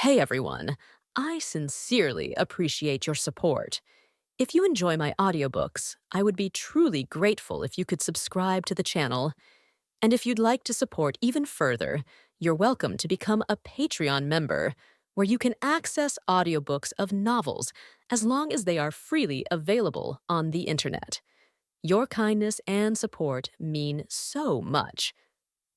Hey everyone, I sincerely appreciate your support. If you enjoy my audiobooks, I would be truly grateful if you could subscribe to the channel. And if you'd like to support even further, you're welcome to become a Patreon member, where you can access audiobooks of novels as long as they are freely available on the internet. Your kindness and support mean so much.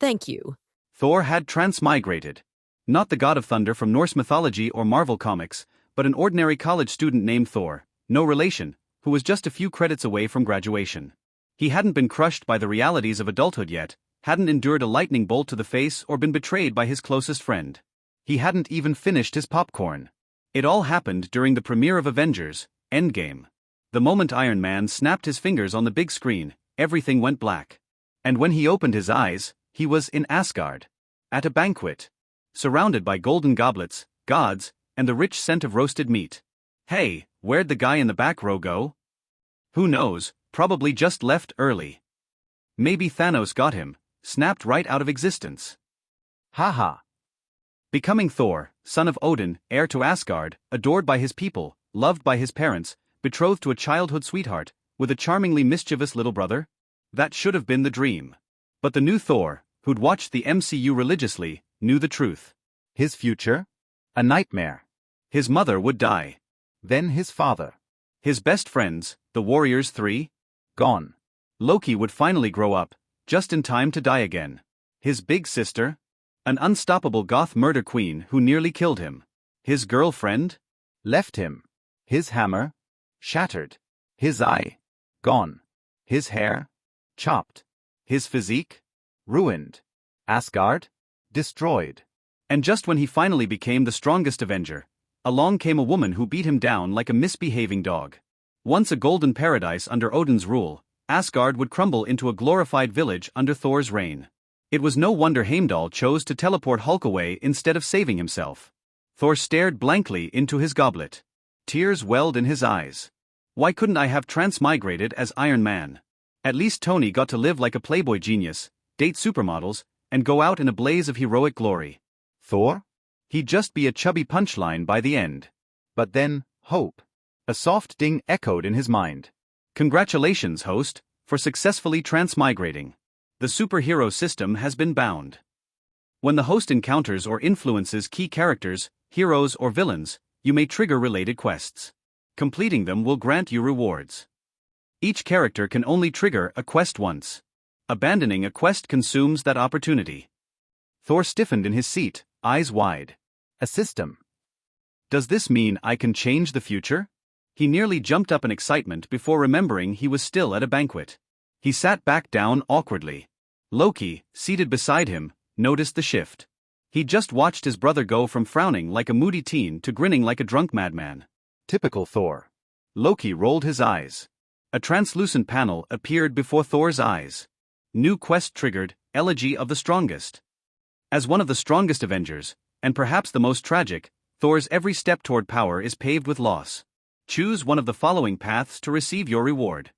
Thank you. Thor had transmigrated. Not the god of thunder from Norse mythology or Marvel comics, but an ordinary college student named Thor, no relation, who was just a few credits away from graduation. He hadn't been crushed by the realities of adulthood yet, hadn't endured a lightning bolt to the face or been betrayed by his closest friend. He hadn't even finished his popcorn. It all happened during the premiere of Avengers, Endgame. The moment Iron Man snapped his fingers on the big screen, everything went black. And when he opened his eyes, he was in Asgard. At a banquet. Surrounded by golden goblets, gods, and the rich scent of roasted meat. Hey, where'd the guy in the back row go? Who knows, probably just left early. Maybe Thanos got him, snapped right out of existence. Haha. Becoming Thor, son of Odin, heir to Asgard, adored by his people, loved by his parents, betrothed to a childhood sweetheart, with a charmingly mischievous little brother? That should have been the dream. But the new Thor, who'd watched the MCU religiously, knew the truth. His future? A nightmare. His mother would die. Then his father. His best friends, the Warriors 3? Gone. Loki would finally grow up, just in time to die again. His big sister? An unstoppable goth murder queen who nearly killed him. His girlfriend? Left him. His hammer? Shattered. His eye? Gone. His hair? Chopped. His physique? Ruined. Asgard? Destroyed. And just when he finally became the strongest Avenger, along came a woman who beat him down like a misbehaving dog. Once a golden paradise under Odin's rule, Asgard would crumble into a glorified village under Thor's reign. It was no wonder Heimdall chose to teleport Hulk away instead of saving himself. Thor stared blankly into his goblet. Tears welled in his eyes. Why couldn't I have transmigrated as Iron Man? At least Tony got to live like a playboy genius, date supermodels, and go out in a blaze of heroic glory. Thor? He'd just be a chubby punchline by the end. But then, hope. A soft ding echoed in his mind. Congratulations, host, for successfully transmigrating. The superhero system has been bound. When the host encounters or influences key characters, heroes or villains, you may trigger related quests. Completing them will grant you rewards. Each character can only trigger a quest once. Abandoning a quest consumes that opportunity. Thor stiffened in his seat, eyes wide. A system. Does this mean I can change the future? He nearly jumped up in excitement before remembering he was still at a banquet. He sat back down awkwardly. Loki, seated beside him, noticed the shift. He'd just watched his brother go from frowning like a moody teen to grinning like a drunk madman. Typical Thor. Loki rolled his eyes. A translucent panel appeared before Thor's eyes. New quest triggered, Elegy of the Strongest. As one of the strongest Avengers, and perhaps the most tragic, Thor's every step toward power is paved with loss. Choose one of the following paths to receive your reward.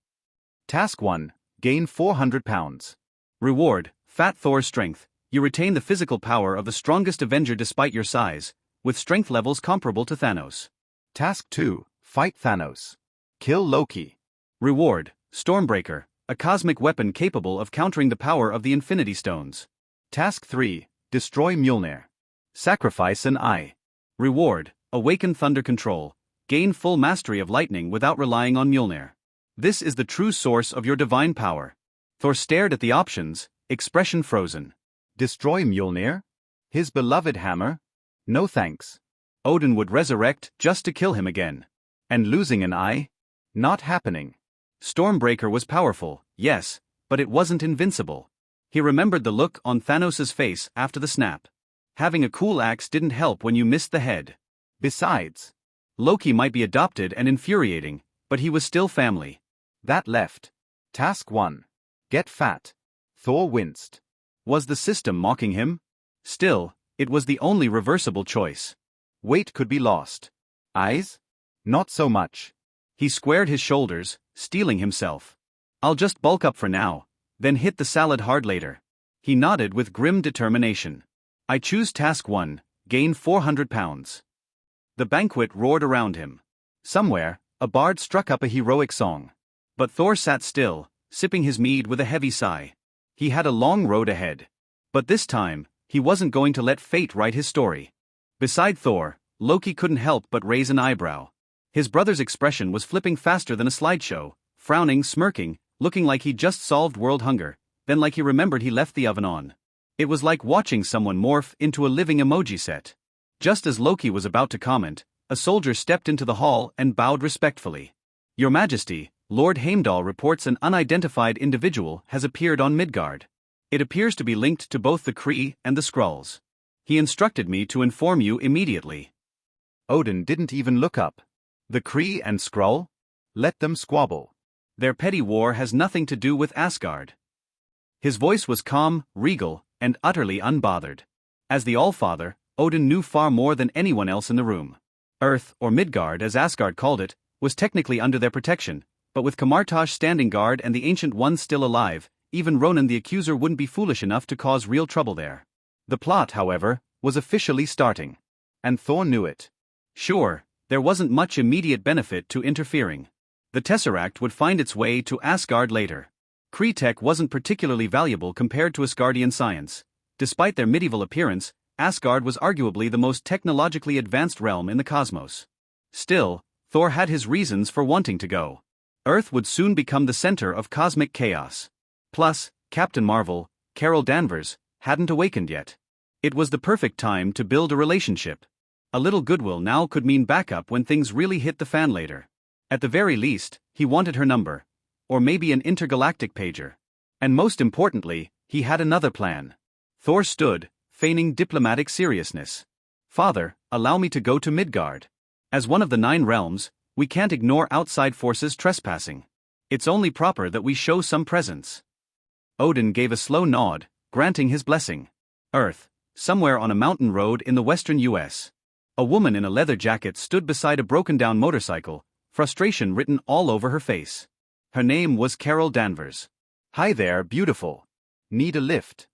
Task 1. Gain 400 pounds. Reward, Fat Thor Strength. You retain the physical power of the strongest Avenger despite your size, with strength levels comparable to Thanos. Task 2. Fight Thanos. Kill Loki. Reward, Stormbreaker. A cosmic weapon capable of countering the power of the Infinity Stones. Task 3. Destroy Mjolnir. Sacrifice an eye. Reward, Awaken Thunder Control. Gain full mastery of lightning without relying on Mjolnir. This is the true source of your divine power. Thor stared at the options, expression frozen. Destroy Mjolnir? His beloved hammer? No thanks. Odin would resurrect just to kill him again. And losing an eye? Not happening. Stormbreaker was powerful, yes, but it wasn't invincible. He remembered the look on Thanos' face after the snap. Having a cool axe didn't help when you missed the head. Besides, Loki might be adopted and infuriating, but he was still family. That left. Task 1. Get fat. Thor winced. Was the system mocking him? Still, it was the only reversible choice. Weight could be lost. Eyes? Not so much. He squared his shoulders, steeling himself. I'll just bulk up for now, then hit the salad hard later. He nodded with grim determination. I choose Task 1, Gain 400 pounds. The banquet roared around him. Somewhere, a bard struck up a heroic song. But Thor sat still, sipping his mead with a heavy sigh. He had a long road ahead. But this time, he wasn't going to let fate write his story. Beside Thor, Loki couldn't help but raise an eyebrow. His brother's expression was flipping faster than a slideshow, frowning, smirking, looking like he'd just solved world hunger, then like he remembered he left the oven on. It was like watching someone morph into a living emoji set. Just as Loki was about to comment, a soldier stepped into the hall and bowed respectfully. Your Majesty, Lord Heimdall reports an unidentified individual has appeared on Midgard. It appears to be linked to both the Kree and the Skrulls. He instructed me to inform you immediately. Odin didn't even look up. The Kree and Skrull? Let them squabble. Their petty war has nothing to do with Asgard. His voice was calm, regal, and utterly unbothered. As the Allfather, Odin knew far more than anyone else in the room. Earth, or Midgard as Asgard called it, was technically under their protection, but with Kamartaj standing guard and the Ancient Ones still alive, even Ronan the Accuser wouldn't be foolish enough to cause real trouble there. The plot, however, was officially starting. And Thor knew it. Sure, there wasn't much immediate benefit to interfering. The Tesseract would find its way to Asgard later. Kree tech wasn't particularly valuable compared to Asgardian science. Despite their medieval appearance, Asgard was arguably the most technologically advanced realm in the cosmos. Still, Thor had his reasons for wanting to go. Earth would soon become the center of cosmic chaos. Plus, Captain Marvel, Carol Danvers, hadn't awakened yet. It was the perfect time to build a relationship. A little goodwill now could mean backup when things really hit the fan later. At the very least, he wanted her number. Or maybe an intergalactic pager. And most importantly, he had another plan. Thor stood, feigning diplomatic seriousness. Father, allow me to go to Midgard. As one of the 9 realms, we can't ignore outside forces trespassing. It's only proper that we show some presence. Odin gave a slow nod, granting his blessing. Earth, somewhere on a mountain road in the western US. A woman in a leather jacket stood beside a broken-down motorcycle, frustration written all over her face. Her name was Carol Danvers. Hi there, beautiful. Need a lift?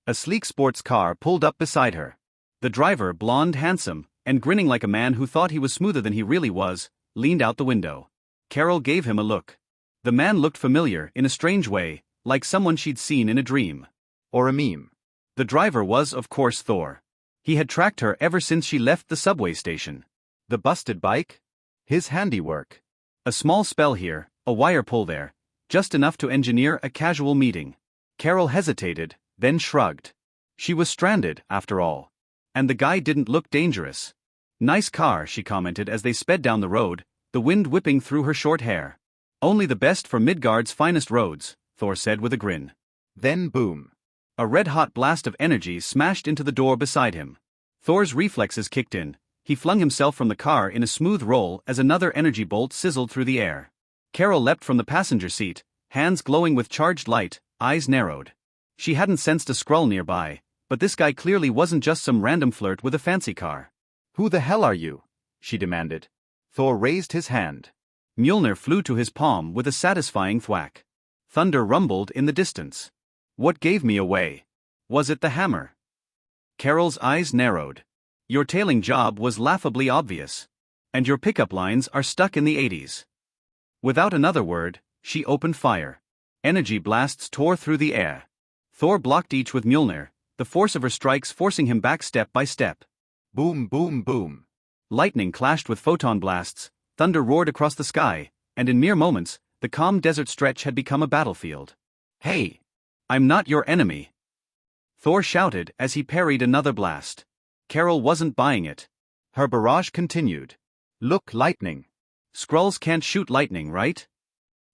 A sleek sports car pulled up beside her. The driver, blonde, handsome, and grinning like a man who thought he was smoother than he really was, leaned out the window. Carol gave him a look. The man looked familiar in a strange way, like someone she'd seen in a dream. Or a meme. The driver was, of course, Thor. He had tracked her ever since she left the subway station. The busted bike? His handiwork. A small spell here, a wire pull there, just enough to engineer a casual meeting. Carol hesitated, then shrugged. She was stranded, after all. And the guy didn't look dangerous. Nice car, she commented as they sped down the road, the wind whipping through her short hair. Only the best for Midgard's finest roads, Thor said with a grin. Then boom. A red-hot blast of energy smashed into the door beside him. Thor's reflexes kicked in. He flung himself from the car in a smooth roll as another energy bolt sizzled through the air. Carol leapt from the passenger seat, hands glowing with charged light, eyes narrowed. She hadn't sensed a Skrull nearby, but this guy clearly wasn't just some random flirt with a fancy car. Who the hell are you? She demanded. Thor raised his hand. Mjolnir flew to his palm with a satisfying thwack. Thunder rumbled in the distance. What gave me away? Was it the hammer? Carol's eyes narrowed. Your tailing job was laughably obvious. And your pickup lines are stuck in the 80s. Without another word, she opened fire. Energy blasts tore through the air. Thor blocked each with Mjolnir, the force of her strikes forcing him back step by step. Boom, boom, boom. Lightning clashed with photon blasts, thunder roared across the sky, and in mere moments, the calm desert stretch had become a battlefield. Hey! I'm not your enemy! Thor shouted as he parried another blast. Carol wasn't buying it. Her barrage continued. Look, lightning. Skrulls can't shoot lightning, right?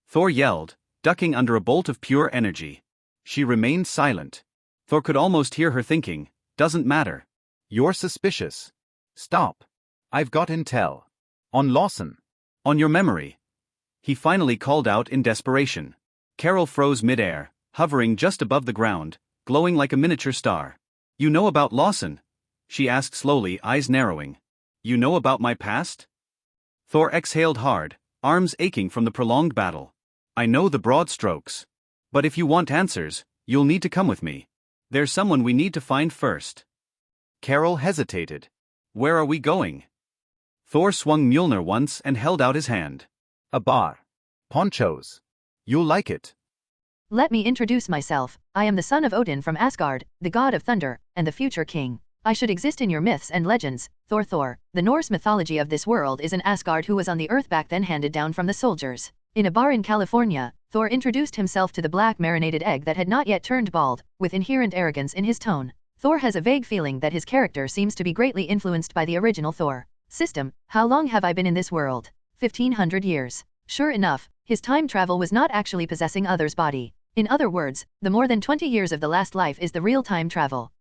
Thor yelled, ducking under a bolt of pure energy. She remained silent. Thor could almost hear her thinking, doesn't matter. You're suspicious. Stop. I've got intel. On Lawson. On your memory. He finally called out in desperation. Carol froze midair, hovering just above the ground, glowing like a miniature star. You know about Lawson? She asked slowly, eyes narrowing. You know about my past? Thor exhaled hard, arms aching from the prolonged battle. I know the broad strokes. But if you want answers, you'll need to come with me. There's someone we need to find first. Carol hesitated. Where are we going? Thor swung Mjolnir once and held out his hand. A bar. Ponchos. You'll like it. Let me introduce myself. I am the son of Odin from Asgard, the god of thunder, and the future king. I should exist in your myths and legends. Thor. The Norse mythology of this world is an Asgard who was on the earth back then, handed down from the soldiers. In a bar in California, Thor introduced himself to the black marinated egg that had not yet turned bald, with inherent arrogance in his tone. Thor has a vague feeling that his character seems to be greatly influenced by the original Thor. System, how long have I been in this world? 1500 years. Sure enough, his time travel was not actually possessing others' body. In other words, the more than 20 years of the last life is the real time travel.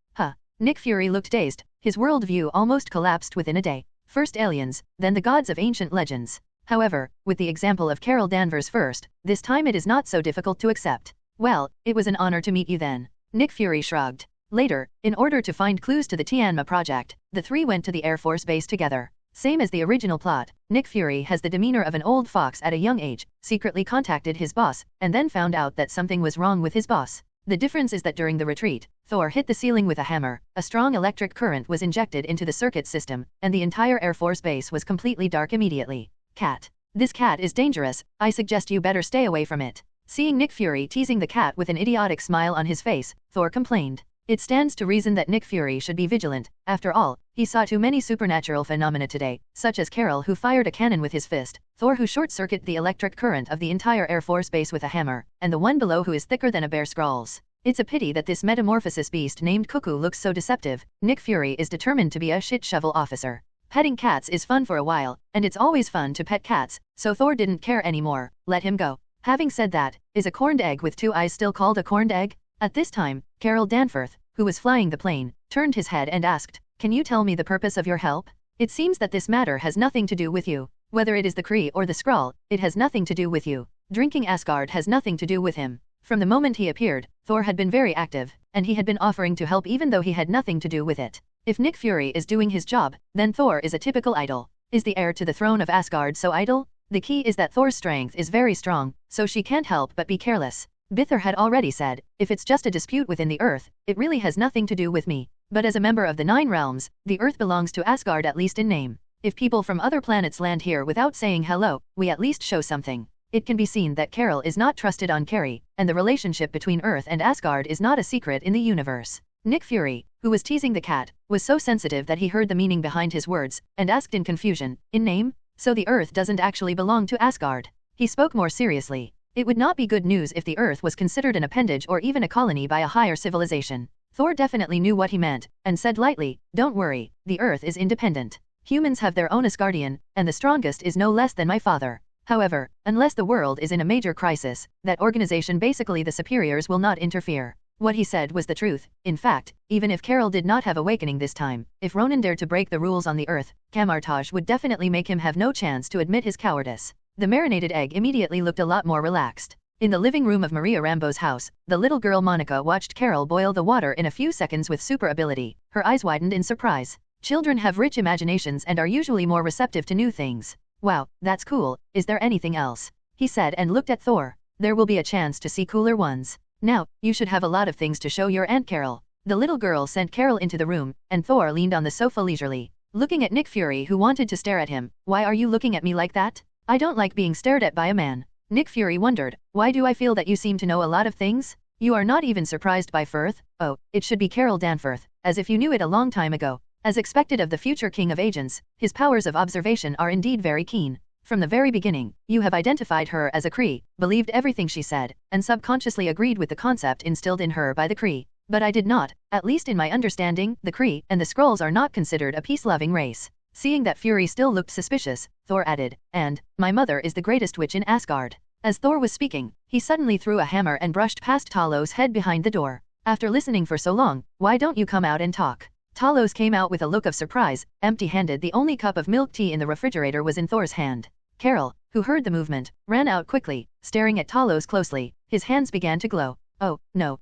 Nick Fury looked dazed, his worldview almost collapsed within a day. First aliens, then the gods of ancient legends. However, with the example of Carol Danvers first, this time it is not so difficult to accept. Well, it was an honor to meet you then. Nick Fury shrugged. Later, in order to find clues to the Tianma project, the three went to the Air Force base together. Same as the original plot, Nick Fury has the demeanor of an old fox at a young age, secretly contacted his boss, and then found out that something was wrong with his boss. The difference is that during the retreat, Thor hit the ceiling with a hammer, a strong electric current was injected into the circuit system, and the entire Air Force base was completely dark immediately. Cat. This cat is dangerous, I suggest you better stay away from it. Seeing Nick Fury teasing the cat with an idiotic smile on his face, Thor complained. It stands to reason that Nick Fury should be vigilant. After all, he saw too many supernatural phenomena today, such as Carol who fired a cannon with his fist, Thor who short-circuited the electric current of the entire Air Force base with a hammer, and the one below who is thicker than a bear Skrulls. It's a pity that this metamorphosis beast named Cuckoo looks so deceptive. Nick Fury is determined to be a shit shovel officer. Petting cats is fun for a while, and it's always fun to pet cats, so Thor didn't care anymore. Let him go. Having said that, is a corned egg with two eyes still called a corned egg? At this time, Carol Danforth, who was flying the plane, turned his head and asked, "Can you tell me the purpose of your help? It seems that this matter has nothing to do with you. Whether it is the Kree or the Skrull, it has nothing to do with you. Drinking Asgard has nothing to do with him." From the moment he appeared, Thor had been very active, and he had been offering to help even though he had nothing to do with it. If Nick Fury is doing his job, then Thor is a typical idol. Is the heir to the throne of Asgard so idle? The key is that Thor's strength is very strong, so she can't help but be careless. Bither had already said, if it's just a dispute within the Earth, it really has nothing to do with me. But as a member of the Nine Realms, the Earth belongs to Asgard at least in name. If people from other planets land here without saying hello, we at least show something. It can be seen that Carol is not trusted on Carrie, and the relationship between Earth and Asgard is not a secret in the universe. Nick Fury, who was teasing the cat, was so sensitive that he heard the meaning behind his words, and asked in confusion, in name? So the Earth doesn't actually belong to Asgard. He spoke more seriously. It would not be good news if the Earth was considered an appendage or even a colony by a higher civilization. Thor definitely knew what he meant, and said lightly, "Don't worry, the Earth is independent. Humans have their own Asgardian, and the strongest is no less than my father. However, unless the world is in a major crisis, that organization basically the superiors will not interfere." What he said was the truth. In fact, even if Carol did not have awakening this time, if Ronan dared to break the rules on the Earth, Camartage would definitely make him have no chance to admit his cowardice. The marinated egg immediately looked a lot more relaxed. In the living room of Maria Rambo's house, the little girl Monica watched Carol boil the water in a few seconds with super ability. Her eyes widened in surprise. Children have rich imaginations and are usually more receptive to new things. "Wow, that's cool. Is there anything else?" he said and looked at Thor. "There will be a chance to see cooler ones. Now, you should have a lot of things to show your Aunt Carol." The little girl sent Carol into the room, and Thor leaned on the sofa leisurely, looking at Nick Fury who wanted to stare at him. "Why are you looking at me like that? I don't like being stared at by a man." Nick Fury wondered, "Why do I feel that you seem to know a lot of things? You are not even surprised by Firth? Oh, it should be Carol Danforth, as if you knew it a long time ago." As expected of the future king of agents, his powers of observation are indeed very keen. From the very beginning, you have identified her as a Kree, believed everything she said, and subconsciously agreed with the concept instilled in her by the Kree. But I did not, at least in my understanding. The Kree and the Skrulls are not considered a peace-loving race. Seeing that Fury still looked suspicious, Thor added, "And, my mother is the greatest witch in Asgard." As Thor was speaking, he suddenly threw a hammer and brushed past Talos' head behind the door. "After listening for so long, why don't you come out and talk?" Talos came out with a look of surprise, empty-handed. The only cup of milk tea in the refrigerator was in Thor's hand. Carol, who heard the movement, ran out quickly, staring at Talos closely. His hands began to glow. "Oh, no,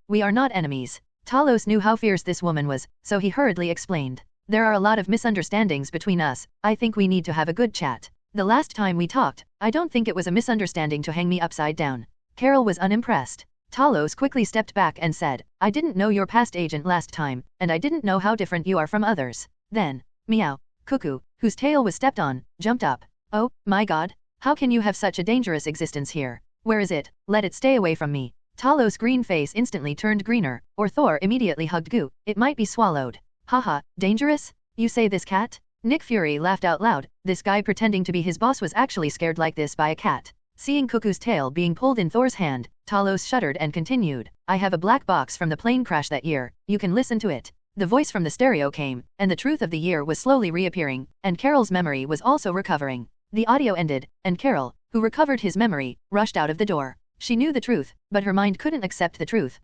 we are not enemies." Talos knew how fierce this woman was, so he hurriedly explained. "There are a lot of misunderstandings between us. I think we need to have a good chat. The last time we talked, I don't think it was a misunderstanding to hang me upside down." Carol was unimpressed. Talos quickly stepped back and said, I didn't know your past agent last time, and I didn't know how different you are from others. Then, meow, Cuckoo, whose tail was stepped on, jumped up. Oh, my god, how can you have such a dangerous existence here? Where is it? Let it stay away from me. Talos' green face instantly turned greener, or Thor immediately hugged Goo, it might be swallowed. Haha, dangerous? You say this cat? Nick Fury laughed out loud, this guy pretending to be his boss was actually scared like this by a cat. Seeing Cuckoo's tail being pulled in Thor's hand, Talos shuddered and continued, I have a black box from the plane crash that year, you can listen to it. The voice from the stereo came, and the truth of the year was slowly reappearing, and Carol's memory was also recovering. The audio ended, and Carol, who recovered his memory, rushed out of the door. She knew the truth, but her mind couldn't accept the truth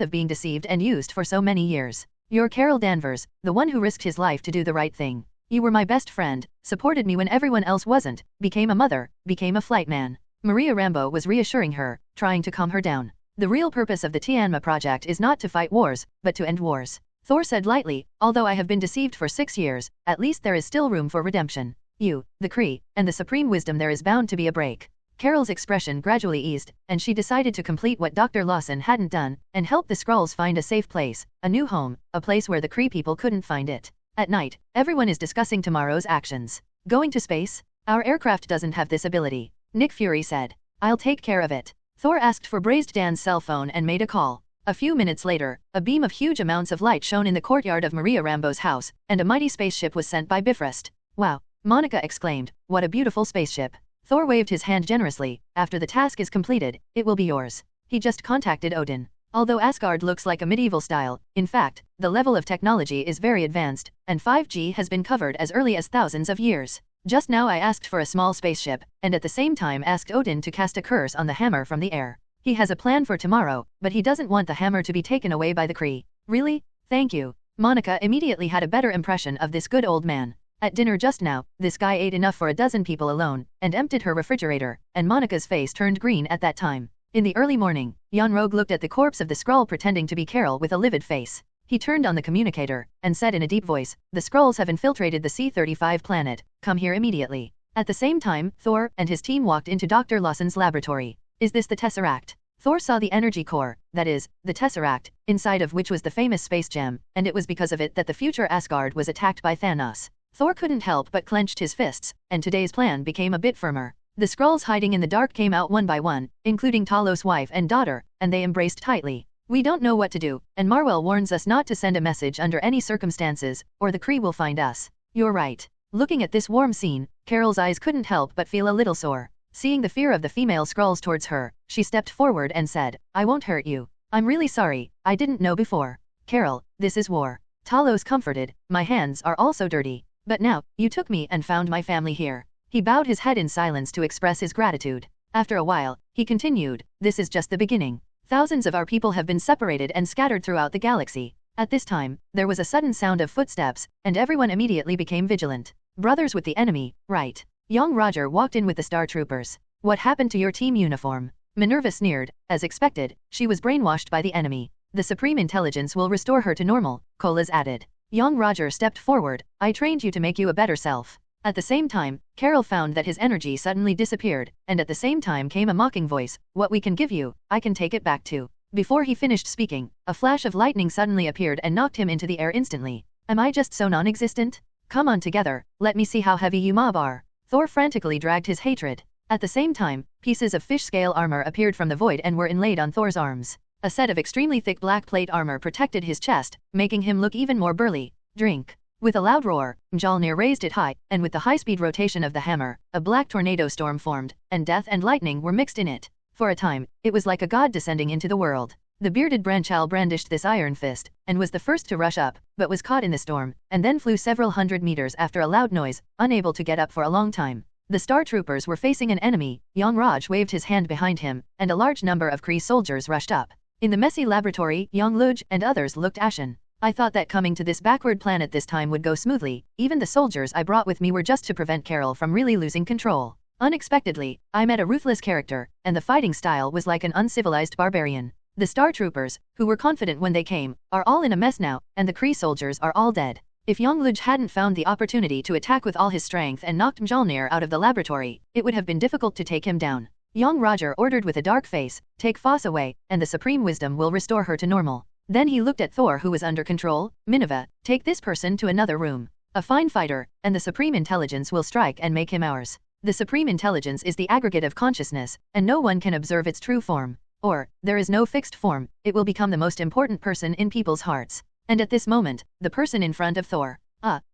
of being deceived and used for so many years. You're Carol Danvers, the one who risked his life to do the right thing. You were my best friend, supported me when everyone else wasn't, became a mother, became a flight man. Maria Rambeau was reassuring her, trying to calm her down. The real purpose of the Tianma project is not to fight wars, but to end wars. Thor said lightly, although I have been deceived for 6 years, at least there is still room for redemption. You, the Kree, and the supreme wisdom there is bound to be a break. Carol's expression gradually eased, and she decided to complete what Dr. Lawson hadn't done, and help the Skrulls find a safe place, a new home, a place where the Kree people couldn't find it. At night, everyone is discussing tomorrow's actions. Going to space? Our aircraft doesn't have this ability. Nick Fury said. I'll take care of it. Thor asked for Braised Dan's cell phone and made a call. A few minutes later, a beam of huge amounts of light shone in the courtyard of Maria Rambeau's house, and a mighty spaceship was sent by Bifrost. Wow! Monica exclaimed, what a beautiful spaceship. Thor waved his hand generously, after the task is completed, it will be yours. He just contacted Odin. Although Asgard looks like a medieval style, in fact, the level of technology is very advanced, and 5G has been covered as early as thousands of years. Just now I asked for a small spaceship, and at the same time asked Odin to cast a curse on the hammer from the air. He has a plan for tomorrow, but he doesn't want the hammer to be taken away by the Kree. Really? Thank you. Monica immediately had a better impression of this good old man. At dinner just now, this guy ate enough for a dozen people alone, and emptied her refrigerator, and Monica's face turned green at that time. In the early morning, Jan Rogue looked at the corpse of the Skrull pretending to be Carol with a livid face. He turned on the communicator, and said in a deep voice, the Skrulls have infiltrated the C-35 planet, come here immediately. At the same time, Thor and his team walked into Dr. Lawson's laboratory. Is this the Tesseract? Thor saw the energy core, that is, the Tesseract, inside of which was the famous space gem, and it was because of it that the future Asgard was attacked by Thanos. Thor couldn't help but clenched his fists, and today's plan became a bit firmer. The Skrulls hiding in the dark came out one by one, including Talos' wife and daughter, and they embraced tightly. We don't know what to do, and Marwell warns us not to send a message under any circumstances, or the Kree will find us. You're right. Looking at this warm scene, Carol's eyes couldn't help but feel a little sore. Seeing the fear of the female Skrulls towards her, she stepped forward and said, I won't hurt you. I'm really sorry, I didn't know before. Carol, this is war. Talos comforted, my hands are also dirty. But now, you took me and found my family here. He bowed his head in silence to express his gratitude. After a while, he continued, this is just the beginning. Thousands of our people have been separated and scattered throughout the galaxy. At this time, there was a sudden sound of footsteps, and everyone immediately became vigilant. Brothers with the enemy, right? Young Roger walked in with the Star Troopers. What happened to your team uniform? Minerva sneered. As expected, she was brainwashed by the enemy. The Supreme Intelligence will restore her to normal, Colas added. Young Roger stepped forward. I trained you to make you a better self. At the same time, Carol found that his energy suddenly disappeared, and at the same time came a mocking voice, what we can give you, I can take it back too. Before he finished speaking, a flash of lightning suddenly appeared and knocked him into the air instantly. Am I just so non-existent? Come on together, let me see how heavy you mob are. Thor frantically dragged his hatred. At the same time, pieces of fish-scale armor appeared from the void and were inlaid on Thor's arms. A set of extremely thick black plate armor protected his chest, making him look even more burly. Drink. With a loud roar, Mjolnir raised it high, and with the high-speed rotation of the hammer, a black tornado storm formed, and death and lightning were mixed in it. For a time, it was like a god descending into the world. The bearded Branchal brandished this iron fist, and was the first to rush up, but was caught in the storm, and then flew several hundred meters after a loud noise, unable to get up for a long time. The Star Troopers were facing an enemy. Young Raj waved his hand behind him, and a large number of Kree soldiers rushed up. In the messy laboratory, Young Luj and others looked ashen. I thought that coming to this backward planet this time would go smoothly. Even the soldiers I brought with me were just to prevent Carol from really losing control. Unexpectedly, I met a ruthless character, and the fighting style was like an uncivilized barbarian. The Star Troopers, who were confident when they came, are all in a mess now, and the Kree soldiers are all dead. If Young Luj hadn't found the opportunity to attack with all his strength and knocked Mjolnir out of the laboratory, it would have been difficult to take him down. Young Roger ordered with a dark face, "Take Foss away, and the supreme wisdom will restore her to normal." Then he looked at Thor, who was under control. "Minerva, take this person to another room. A fine fighter, and the supreme intelligence will strike and make him ours." The supreme intelligence is the aggregate of consciousness, and no one can observe its true form. Or, there is no fixed form, it will become the most important person in people's hearts. And at this moment, the person in front of Thor.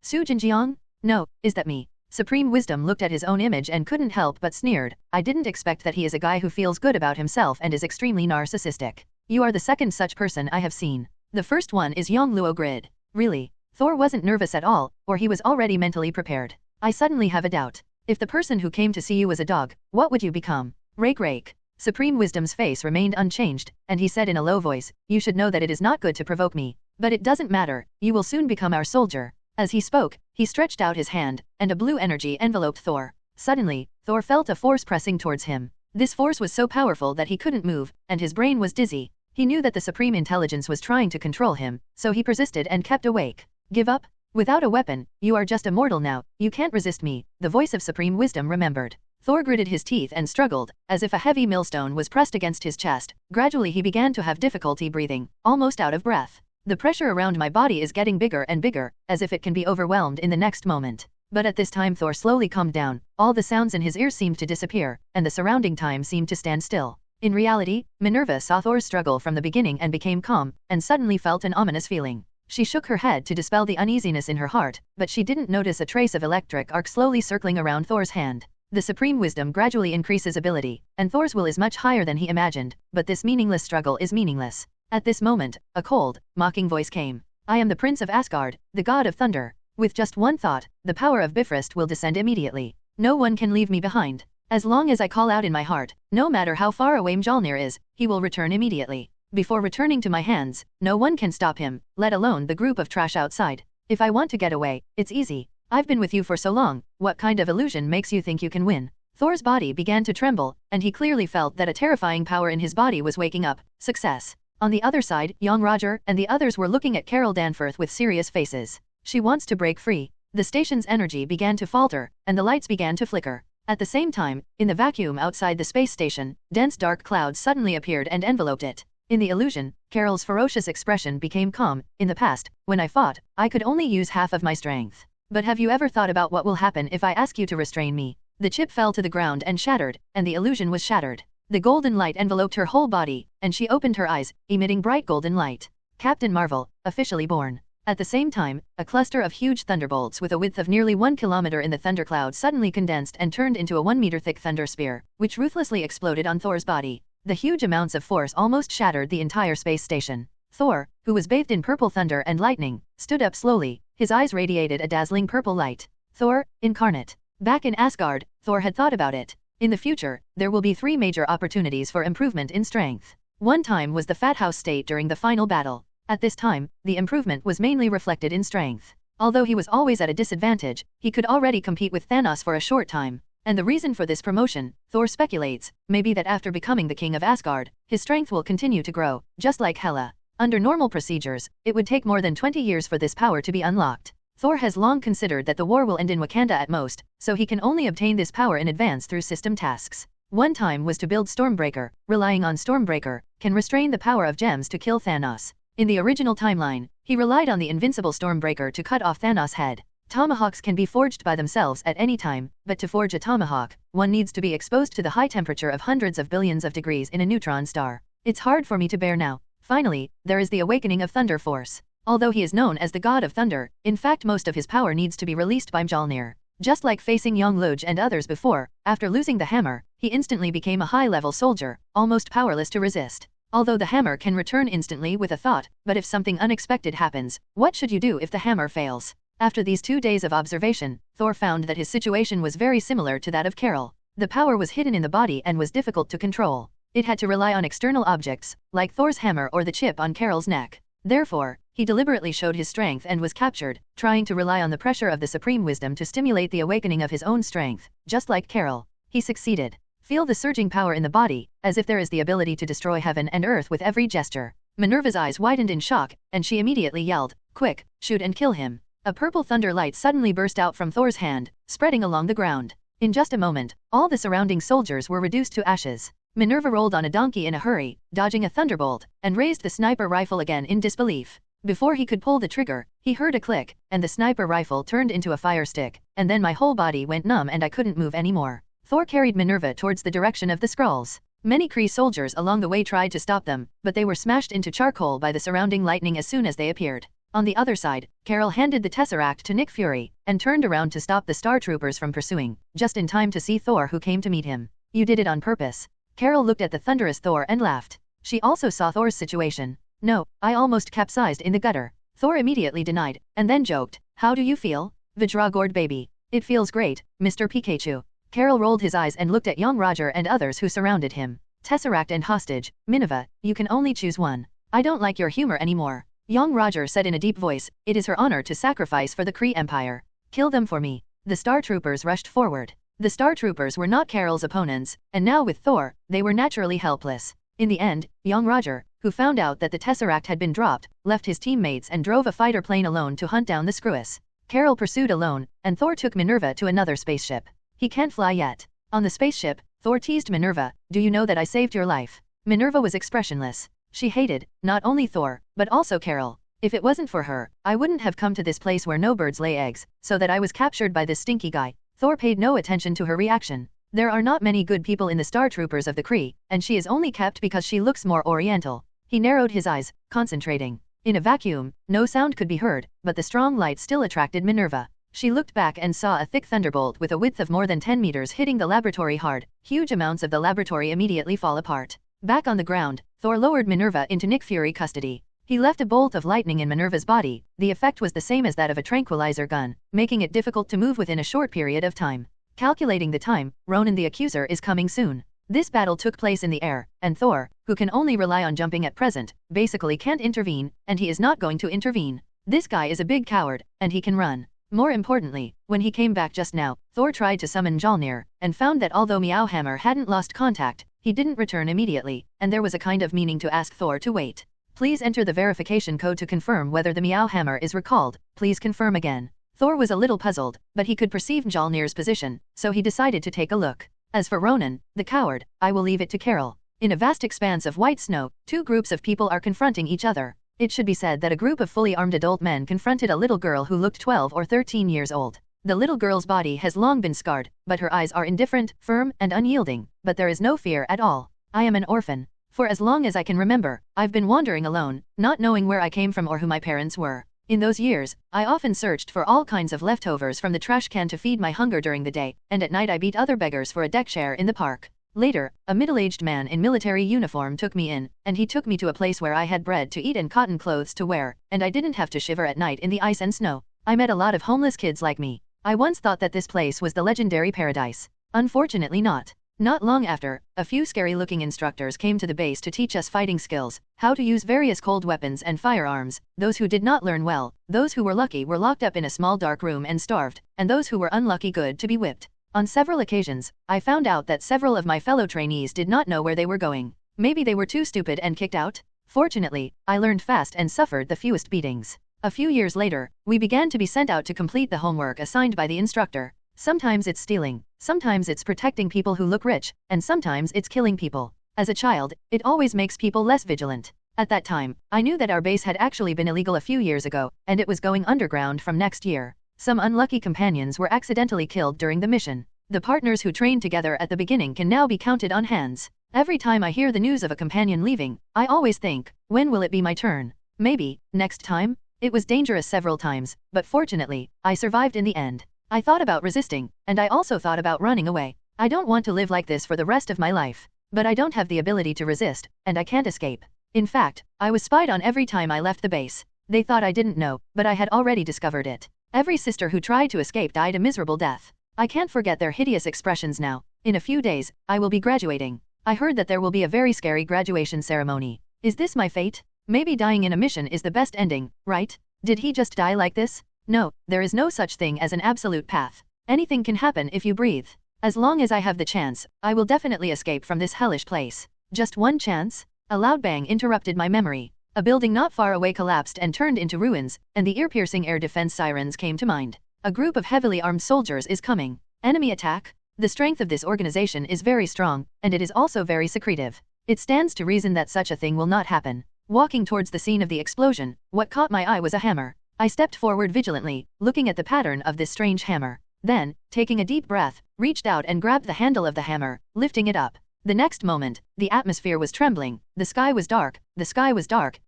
Su Jinjiang? No, is that me? Supreme Wisdom looked at his own image and couldn't help but sneered. "I didn't expect that he is a guy who feels good about himself and is extremely narcissistic. You are the second such person I have seen. The first one is Yong Luo Grid." Really? Thor wasn't nervous at all, or he was already mentally prepared. "I suddenly have a doubt. If the person who came to see you was a dog, what would you become?" Rake. Supreme Wisdom's face remained unchanged, and he said in a low voice, "You should know that it is not good to provoke me. But it doesn't matter, you will soon become our soldier." As he spoke, he stretched out his hand, and a blue energy enveloped Thor. Suddenly, Thor felt a force pressing towards him. This force was so powerful that he couldn't move, and his brain was dizzy. He knew that the Supreme Intelligence was trying to control him, so he persisted and kept awake. "Give up? Without a weapon, you are just a mortal now, you can't resist me," the voice of Supreme Wisdom remembered. Thor gritted his teeth and struggled, as if a heavy millstone was pressed against his chest. Gradually he began to have difficulty breathing, almost out of breath. "The pressure around my body is getting bigger and bigger, as if it can be overwhelmed in the next moment." But at this time Thor slowly calmed down, all the sounds in his ears seemed to disappear, and the surrounding time seemed to stand still. In reality, Minerva saw Thor's struggle from the beginning and became calm, and suddenly felt an ominous feeling. She shook her head to dispel the uneasiness in her heart, but she didn't notice a trace of electric arc slowly circling around Thor's hand. The Supreme Wisdom gradually increases ability, and Thor's will is much higher than he imagined, but this meaningless struggle is meaningless. At this moment, a cold, mocking voice came. "I am the Prince of Asgard, the God of Thunder. With just one thought, the power of Bifrost will descend immediately. No one can leave me behind. As long as I call out in my heart, no matter how far away Mjolnir is, he will return immediately. Before returning to my hands, no one can stop him, let alone the group of trash outside. If I want to get away, it's easy. I've been with you for so long, what kind of illusion makes you think you can win?" Thor's body began to tremble, and he clearly felt that a terrifying power in his body was waking up. Success. On the other side, young Roger and the others were looking at Carol Danforth with serious faces. She wants to break free. The station's energy began to falter, and the lights began to flicker. At the same time, in the vacuum outside the space station, dense dark clouds suddenly appeared and enveloped it. In the illusion, Carol's ferocious expression became calm. "In the past, when I fought, I could only use half of my strength. But have you ever thought about what will happen if I ask you to restrain me?" The chip fell to the ground and shattered, and the illusion was shattered. The golden light enveloped her whole body, and she opened her eyes, emitting bright golden light. Captain Marvel, officially born. At the same time, a cluster of huge thunderbolts with a width of nearly 1 kilometer in the thundercloud suddenly condensed and turned into a 1-meter thick thunder spear, which ruthlessly exploded on Thor's body. The huge amounts of force almost shattered the entire space station. Thor, who was bathed in purple thunder and lightning, stood up slowly. His eyes radiated a dazzling purple light. Thor, incarnate. Back in Asgard, Thor had thought about it. In the future, there will be 3 major opportunities for improvement in strength. One time was the Fat House state during the final battle. At this time, the improvement was mainly reflected in strength. Although he was always at a disadvantage, he could already compete with Thanos for a short time. And the reason for this promotion, Thor speculates, may be that after becoming the king of Asgard, his strength will continue to grow, just like Hela. Under normal procedures, it would take more than 20 years for this power to be unlocked. Thor has long considered that the war will end in Wakanda at most, so he can only obtain this power in advance through system tasks. One time was to build Stormbreaker. Relying on Stormbreaker can restrain the power of gems to kill Thanos. In the original timeline, he relied on the invincible Stormbreaker to cut off Thanos' head. Tomahawks can be forged by themselves at any time, but to forge a tomahawk, one needs to be exposed to the high temperature of hundreds of billions of degrees in a neutron star. It's hard for me to bear now. Finally, there is the awakening of Thunder Force. Although he is known as the God of Thunder, in fact most of his power needs to be released by Mjolnir. Just like facing Yongloj and others before, after losing the hammer, he instantly became a high-level soldier, almost powerless to resist. Although the hammer can return instantly with a thought, but if something unexpected happens, what should you do if the hammer fails? After these 2 days of observation, Thor found that his situation was very similar to that of Carol. The power was hidden in the body and was difficult to control. It had to rely on external objects, like Thor's hammer or the chip on Carol's neck. Therefore, he deliberately showed his strength and was captured, trying to rely on the pressure of the Supreme Wisdom to stimulate the awakening of his own strength, just like Carol. He succeeded. Feel the surging power in the body, as if there is the ability to destroy heaven and earth with every gesture. Minerva's eyes widened in shock, and she immediately yelled, "Quick, shoot and kill him." A purple thunder light suddenly burst out from Thor's hand, spreading along the ground. In just a moment, all the surrounding soldiers were reduced to ashes. Minerva rolled on a donkey in a hurry, dodging a thunderbolt, and raised the sniper rifle again in disbelief. Before he could pull the trigger, he heard a click, and the sniper rifle turned into a fire stick, and then my whole body went numb and I couldn't move anymore. Thor carried Minerva towards the direction of the Skrulls. Many Kree soldiers along the way tried to stop them, but they were smashed into charcoal by the surrounding lightning as soon as they appeared. On the other side, Carol handed the Tesseract to Nick Fury, and turned around to stop the Star Troopers from pursuing, just in time to see Thor who came to meet him. You did it on purpose. Carol looked at the thunderous Thor and laughed. She also saw Thor's situation. No, I almost capsized in the gutter. Thor immediately denied, and then joked, how do you feel? Vajragord baby. It feels great, Mr. Pikachu. Carol rolled his eyes and looked at young Roger and others who surrounded him. Tesseract and hostage, Minerva, you can only choose one. I don't like your humor anymore. Young Roger said in a deep voice, it is her honor to sacrifice for the Kree Empire. Kill them for me. The Star Troopers rushed forward. The Star Troopers were not Carol's opponents, and now with Thor, they were naturally helpless. In the end, young Roger, who found out that the Tesseract had been dropped, left his teammates and drove a fighter plane alone to hunt down the Skrulls. Carol pursued alone, and Thor took Minerva to another spaceship. He can't fly yet. On the spaceship, Thor teased Minerva, do you know that I saved your life? Minerva was expressionless. She hated, not only Thor, but also Carol. If it wasn't for her, I wouldn't have come to this place where no birds lay eggs, so that I was captured by this stinky guy. Thor paid no attention to her reaction. There are not many good people in the Star Troopers of the Kree, and she is only kept because she looks more oriental. He narrowed his eyes, concentrating. In a vacuum, no sound could be heard, but the strong light still attracted Minerva. She looked back and saw a thick thunderbolt with a width of more than 10 meters hitting the laboratory hard. Huge amounts of the laboratory immediately fall apart. Back on the ground, Thor lowered Minerva into Nick Fury custody. He left a bolt of lightning in Minerva's body. The effect was the same as that of a tranquilizer gun, making it difficult to move within a short period of time. Calculating the time, Ronan the Accuser is coming soon. This battle took place in the air, and Thor, who can only rely on jumping at present, basically can't intervene, and he is not going to intervene. This guy is a big coward, and he can run. More importantly, when he came back just now, Thor tried to summon Mjolnir, and found that although Meowhammer hadn't lost contact, he didn't return immediately, and there was a kind of meaning to ask Thor to wait. Please enter the verification code to confirm whether the Meowhammer is recalled. Please confirm again. Thor was a little puzzled, but he could perceive Mjolnir's position, so he decided to take a look. As for Ronan, the coward, I will leave it to Carol. In a vast expanse of white snow, two groups of people are confronting each other. It should be said that a group of fully armed adult men confronted a little girl who looked 12 or 13 years old. The little girl's body has long been scarred, but her eyes are indifferent, firm, and unyielding, but there is no fear at all. I am an orphan. For as long as I can remember, I've been wandering alone, not knowing where I came from or who my parents were. In those years, I often searched for all kinds of leftovers from the trash can to feed my hunger during the day, and at night I beat other beggars for a deck chair in the park. Later, a middle-aged man in military uniform took me in, and he took me to a place where I had bread to eat and cotton clothes to wear, and I didn't have to shiver at night in the ice and snow. I met a lot of homeless kids like me. I once thought that this place was the legendary paradise. Unfortunately not. Not long after, a few scary-looking instructors came to the base to teach us fighting skills, how to use various cold weapons and firearms. Those who did not learn well, those who were lucky were locked up in a small dark room and starved, and those who were unlucky good to be whipped. On several occasions, I found out that several of my fellow trainees did not know where they were going. Maybe they were too stupid and kicked out? Fortunately, I learned fast and suffered the fewest beatings. A few years later, we began to be sent out to complete the homework assigned by the instructor. Sometimes it's stealing, sometimes it's protecting people who look rich, and sometimes it's killing people. As a child, it always makes people less vigilant. At that time, I knew that our base had actually been illegal a few years ago, and it was going underground from next year. Some unlucky companions were accidentally killed during the mission. The partners who trained together at the beginning can now be counted on hands. Every time I hear the news of a companion leaving, I always think, when will it be my turn? Maybe, next time? It was dangerous several times, but fortunately, I survived in the end. I thought about resisting, and I also thought about running away. I don't want to live like this for the rest of my life. But I don't have the ability to resist, and I can't escape. In fact, I was spied on every time I left the base. They thought I didn't know, but I had already discovered it. Every sister who tried to escape died a miserable death. I can't forget their hideous expressions now. In a few days, I will be graduating. I heard that there will be a very scary graduation ceremony. Is this my fate? Maybe dying in a mission is the best ending, right? Did he just die like this? No, there is no such thing as an absolute path. Anything can happen if you breathe. As long as I have the chance, I will definitely escape from this hellish place. Just one chance? A loud bang interrupted my memory. A building not far away collapsed and turned into ruins, and the ear-piercing air defense sirens came to mind. A group of heavily armed soldiers is coming. Enemy attack? The strength of this organization is very strong, and it is also very secretive. It stands to reason that such a thing will not happen. Walking towards the scene of the explosion, what caught my eye was a hammer. I stepped forward vigilantly, looking at the pattern of this strange hammer. Then, taking a deep breath, reached out and grabbed the handle of the hammer, lifting it up. The next moment, the atmosphere was trembling, the sky was dark,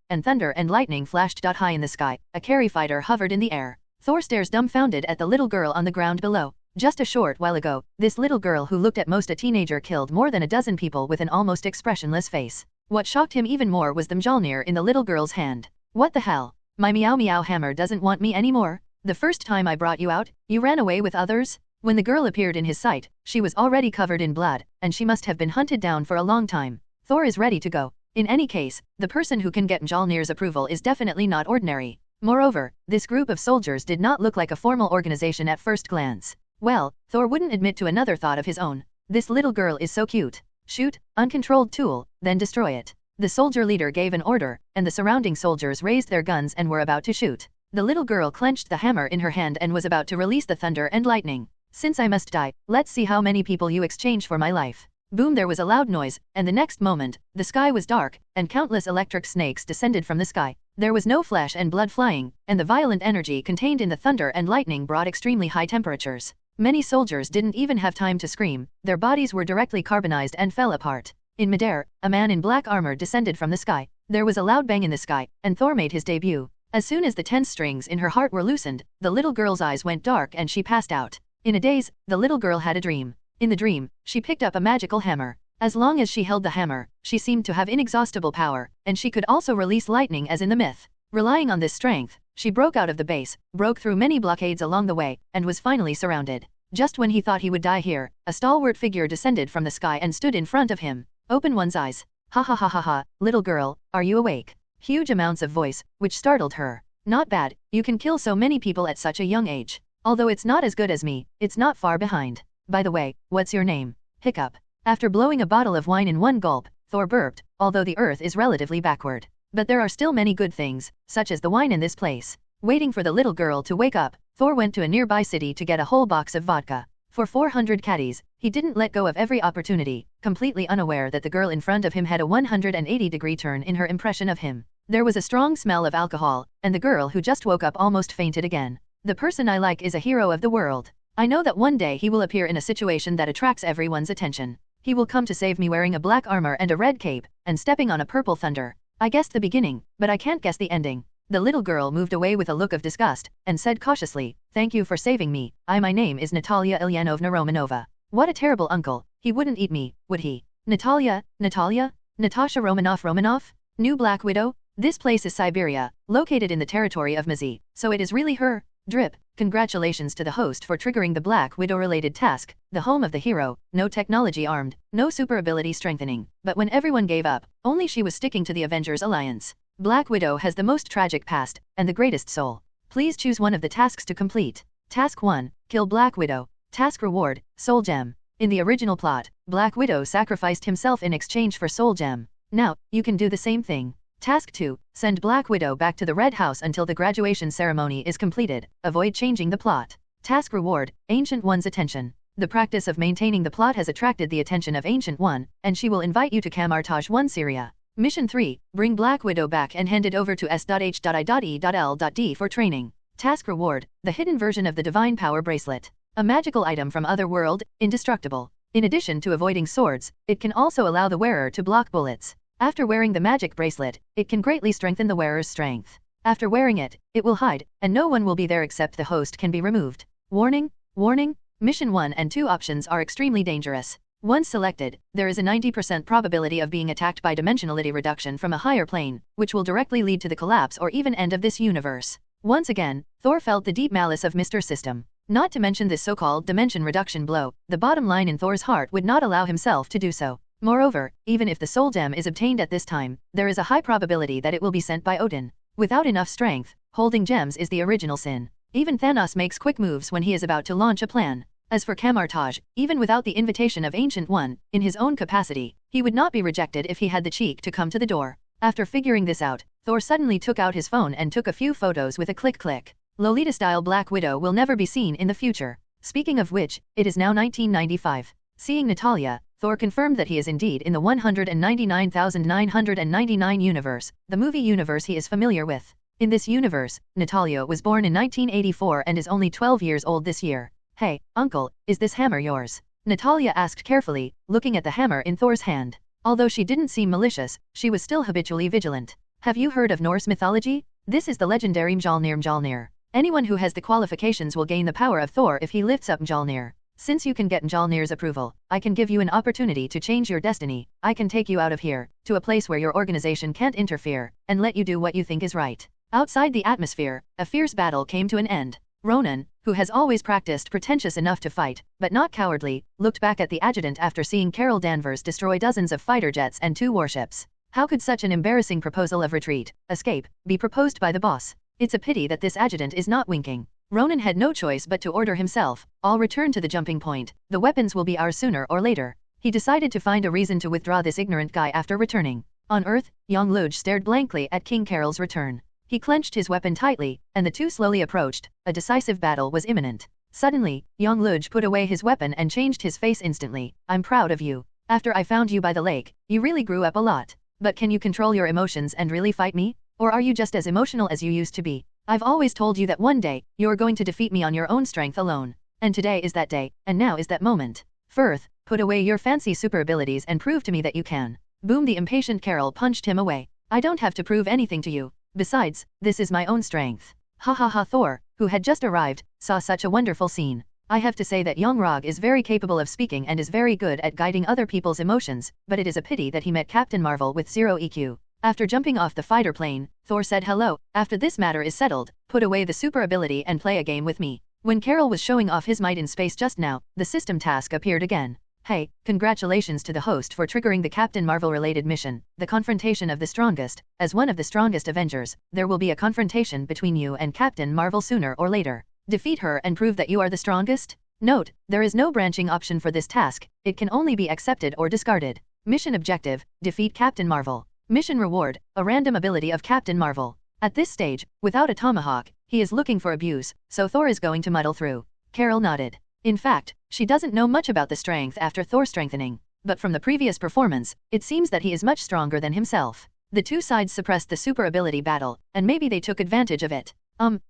and thunder and lightning flashed. High in the sky, a carry fighter hovered in the air. Thor stares dumbfounded at the little girl on the ground below. Just a short while ago, this little girl who looked at most a teenager killed more than a dozen people with an almost expressionless face. What shocked him even more was the Mjolnir in the little girl's hand. What the hell? My meow meow hammer doesn't want me anymore? The first time I brought you out, you ran away with others? When the girl appeared in his sight, she was already covered in blood, and she must have been hunted down for a long time. Thor is ready to go. In any case, the person who can get Mjolnir's approval is definitely not ordinary. Moreover, this group of soldiers did not look like a formal organization at first glance. Well, Thor wouldn't admit to another thought of his own. This little girl is so cute. Shoot, uncontrolled tool, then destroy it. The soldier leader gave an order, and the surrounding soldiers raised their guns and were about to shoot. The little girl clenched the hammer in her hand and was about to release the thunder and lightning. Since I must die, let's see how many people you exchange for my life. Boom, there was a loud noise, and the next moment, the sky was dark, and countless electric snakes descended from the sky. There was no flesh and blood flying, and the violent energy contained in the thunder and lightning brought extremely high temperatures. Many soldiers didn't even have time to scream, their bodies were directly carbonized and fell apart. In midair, a man in black armor descended from the sky. There was a loud bang in the sky, and Thor made his debut. As soon as the tense strings in her heart were loosened, the little girl's eyes went dark and she passed out. In a daze, the little girl had a dream. In the dream, she picked up a magical hammer. As long as she held the hammer, she seemed to have inexhaustible power, and she could also release lightning as in the myth. Relying on this strength, she broke out of the base, broke through many blockades along the way, and was finally surrounded. Just when he thought he would die here, a stalwart figure descended from the sky and stood in front of him. Open one's eyes. Ha ha ha ha ha, little girl, are you awake? Huge amounts of voice, which startled her. Not bad, you can kill so many people at such a young age. Although it's not as good as me, it's not far behind. By the way, what's your name? Hiccup. After blowing a bottle of wine in one gulp, Thor burped, although the earth is relatively backward. But there are still many good things, such as the wine in this place. Waiting for the little girl to wake up, Thor went to a nearby city to get a whole box of vodka. For 400 caddies, he didn't let go of every opportunity, completely unaware that the girl in front of him had a 180-degree turn in her impression of him. There was a strong smell of alcohol, and the girl who just woke up almost fainted again. The person I like is a hero of the world. I know that one day he will appear in a situation that attracts everyone's attention. He will come to save me wearing a black armor and a red cape, and stepping on a purple thunder. I guessed the beginning, but I can't guess the ending. The little girl moved away with a look of disgust, and said cautiously, "Thank you for saving me. My name is Natalia Ilyanovna Romanova." What a terrible uncle. He wouldn't eat me, would he? Natalia? Natasha Romanov? New Black Widow? This place is Siberia, located in the territory of Mazi, so it is really her? Drip. Congratulations to the host for triggering the Black Widow-related task, the home of the hero, no technology armed, no super ability strengthening. But when everyone gave up, only she was sticking to the Avengers alliance. Black Widow has the most tragic past, and the greatest soul. Please choose one of the tasks to complete. Task 1, kill Black Widow. Task reward, Soul Gem. In the original plot, Black Widow sacrificed himself in exchange for Soul Gem. Now, you can do the same thing. Task 2, send Black Widow back to the Red House until the graduation ceremony is completed. Avoid changing the plot. Task reward, Ancient One's attention. The practice of maintaining the plot has attracted the attention of Ancient One, and she will invite you to Kamartaj 1 Syria. Mission 3, bring Black Widow back and hand it over to S.H.I.E.L.D. for training. Task reward, the hidden version of the Divine Power Bracelet. A magical item from other world, indestructible. In addition to avoiding swords, it can also allow the wearer to block bullets. After wearing the magic bracelet, it can greatly strengthen the wearer's strength. After wearing it, it will hide, and no one will be there except the host can be removed. Warning, warning, Mission 1 and 2 options are extremely dangerous. Once selected, there is a 90% probability of being attacked by dimensionality reduction from a higher plane, which will directly lead to the collapse or even end of this universe. Once again, Thor felt the deep malice of Mr. System. Not to mention this so-called dimension reduction blow, the bottom line in Thor's heart would not allow himself to do so. Moreover, even if the Soul Gem is obtained at this time, there is a high probability that it will be sent by Odin. Without enough strength, holding gems is the original sin. Even Thanos makes quick moves when he is about to launch a plan. As for Kamartaj, even without the invitation of Ancient One, in his own capacity, he would not be rejected if he had the cheek to come to the door. After figuring this out, Thor suddenly took out his phone and took a few photos with a click. Lolita-style Black Widow will never be seen in the future. Speaking of which, it is now 1995. Seeing Natalia, Thor confirmed that he is indeed in the 199,999 universe, the movie universe he is familiar with. In this universe, Natalia was born in 1984 and is only 12 years old this year. Hey, uncle, is this hammer yours? Natalia asked carefully, looking at the hammer in Thor's hand. Although she didn't seem malicious, she was still habitually vigilant. Have you heard of Norse mythology? This is the legendary Mjolnir. Anyone who has the qualifications will gain the power of Thor if he lifts up Mjolnir. Since you can get Mjolnir's approval, I can give you an opportunity to change your destiny. I can take you out of here, to a place where your organization can't interfere, and let you do what you think is right. Outside the atmosphere, a fierce battle came to an end. Ronan, who has always practiced pretentious enough to fight, but not cowardly, looked back at the adjutant after seeing Carol Danvers destroy dozens of fighter jets and 2 warships. How could such an embarrassing proposal of retreat, escape, be proposed by the boss? It's a pity that this adjutant is not winking. Ronan had no choice but to order himself, "I'll return to the jumping point. The weapons will be ours sooner or later." He decided to find a reason to withdraw this ignorant guy after returning. On Earth, Yong-Luj stared blankly at King Carol's return. He clenched his weapon tightly, and the two slowly approached. A decisive battle was imminent. Suddenly, Yong-Luj put away his weapon and changed his face instantly. "I'm proud of you. After I found you by the lake, you really grew up a lot. But can you control your emotions and really fight me? Or are you just as emotional as you used to be? I've always told you that one day, you're going to defeat me on your own strength alone. And today is that day, and now is that moment. Firth, put away your fancy super abilities and prove to me that you can." Boom! The impatient Carol punched him away. "I don't have to prove anything to you. Besides, this is my own strength." Ha ha ha! Thor, who had just arrived, saw such a wonderful scene. "I have to say that Yong-Rog is very capable of speaking and is very good at guiding other people's emotions, but it is a pity that he met Captain Marvel with 0 EQ. After jumping off the fighter plane, Thor said hello. "After this matter is settled, put away the super ability and play a game with me." When Carol was showing off his might in space just now, the system task appeared again. "Hey, congratulations to the host for triggering the Captain Marvel-related mission, the Confrontation of the Strongest. As one of the strongest Avengers, there will be a confrontation between you and Captain Marvel sooner or later. Defeat her and prove that you are the strongest." Note, there is no branching option for this task, it can only be accepted or discarded. Mission objective, defeat Captain Marvel. Mission reward, a random ability of Captain Marvel. At this stage, without a tomahawk, he is looking for abuse, so Thor is going to muddle through. Carol nodded. In fact, she doesn't know much about the strength after Thor strengthening, but from the previous performance, it seems that he is much stronger than himself. The two sides suppressed the super ability battle, and maybe they took advantage of it.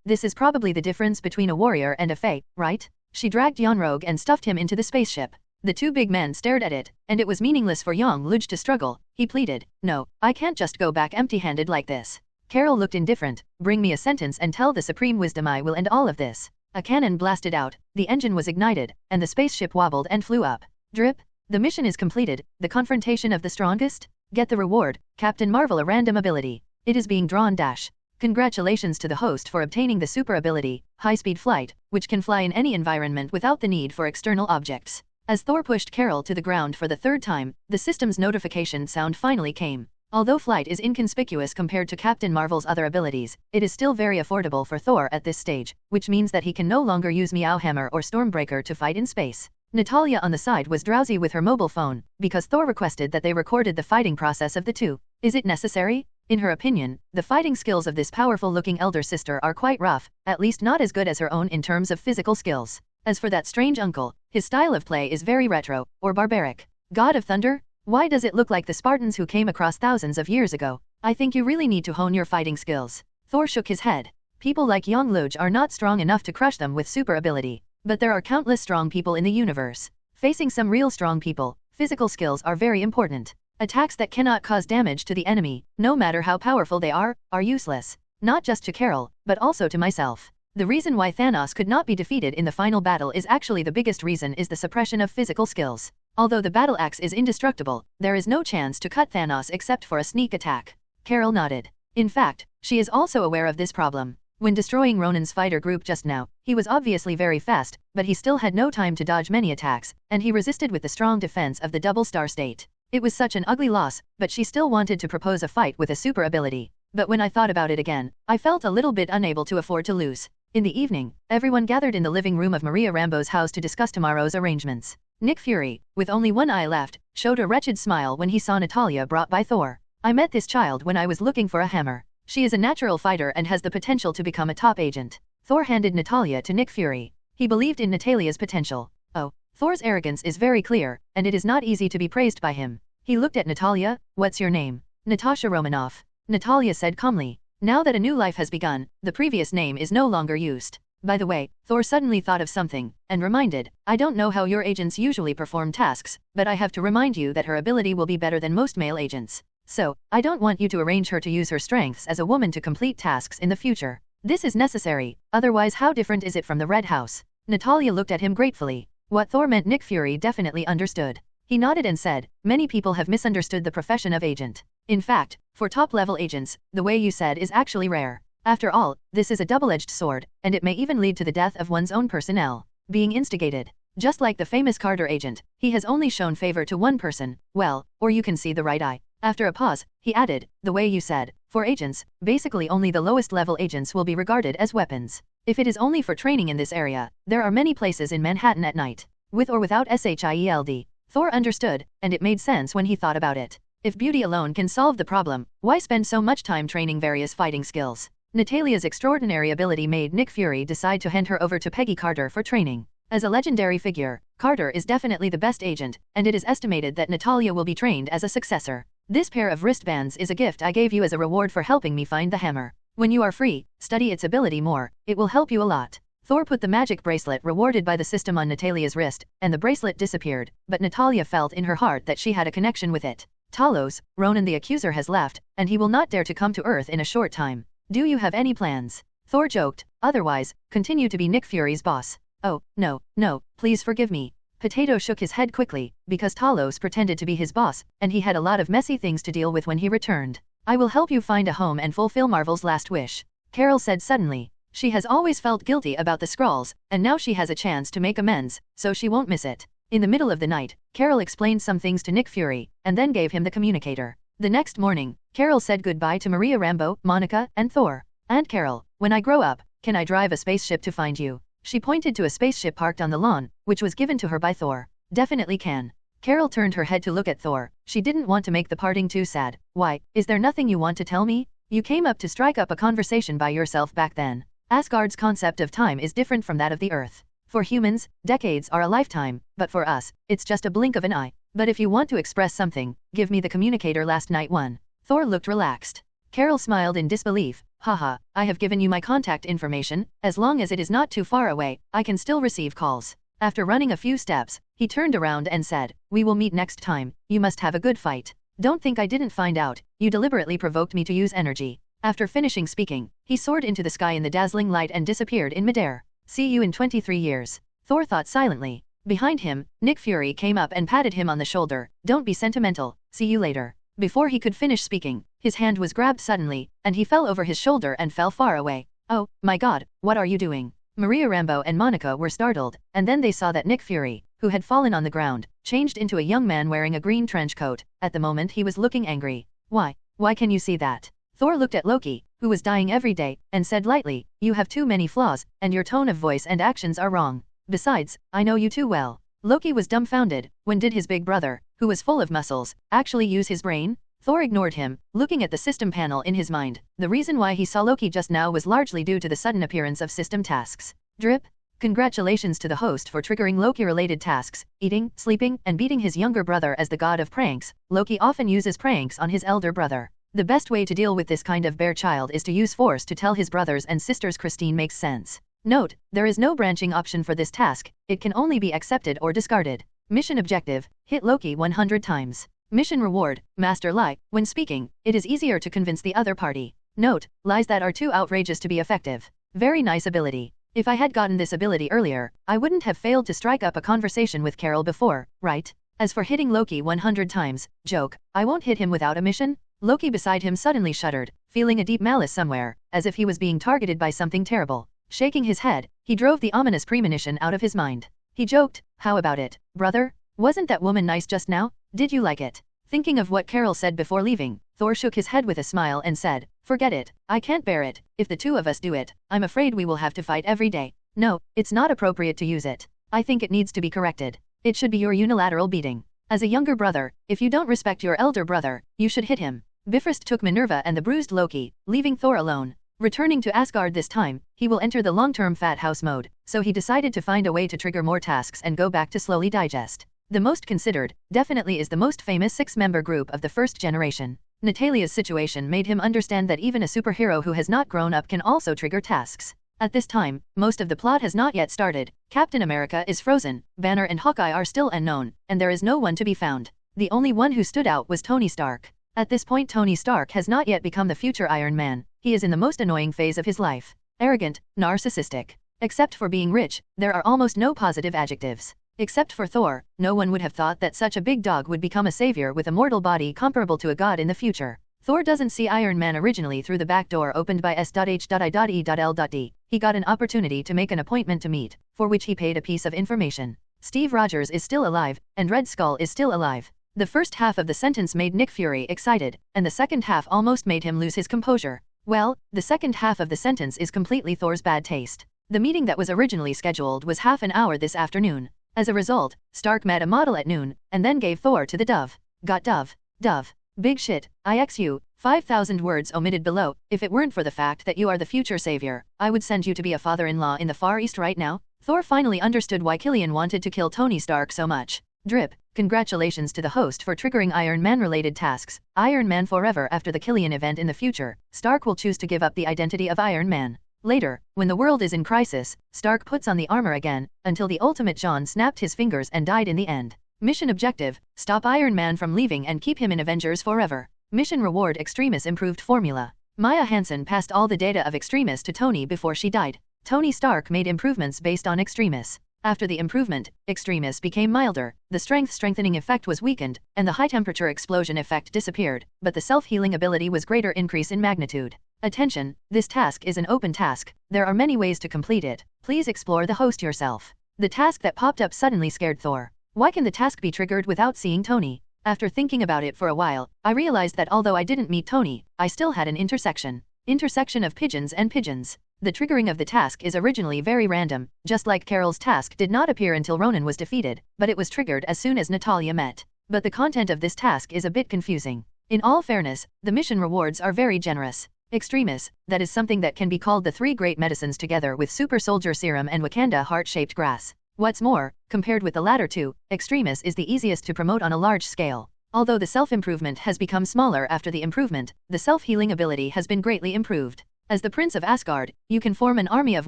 This is probably the difference between a warrior and a fae, right? She dragged Yong-Rog and stuffed him into the spaceship. The two big men stared at it, and it was meaningless for Yong-Luj to struggle. He pleaded, "No, I can't just go back empty-handed like this." Carol looked indifferent. "Bring me a sentence and tell the supreme wisdom I will end all of this." A cannon blasted out, the engine was ignited, and the spaceship wobbled and flew up. Drip. The mission is completed, the confrontation of the strongest. Get the reward, Captain Marvel, a random ability. It is being drawn dash. Congratulations to the host for obtaining the super ability, high-speed flight, which can fly in any environment without the need for external objects. As Thor pushed Carol to the ground for the third time, the system's notification sound finally came. Although flight is inconspicuous compared to Captain Marvel's other abilities, it is still very affordable for Thor at this stage, which means that he can no longer use Meow Hammer or Stormbreaker to fight in space. Natalia on the side was drowsy with her mobile phone, because Thor requested that they recorded the fighting process of the two. Is it necessary? In her opinion, the fighting skills of this powerful-looking elder sister are quite rough, at least not as good as her own in terms of physical skills. As for that strange uncle, his style of play is very retro, or barbaric. God of Thunder? Why does it look like the Spartans who came across thousands of years ago? I think you really need to hone your fighting skills. Thor shook his head. People like Yong-Luj are not strong enough to crush them with super ability. But there are countless strong people in the universe. Facing some real strong people, physical skills are very important. Attacks that cannot cause damage to the enemy, no matter how powerful they are useless. Not just to Carol, but also to myself. The reason why Thanos could not be defeated in the final battle is actually the biggest reason is the suppression of physical skills. Although the battle axe is indestructible, there is no chance to cut Thanos except for a sneak attack. Carol nodded. In fact, she is also aware of this problem. When destroying Ronan's fighter group just now, he was obviously very fast, but he still had no time to dodge many attacks, and he resisted with the strong defense of the double star state. It was such an ugly loss, but she still wanted to propose a fight with a super ability. But when I thought about it again, I felt a little bit unable to afford to lose. In the evening, everyone gathered in the living room of Maria Rambeau's house to discuss tomorrow's arrangements. Nick Fury, with only one eye left, showed a wretched smile when he saw Natalia brought by Thor. "I met this child when I was looking for a hammer. She is a natural fighter and has the potential to become a top agent." Thor handed Natalia to Nick Fury. He believed in Natalia's potential. Oh, Thor's arrogance is very clear, and it is not easy to be praised by him. He looked at Natalia. What's your name? Natasha Romanoff. Natalia said calmly. Now that a new life has begun, the previous name is no longer used. By the way, Thor suddenly thought of something, and reminded, I don't know how your agents usually perform tasks, but I have to remind you that her ability will be better than most male agents. So, I don't want you to arrange her to use her strengths as a woman to complete tasks in the future. This is necessary, otherwise how different is it from the Red House? Natalia looked at him gratefully. What Thor meant Nick Fury definitely understood. He nodded and said, many people have misunderstood the profession of agent. In fact, for top-level agents, the way you said is actually rare. After all, this is a double-edged sword, and it may even lead to the death of one's own personnel. Being instigated. Just like the famous Carter agent, he has only shown favor to one person, well, or you can see the right eye. After a pause, he added, the way you said, for agents, basically only the lowest level agents will be regarded as weapons. If it is only for training in this area, there are many places in Manhattan at night. With or without SHIELD. Thor understood, and it made sense when he thought about it. If beauty alone can solve the problem, why spend so much time training various fighting skills? Natalia's extraordinary ability made Nick Fury decide to hand her over to Peggy Carter for training. As a legendary figure, Carter is definitely the best agent, and it is estimated that Natalia will be trained as a successor. This pair of wristbands is a gift I gave you as a reward for helping me find the hammer. When you are free, study its ability more, it will help you a lot. Thor put the magic bracelet rewarded by the system on Natalia's wrist, and the bracelet disappeared, but Natalia felt in her heart that she had a connection with it. Talos, Ronan the Accuser has left, and he will not dare to come to Earth in a short time. Do you have any plans? Thor joked, otherwise, continue to be Nick Fury's boss. Oh, no, please forgive me. Potato shook his head quickly, because Talos pretended to be his boss, and he had a lot of messy things to deal with when he returned. I will help you find a home and fulfill Marvel's last wish. Carol said suddenly. She has always felt guilty about the Skrulls, and now she has a chance to make amends, so she won't miss it. In the middle of the night, Carol explained some things to Nick Fury, and then gave him the communicator. The next morning, Carol said goodbye to Maria Rambeau, Monica, and Thor. Aunt Carol, when I grow up, can I drive a spaceship to find you? She pointed to a spaceship parked on the lawn, which was given to her by Thor. Definitely can. Carol turned her head to look at Thor. She didn't want to make the parting too sad. Why, is there nothing you want to tell me? You came up to strike up a conversation by yourself back then. Asgard's concept of time is different from that of the Earth. For humans, decades are a lifetime, but for us, it's just a blink of an eye. But if you want to express something, give me the communicator last night one. Thor looked relaxed. Carol smiled in disbelief. Haha, I have given you my contact information, as long as it is not too far away, I can still receive calls. After running a few steps, he turned around and said, we will meet next time, you must have a good fight. Don't think I didn't find out, you deliberately provoked me to use energy. After finishing speaking, he soared into the sky in the dazzling light and disappeared in midair. See you in 23 years. Thor thought silently. Behind him, Nick Fury came up and patted him on the shoulder. Don't be sentimental, see you later. Before he could finish speaking, his hand was grabbed suddenly, and he fell over his shoulder and fell far away. Oh, my God, what are you doing? Maria Rambeau and Monica were startled, and then they saw that Nick Fury, who had fallen on the ground, changed into a young man wearing a green trench coat. At the moment he was looking angry. Why can you see that? Thor looked at Loki, who was dying every day, and said lightly, you have too many flaws, and your tone of voice and actions are wrong. Besides, I know you too well. Loki was dumbfounded. When did his big brother, who was full of muscles, actually use his brain? Thor ignored him, looking at the system panel in his mind. The reason why he saw Loki just now was largely due to the sudden appearance of system tasks. Drip. Congratulations to the host for triggering Loki-related tasks, eating, sleeping, and beating his younger brother as the god of pranks. Loki often uses pranks on his elder brother. The best way to deal with this kind of bear child is to use force to tell his brothers and sisters. Christine makes sense. Note, there is no branching option for this task, it can only be accepted or discarded. Mission objective, hit Loki 100 times. Mission reward, master lie. When speaking, it is easier to convince the other party. Note, lies that are too outrageous to be effective. Very nice ability. If I had gotten this ability earlier, I wouldn't have failed to strike up a conversation with Carol before, right? As for hitting Loki 100 times, joke, I won't hit him without a mission? Loki beside him suddenly shuddered, feeling a deep malice somewhere, as if he was being targeted by something terrible. Shaking his head, he drove the ominous premonition out of his mind. He joked, how about it, brother? Wasn't that woman nice just now? Did you like it? Thinking of what Carol said before leaving, Thor shook his head with a smile and said, forget it, I can't bear it. If the two of us do it, I'm afraid we will have to fight every day. No, it's not appropriate to use it. I think it needs to be corrected. It should be your unilateral beating. As a younger brother, if you don't respect your elder brother, you should hit him. Bifrost took Minerva and the bruised Loki, leaving Thor alone. Returning to Asgard this time, he will enter the long-term fat house mode, so he decided to find a way to trigger more tasks and go back to slowly digest. The most considered, definitely is the most famous six-member group of the first generation. Natalia's situation made him understand that even a superhero who has not grown up can also trigger tasks. At this time, most of the plot has not yet started. Captain America is frozen, Banner and Hawkeye are still unknown, and there is no one to be found. The only one who stood out was Tony Stark. At this point Tony Stark has not yet become the future Iron Man. He is in the most annoying phase of his life. Arrogant, narcissistic. Except for being rich, there are almost no positive adjectives. Except for Thor, no one would have thought that such a big dog would become a savior with a mortal body comparable to a god in the future. Thor doesn't see Iron Man originally through the back door opened by S.H.I.E.L.D. He got an opportunity to make an appointment to meet, for which he paid a piece of information. Steve Rogers is still alive, and Red Skull is still alive. The first half of the sentence made Nick Fury excited, and the second half almost made him lose his composure. Well, the second half of the sentence is completely Thor's bad taste. The meeting that was originally scheduled was half an hour this afternoon. As a result, Stark met a model at noon, and then gave Thor to the dove. Got dove. Dove. Big shit, IXU, 5,000 words omitted below. If it weren't for the fact that you are the future savior, I would send you to be a father-in-law in the Far East right now. Thor finally understood why Killian wanted to kill Tony Stark so much. Drip, congratulations to the host for triggering Iron Man-related tasks. Iron Man forever. After the Killian event in the future, Stark will choose to give up the identity of Iron Man. Later, when the world is in crisis, Stark puts on the armor again, until the ultimate John snapped his fingers and died in the end. Mission objective, stop Iron Man from leaving and keep him in Avengers forever. Mission reward, Extremis improved formula. Maya Hansen passed all the data of Extremis to Tony before she died. Tony Stark made improvements based on Extremis. After the improvement, Extremis became milder, the strengthening effect was weakened, and the high-temperature explosion effect disappeared, but the self-healing ability was greater increase in magnitude. Attention, this task is an open task. There are many ways to complete it. Please explore the host yourself. The task that popped up suddenly scared Thor. Why can the task be triggered without seeing Tony? After thinking about it for a while, I realized that although I didn't meet Tony, I still had an intersection. Intersection of pigeons and pigeons. The triggering of the task is originally very random, just like Carol's task did not appear until Ronan was defeated, but it was triggered as soon as Natalia met. But the content of this task is a bit confusing. In all fairness, the mission rewards are very generous. Extremis, that is something that can be called the three great medicines together with Super Soldier Serum and Wakanda heart-shaped grass. What's more, compared with the latter two, Extremis is the easiest to promote on a large scale. Although the self-improvement has become smaller after the improvement, the self-healing ability has been greatly improved. As the Prince of Asgard, you can form an army of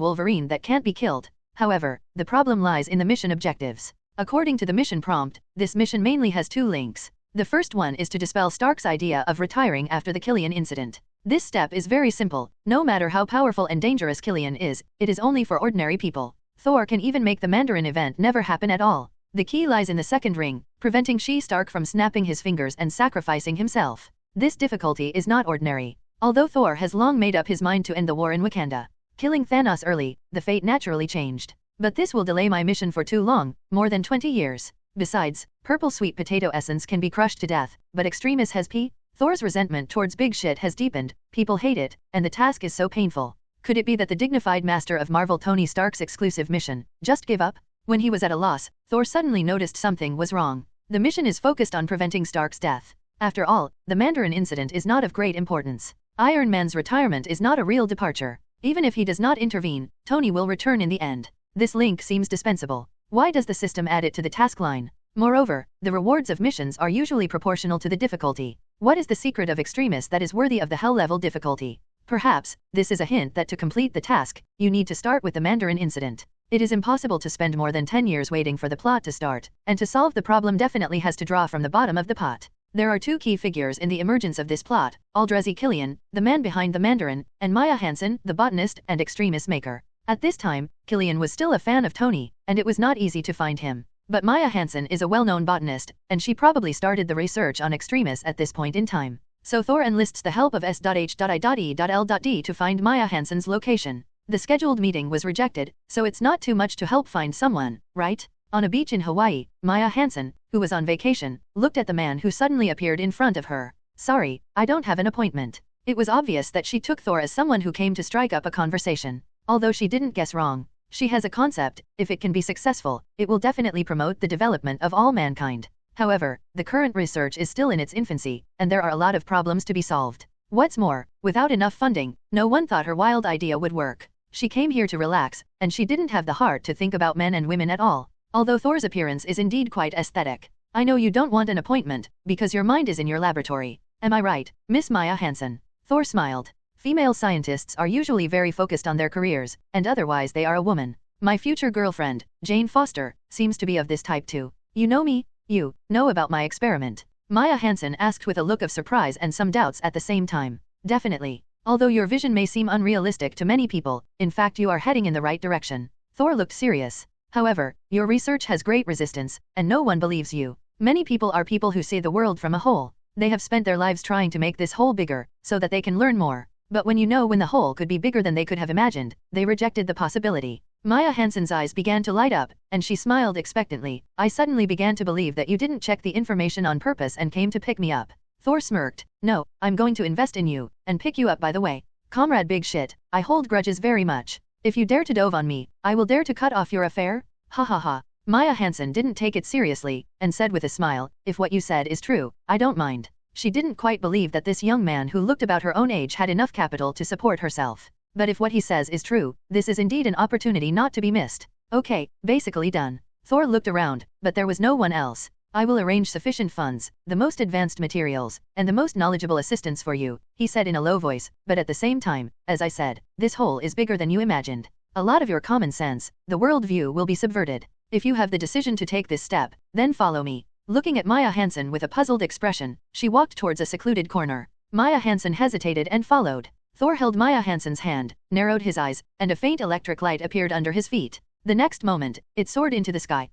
Wolverine that can't be killed. However, the problem lies in the mission objectives. According to the mission prompt, this mission mainly has two links. The first one is to dispel Stark's idea of retiring after the Killian incident. This step is very simple. No matter how powerful and dangerous Killian is, it is only for ordinary people. Thor can even make the Mandarin event never happen at all. The key lies in the second ring, preventing Stark from snapping his fingers and sacrificing himself. This difficulty is not ordinary. Although Thor has long made up his mind to end the war in Wakanda, killing Thanos early, the fate naturally changed. But this will delay my mission for too long, more than 20 years. Besides, purple sweet potato essence can be crushed to death, but Extremis has Thor's resentment towards big shit has deepened, people hate it, and the task is so painful. Could it be that the dignified master of Marvel Tony Stark's exclusive mission just gave up? When he was at a loss, Thor suddenly noticed something was wrong. The mission is focused on preventing Stark's death. After all, the Mandarin incident is not of great importance. Iron Man's retirement is not a real departure. Even if he does not intervene, Tony will return in the end. This link seems dispensable. Why does the system add it to the task line? Moreover, the rewards of missions are usually proportional to the difficulty. What is the secret of Extremis that is worthy of the hell level difficulty? Perhaps, this is a hint that to complete the task, you need to start with the Mandarin incident. It is impossible to spend more than 10 years waiting for the plot to start, and to solve the problem definitely has to draw from the bottom of the pot. There are two key figures in the emergence of this plot, Aldrezi Killian, the man behind the Mandarin, and Maya Hansen, the botanist and Extremis maker. At this time, Killian was still a fan of Tony, and it was not easy to find him. But Maya Hansen is a well-known botanist, and she probably started the research on Extremis at this point in time. So Thor enlists the help of S.H.I.E.L.D. to find Maya Hansen's location. The scheduled meeting was rejected, so it's not too much to help find someone, right? On a beach in Hawaii, Maya Hansen, who was on vacation, looked at the man who suddenly appeared in front of her. Sorry, I don't have an appointment. It was obvious that she took Thor as someone who came to strike up a conversation. Although she didn't guess wrong. She has a concept, if it can be successful, it will definitely promote the development of all mankind. However, the current research is still in its infancy, and there are a lot of problems to be solved. What's more, without enough funding, no one thought her wild idea would work. She came here to relax, and she didn't have the heart to think about men and women at all. Although Thor's appearance is indeed quite aesthetic. I know you don't want an appointment, because your mind is in your laboratory. Am I right, Miss Maya Hansen? Thor smiled. Female scientists are usually very focused on their careers, and otherwise they are a woman. My future girlfriend, Jane Foster, seems to be of this type too. You know me? You know about my experiment? Maya Hansen asked with a look of surprise and some doubts at the same time. Definitely. Although your vision may seem unrealistic to many people, in fact you are heading in the right direction. Thor looked serious. However, your research has great resistance, and no one believes you. Many people are people who see the world from a whole. They have spent their lives trying to make this whole bigger, so that they can learn more. But when the whole could be bigger than they could have imagined, they rejected the possibility. Maya Hansen's eyes began to light up, and she smiled expectantly. I suddenly began to believe that you didn't check the information on purpose and came to pick me up. Thor smirked. No, I'm going to invest in you, and pick you up by the way. Comrade Big Shit, I hold grudges very much. If you dare to dove on me, I will dare to cut off your affair? Ha ha ha. Maya Hansen didn't take it seriously, and said with a smile, if what you said is true, I don't mind. She didn't quite believe that this young man who looked about her own age had enough capital to support herself. But if what he says is true, this is indeed an opportunity not to be missed. Okay, basically done. Thor looked around, but there was no one else. I will arrange sufficient funds, the most advanced materials, and the most knowledgeable assistants for you, he said in a low voice, but at the same time, as I said, this whole is bigger than you imagined. A lot of your common sense, the world view will be subverted. If you have the decision to take this step, then follow me. Looking at Maya Hansen with a puzzled expression, she walked towards a secluded corner. Maya Hansen hesitated and followed. Thor held Maya Hansen's hand, narrowed his eyes, and a faint electric light appeared under his feet. The next moment, it soared into the sky.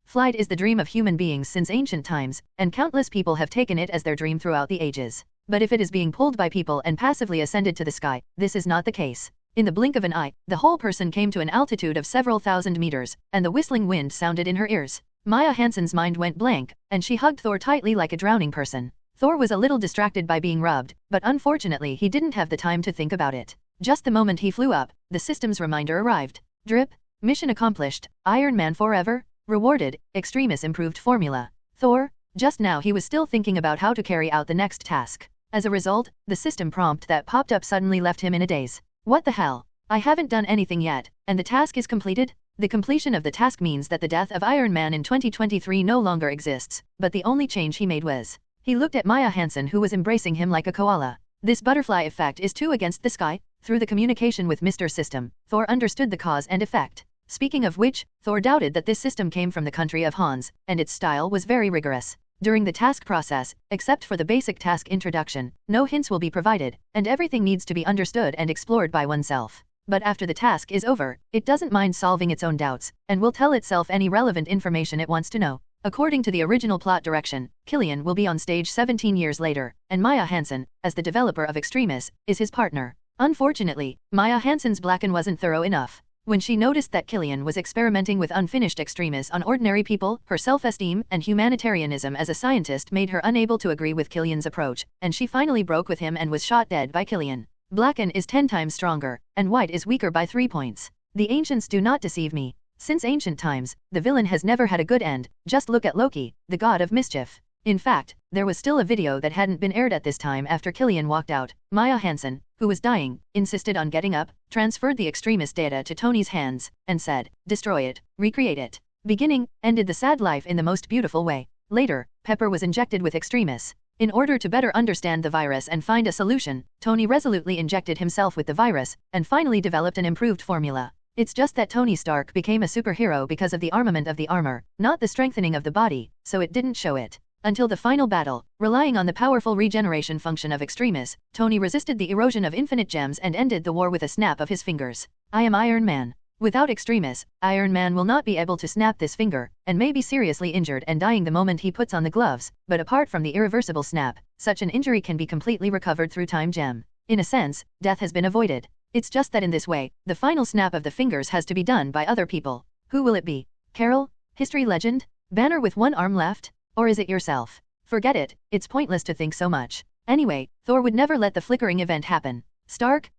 Flight is the dream of human beings since ancient times, and countless people have taken it as their dream throughout the ages. But if it is being pulled by people and passively ascended to the sky, this is not the case. In the blink of an eye, the whole person came to an altitude of several thousand meters, and the whistling wind sounded in her ears. Maya Hansen's mind went blank, and she hugged Thor tightly like a drowning person. Thor was a little distracted by being rubbed, but unfortunately he didn't have the time to think about it. Just the moment he flew up, the system's reminder arrived. Drip. Mission accomplished. Iron Man forever. Rewarded. Extremis improved formula. Thor. Just now he was still thinking about how to carry out the next task. As a result, the system prompt that popped up suddenly left him in a daze. What the hell? I haven't done anything yet, and the task is completed? The completion of the task means that the death of Iron Man in 2023 no longer exists, but the only change he made was. He looked at Maya Hansen who was embracing him like a koala. This butterfly effect is too against the sky? Through the communication with Mr. System, Thor understood the cause and effect. Speaking of which, Thor doubted that this system came from the country of Hans, and its style was very rigorous. During the task process, except for the basic task introduction, no hints will be provided, and everything needs to be understood and explored by oneself. But after the task is over, it doesn't mind solving its own doubts, and will tell itself any relevant information it wants to know. According to the original plot direction, Killian will be on stage 17 years later, and Maya Hansen, as the developer of Extremis, is his partner. Unfortunately, Maya Hansen's blacken wasn't thorough enough. When she noticed that Killian was experimenting with unfinished Extremis on ordinary people, her self-esteem and humanitarianism as a scientist made her unable to agree with Killian's approach, and she finally broke with him and was shot dead by Killian. Blacken is 10 times stronger, and white is weaker by 3 points. The ancients do not deceive me. Since ancient times, the villain has never had a good end, just look at Loki, the god of mischief. In fact, there was still a video that hadn't been aired at this time after Killian walked out. Maya Hansen, who was dying, insisted on getting up, transferred the Extremis data to Tony's hands, and said, destroy it, recreate it. Beginning, ended the sad life in the most beautiful way. Later, Pepper was injected with Extremis. In order to better understand the virus and find a solution, Tony resolutely injected himself with the virus, and finally developed an improved formula. It's just that Tony Stark became a superhero because of the armament of the armor, not the strengthening of the body, so it didn't show it. Until the final battle, relying on the powerful regeneration function of Extremis, Tony resisted the erosion of infinite gems and ended the war with a snap of his fingers. I am Iron Man. Without Extremis, Iron Man will not be able to snap this finger, and may be seriously injured and dying the moment he puts on the gloves, but apart from the irreversible snap, such an injury can be completely recovered through time gem. In a sense, death has been avoided. It's just that in this way, the final snap of the fingers has to be done by other people. Who will it be? Carol? History legend? Banner with one arm left? Or is it yourself? Forget it, it's pointless to think so much. Anyway, Thor would never let the flickering event happen. Stark,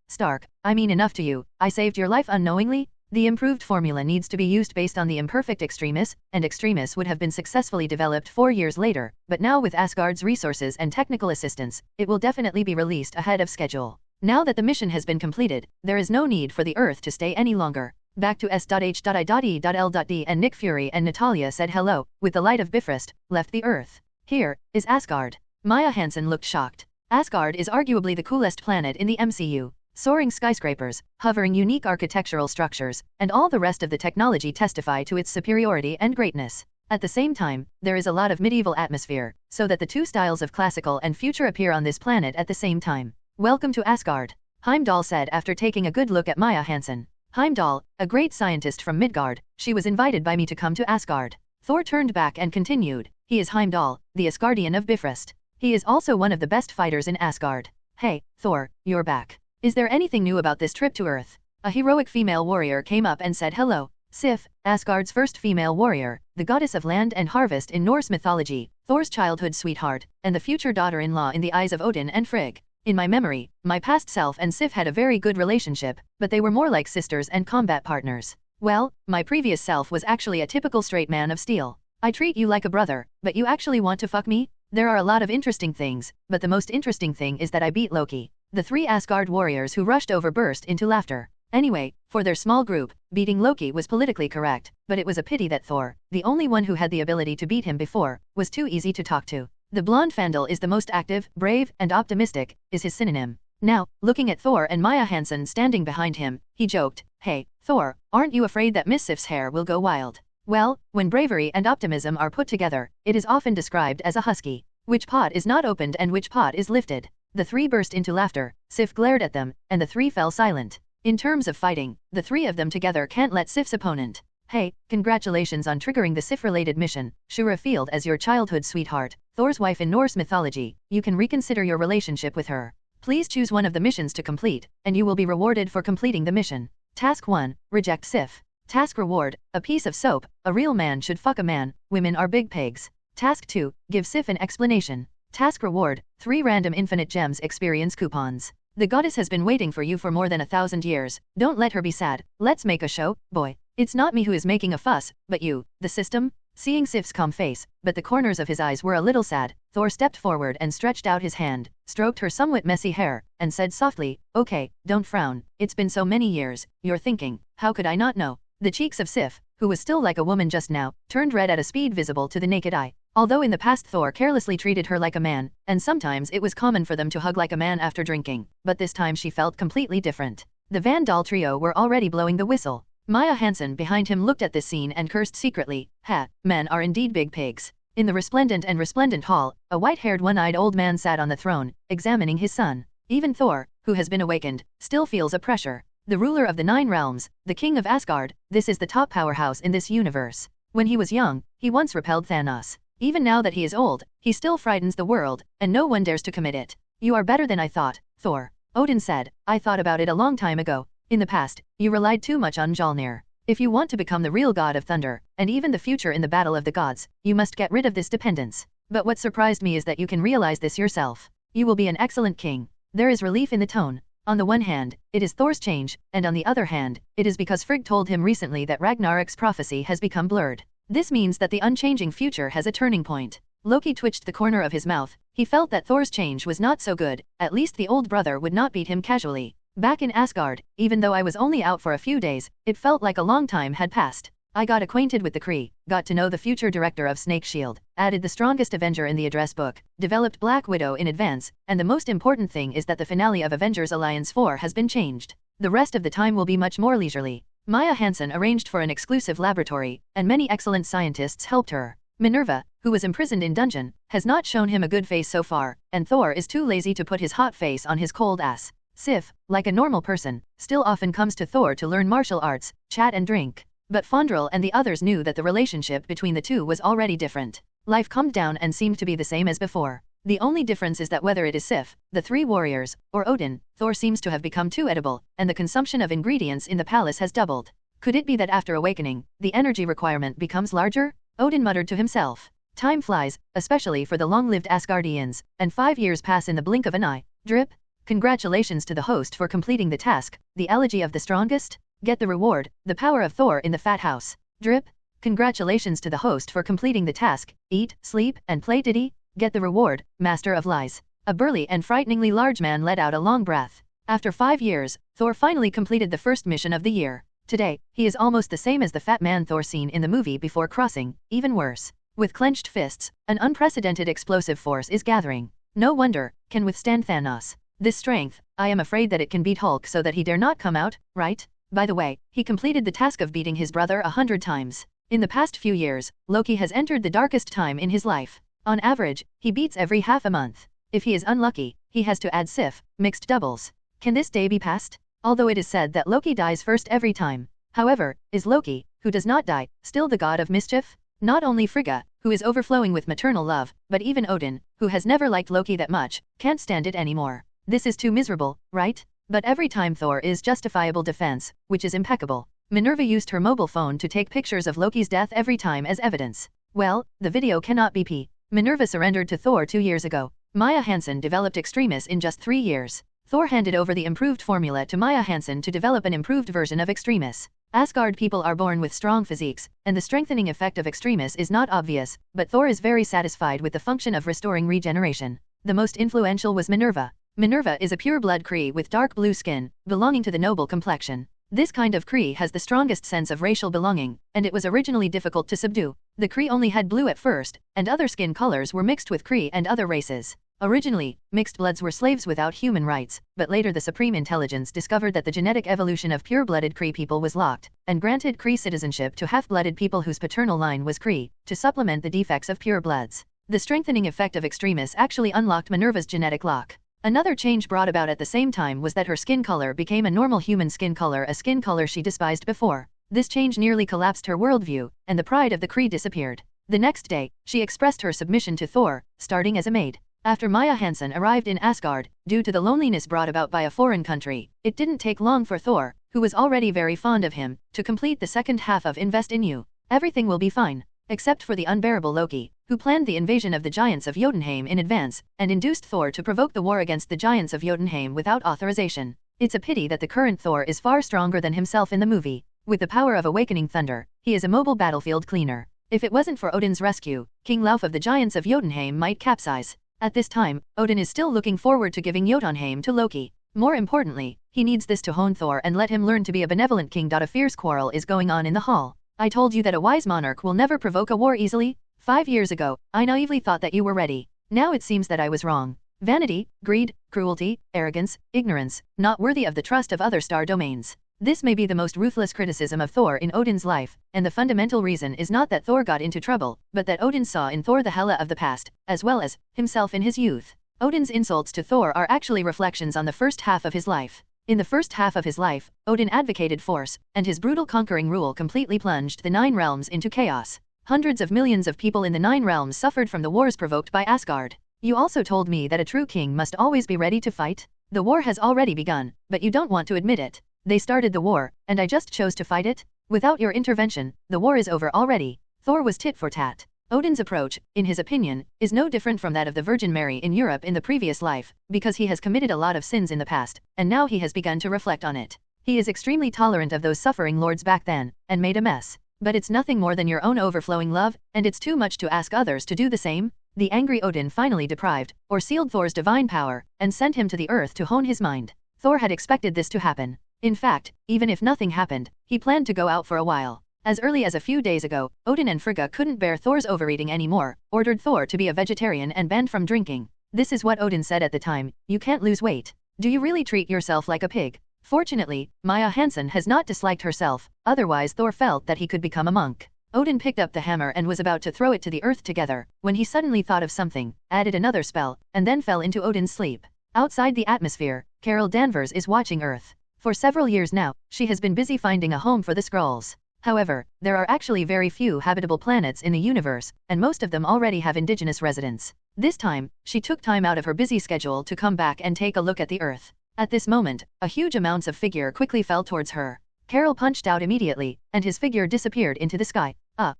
I mean enough to you, I saved your life unknowingly? The improved formula needs to be used based on the imperfect Extremis, and Extremis would have been successfully developed 4 years later, but now with Asgard's resources and technical assistance, it will definitely be released ahead of schedule. Now that the mission has been completed, there is no need for the Earth to stay any longer. Back to S.H.I.E.L.D. and Nick Fury and Natalia said hello, with the light of Bifrost, left the Earth. Here is Asgard. Maya Hansen looked shocked. Asgard is arguably the coolest planet in the MCU. Soaring skyscrapers, hovering unique architectural structures, and all the rest of the technology testify to its superiority and greatness. At the same time, there is a lot of medieval atmosphere, so that the two styles of classical and future appear on this planet at the same time. Welcome to Asgard, Heimdall said after taking a good look at Maya Hansen. Heimdall, a great scientist from Midgard, she was invited by me to come to Asgard. Thor turned back and continued, he is Heimdall, the Asgardian of Bifrost. He is also one of the best fighters in Asgard. Hey, Thor, you're back. Is there anything new about this trip to Earth? A heroic female warrior came up and said hello. Sif, Asgard's first female warrior, the goddess of land and harvest in Norse mythology, Thor's childhood sweetheart, and the future daughter-in-law in the eyes of Odin and Frigg. In my memory, my past self and Sif had a very good relationship, but they were more like sisters and combat partners. Well, my previous self was actually a typical straight man of steel. I treat you like a brother, but you actually want to fuck me? There are a lot of interesting things, but the most interesting thing is that I beat Loki. The 3 Asgard warriors who rushed over burst into laughter. Anyway, for their small group, beating Loki was politically correct, but it was a pity that Thor, the only one who had the ability to beat him before, was too easy to talk to. The blonde Fandel is the most active, brave, and optimistic, is his synonym. Now, looking at Thor and Maya Hansen standing behind him, he joked, hey, Thor, aren't you afraid that Miss Sif's hair will go wild? Well, when bravery and optimism are put together, it is often described as a husky. Which pot is not opened and which pot is lifted? The 3 burst into laughter, Sif glared at them, and the 3 fell silent. In terms of fighting, the 3 of them together can't let Sif's opponent. Hey, congratulations on triggering the Sif-related mission, Shura Field as your childhood sweetheart, Thor's wife in Norse mythology, you can reconsider your relationship with her. Please choose one of the missions to complete, and you will be rewarded for completing the mission. Task 1, reject Sif. Task reward, a piece of soap, a real man should fuck a man, women are big pigs. Task 2, give Sif an explanation. Task reward, 3 random infinite gems experience coupons. The goddess has been waiting for you for more than 1,000 years, don't let her be sad, let's make a show, boy. It's not me who is making a fuss, but you, the system? Seeing Sif's calm face, but the corners of his eyes were a little sad, Thor stepped forward and stretched out his hand, stroked her somewhat messy hair, and said softly, okay, don't frown, it's been so many years, you're thinking, how could I not know? The cheeks of Sif, who was still like a woman just now, turned red at a speed visible to the naked eye. Although in the past Thor carelessly treated her like a man, and sometimes it was common for them to hug like a man after drinking, but this time she felt completely different. The Van Dahl trio were already blowing the whistle. Maya Hansen behind him looked at this scene and cursed secretly, ha, men are indeed big pigs. In the resplendent hall, a white-haired one-eyed old man sat on the throne, examining his son. Even Thor, who has been awakened, still feels a pressure. The ruler of the 9 realms, the king of Asgard, this is the top powerhouse in this universe. When he was young, he once repelled Thanos. Even now that he is old, he still frightens the world, and no one dares to commit it. You are better than I thought, Thor. Odin said, I thought about it a long time ago. In the past, you relied too much on Mjolnir. If you want to become the real god of thunder, and even the future in the battle of the gods, you must get rid of this dependence. But what surprised me is that you can realize this yourself. You will be an excellent king. There is relief in the tone. On the one hand, it is Thor's change, and on the other hand, it is because Frigg told him recently that Ragnarok's prophecy has become blurred. This means that the unchanging future has a turning point. Loki twitched the corner of his mouth. He felt that Thor's change was not so good, at least the old brother would not beat him casually. Back in Asgard, even though I was only out for a few days, it felt like a long time had passed. I got acquainted with the Kree, got to know the future director of Snake Shield, added the strongest Avenger in the address book, developed Black Widow in advance, and the most important thing is that the finale of Avengers Alliance 4 has been changed. The rest of the time will be much more leisurely. Maya Hansen arranged for an exclusive laboratory, and many excellent scientists helped her. Minerva, who was imprisoned in dungeon, has not shown him a good face so far, and Thor is too lazy to put his hot face on his cold ass. Sif, like a normal person, still often comes to Thor to learn martial arts, chat and drink. But Fandral and the others knew that the relationship between the two was already different. Life calmed down and seemed to be the same as before. The only difference is that whether it is Sif, the 3 warriors, or Odin, Thor seems to have become too edible, and the consumption of ingredients in the palace has doubled. Could it be that after awakening, the energy requirement becomes larger? Odin muttered to himself. Time flies, especially for the long-lived Asgardians, and 5 years pass in the blink of an eye. Drip. Congratulations to the host for completing the task, the elegy of the strongest. Get the reward, the power of Thor in the fat house. Drip. Congratulations to the host for completing the task. Eat, sleep, and play Diddy. Get the reward, Master of Lies. A burly and frighteningly large man let out a long breath. After 5 years, Thor finally completed the first mission of the year. Today, he is almost the same as the fat man Thor seen in the movie before crossing, even worse. With clenched fists, an unprecedented explosive force is gathering. No wonder, can withstand Thanos. This strength, I am afraid that it can beat Hulk so that he dare not come out, right? By the way, he completed the task of beating his brother 100 times. In the past few years, Loki has entered the darkest time in his life. On average, he beats every half a month. If he is unlucky, he has to add SIF, mixed doubles. Can this day be passed? Although it is said that Loki dies first every time. However, is Loki, who does not die, still the god of mischief? Not only Frigga, who is overflowing with maternal love, but even Odin, who has never liked Loki that much, can't stand it anymore. This is too miserable, right? But every time Thor is justifiable defense, which is impeccable. Minerva used her mobile phone to take pictures of Loki's death every time as evidence. Well, the video cannot be P. Minerva surrendered to Thor 2 years ago. Maya Hansen developed Extremis in just 3 years. Thor handed over the improved formula to Maya Hansen to develop an improved version of Extremis. Asgard people are born with strong physiques, and the strengthening effect of Extremis is not obvious, but Thor is very satisfied with the function of restoring regeneration. The most influential was Minerva. Minerva is a pure-blood Kree with dark blue skin, belonging to the noble complexion. This kind of Kree has the strongest sense of racial belonging, and it was originally difficult to subdue. The Kree only had blue at first, and other skin colors were mixed with Kree and other races. Originally, mixed bloods were slaves without human rights, but later the Supreme Intelligence discovered that the genetic evolution of pure-blooded Kree people was locked, and granted Kree citizenship to half-blooded people whose paternal line was Kree, to supplement the defects of pure bloods. The strengthening effect of Extremis actually unlocked Minerva's genetic lock. Another change brought about at the same time was that her skin color became a normal human skin color, a skin color she despised before. This change nearly collapsed her worldview, and the pride of the Kree disappeared. The next day, she expressed her submission to Thor, starting as a maid. After Maya Hansen arrived in Asgard, due to the loneliness brought about by a foreign country, it didn't take long for Thor, who was already very fond of him, to complete the second half of Invest in You. Everything will be fine. Except for the unbearable Loki, who planned the invasion of the giants of Jotunheim in advance, and induced Thor to provoke the war against the giants of Jotunheim without authorization. It's a pity that the current Thor is far stronger than himself in the movie. With the power of awakening thunder, he is a mobile battlefield cleaner. If it wasn't for Odin's rescue, King Lauf of the giants of Jotunheim might capsize. At this time, Odin is still looking forward to giving Jotunheim to Loki. More importantly, he needs this to hone Thor and let him learn to be a benevolent king. A fierce quarrel is going on in the hall. I told you that a wise monarch will never provoke a war easily. 5 years ago, I naively thought that you were ready. Now it seems that I was wrong. Vanity, greed, cruelty, arrogance, ignorance, not worthy of the trust of other star domains. This may be the most ruthless criticism of Thor in Odin's life, and the fundamental reason is not that Thor got into trouble, but that Odin saw in Thor the Hela of the past, as well as himself in his youth. Odin's insults to Thor are actually reflections on the first half of his life. In the first half of his life, Odin advocated force, and his brutal conquering rule completely plunged the 9 realms into chaos. Hundreds of millions of people in the 9 realms suffered from the wars provoked by Asgard. You also told me that a true king must always be ready to fight. The war has already begun, but you don't want to admit it. They started the war, and I just chose to fight it. Without your intervention, the war is over already. Thor was tit for tat. Odin's approach, in his opinion, is no different from that of the Virgin Mary in Europe in the previous life, because he has committed a lot of sins in the past, and now he has begun to reflect on it. He is extremely tolerant of those suffering lords back then, and made a mess. But it's nothing more than your own overflowing love, and it's too much to ask others to do the same. The angry Odin finally deprived, or sealed Thor's divine power, and sent him to the earth to hone his mind. Thor had expected this to happen. In fact, even if nothing happened, he planned to go out for a while. As early as a few days ago, Odin and Frigga couldn't bear Thor's overeating anymore, ordered Thor to be a vegetarian and banned from drinking. This is what Odin said at the time: "You can't lose weight. Do you really treat yourself like a pig?" Fortunately, Maya Hansen has not disliked herself, otherwise Thor felt that he could become a monk. Odin picked up the hammer and was about to throw it to the earth together, when he suddenly thought of something, added another spell, and then fell into Odin's sleep. Outside the atmosphere, Carol Danvers is watching Earth. For several years now, she has been busy finding a home for the Skrulls. However, there are actually very few habitable planets in the universe, and most of them already have indigenous residents. This time, she took time out of her busy schedule to come back and take a look at the Earth. At this moment, a huge amount of figure quickly fell towards her. Carol punched out immediately, and his figure disappeared into the sky.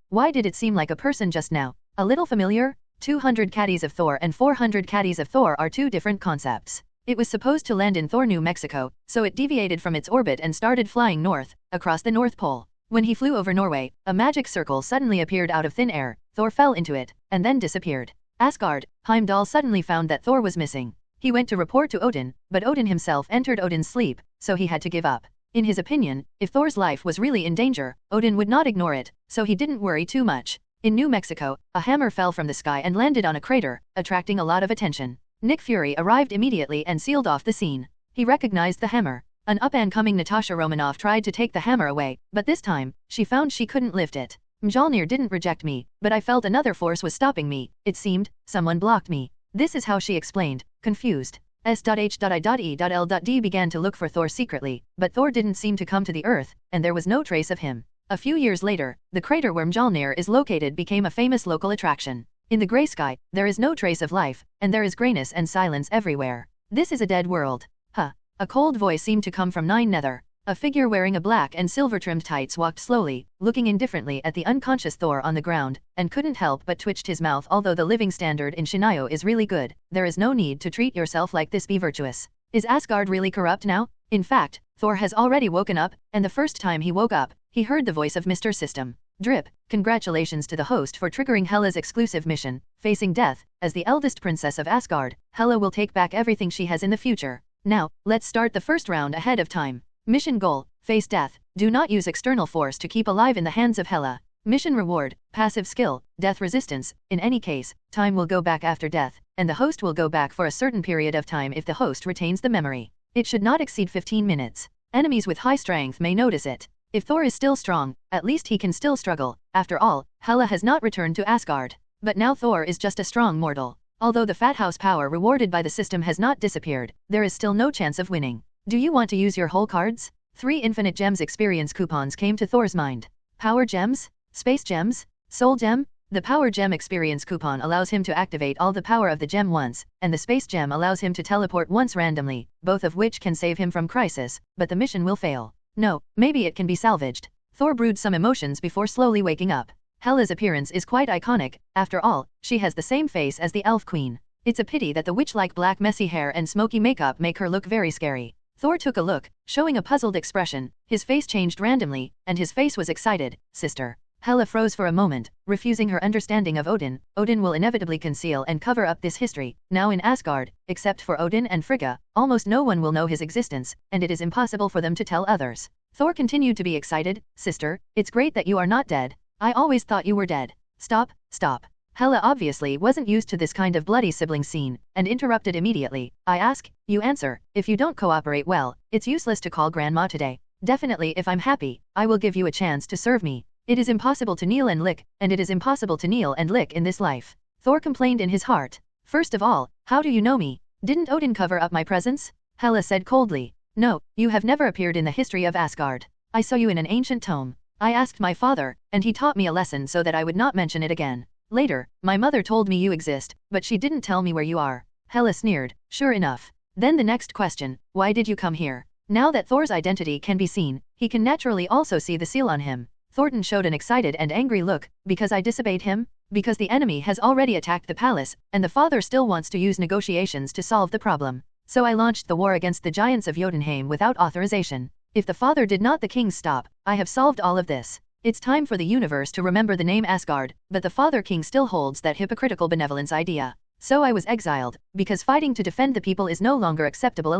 Why did it seem like a person just now? A little familiar? 200 caddies of Thor and 400 caddies of Thor are two different concepts. It was supposed to land in Thor, New Mexico, so it deviated from its orbit and started flying north, across the North Pole. When he flew over Norway, a magic circle suddenly appeared out of thin air. Thor fell into it, and then disappeared. Asgard, Heimdall suddenly found that Thor was missing. He went to report to Odin, but Odin himself entered Odin's sleep, so he had to give up. In his opinion, if Thor's life was really in danger, Odin would not ignore it, so he didn't worry too much. In New Mexico, a hammer fell from the sky and landed on a crater, attracting a lot of attention. Nick Fury arrived immediately and sealed off the scene. He recognized the hammer. An up-and-coming Natasha Romanoff tried to take the hammer away, but this time, she found she couldn't lift it. Mjolnir didn't reject me, but I felt another force was stopping me. It seemed, someone blocked me. This is how she explained, confused. S.H.I.E.L.D began to look for Thor secretly, but Thor didn't seem to come to the Earth, and there was no trace of him. A few years later, the crater where Mjolnir is located became a famous local attraction. In the gray sky, there is no trace of life, and there is grayness and silence everywhere. This is a dead world. Huh. A cold voice seemed to come from Nine Nether. A figure wearing a black and silver-trimmed tights walked slowly, looking indifferently at the unconscious Thor on the ground, and couldn't help but twitched his mouth. Although the living standard in Shinayo is really good, there is no need to treat yourself like this. Be virtuous. Is Asgard really corrupt now? In fact, Thor has already woken up, and the first time he woke up, he heard the voice of Mr. System. Drip, congratulations to the host for triggering Hela's exclusive mission, facing death. As the eldest princess of Asgard, Hela will take back everything she has in the future. Now, let's start the first round ahead of time. Mission goal, face death. Do not use external force to keep alive in the hands of Hela. Mission reward, passive skill, death resistance. In any case, time will go back after death, and the host will go back for a certain period of time if the host retains the memory. It should not exceed 15 minutes. Enemies with high strength may notice it. If Thor is still strong, at least he can still struggle. After all, Hela has not returned to Asgard. But now Thor is just a strong mortal. Although the fat house power rewarded by the system has not disappeared, there is still no chance of winning. Do you want to use your whole cards? 3 infinite gems experience coupons came to Thor's mind. Power gems? Space gems? Soul gem? The power gem experience coupon allows him to activate all the power of the gem once, and the space gem allows him to teleport once randomly, both of which can save him from crisis, but the mission will fail. No, maybe it can be salvaged. Thor brewed some emotions before slowly waking up. Hela's appearance is quite iconic. After all, she has the same face as the Elf Queen. It's a pity that the witch-like black messy hair and smoky makeup make her look very scary. Thor took a look, showing a puzzled expression. His face changed randomly, and his face was excited. Sister. Hela froze for a moment, refusing her understanding of Odin. Odin will inevitably conceal and cover up this history. Now in Asgard, except for Odin and Frigga, almost no one will know his existence, and it is impossible for them to tell others. Thor continued to be excited. Sister, it's great that you are not dead. I always thought you were dead. Stop, stop. Hela obviously wasn't used to this kind of bloody sibling scene, and interrupted immediately. I ask, you answer. If you don't cooperate well, it's useless to call grandma today. Definitely if I'm happy, I will give you a chance to serve me. It is impossible to kneel and lick, and it is impossible to kneel and lick in this life. Thor complained in his heart. First of all, how do you know me? Didn't Odin cover up my presence? Hela said coldly. No, you have never appeared in the history of Asgard. I saw you in an ancient tome. I asked my father, and he taught me a lesson so that I would not mention it again. Later, my mother told me you exist, but she didn't tell me where you are. Hela sneered. Sure enough. Then the next question, why did you come here? Now that Thor's identity can be seen, he can naturally also see the seal on him. Thornton showed an excited and angry look. Because I disobeyed him? Because the enemy has already attacked the palace, and the father still wants to use negotiations to solve the problem. So I launched the war against the giants of Jotunheim without authorization. If the father did not, the king stop. I have solved all of this. It's time for the universe to remember the name Asgard, but the Father King still holds that hypocritical benevolence idea. So I was exiled, because fighting to defend the people is no longer acceptable.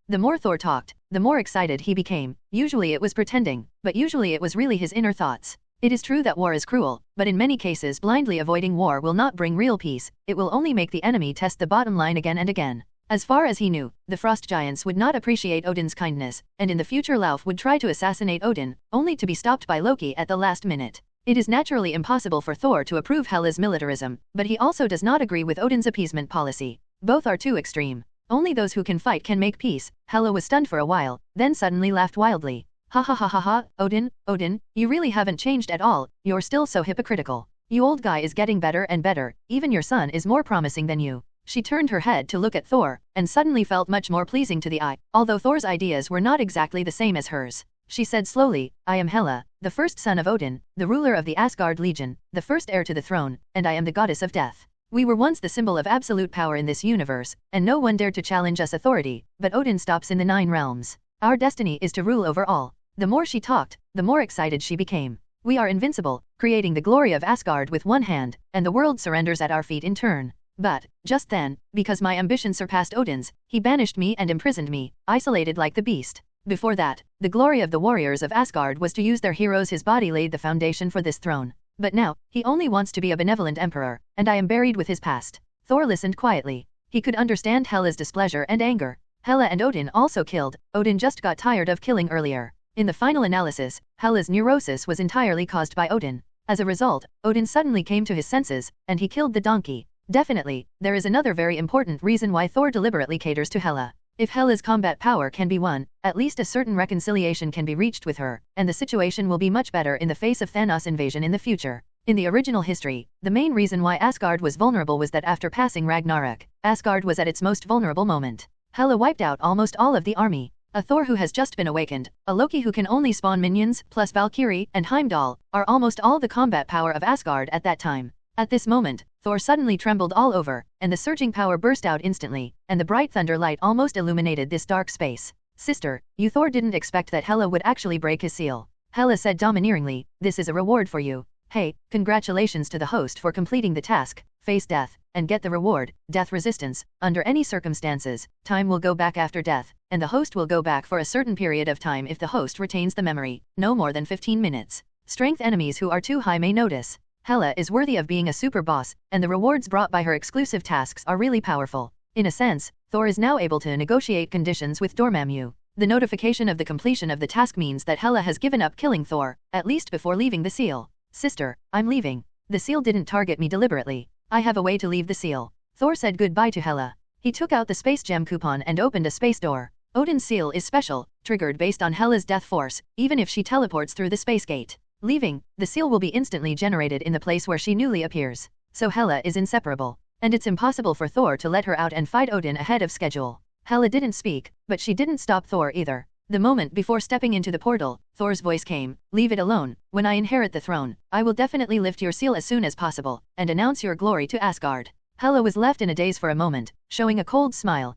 The more Thor talked, the more excited he became. Usually it was pretending, but usually it was really his inner thoughts. It is true that war is cruel, but in many cases blindly avoiding war will not bring real peace, it will only make the enemy test the bottom line again and again. As far as he knew, the Frost Giants would not appreciate Odin's kindness, and in the future Lauf would try to assassinate Odin, only to be stopped by Loki at the last minute. It is naturally impossible for Thor to approve Hela's militarism, but he also does not agree with Odin's appeasement policy. Both are too extreme. Only those who can fight can make peace. Hela was stunned for a while, then suddenly laughed wildly. Ha ha ha ha ha, Odin, you really haven't changed at all, you're still so hypocritical. You old guy is getting better and better, even your son is more promising than you. She turned her head to look at Thor, and suddenly felt much more pleasing to the eye. Although Thor's ideas were not exactly the same as hers, she said slowly, I am Hela, the first son of Odin, the ruler of the Asgard Legion, the first heir to the throne, and I am the goddess of death. We were once the symbol of absolute power in this universe, and no one dared to challenge us authority, but Odin stops in the 9 realms. Our destiny is to rule over all. The more she talked, the more excited she became. We are invincible, creating the glory of Asgard with one hand, and the world surrenders at our feet in turn. But, just then, because my ambition surpassed Odin's, he banished me and imprisoned me, isolated like the beast. Before that, the glory of the warriors of Asgard was to use their heroes. His body laid the foundation for this throne. But now, he only wants to be a benevolent emperor, and I am buried with his past. Thor listened quietly. He could understand Hela's displeasure and anger. Hela and Odin also killed. Odin just got tired of killing earlier. In the final analysis, Hela's neurosis was entirely caused by Odin. As a result, Odin suddenly came to his senses, and he killed the donkey. Definitely, there is another very important reason why Thor deliberately caters to Hela. If Hela's combat power can be won, at least a certain reconciliation can be reached with her, and the situation will be much better in the face of Thanos' invasion in the future. In the original history, the main reason why Asgard was vulnerable was that after passing Ragnarok, Asgard was at its most vulnerable moment. Hela wiped out almost all of the army. A Thor who has just been awakened, a Loki who can only spawn minions, plus Valkyrie and Heimdall, are almost all the combat power of Asgard at that time. At this moment, Thor suddenly trembled all over, and the surging power burst out instantly, and the bright thunder light almost illuminated this dark space. Sister, you Thor didn't expect that Hela would actually break his seal. Hela said domineeringly, this is a reward for you. Hey, congratulations to the host for completing the task, face death, and get the reward, death resistance. Under any circumstances, time will go back after death, and the host will go back for a certain period of time if the host retains the memory, no more than 15 minutes. Strength enemies who are too high may notice. Hela is worthy of being a super boss, and the rewards brought by her exclusive tasks are really powerful. In a sense, Thor is now able to negotiate conditions with Dormammu. The notification of the completion of the task means that Hela has given up killing Thor, at least before leaving the seal. Sister, I'm leaving. The seal didn't target me deliberately. I have a way to leave the seal. Thor said goodbye to Hela. He took out the space gem coupon and opened a space door. Odin's seal is special, triggered based on Hela's death force, even if she teleports through the space gate. Leaving, the seal will be instantly generated in the place where she newly appears. So Hela is inseparable. And it's impossible for Thor to let her out and fight Odin ahead of schedule. Hela didn't speak, but she didn't stop Thor either. The moment before stepping into the portal, Thor's voice came, leave it alone. When I inherit the throne, I will definitely lift your seal as soon as possible, and announce your glory to Asgard. Hela was left in a daze for a moment, showing a cold smile.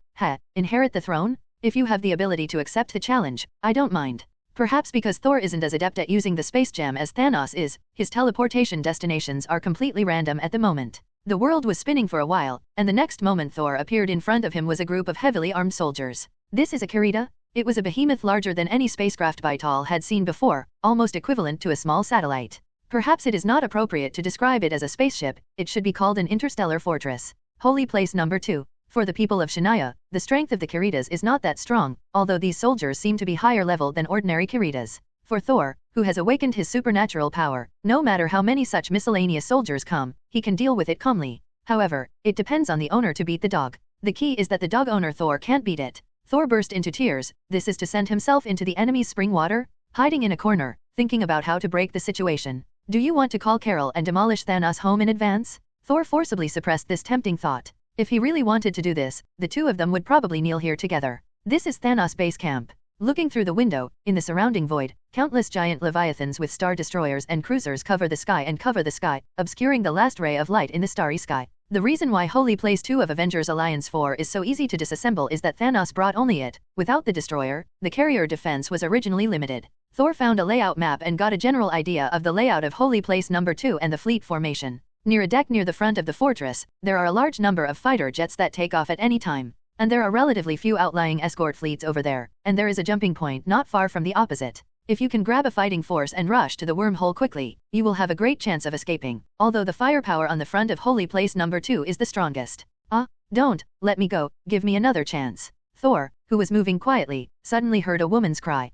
Inherit the throne? If you have the ability to accept the challenge, I don't mind. Perhaps because Thor isn't as adept at using the space gem as Thanos is, his teleportation destinations are completely random at the moment. The world was spinning for a while, and the next moment Thor appeared in front of him was a group of heavily armed soldiers. This is a Kyrita? It was a behemoth larger than any spacecraft Baital had seen before, almost equivalent to a small satellite. Perhaps it is not appropriate to describe it as a spaceship, it should be called an interstellar fortress. Holy place number 2. For the people of Shania, the strength of the Kyritas is not that strong, although these soldiers seem to be higher level than ordinary Kyritas. For Thor, who has awakened his supernatural power, no matter how many such miscellaneous soldiers come, he can deal with it calmly. However, it depends on the owner to beat the dog. The key is that the dog owner Thor can't beat it. Thor burst into tears. This is to send himself into the enemy's spring water? Hiding in a corner, thinking about how to break the situation. Do you want to call Carol and demolish Thanos' home in advance? Thor forcibly suppressed this tempting thought. If he really wanted to do this, the two of them would probably kneel here together. This is Thanos' base camp. Looking through the window, in the surrounding void, countless giant leviathans with star destroyers and cruisers cover the sky, obscuring the last ray of light in the starry sky. The reason why Holy Place 2 of Avengers Alliance 4 is so easy to disassemble is that Thanos brought only it. Without the destroyer, the carrier defense was originally limited. Thor found a layout map and got a general idea of the layout of Holy Place number 2 and the fleet formation. Near a deck near the front of the fortress, there are a large number of fighter jets that take off at any time. And there are relatively few outlying escort fleets over there, and there is a jumping point not far from the opposite. If you can grab a fighting force and rush to the wormhole quickly, you will have a great chance of escaping, although the firepower on the front of Holy Place number 2 is the strongest. Don't, let me go, give me another chance. Thor, who was moving quietly, suddenly heard a woman's cry.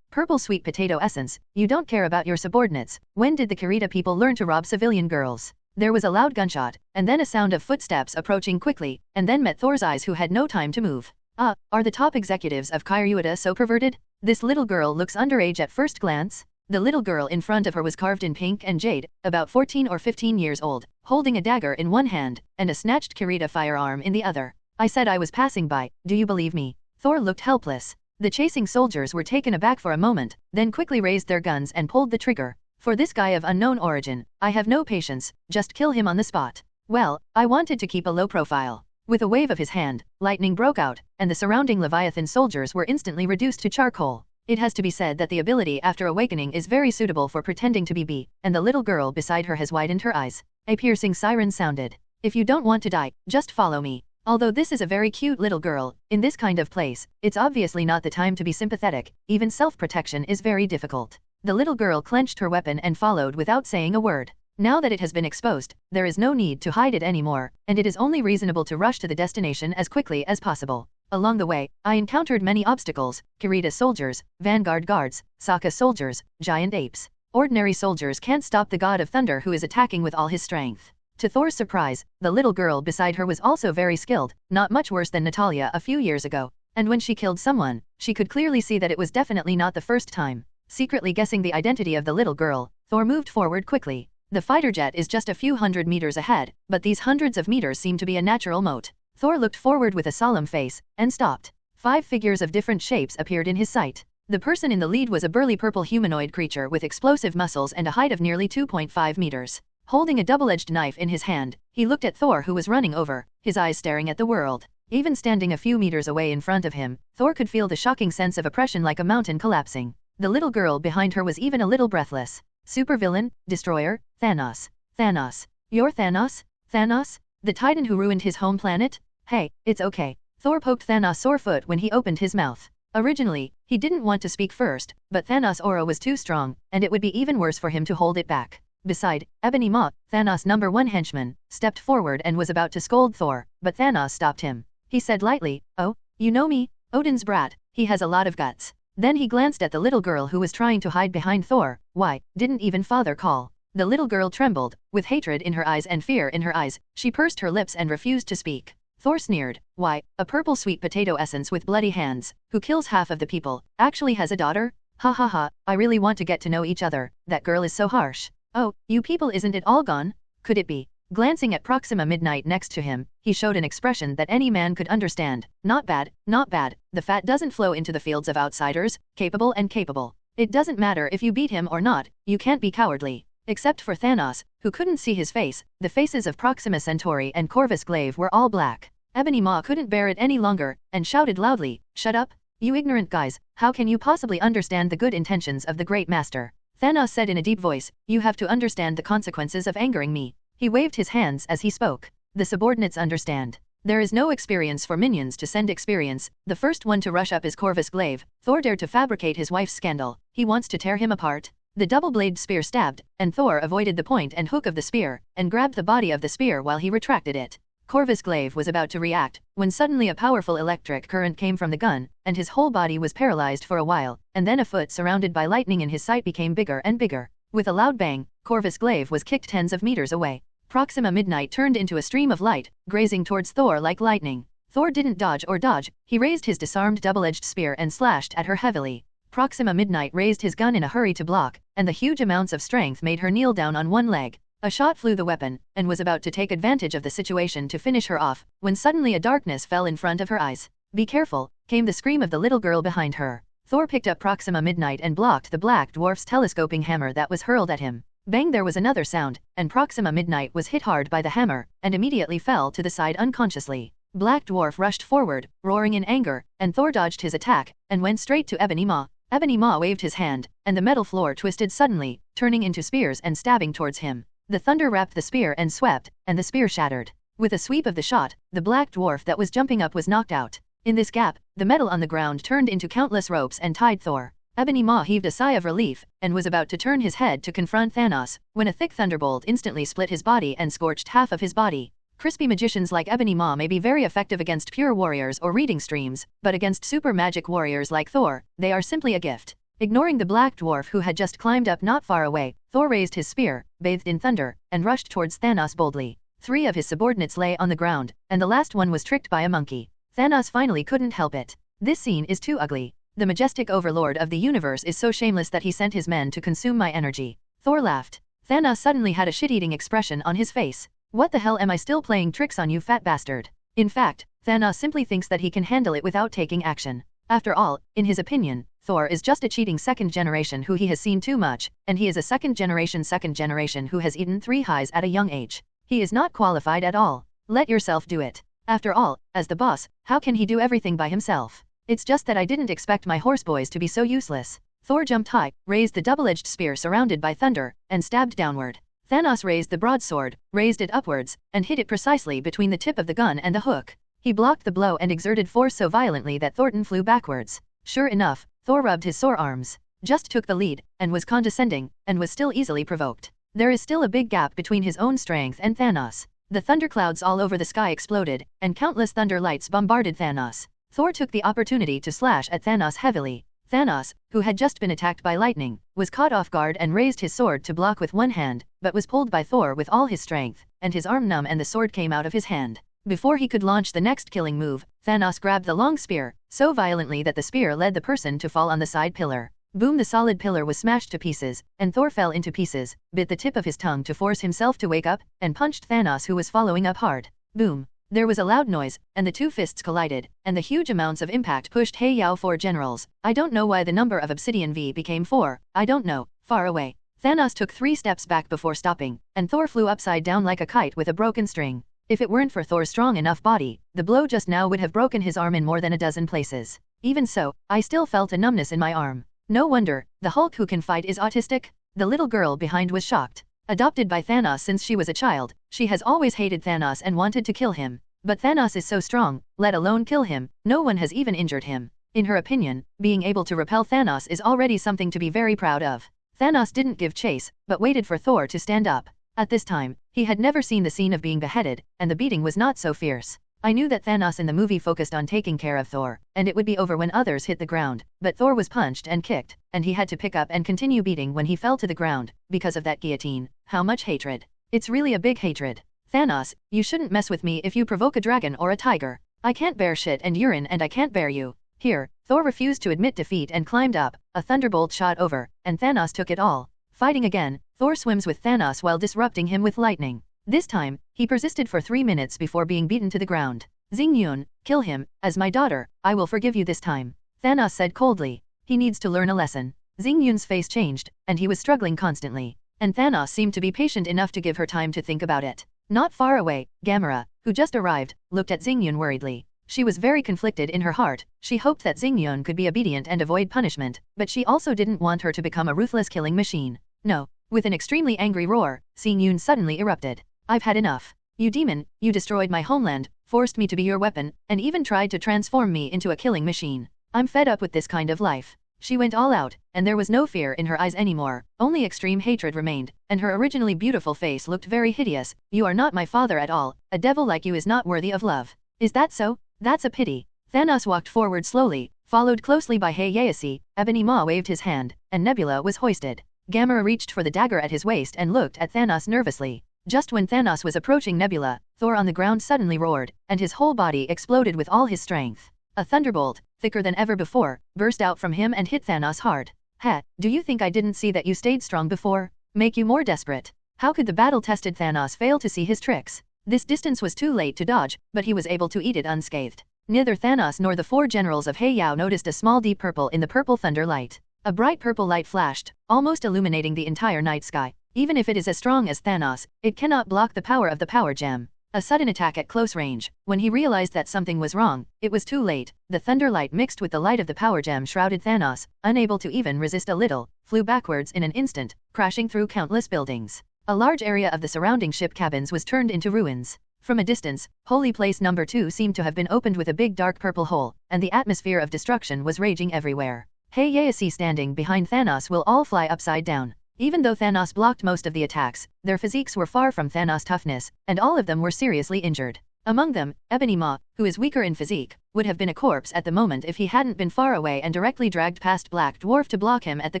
Purple sweet potato essence, you don't care about your subordinates. When did the Kyrita people learn to rob civilian girls? There was a loud gunshot, and then a sound of footsteps approaching quickly, and then met Thor's eyes who had no time to move. Are the top executives of Kyrita so perverted? This little girl looks underage at first glance. The little girl in front of her was carved in pink and jade, about 14 or 15 years old, holding a dagger in one hand, and a snatched Kyrita firearm in the other. I said I was passing by, do you believe me? Thor looked helpless. The chasing soldiers were taken aback for a moment, then quickly raised their guns and pulled the trigger. For this guy of unknown origin, I have no patience, just kill him on the spot. Well, I wanted to keep a low profile. With a wave of his hand, lightning broke out, and the surrounding Leviathan soldiers were instantly reduced to charcoal. It has to be said that the ability after awakening is very suitable for pretending to be Bee, and the little girl beside her has widened her eyes. A piercing siren sounded. If you don't want to die, just follow me. Although this is a very cute little girl, in this kind of place, it's obviously not the time to be sympathetic, even self-protection is very difficult. The little girl clenched her weapon and followed without saying a word. Now that it has been exposed, there is no need to hide it anymore, and it is only reasonable to rush to the destination as quickly as possible. Along the way, I encountered many obstacles: Kirita soldiers, Vanguard guards, Sokka soldiers, giant apes. Ordinary soldiers can't stop the God of Thunder who is attacking with all his strength. To Thor's surprise, the little girl beside her was also very skilled, not much worse than Natalia a few years ago. And when she killed someone, she could clearly see that it was definitely not the first time. Secretly guessing the identity of the little girl, Thor moved forward quickly. The fighter jet is just a few hundred meters ahead, but these hundreds of meters seem to be a natural moat. Thor looked forward with a solemn face, and stopped. 5 figures of different shapes appeared in his sight. The person in the lead was a burly purple humanoid creature with explosive muscles and a height of nearly 2.5 meters. Holding a double-edged knife in his hand, he looked at Thor who was running over, his eyes staring at the world. Even standing a few meters away in front of him, Thor could feel the shocking sense of oppression like a mountain collapsing. The little girl behind her was even a little breathless. Supervillain, destroyer, Thanos. Thanos. You're Thanos? Thanos? The titan who ruined his home planet? Hey, it's okay. Thor poked Thanos' sore foot when he opened his mouth. Originally, he didn't want to speak first, but Thanos' aura was too strong, and it would be even worse for him to hold it back. Beside, Ebony Maw, Thanos' #1 henchman, stepped forward and was about to scold Thor, but Thanos stopped him. He said lightly, "Oh, you know me? Odin's brat, he has a lot of guts." Then he glanced at the little girl who was trying to hide behind Thor. Why, didn't even father call? The little girl trembled, with hatred in her eyes and fear in her eyes. She pursed her lips and refused to speak. Thor sneered. Why, a purple sweet potato essence with bloody hands, who kills half of the people, actually has a daughter? Ha ha ha, I really want to get to know each other. That girl is so harsh. Oh, you people, isn't it all gone? Could it be? Glancing at Proxima Midnight next to him, he showed an expression that any man could understand. Not bad, not bad. The fat doesn't flow into the fields of outsiders, capable and capable. It doesn't matter if you beat him or not, you can't be cowardly. Except for Thanos, who couldn't see his face, the faces of Proxima Centauri and Corvus Glaive were all black. Ebony Maw couldn't bear it any longer, and shouted loudly, "Shut up! You ignorant guys, how can you possibly understand the good intentions of the Great Master?" Thanos said in a deep voice, "You have to understand the consequences of angering me." He waved his hands as he spoke. The subordinates understand. There is no experience for minions to send experience. The first one to rush up is Corvus Glaive. Thor dared to fabricate his wife's scandal. He wants to tear him apart. The double-bladed spear stabbed, and Thor avoided the point and hook of the spear, and grabbed the body of the spear while he retracted it. Corvus Glaive was about to react, when suddenly a powerful electric current came from the gun, and his whole body was paralyzed for a while, and then a foot surrounded by lightning in his sight became bigger and bigger. With a loud bang, Corvus Glaive was kicked tens of meters away. Proxima Midnight turned into a stream of light, grazing towards Thor like lightning. Thor didn't dodge or dodge, he raised his disarmed double-edged spear and slashed at her heavily. Proxima Midnight raised his gun in a hurry to block, and the huge amounts of strength made her kneel down on one leg. A shot flew the weapon, and was about to take advantage of the situation to finish her off, when suddenly a darkness fell in front of her eyes. "Be careful," came the scream of the little girl behind her. Thor picked up Proxima Midnight and blocked the black dwarf's telescoping hammer that was hurled at him. Bang, there was another sound, and Proxima Midnight was hit hard by the hammer, and immediately fell to the side unconsciously. Black Dwarf rushed forward, roaring in anger, and Thor dodged his attack, and went straight to Ebony Maw. Ebony Maw waved his hand, and the metal floor twisted suddenly, turning into spears and stabbing towards him. The thunder wrapped the spear and swept, and the spear shattered. With a sweep of the shot, the black dwarf that was jumping up was knocked out. In this gap, the metal on the ground turned into countless ropes and tied Thor. Ebony Maw heaved a sigh of relief, and was about to turn his head to confront Thanos, when a thick thunderbolt instantly split his body and scorched half of his body. Crispy magicians like Ebony Maw may be very effective against pure warriors or reading streams, but against super magic warriors like Thor, they are simply a gift. Ignoring the black dwarf who had just climbed up not far away, Thor raised his spear, bathed in thunder, and rushed towards Thanos boldly. 3 of his subordinates lay on the ground, and the last one was tricked by a monkey. Thanos finally couldn't help it. This scene is too ugly. The majestic overlord of the universe is so shameless that he sent his men to consume my energy. Thor laughed. Thanos suddenly had a shit-eating expression on his face. What the hell, am I still playing tricks on you, fat bastard? In fact, Thanos simply thinks that he can handle it without taking action. After all, in his opinion, Thor is just a cheating second generation who he has seen too much, and he is a second generation who has eaten 3 highs at a young age. He is not qualified at all. Let yourself do it. After all, as the boss, how can he do everything by himself? It's just that I didn't expect my horseboys to be so useless. Thor jumped high, raised the double-edged spear surrounded by thunder, and stabbed downward. Thanos raised the broadsword, raised it upwards, and hit it precisely between the tip of the gun and the hook. He blocked the blow and exerted force so violently that Thornton flew backwards. Sure enough, Thor rubbed his sore arms, just took the lead, and was condescending, and was still easily provoked. There is still a big gap between his own strength and Thanos. The thunderclouds all over the sky exploded, and countless thunder lights bombarded Thanos. Thor took the opportunity to slash at Thanos heavily. Thanos, who had just been attacked by lightning, was caught off guard and raised his sword to block with one hand, but was pulled by Thor with all his strength, and his arm numb and the sword came out of his hand. Before he could launch the next killing move, Thanos grabbed the long spear, so violently that the spear led the person to fall on the side pillar. Boom! The solid pillar was smashed to pieces, and Thor fell into pieces, bit the tip of his tongue to force himself to wake up, and punched Thanos who was following up hard. Boom! There was a loud noise, and the two fists collided, and the huge amounts of impact pushed Heiyao 4 generals. I don't know why the number of Obsidian V became 4, I don't know, far away. Thanos took 3 steps back before stopping, and Thor flew upside down like a kite with a broken string. If it weren't for Thor's strong enough body, the blow just now would have broken his arm in more than a dozen places. Even so, I still felt a numbness in my arm. No wonder, the Hulk who can fight is autistic? The little girl behind was shocked. Adopted by Thanos since she was a child, she has always hated Thanos and wanted to kill him. But Thanos is so strong, let alone kill him, no one has even injured him. In her opinion, being able to repel Thanos is already something to be very proud of. Thanos didn't give chase, but waited for Thor to stand up. At this time, he had never seen the scene of being beheaded, and the beating was not so fierce. I knew that Thanos in the movie focused on taking care of Thor, and it would be over when others hit the ground, but Thor was punched and kicked, and he had to pick up and continue beating when he fell to the ground, because of that guillotine. How much hatred. It's really a big hatred. Thanos, you shouldn't mess with me if you provoke a dragon or a tiger. I can't bear shit and urine and I can't bear you. Here, Thor refused to admit defeat and climbed up, a thunderbolt shot over, and Thanos took it all. Fighting again, Thor swims with Thanos while disrupting him with lightning. This time, he persisted for 3 minutes before being beaten to the ground. Xing, kill him, as my daughter, I will forgive you this time. Thanos said coldly. He needs to learn a lesson. Xing face changed, and he was struggling constantly. And Thanos seemed to be patient enough to give her time to think about it. Not far away, Gamera, who just arrived, looked at Xing worriedly. She was very conflicted in her heart. She hoped that Xing could be obedient and avoid punishment, but she also didn't want her to become a ruthless killing machine. No. With an extremely angry roar, Xing suddenly erupted. I've had enough. You demon, you destroyed my homeland, forced me to be your weapon, and even tried to transform me into a killing machine. I'm fed up with this kind of life. She went all out, and there was no fear in her eyes anymore, only extreme hatred remained, and her originally beautiful face looked very hideous. You are not my father at all, a devil like you is not worthy of love. Is that so? That's a pity. Thanos walked forward slowly, followed closely by Heiyase. Ebony Maw waved his hand, and Nebula was hoisted. Gamera reached for the dagger at his waist and looked at Thanos nervously. Just when Thanos was approaching Nebula, Thor on the ground suddenly roared, and his whole body exploded with all his strength. A thunderbolt, thicker than ever before, burst out from him and hit Thanos hard. Heh, do you think I didn't see that you stayed strong before? Make you more desperate? How could the battle-tested Thanos fail to see his tricks? This distance was too late to dodge, but he was able to eat it unscathed. Neither Thanos nor the 4 generals of Heiyao noticed a small deep purple in the purple thunder light. A bright purple light flashed, almost illuminating the entire night sky. Even if it is as strong as Thanos, it cannot block the power of the power gem. A sudden attack at close range. When he realized that something was wrong, it was too late. The thunder light mixed with the light of the power gem shrouded Thanos, unable to even resist a little, flew backwards in an instant, crashing through countless buildings. A large area of the surrounding ship cabins was turned into ruins. From a distance, Holy Place number 2 seemed to have been opened with a big dark purple hole, and the atmosphere of destruction was raging everywhere. Heiyase standing behind Thanos will all fly upside down. Even though Thanos blocked most of the attacks, their physiques were far from Thanos' toughness, and all of them were seriously injured. Among them, Ebony Maw, who is weaker in physique, would have been a corpse at the moment if he hadn't been far away and directly dragged past Black Dwarf to block him at the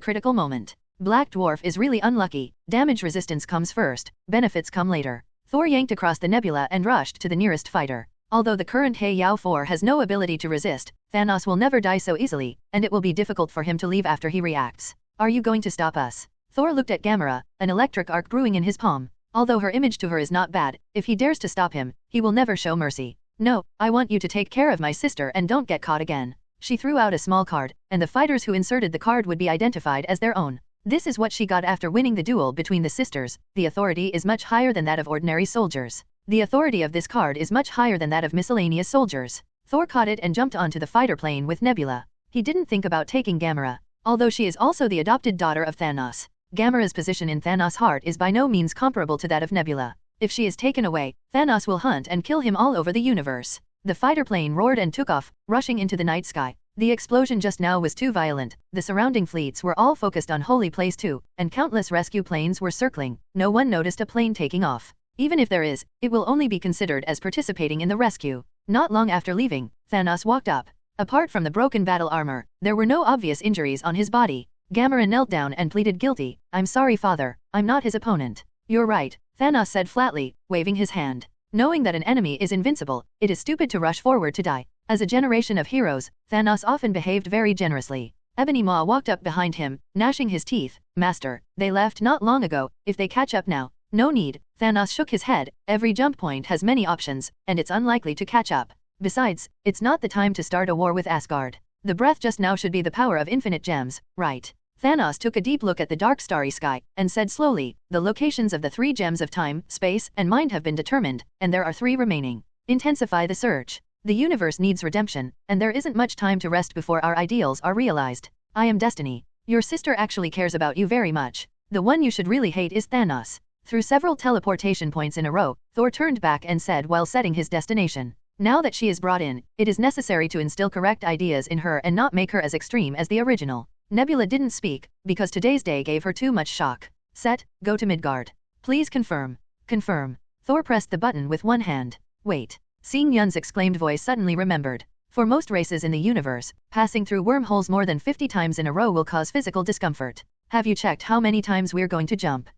critical moment. Black Dwarf is really unlucky. Damage resistance comes first, benefits come later. Thor yanked across the nebula and rushed to the nearest fighter. Although the current Heiyao 4 has no ability to resist, Thanos will never die so easily, and it will be difficult for him to leave after he reacts. Are you going to stop us? Thor looked at Gamera, an electric arc brewing in his palm. Although her image to her is not bad, if he dares to stop him, he will never show mercy. No, I want you to take care of my sister and don't get caught again. She threw out a small card, and the fighters who inserted the card would be identified as their own. This is what she got after winning the duel between the sisters. The authority is much higher than that of ordinary soldiers. The authority of this card is much higher than that of miscellaneous soldiers. Thor caught it and jumped onto the fighter plane with Nebula. He didn't think about taking Gamera, although she is also the adopted daughter of Thanos. Gamera's position in Thanos' heart is by no means comparable to that of Nebula. If she is taken away, Thanos will hunt and kill him all over the universe. The fighter plane roared and took off, rushing into the night sky. The explosion just now was too violent. The surrounding fleets were all focused on Holy Place too, and countless rescue planes were circling. No one noticed a plane taking off. Even if there is, it will only be considered as participating in the rescue. Not long after leaving, Thanos walked up. Apart from the broken battle armor, there were no obvious injuries on his body. Gamera knelt down and pleaded guilty. "I'm sorry, father. I'm not his opponent." "You're right," Thanos said flatly, waving his hand. Knowing that an enemy is invincible, it is stupid to rush forward to die. As a generation of heroes, Thanos often behaved very generously. Ebony Maw walked up behind him, gnashing his teeth. "Master, they left not long ago. If they catch up now." "No need," Thanos shook his head. "Every jump point has many options, and it's unlikely to catch up. Besides, it's not the time to start a war with Asgard. The breath just now should be the power of infinite gems, right?" Thanos took a deep look at the dark starry sky, and said slowly, "The locations of the 3 gems of time, space, and mind have been determined, and there are 3 remaining. Intensify the search. The universe needs redemption, and there isn't much time to rest before our ideals are realized. I am Destiny. Your sister actually cares about you very much. The one you should really hate is Thanos." Through several teleportation points in a row, Thor turned back and said while setting his destination, "Now that she is brought in, it is necessary to instill correct ideas in her and not make her as extreme as the original." Nebula didn't speak, because today's day gave her too much shock. "Set, go to Midgard. Please confirm." "Confirm." Thor pressed the button with one hand. "Wait." Seeing Yun's exclaimed voice suddenly remembered. For most races in the universe, passing through wormholes more than 50 times in a row will cause physical discomfort. "Have you checked how many times we're going to jump?"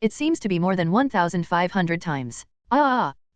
It seems to be more than 1,500 times."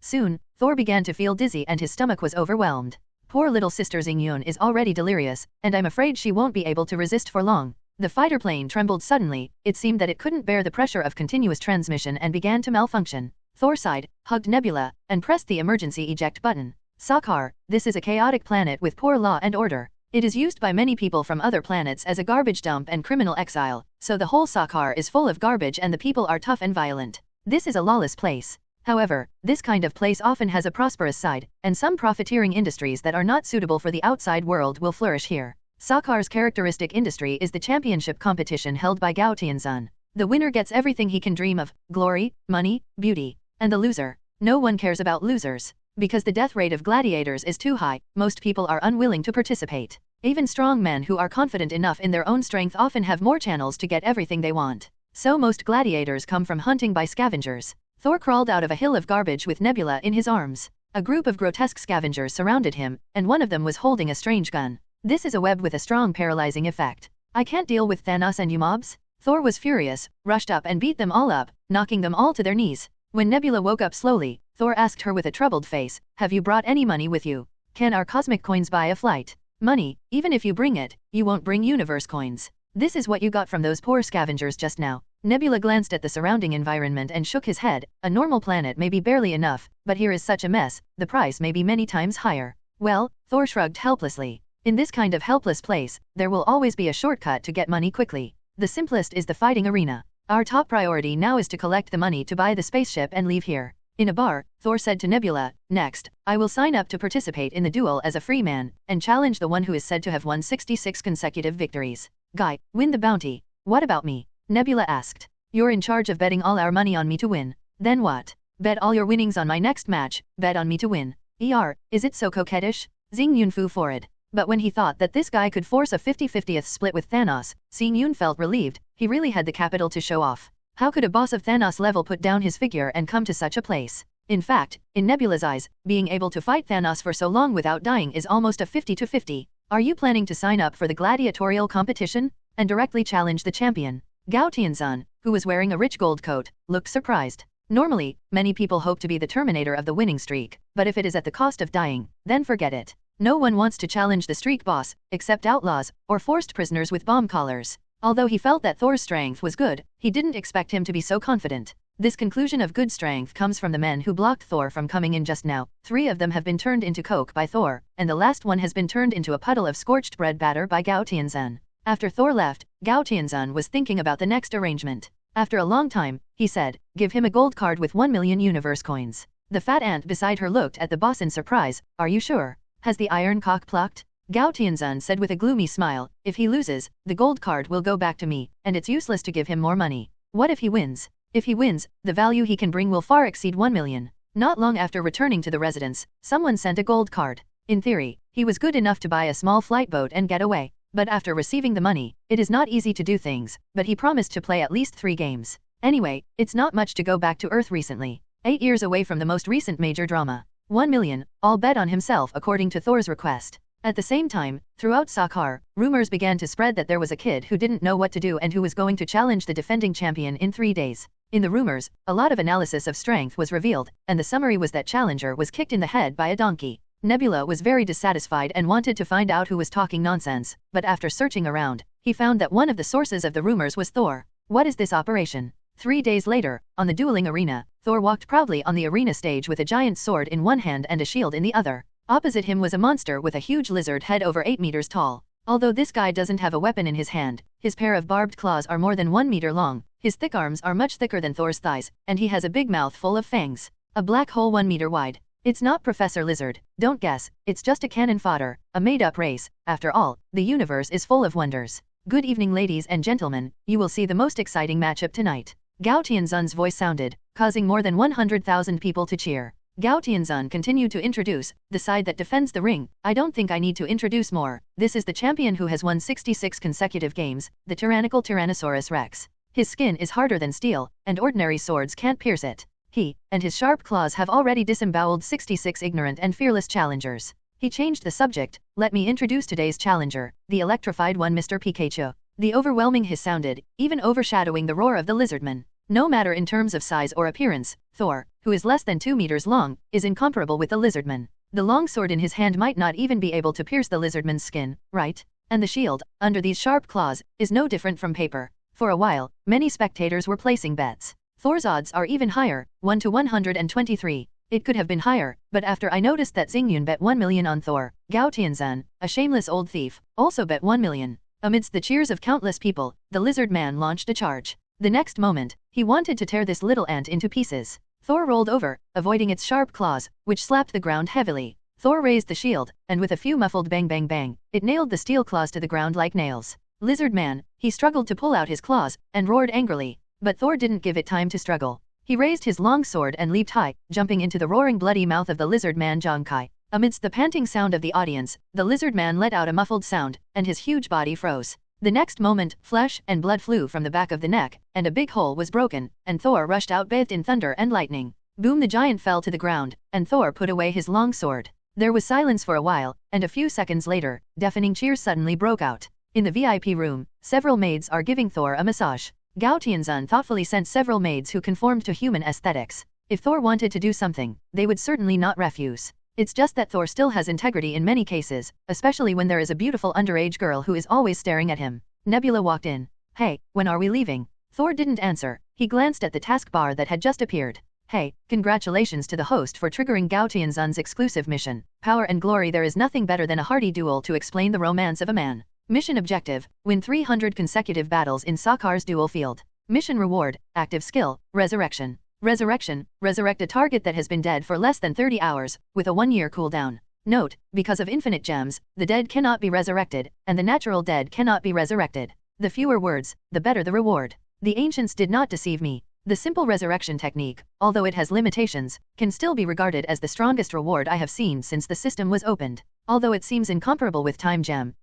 Soon, Thor began to feel dizzy and his stomach was overwhelmed. "Poor little sister Xingyun is already delirious, and I'm afraid she won't be able to resist for long." The fighter plane trembled suddenly. It seemed that it couldn't bear the pressure of continuous transmission and began to malfunction. Thor sighed, hugged Nebula, and pressed the emergency eject button. Sakar, this is a chaotic planet with poor law and order. It is used by many people from other planets as a garbage dump and criminal exile, so the whole Sakar is full of garbage and the people are tough and violent. This is a lawless place. However, this kind of place often has a prosperous side, and some profiteering industries that are not suitable for the outside world will flourish here. Sakar's characteristic industry is the championship competition held by Gao Tianzun. The winner gets everything he can dream of: glory, money, beauty. And the loser? No one cares about losers. Because the death rate of gladiators is too high, most people are unwilling to participate. Even strong men who are confident enough in their own strength often have more channels to get everything they want. So most gladiators come from hunting by scavengers. Thor crawled out of a hill of garbage with Nebula in his arms. A group of grotesque scavengers surrounded him, and one of them was holding a strange gun. "This is a web with a strong paralyzing effect. I can't deal with Thanos and you mobs." Thor was furious, rushed up and beat them all up, knocking them all to their knees. When Nebula woke up slowly, Thor asked her with a troubled face, "Have you brought any money with you? Can our cosmic coins buy a flight?" "Money? Even if you bring it, you won't bring universe coins. This is what you got from those poor scavengers just now." Nebula glanced at the surrounding environment and shook his head. "A normal planet may be barely enough, but here is such a mess, the price may be many times higher." "Well," Thor shrugged helplessly. "In this kind of helpless place, there will always be a shortcut to get money quickly. The simplest is the fighting arena. Our top priority now is to collect the money to buy the spaceship and leave here." In a bar, Thor said to Nebula, "Next, I will sign up to participate in the duel as a free man, and challenge the one who is said to have won 66 consecutive victories. Guy, win the bounty." "What about me?" Nebula asked. "You're in charge of betting all our money on me to win." "Then what?" "Bet all your winnings on my next match, bet on me to win." Is it so coquettish?" Xingyun flew forward. But when he thought that this guy could force a 50-50th split with Thanos, Xingyun felt relieved. He really had the capital to show off. How could a boss of Thanos level put down his figure and come to such a place? In fact, in Nebula's eyes, being able to fight Thanos for so long without dying is almost a 50-50. "Are you planning to sign up for the gladiatorial competition?" And directly challenge the champion? Gao Tianzun, who was wearing a rich gold coat, looked surprised. Normally, many people hope to be the terminator of the winning streak, but if it is at the cost of dying, then forget it. No one wants to challenge the streak boss, except outlaws, or forced prisoners with bomb collars. Although he felt that Thor's strength was good, he didn't expect him to be so confident. This conclusion of good strength comes from the men who blocked Thor from coming in just now. 3 of them have been turned into coke by Thor, and the last one has been turned into a puddle of scorched bread batter by Gao Tianzun. After Thor left, Gao Tianzun was thinking about the next arrangement. After a long time, he said, give him a gold card with 1 million universe coins. The fat ant beside her looked at the boss in surprise. Are you sure? Has the iron cock plucked? Gao Tianzun said with a gloomy smile, if he loses, the gold card will go back to me, and it's useless to give him more money. What if he wins? If he wins, the value he can bring will far exceed 1 million. Not long after returning to the residence, someone sent a gold card. In theory, he was good enough to buy a small flight boat and get away. But after receiving the money, it is not easy to do things, but he promised to play at least 3 games. Anyway, it's not much to go back to Earth recently. 8 years away from the most recent major drama. 1 million, all bet on himself according to Thor's request. At the same time, throughout Sakar, rumors began to spread that there was a kid who didn't know what to do and who was going to challenge the defending champion in 3 days. In the rumors, a lot of analysis of strength was revealed, and the summary was that challenger was kicked in the head by a donkey. Nebula was very dissatisfied and wanted to find out who was talking nonsense, but after searching around, he found that one of the sources of the rumors was Thor. What is this operation? 3 days later, on the dueling arena, Thor walked proudly on the arena stage with a giant sword in one hand and a shield in the other. Opposite him was a monster with a huge lizard head over 8 meters tall. Although this guy doesn't have a weapon in his hand, his pair of barbed claws are more than 1 meter long, his thick arms are much thicker than Thor's thighs, and he has a big mouth full of fangs. A black hole 1 meter wide. It's not Professor Lizard, don't guess, it's just a cannon fodder, a made-up race. After all, the universe is full of wonders. Good evening ladies and gentlemen, you will see the most exciting matchup tonight. Gao Tianzun's voice sounded, causing more than 100,000 people to cheer. Gao Tianzun continued to introduce, the side that defends the ring. I don't think I need to introduce more. This is the champion who has won 66 consecutive games, the tyrannical Tyrannosaurus Rex. His skin is harder than steel, and ordinary swords can't pierce it. He and his sharp claws have already disemboweled 66 ignorant and fearless challengers. He changed the subject. Let me introduce today's challenger, the electrified one, Mr. Pikachu. The overwhelming hiss sounded, even overshadowing the roar of the lizardman. No matter in terms of size or appearance, Thor, who is less than 2 meters long, is incomparable with the lizardman. The long sword in his hand might not even be able to pierce the lizardman's skin, right? And the shield, under these sharp claws, is no different from paper. For a while, many spectators were placing bets. Thor's odds are even higher, 1 to 123. It could have been higher, but after I noticed that Xingyun bet 1 million on Thor, Gao Tianzun, a shameless old thief, also bet 1 million. Amidst the cheers of countless people, the lizard man launched a charge. The next moment, he wanted to tear this little ant into pieces. Thor rolled over, avoiding its sharp claws, which slapped the ground heavily. Thor raised the shield, and with a few muffled bang bang bang, it nailed the steel claws to the ground like nails. Lizard man, he struggled to pull out his claws, and roared angrily. But Thor didn't give it time to struggle. He raised his long sword and leaped high, jumping into the roaring bloody mouth of the lizard man Zhangkai. Amidst the panting sound of the audience, the lizard man let out a muffled sound, and his huge body froze. The next moment, flesh and blood flew from the back of the neck, and a big hole was broken, and Thor rushed out bathed in thunder and lightning. Boom! The giant fell to the ground, and Thor put away his long sword. There was silence for a while, and a few seconds later, deafening cheers suddenly broke out. In the VIP room, several maids are giving Thor a massage. Gao Tianzun thoughtfully sent several maids who conformed to human aesthetics. If Thor wanted to do something, they would certainly not refuse. It's just that Thor still has integrity in many cases, especially when there is a beautiful underage girl who is always staring at him. Nebula walked in. Hey, when are we leaving? Thor didn't answer. He glanced at the taskbar that had just appeared. Hey, congratulations to the host for triggering Gao Tianzun's exclusive mission. Power and glory. There is nothing better than a hearty duel to explain the romance of a man. Mission objective, win 300 consecutive battles in Sakar's duel field. Mission reward, active skill, resurrection. Resurrection, resurrect a target that has been dead for less than 30 hours, with a 1-year cooldown. Note, because of infinite gems, the dead cannot be resurrected, and the natural dead cannot be resurrected. The fewer words, the better the reward. The ancients did not deceive me. The simple resurrection technique, although it has limitations, can still be regarded as the strongest reward I have seen since the system was opened. Although it seems incomparable with Time Gem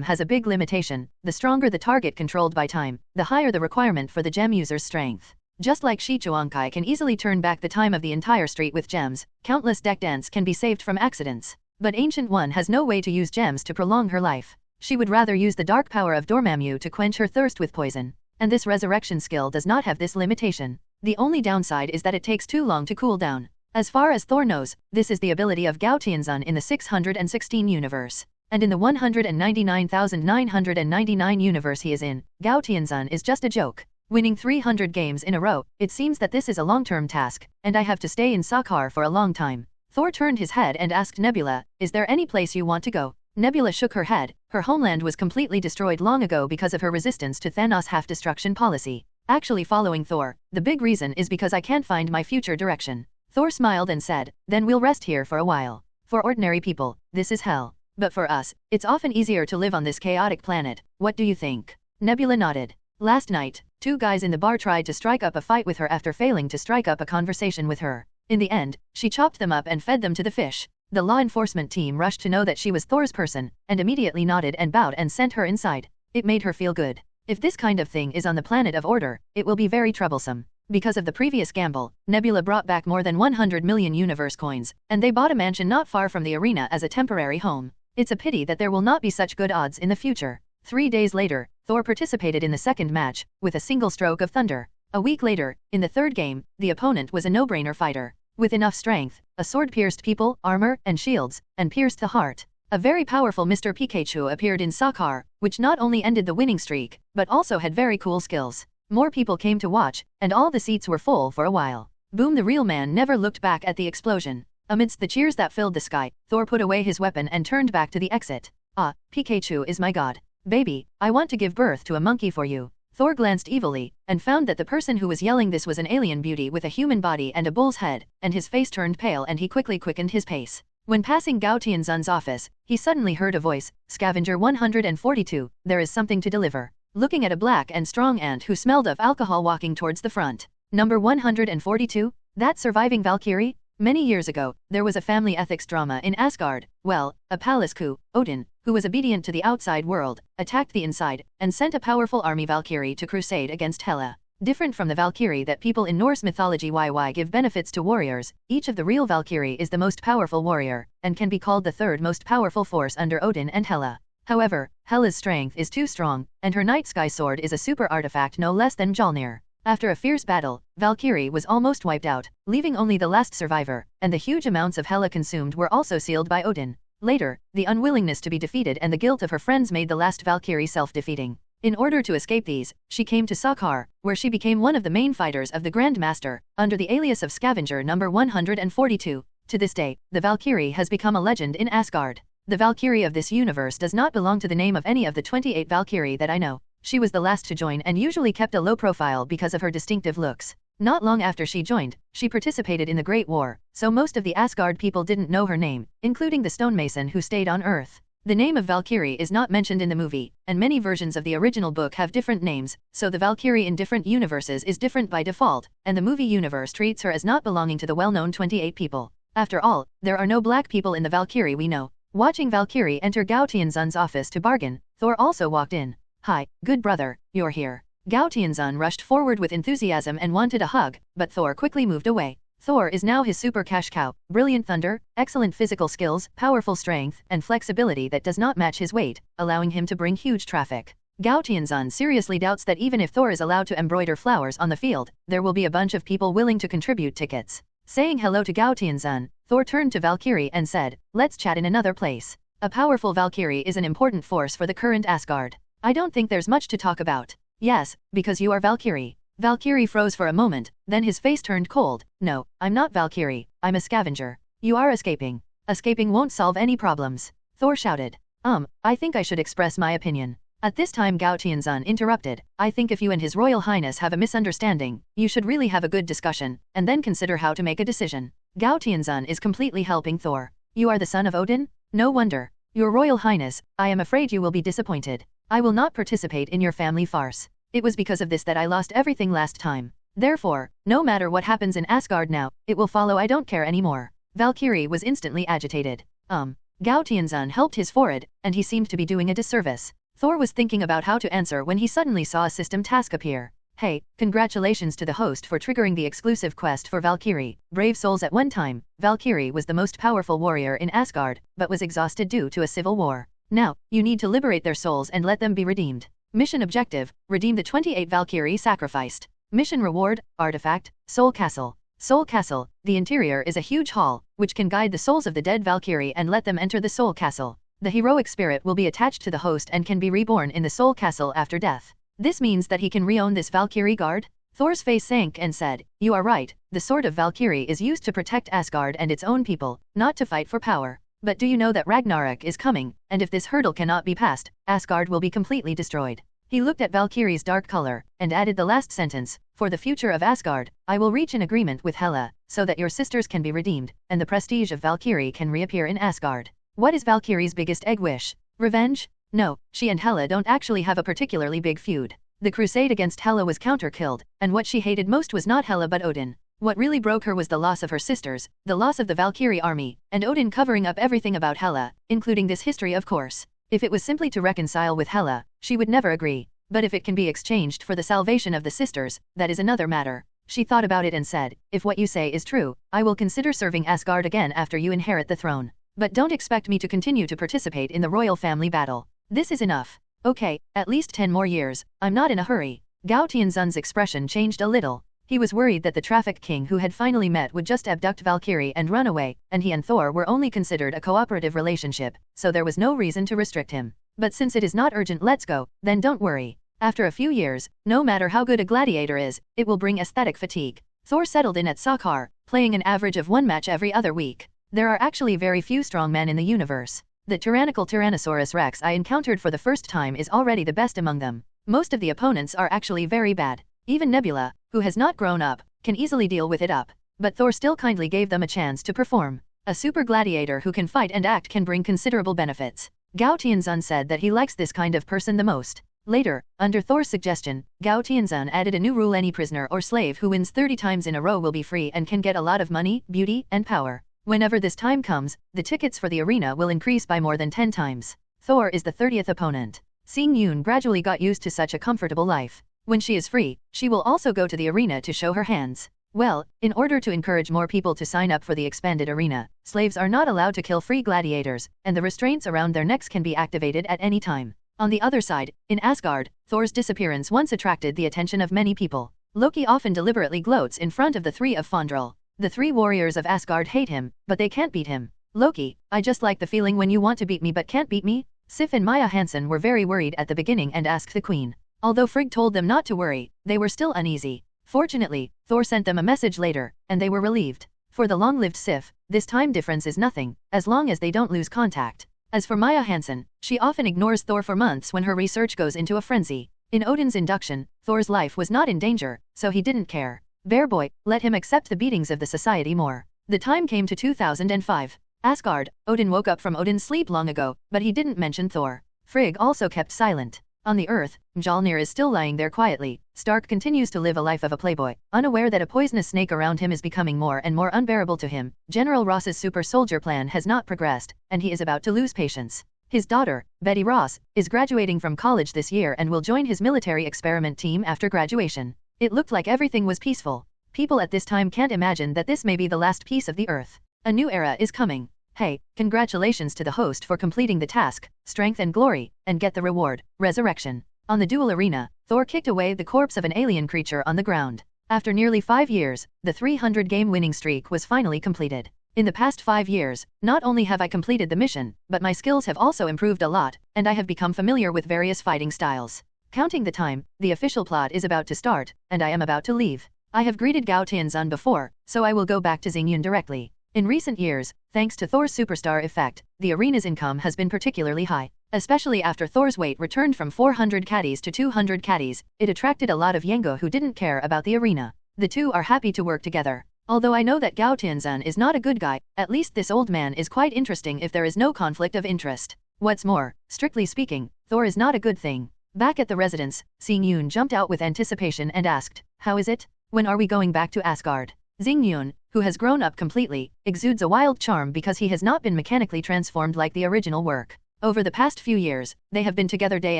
has a big limitation. The stronger the target controlled by time, the higher the requirement for the gem user's strength. Just like Shi Chuangkai can easily turn back the time of the entire street with gems, countless deck ants can be saved from accidents. But Ancient One has no way to use gems to prolong her life. She would rather use the dark power of Dormammu to quench her thirst with poison. And this resurrection skill does not have this limitation. The only downside is that it takes too long to cool down. As far as Thor knows, this is the ability of Gao Tianzun in the 616 universe. And in the 199,999 universe he is in, Gao Tianzun is just a joke. Winning 300 games in a row, it seems that this is a long-term task, and I have to stay in Sakar for a long time. Thor turned his head and asked Nebula, is there any place you want to go? Nebula shook her head. Her homeland was completely destroyed long ago because of her resistance to Thanos' half-destruction policy. Actually following Thor, the big reason is because I can't find my future direction. Thor smiled and said, then we'll rest here for a while. For ordinary people, this is hell. But for us, it's often easier to live on this chaotic planet. What do you think? Nebula nodded. Last night, 2 guys in the bar tried to strike up a fight with her after failing to strike up a conversation with her. In the end, she chopped them up and fed them to the fish. The law enforcement team rushed to know that she was Thor's person, and immediately nodded and bowed and sent her inside. It made her feel good. If this kind of thing is on the planet of order, it will be very troublesome. Because of the previous gamble, Nebula brought back more than 100 million universe coins, and they bought a mansion not far from the arena as a temporary home. It's a pity that there will not be such good odds in the future. 3 days later, Thor participated in the second match, with a single stroke of thunder. A week later, in the third game, the opponent was a no-brainer fighter. With enough strength, a sword pierced people, armor, and shields, and pierced the heart. A very powerful Mr. Pikachu appeared in Sakar, which not only ended the winning streak, but also had very cool skills. More people came to watch, and all the seats were full for a while. Boom, the real man never looked back at the explosion. Amidst the cheers that filled the sky, Thor put away his weapon and turned back to the exit. Ah, Pikachu is my god. Baby, I want to give birth to a monkey for you. Thor glanced evilly, and found that the person who was yelling this was an alien beauty with a human body and a bull's head, and his face turned pale and he quickly quickened his pace. When passing Gao Tianzun's office, he suddenly heard a voice, Scavenger 142, there is something to deliver. Looking at a black and strong ant who smelled of alcohol walking towards the front. Number 142? That surviving Valkyrie? Many years ago, there was a family ethics drama in Asgard. Well, a palace coup. Odin, who was obedient to the outside world, attacked the inside, and sent a powerful army Valkyrie to crusade against Hela. Different from the Valkyrie that people in Norse mythology give benefits to warriors, each of the real Valkyrie is the most powerful warrior, and can be called the third most powerful force under Odin and Hela. However, Hela's strength is too strong, and her night sky sword is a super artifact no less than Mjolnir. After a fierce battle, Valkyrie was almost wiped out, leaving only the last survivor, and the huge amounts of Hela consumed were also sealed by Odin. Later, the unwillingness to be defeated and the guilt of her friends made the last Valkyrie self-defeating. In order to escape these, she came to Sakar, where she became one of the main fighters of the Grand Master, under the alias of Scavenger number 142. To this day, the Valkyrie has become a legend in Asgard. The Valkyrie of this universe does not belong to the name of any of the 28 Valkyrie that I know. She was the last to join and usually kept a low profile because of her distinctive looks. Not long after she joined, she participated in the Great War, so most of the Asgard people didn't know her name, including the stonemason who stayed on Earth. The name of Valkyrie is not mentioned in the movie, and many versions of the original book have different names, so the Valkyrie in different universes is different by default, and the movie universe treats her as not belonging to the well-known 28 people. After all, there are no black people in the Valkyrie we know. Watching Valkyrie enter Gao Tianzun's office to bargain, Thor also walked in. Hi, good brother, you're here. Gao Tianzun rushed forward with enthusiasm and wanted a hug, but Thor quickly moved away. Thor is now his super cash cow, brilliant thunder, excellent physical skills, powerful strength, and flexibility that does not match his weight, allowing him to bring huge traffic. Gao Tianzun seriously doubts that even if Thor is allowed to embroider flowers on the field, there will be a bunch of people willing to contribute tickets. Saying hello to Gao Tianzun, Thor turned to Valkyrie and said, let's chat in another place. A powerful Valkyrie is an important force for the current Asgard. I don't think there's much to talk about. Yes, because you are Valkyrie. Valkyrie froze for a moment, then his face turned cold. No, I'm not Valkyrie, I'm a scavenger. You are escaping. Escaping won't solve any problems. Thor shouted. I think I should express my opinion. At this time Gao Tianzun interrupted. I think if you and His Royal Highness have a misunderstanding, you should really have a good discussion, and then consider how to make a decision. Gao Tianzun is completely helping Thor. You are the son of Odin? No wonder. Your Royal Highness, I am afraid you will be disappointed. I will not participate in your family farce. It was because of this that I lost everything last time. Therefore, no matter what happens in Asgard now, it will follow I don't care anymore. Valkyrie was instantly agitated. Gao Tianzun helped his forehead, and he seemed to be doing a disservice. Thor was thinking about how to answer when he suddenly saw a system task appear. Hey, congratulations to the host for triggering the exclusive quest for Valkyrie. Brave souls at one time, Valkyrie was the most powerful warrior in Asgard, but was exhausted due to a civil war. Now, you need to liberate their souls and let them be redeemed. Mission objective, redeem the 28 Valkyrie sacrificed. Mission reward, artifact, Soul Castle. Soul Castle, the interior is a huge hall, which can guide the souls of the dead Valkyrie and let them enter the Soul Castle. The heroic spirit will be attached to the host and can be reborn in the Soul Castle after death. This means that he can re-own this Valkyrie guard? Thor's face sank and said, you are right, the sword of Valkyrie is used to protect Asgard and its own people, not to fight for power. But do you know that Ragnarok is coming, and if this hurdle cannot be passed, Asgard will be completely destroyed. He looked at Valkyrie's dark color, and added the last sentence, for the future of Asgard, I will reach an agreement with Hela, so that your sisters can be redeemed, and the prestige of Valkyrie can reappear in Asgard. What is Valkyrie's biggest egg wish? Revenge? No, she and Hela don't actually have a particularly big feud. The crusade against Hela was counter-killed, and what she hated most was not Hela but Odin. What really broke her was the loss of her sisters, the loss of the Valkyrie army, and Odin covering up everything about Hela, including this history of course. If it was simply to reconcile with Hela, she would never agree. But if it can be exchanged for the salvation of the sisters, that is another matter. She thought about it and said, if what you say is true, I will consider serving Asgard again after you inherit the throne. But don't expect me to continue to participate in the royal family battle. This is enough. Okay, at least 10 more years, I'm not in a hurry. Gao Tianzun's expression changed a little. He was worried that the traffic king who had finally met would just abduct Valkyrie and run away, and he and Thor were only considered a cooperative relationship, so there was no reason to restrict him. But since it is not urgent, let's go, then don't worry. After a few years, no matter how good a gladiator is, it will bring aesthetic fatigue. Thor settled in at Sakar, playing an average of 1 match every other week. There are actually very few strong men in the universe. The tyrannical Tyrannosaurus Rex I encountered for the first time is already the best among them. Most of the opponents are actually very bad. Even Nebula, who has not grown up, can easily deal with it up. But Thor still kindly gave them a chance to perform. A super gladiator who can fight and act can bring considerable benefits. Gao Tianzun said that he likes this kind of person the most. Later, under Thor's suggestion, Gao Tianzun added a new rule: any prisoner or slave who wins 30 times in a row will be free and can get a lot of money, beauty, and power. Whenever this time comes, the tickets for the arena will increase by more than 10 times. Thor is the 30th opponent. Xing Yun gradually got used to such a comfortable life. When she is free, she will also go to the arena to show her hands. Well, in order to encourage more people to sign up for the expanded arena, slaves are not allowed to kill free gladiators, and the restraints around their necks can be activated at any time. On the other side, in Asgard, Thor's disappearance once attracted the attention of many people. Loki often deliberately gloats in front of the 3 of Fandral. The 3 warriors of Asgard hate him, but they can't beat him. Loki, I just like the feeling when you want to beat me but can't beat me. Sif and Maya Hansen were very worried at the beginning and asked the queen. Although Frigga told them not to worry, they were still uneasy. Fortunately, Thor sent them a message later, and they were relieved. For the long-lived Sif, this time difference is nothing, as long as they don't lose contact. As for Maya Hansen, she often ignores Thor for months when her research goes into a frenzy. In Odin's induction, Thor's life was not in danger, so he didn't care. Bear Boy, let him accept the beatings of the society more. The time came to 2005. Asgard, Odin woke up from Odin's sleep long ago, but he didn't mention Thor. Frigga also kept silent. On the Earth, Mjolnir is still lying there quietly. Stark continues to live a life of a playboy, unaware that a poisonous snake around him is becoming more and more unbearable to him. General Ross's super soldier plan has not progressed, and he is about to lose patience. His daughter, Betty Ross, is graduating from college this year and will join his military experiment team after graduation. It looked like everything was peaceful. People at this time can't imagine that this may be the last piece of the Earth. A new era is coming. Hey, congratulations to the host for completing the task, strength and glory, and get the reward, resurrection. On the duel arena, Thor kicked away the corpse of an alien creature on the ground. After nearly 5 years, the 300-game winning streak was finally completed. In the past 5 years, not only have I completed the mission, but my skills have also improved a lot, and I have become familiar with various fighting styles. Counting the time, the official plot is about to start, and I am about to leave. I have greeted Gao Tianzun before, so I will go back to Xingyun directly. In recent years, thanks to Thor's superstar effect, the arena's income has been particularly high. Especially after Thor's weight returned from 400 caddies to 200 caddies, it attracted a lot of Yengo who didn't care about the arena. The two are happy to work together. Although I know that Gao Tianzun is not a good guy, at least this old man is quite interesting if there is no conflict of interest. What's more, strictly speaking, Thor is not a good thing. Back at the residence, Xingyun jumped out with anticipation and asked, "How is it? When are we going back to Asgard?" Xingyun, who has grown up completely, exudes a wild charm because he has not been mechanically transformed like the original work. Over the past few years, they have been together day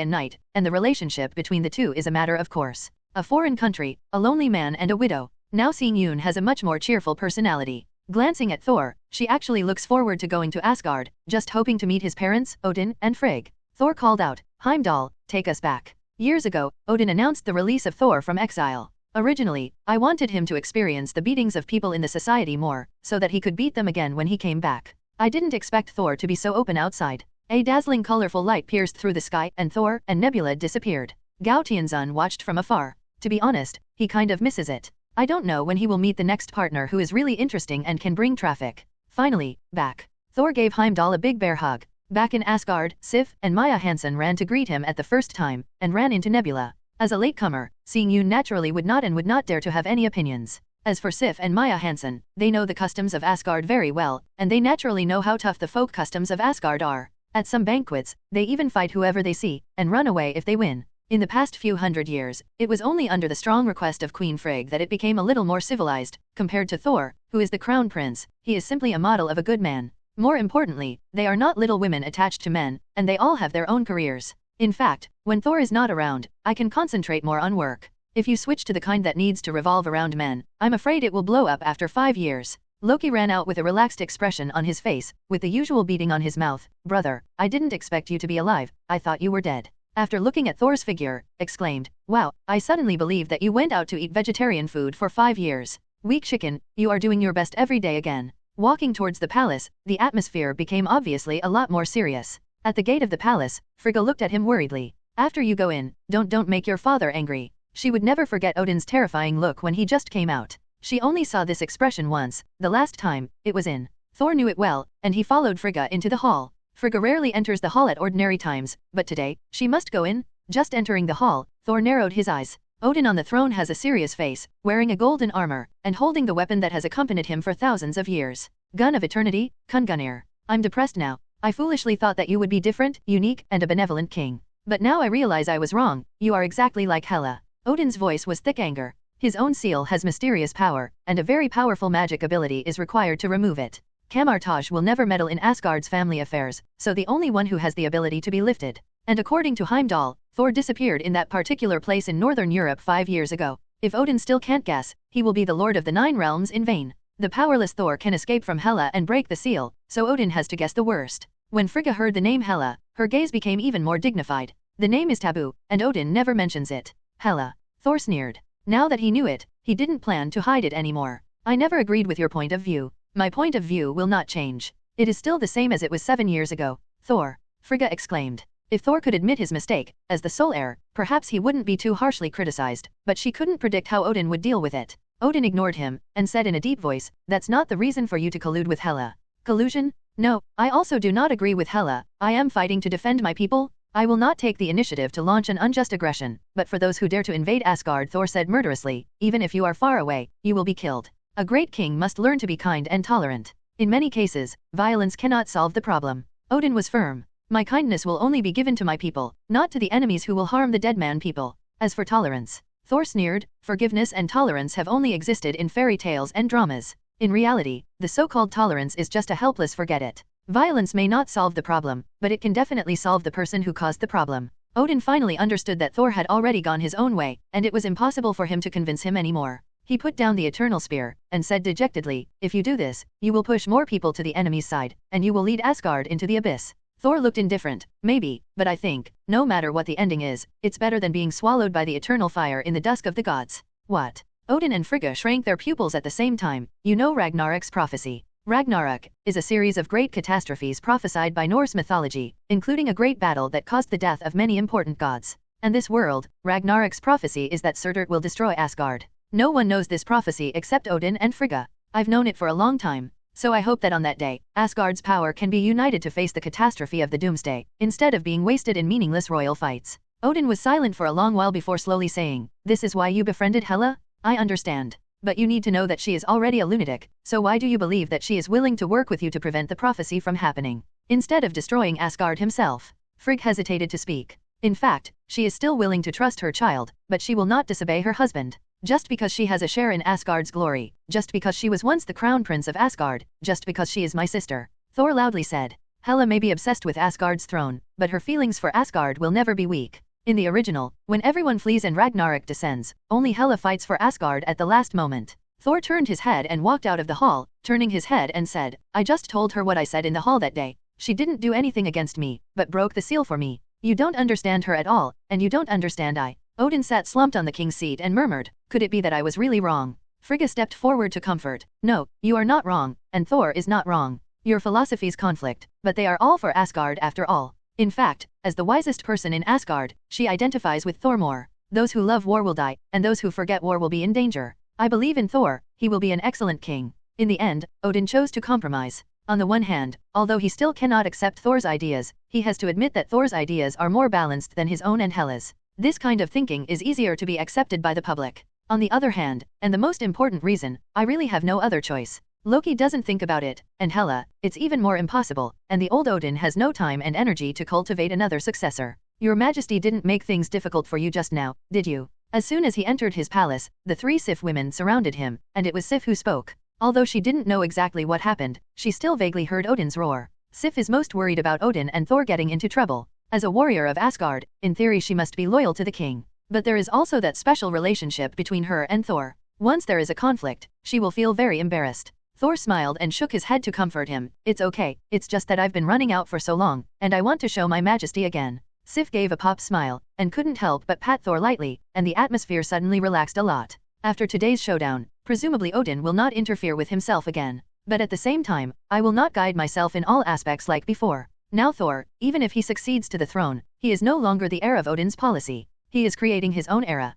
and night, and the relationship between the two is a matter of course. A foreign country, a lonely man and a widow. Now Xingyun has a much more cheerful personality. Glancing at Thor, she actually looks forward to going to Asgard, just hoping to meet his parents, Odin and Frigga. Thor called out, "Heimdall, take us back." Years ago, Odin announced the release of Thor from exile. Originally, I wanted him to experience the beatings of people in the society more, so that he could beat them again when he came back. I didn't expect Thor to be so open outside. A dazzling colorful light pierced through the sky, and Thor and Nebula disappeared. Gao Tianzun watched from afar. To be honest, he kind of misses it. I don't know when he will meet the next partner who is really interesting and can bring traffic. Finally, back. Thor gave Heimdall a big bear hug. Back in Asgard, Sif and Maya Hansen ran to greet him at the first time, and ran into Nebula. As a latecomer, seeing you naturally would not dare to have any opinions. As for Sif and Maya Hansen, they know the customs of Asgard very well, and they naturally know how tough the folk customs of Asgard are. At some banquets, they even fight whoever they see, and run away if they win. In the past few hundred years, it was only under the strong request of Queen Frigg that it became a little more civilized, compared to Thor, who is the crown prince. He is simply a model of a good man. More importantly, they are not little women attached to men, and they all have their own careers. In fact, when Thor is not around, I can concentrate more on work. If you switch to the kind that needs to revolve around men, I'm afraid it will blow up after 5 years. Loki ran out with a relaxed expression on his face, with the usual beating on his mouth. Brother, I didn't expect you to be alive, I thought you were dead. After looking at Thor's figure, exclaimed, wow, I suddenly believe that you went out to eat vegetarian food for 5 years. Weak chicken, you are doing your best every day again. Walking towards the palace, the atmosphere became obviously a lot more serious. At the gate of the palace, Frigga looked at him worriedly. After you go in, don't make your father angry. She would never forget Odin's terrifying look when he just came out. She only saw this expression once, the last time, it was in. Thor knew it well, and he followed Frigga into the hall. Frigga rarely enters the hall at ordinary times, but today, she must go in. Just entering the hall, Thor narrowed his eyes. Odin on the throne has a serious face, wearing a golden armor, and holding the weapon that has accompanied him for thousands of years. Gun of Eternity, Kungunir. I'm depressed now. I foolishly thought that you would be different, unique, and a benevolent king. But now I realize I was wrong. You are exactly like Hela. Odin's voice was thick anger. His own seal has mysterious power, and a very powerful magic ability is required to remove it. Kamartaj will never meddle in Asgard's family affairs, so the only one who has the ability to be lifted. And according to Heimdall, Thor disappeared in that particular place in northern Europe 5 years ago. If Odin still can't guess, he will be the Lord of the Nine Realms in vain. The powerless Thor can escape from Hela and break the seal, so Odin has to guess the worst. When Frigga heard the name Hela, her gaze became even more dignified. The name is taboo, and Odin never mentions it. Hela. Thor sneered. Now that he knew it, he didn't plan to hide it anymore. I never agreed with your point of view. My point of view will not change. It is still the same as it was 7 years ago. Thor. Frigga exclaimed. If Thor could admit his mistake, as the sole heir, perhaps he wouldn't be too harshly criticized, but she couldn't predict how Odin would deal with it. Odin ignored him, and said in a deep voice, that's not the reason for you to collude with Hela. Collusion? No, I also do not agree with Hela. I am fighting to defend my people. I will not take the initiative to launch an unjust aggression, but for those who dare to invade Asgard, Thor said murderously, even if you are far away, you will be killed. A great king must learn to be kind and tolerant. In many cases, violence cannot solve the problem. Odin was firm. My kindness will only be given to my people, not to the enemies who will harm the dead man people. As for tolerance, Thor sneered, forgiveness and tolerance have only existed in fairy tales and dramas. In reality, the so-called tolerance is just a helpless forget it. Violence may not solve the problem, but it can definitely solve the person who caused the problem. Odin finally understood that Thor had already gone his own way, and it was impossible for him to convince him anymore. He put down the eternal spear, and said dejectedly, if you do this, you will push more people to the enemy's side, and you will lead Asgard into the abyss. Thor looked indifferent. Maybe, but I think, no matter what the ending is, it's better than being swallowed by the eternal fire in the dusk of the gods. What? Odin and Frigga shrank their pupils at the same time. You know Ragnarok's prophecy. Ragnarok is a series of great catastrophes prophesied by Norse mythology, including a great battle that caused the death of many important gods. And this world, Ragnarok's prophecy is that Surtur will destroy Asgard. No one knows this prophecy except Odin and Frigga. I've known it for a long time. So I hope that on that day, Asgard's power can be united to face the catastrophe of the doomsday, instead of being wasted in meaningless royal fights. Odin was silent for a long while before slowly saying, this is why you befriended Hela? I understand. But you need to know that she is already a lunatic, so why do you believe that she is willing to work with you to prevent the prophecy from happening, instead of destroying Asgard himself? Frigg hesitated to speak. In fact, she is still willing to trust her child, but she will not disobey her husband. Just because she has a share in Asgard's glory, just because she was once the crown prince of Asgard, just because she is my sister. Thor loudly said. Hela may be obsessed with Asgard's throne, but her feelings for Asgard will never be weak. In the original, when everyone flees and Ragnarok descends, only Hela fights for Asgard at the last moment. Thor turned his head and walked out of the hall, turning his head and said, I just told her what I said in the hall that day. She didn't do anything against me, but broke the seal for me. You don't understand her at all, and you don't understand I. Odin sat slumped on the king's seat and murmured, could it be that I was really wrong? Frigga stepped forward to comfort. No, you are not wrong, and Thor is not wrong. Your philosophies conflict, but they are all for Asgard after all. In fact, as the wisest person in Asgard, she identifies with Thor more. Those who love war will die, and those who forget war will be in danger. I believe in Thor, he will be an excellent king. In the end, Odin chose to compromise. On the one hand, although he still cannot accept Thor's ideas, he has to admit that Thor's ideas are more balanced than his own and Hela's. This kind of thinking is easier to be accepted by the public. On the other hand, and the most important reason, I really have no other choice. Loki doesn't think about it, and Hela, it's even more impossible, and the old Odin has no time and energy to cultivate another successor. Your Majesty didn't make things difficult for you just now, did you? As soon as he entered his palace, the 3 Sif women surrounded him, and it was Sif who spoke. Although she didn't know exactly what happened, she still vaguely heard Odin's roar. Sif is most worried about Odin and Thor getting into trouble. As a warrior of Asgard, in theory she must be loyal to the king. But there is also that special relationship between her and Thor. Once there is a conflict, she will feel very embarrassed. Thor smiled and shook his head to comfort him. It's okay, it's just that I've been running out for so long, and I want to show my majesty again. Sif gave a pop smile, and couldn't help but pat Thor lightly, and the atmosphere suddenly relaxed a lot. After today's showdown, presumably Odin will not interfere with himself again. But at the same time, I will not guide myself in all aspects like before. Now Thor, even if he succeeds to the throne, he is no longer the heir of Odin's policy. He is creating his own era.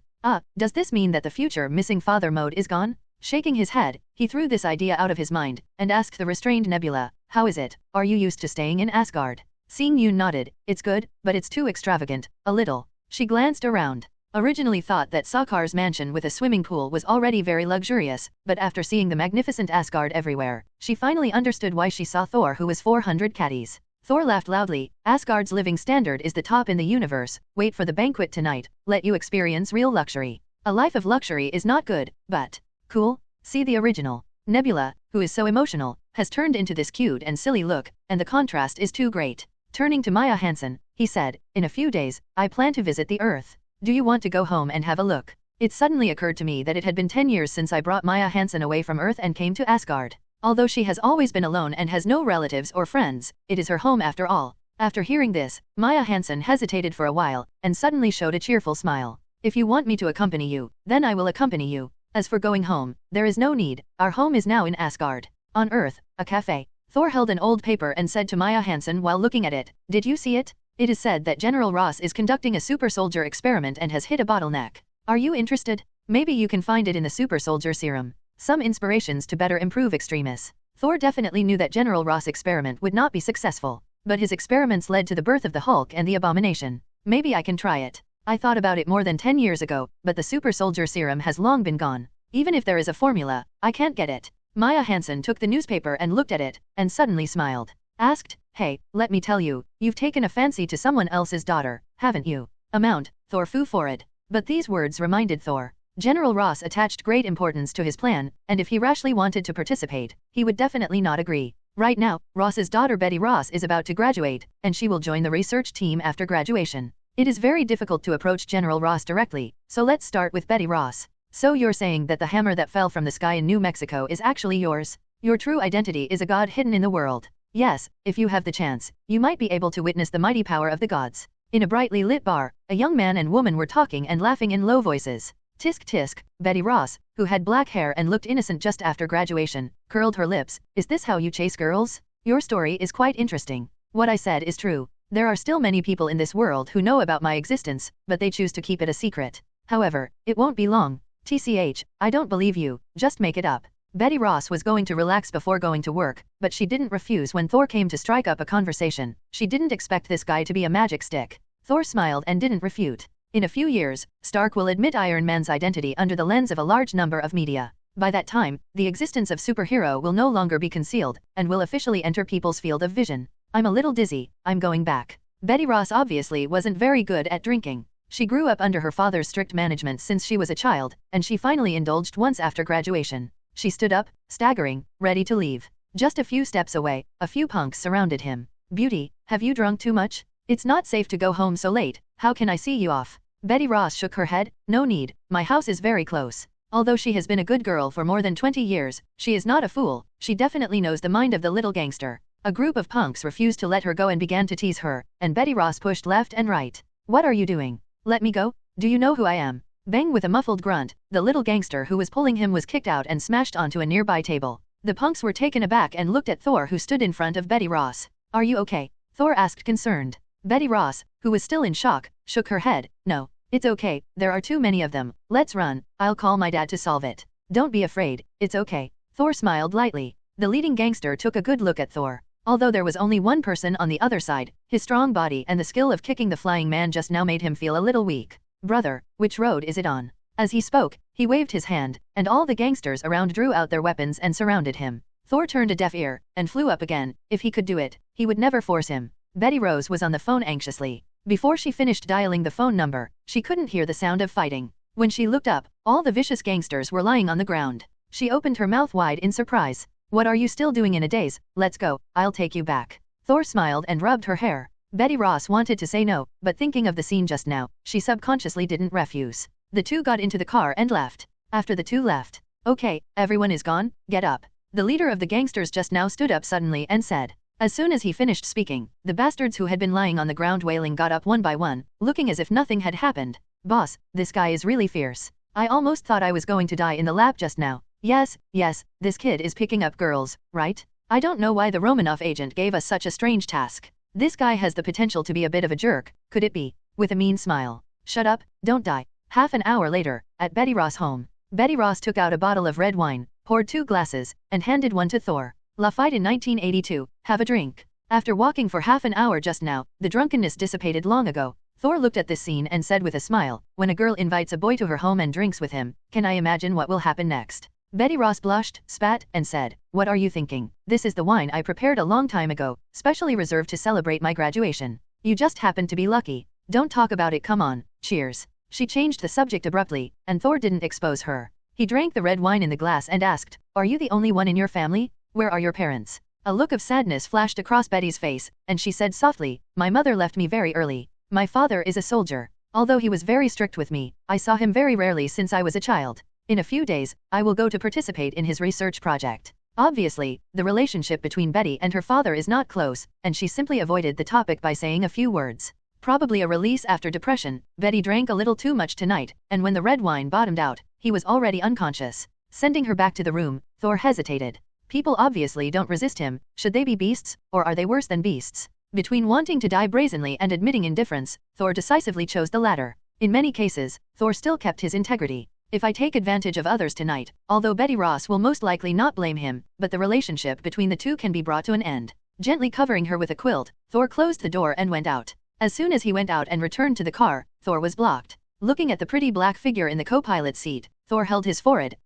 Does this mean that the future missing father mode is gone? Shaking his head, he threw this idea out of his mind, and asked the restrained Nebula, how is it, are you used to staying in Asgard? Seeing Yoon nodded, it's good, but it's too extravagant, a little. She glanced around. Originally thought that Sakar's mansion with a swimming pool was already very luxurious, but after seeing the magnificent Asgard everywhere, she finally understood why she saw Thor who was 400 caddies. Thor laughed loudly, Asgard's living standard is the top in the universe, wait for the banquet tonight, let you experience real luxury. A life of luxury is not good, but cool? See the original. Nebula, who is so emotional, has turned into this cute and silly look, and the contrast is too great. Turning to Maya Hansen, he said, in a few days, I plan to visit the Earth. Do you want to go home and have a look? It suddenly occurred to me that it had been 10 years since I brought Maya Hansen away from Earth and came to Asgard. Although she has always been alone and has no relatives or friends, it is her home after all. After hearing this, Maya Hansen hesitated for a while, and suddenly showed a cheerful smile. If you want me to accompany you, then I will accompany you. As for going home, there is no need, our home is now in Asgard. On Earth, a cafe. Thor held an old paper and said to Maya Hansen while looking at it, did you see it? It is said that General Ross is conducting a super soldier experiment and has hit a bottleneck. Are you interested? Maybe you can find it in the super soldier serum. Some inspirations to better improve extremis. Thor definitely knew that General Ross' experiment would not be successful, but his experiments led to the birth of the Hulk and the Abomination. Maybe I can try it. I thought about it more than 10 years ago, but the super soldier serum has long been gone. Even if there is a formula, I can't get it. Maya Hansen took the newspaper and looked at it, and suddenly smiled. Asked, hey, let me tell you, you've taken a fancy to someone else's daughter, haven't you? Amount, Thor flew forward. But these words reminded Thor. General Ross attached great importance to his plan, and if he rashly wanted to participate, he would definitely not agree. Right now, Ross's daughter Betty Ross is about to graduate, and she will join the research team after graduation. It is very difficult to approach General Ross directly, so let's start with Betty Ross. So you're saying that the hammer that fell from the sky in New Mexico is actually yours? Your true identity is a god hidden in the world. Yes, if you have the chance, you might be able to witness the mighty power of the gods. In a brightly lit bar, a young man and woman were talking and laughing in low voices. Tisk tisk, Betty Ross, who had black hair and looked innocent just after graduation, curled her lips. Is this how you chase girls? Your story is quite interesting. What I said is true. There are still many people in this world who know about my existence, but they choose to keep it a secret. However, it won't be long. TCH, I don't believe you, just make it up. Betty Ross was going to relax before going to work, but she didn't refuse when Thor came to strike up a conversation. She didn't expect this guy to be a magic stick. Thor smiled and didn't refute. In a few years, Stark will admit Iron Man's identity under the lens of a large number of media. By that time, the existence of superhero will no longer be concealed, and will officially enter people's field of vision. I'm a little dizzy, I'm going back. Betty Ross obviously wasn't very good at drinking. She grew up under her father's strict management since she was a child, and she finally indulged once after graduation. She stood up, staggering, ready to leave. Just a few steps away, a few punks surrounded him. Beauty, have you drunk too much? It's not safe to go home so late, how can I see you off? Betty Ross shook her head, no need, my house is very close. Although she has been a good girl for more than 20 years, she is not a fool, she definitely knows the mind of the little gangster. A group of punks refused to let her go and began to tease her, and Betty Ross pushed left and right. What are you doing? Let me go? Do you know who I am? Bang! With a muffled grunt, the little gangster who was pulling him was kicked out and smashed onto a nearby table. The punks were taken aback and looked at Thor, who stood in front of Betty Ross. Are you okay? Thor asked, concerned. Betty Ross, who was still in shock, shook her head. No. It's okay, there are too many of them, let's run, I'll call my dad to solve it. Don't be afraid, it's okay. Thor smiled lightly. The leading gangster took a good look at Thor. Although there was only one person on the other side, his strong body and the skill of kicking the flying man just now made him feel a little weak. Brother, which road is it on? As he spoke, he waved his hand, and all the gangsters around drew out their weapons and surrounded him. Thor turned a deaf ear, and flew up again. If he could do it, he would never force him. Betty Rose was on the phone anxiously. Before she finished dialing the phone number, she couldn't hear the sound of fighting. When she looked up, all the vicious gangsters were lying on the ground. She opened her mouth wide in surprise. What are you still doing in a daze? Let's go, I'll take you back. Thor smiled and rubbed her hair. Betty Ross wanted to say no, but thinking of the scene just now, she subconsciously didn't refuse. The two got into the car and left. After the two left, okay, everyone is gone, get up. The leader of the gangsters just now stood up suddenly and said. As soon as he finished speaking, the bastards who had been lying on the ground wailing got up one by one, looking as if nothing had happened. Boss, this guy is really fierce. I almost thought I was going to die in the lab just now. Yes, this kid is picking up girls, right? I don't know why the Romanov agent gave us such a strange task. This guy has the potential to be a bit of a jerk, could it be? With a mean smile. Shut up, don't die. Half an hour later, at Betty Ross' home, Betty Ross took out a bottle of red wine, poured 2 glasses, and handed one to Thor. La fight in 1982, have a drink. After walking for half an hour just now, the drunkenness dissipated long ago. Thor looked at this scene and said with a smile, when a girl invites a boy to her home and drinks with him, can I imagine what will happen next? Betty Ross blushed, spat, and said, what are you thinking? This is the wine I prepared a long time ago, specially reserved to celebrate my graduation. You just happened to be lucky. Don't talk about it, come on, cheers. She changed the subject abruptly, and Thor didn't expose her. He drank the red wine in the glass and asked, are you the only one in your family? Where are your parents? A look of sadness flashed across Betty's face, and she said softly, my mother left me very early. My father is a soldier. Although he was very strict with me, I saw him very rarely since I was a child. In a few days, I will go to participate in his research project. Obviously, the relationship between Betty and her father is not close, and she simply avoided the topic by saying a few words. Probably a release after depression, Betty drank a little too much tonight, and when the red wine bottomed out, he was already unconscious. Sending her back to the room, Thor hesitated. People obviously don't resist him, should they be beasts, or are they worse than beasts? Between wanting to die brazenly and admitting indifference, Thor decisively chose the latter. In many cases, Thor still kept his integrity. If I take advantage of others tonight, although Betty Ross will most likely not blame him, but the relationship between the two can be brought to an end. Gently covering her with a quilt, Thor closed the door and went out. As soon as he went out and returned to the car, Thor was blocked. Looking at the pretty black figure in the co-pilot's seat, Thor held his forehead.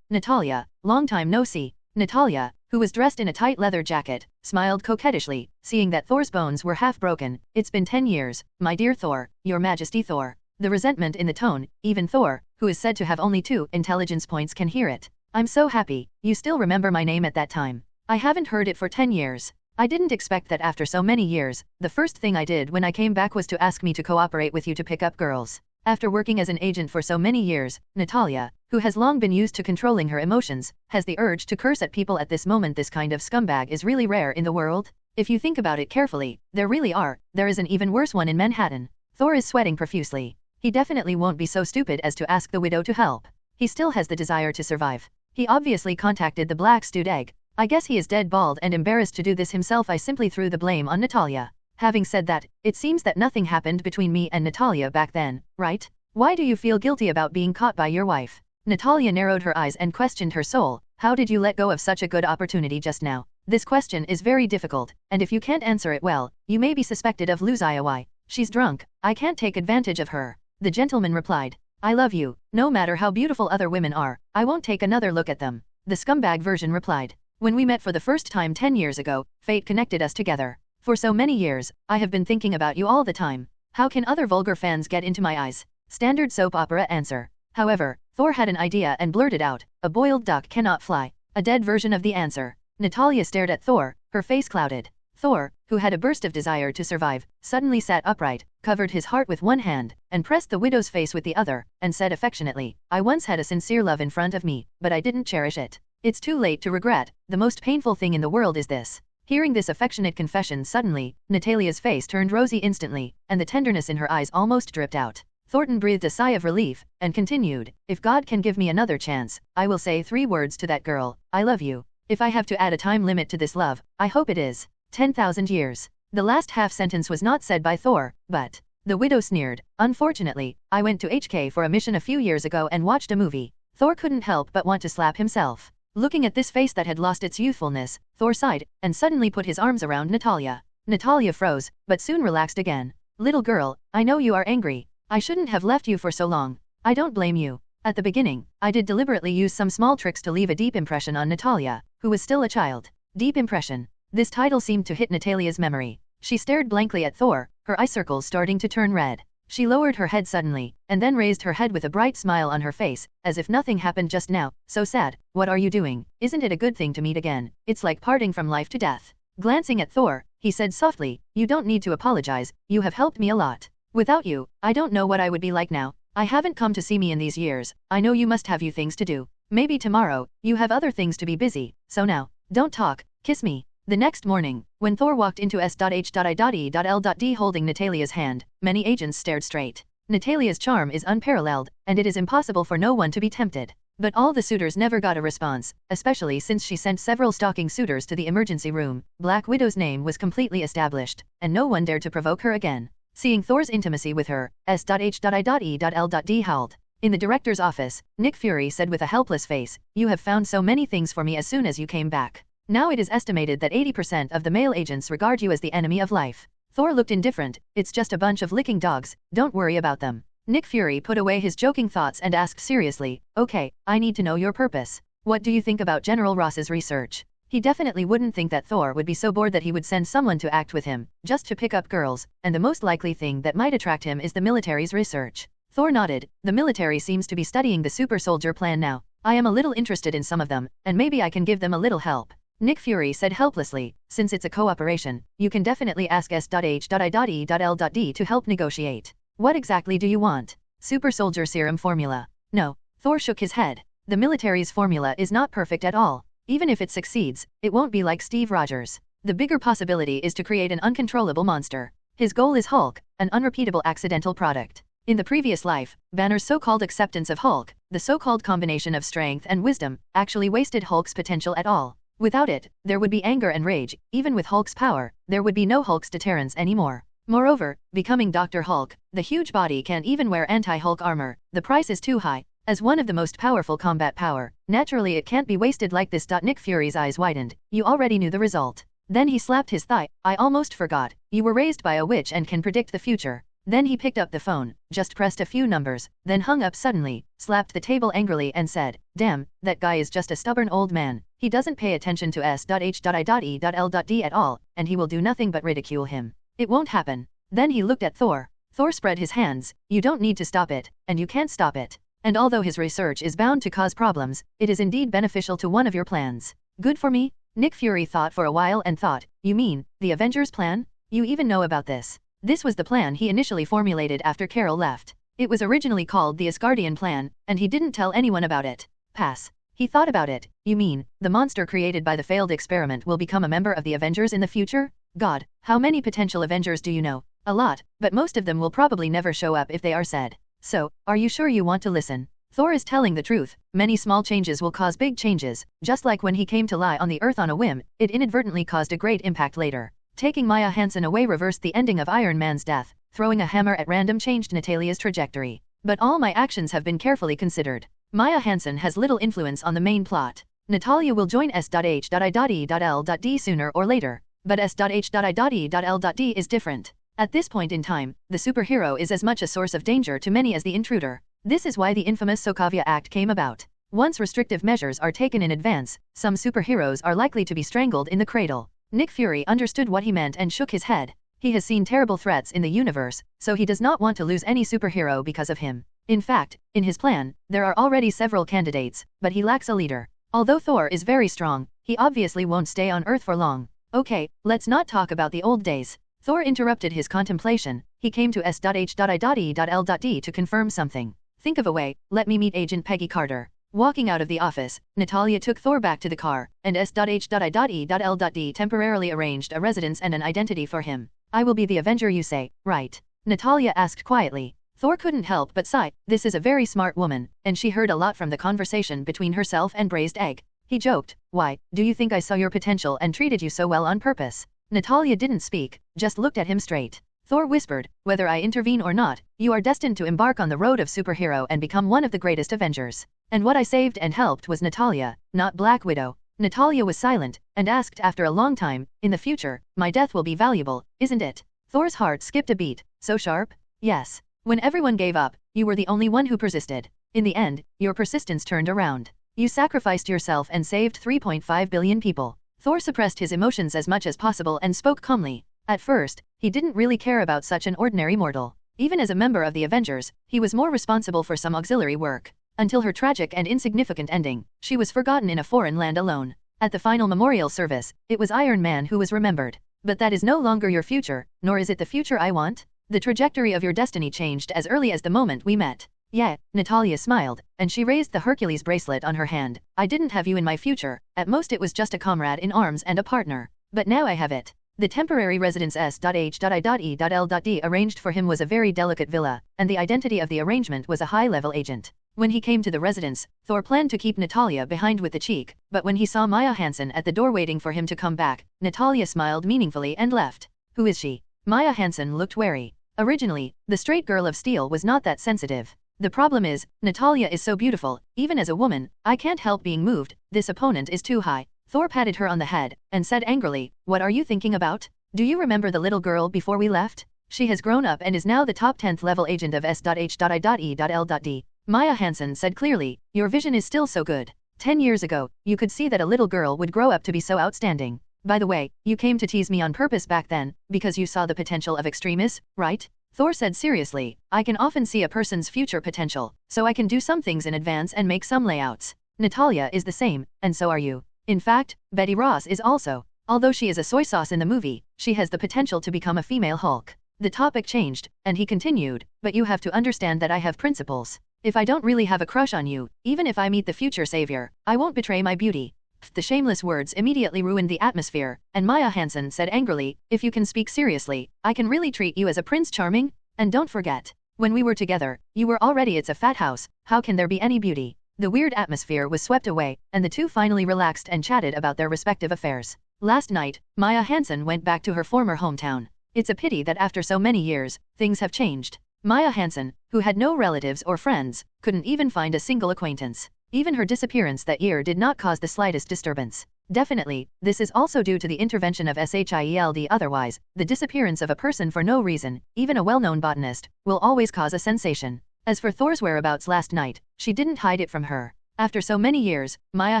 Natalia, long time no see. Natalia, who was dressed in a tight leather jacket, smiled coquettishly, seeing that Thor's bones were half broken. It's been 10 years, my dear Thor, your majesty Thor. The resentment in the tone, even Thor, who is said to have only 2 intelligence points, can hear it. I'm so happy, you still remember my name at that time. I haven't heard it for 10 years. I didn't expect that after so many years, the first thing I did when I came back was to ask me to cooperate with you to pick up girls. After working as an agent for so many years, Natalia, who has long been used to controlling her emotions, has the urge to curse at people at this moment. This kind of scumbag is really rare in the world. If you think about it carefully, there really are. There is an even worse one in Manhattan. Thor is sweating profusely. He definitely won't be so stupid as to ask the widow to help. He still has the desire to survive. He obviously contacted the black stewed egg. I guess he is dead bald and embarrassed to do this himself. I simply threw the blame on Natalia. Having said that, it seems that nothing happened between me and Natalia back then, right? Why do you feel guilty about being caught by your wife? Natalia narrowed her eyes and questioned her soul. How did you let go of such a good opportunity just now? This question is very difficult, and if you can't answer it well, you may be suspected of losing. Why? She's drunk. I can't take advantage of her. The gentleman replied. I love you. No matter how beautiful other women are, I won't take another look at them. The scumbag version replied. When we met for the first time 10 years ago, fate connected us together. For so many years, I have been thinking about you all the time. How can other vulgar fans get into my eyes? Standard soap opera answer. However, Thor had an idea and blurted out, a boiled duck cannot fly. A dead version of the answer. Natalia stared at Thor, her face clouded. Thor, who had a burst of desire to survive, suddenly sat upright, covered his heart with one hand, and pressed the widow's face with the other, and said affectionately, I once had a sincere love in front of me, but I didn't cherish it. It's too late to regret. The most painful thing in the world is this. Hearing this affectionate confession suddenly, Natalia's face turned rosy instantly, and the tenderness in her eyes almost dripped out. Thornton breathed a sigh of relief, and continued, if God can give me another chance, I will say 3 words to that girl, I love you. If I have to add a time limit to this love, I hope it is 10,000 years. The last half sentence was not said by Thor, but the widow sneered. Unfortunately, I went to HK for a mission a few years ago and watched a movie. Thor couldn't help but want to slap himself. Looking at this face that had lost its youthfulness, Thor sighed, and suddenly put his arms around Natalia. Natalia froze, but soon relaxed again. Little girl, I know you are angry. I shouldn't have left you for so long. I don't blame you. At the beginning, I did deliberately use some small tricks to leave a deep impression on Natalia, who was still a child. Deep impression. This title seemed to hit Natalia's memory. She stared blankly at Thor, her eye circles starting to turn red. She lowered her head suddenly, and then raised her head with a bright smile on her face, as if nothing happened just now. So sad. What are you doing? Isn't it a good thing to meet again? It's like parting from life to death. Glancing at Thor, he said softly, you don't need to apologize, you have helped me a lot. Without you, I don't know what I would be like now. I haven't come to see me in these years. I know you must have you things to do. Maybe tomorrow, you have other things to be busy, so now, don't talk, kiss me. The next morning, when Thor walked into S.H.I.L.D. holding Natalia's hand, many agents stared straight. Natalia's charm is unparalleled, and it is impossible for no one to be tempted. But all the suitors never got a response, especially since she sent several stalking suitors to the emergency room. Black Widow's name was completely established, and no one dared to provoke her again. Seeing Thor's intimacy with her, S.H.I.L.D. howled. In the director's office, Nick Fury said with a helpless face, you have found so many things for me as soon as you came back. Now it is estimated that 80% of the male agents regard you as the enemy of life. Thor looked indifferent, it's just a bunch of licking dogs, don't worry about them. Nick Fury put away his joking thoughts and asked seriously, okay, I need to know your purpose. What do you think about General Ross's research? He definitely wouldn't think that Thor would be so bored that he would send someone to act with him, just to pick up girls, and the most likely thing that might attract him is the military's research. Thor nodded, the military seems to be studying the super soldier plan now. I am a little interested in some of them, and maybe I can give them a little help. Nick Fury said helplessly, since it's a cooperation, you can definitely ask S.H.I.L.D. to help negotiate. What exactly do you want? Super soldier serum formula. No. Thor shook his head. The military's formula is not perfect at all. Even if it succeeds, it won't be like Steve Rogers. The bigger possibility is to create an uncontrollable monster. His goal is Hulk, an unrepeatable accidental product. In the previous life, Banner's so-called acceptance of Hulk, the so-called combination of strength and wisdom, actually wasted Hulk's potential at all. Without it, there would be anger and rage. Even with Hulk's power, there would be no Hulk's deterrence anymore. Moreover, becoming Dr. Hulk, the huge body can't even wear anti-Hulk armor. The price is too high. As one of the most powerful combat power, naturally it can't be wasted like this. Nick Fury's eyes widened. You already knew the result. Then he slapped his thigh. I almost forgot. You were raised by a witch and can predict the future. Then he picked up the phone, just pressed a few numbers, then hung up suddenly, slapped the table angrily and said, damn, that guy is just a stubborn old man. He doesn't pay attention to S.H.I.L.D. at all, and he will do nothing but ridicule him. It won't happen. Then he looked at Thor. Thor spread his hands. You don't need to stop it, and you can't stop it. And although his research is bound to cause problems, it is indeed beneficial to one of your plans. Good for me? Nick Fury thought for a while and thought, you mean, the Avengers plan? You even know about this? This was the plan he initially formulated after Carol left. It was originally called the Asgardian plan, and he didn't tell anyone about it. Pass. He thought about it. You mean, the monster created by the failed experiment will become a member of the Avengers in the future? God, how many potential Avengers do you know? A lot, but most of them will probably never show up if they are said. So, are you sure you want to listen? Thor is telling the truth. Many small changes will cause big changes, just like when he came to lie on the Earth on a whim, it inadvertently caused a great impact later. Taking Maya Hansen away reversed the ending of Iron Man's death. Throwing a hammer at random changed Natalia's trajectory. But all my actions have been carefully considered. Maya Hansen has little influence on the main plot. Natalia will join S.H.I.L.D. sooner or later. But S.H.I.L.D. is different. At this point in time, the superhero is as much a source of danger to many as the intruder. This is why the infamous Sokovia Act came about. Once restrictive measures are taken in advance, some superheroes are likely to be strangled in the cradle. Nick Fury understood what he meant and shook his head. He has seen terrible threats in the universe, so he does not want to lose any superhero because of him. In fact, in his plan, there are already several candidates, but he lacks a leader. Although Thor is very strong, he obviously won't stay on Earth for long. Okay, let's not talk about the old days. Thor interrupted his contemplation. He came to S.H.I.L.D. to confirm something. Think of a way, let me meet Agent Peggy Carter. Walking out of the office, Natalia took Thor back to the car, and S.H.I.L.D. temporarily arranged a residence and an identity for him. I will be the Avenger you say, right? Natalia asked quietly. Thor couldn't help but sigh. This is a very smart woman, and she heard a lot from the conversation between herself and Braised Egg. He joked, why, do you think I saw your potential and treated you so well on purpose? Natalia didn't speak, just looked at him straight. Thor whispered, whether I intervene or not, you are destined to embark on the road of superhero and become one of the greatest Avengers. And what I saved and helped was Natalia, not Black Widow. Natalia was silent, and asked after a long time, in the future, my death will be valuable, isn't it? Thor's heart skipped a beat. So sharp? Yes. When everyone gave up, you were the only one who persisted. In the end, your persistence turned around. You sacrificed yourself and saved 3.5 billion people. Thor suppressed his emotions as much as possible and spoke calmly. At first, he didn't really care about such an ordinary mortal. Even as a member of the Avengers, he was more responsible for some auxiliary work. Until her tragic and insignificant ending, she was forgotten in a foreign land alone. At the final memorial service, it was Iron Man who was remembered. But that is no longer your future, nor is it the future I want. The trajectory of your destiny changed as early as the moment we met. Yeah, Natalia smiled, and she raised the Hercules bracelet on her hand. I didn't have you in my future, at most it was just a comrade in arms and a partner. But now I have it. The temporary residence S.H.I.E.L.D. arranged for him was a very delicate villa, and the identity of the arrangement was a high-level agent. When he came to the residence, Thor planned to keep Natalia behind with the cheek, but when he saw Maya Hansen at the door waiting for him to come back, Natalia smiled meaningfully and left. Who is she? Maya Hansen looked wary. Originally, the straight girl of steel was not that sensitive. The problem is, Natalia is so beautiful, even as a woman, I can't help being moved, this opponent is too high. Thor patted her on the head, and said angrily, what are you thinking about? Do you remember the little girl before we left? She has grown up and is now the top 10th level agent of S.H.I.E.L.D. Maya Hansen said clearly, your vision is still so good. 10 years ago, you could see that a little girl would grow up to be so outstanding. By the way, you came to tease me on purpose back then, because you saw the potential of extremists, right? Thor said seriously, I can often see a person's future potential, so I can do some things in advance and make some layouts. Natalia is the same, and so are you. In fact, Betty Ross is also. Although she is a soy sauce in the movie, she has the potential to become a female Hulk. The topic changed, and he continued, but you have to understand that I have principles. If I don't really have a crush on you, even if I meet the future savior, I won't betray my beauty. The shameless words immediately ruined the atmosphere, and Maya Hansen said angrily, if you can speak seriously, I can really treat you as a Prince Charming? And don't forget, when we were together, you were already it's a fat house, how can there be any beauty? The weird atmosphere was swept away, and the two finally relaxed and chatted about their respective affairs. Last night, Maya Hansen went back to her former hometown. It's a pity that after so many years, things have changed. Maya Hansen, who had no relatives or friends, couldn't even find a single acquaintance. Even her disappearance that year did not cause the slightest disturbance. Definitely, this is also due to the intervention of SHIELD. Otherwise, the disappearance of a person for no reason, even a well-known botanist, will always cause a sensation. As for Thor's whereabouts last night, she didn't hide it from her. After so many years, Maya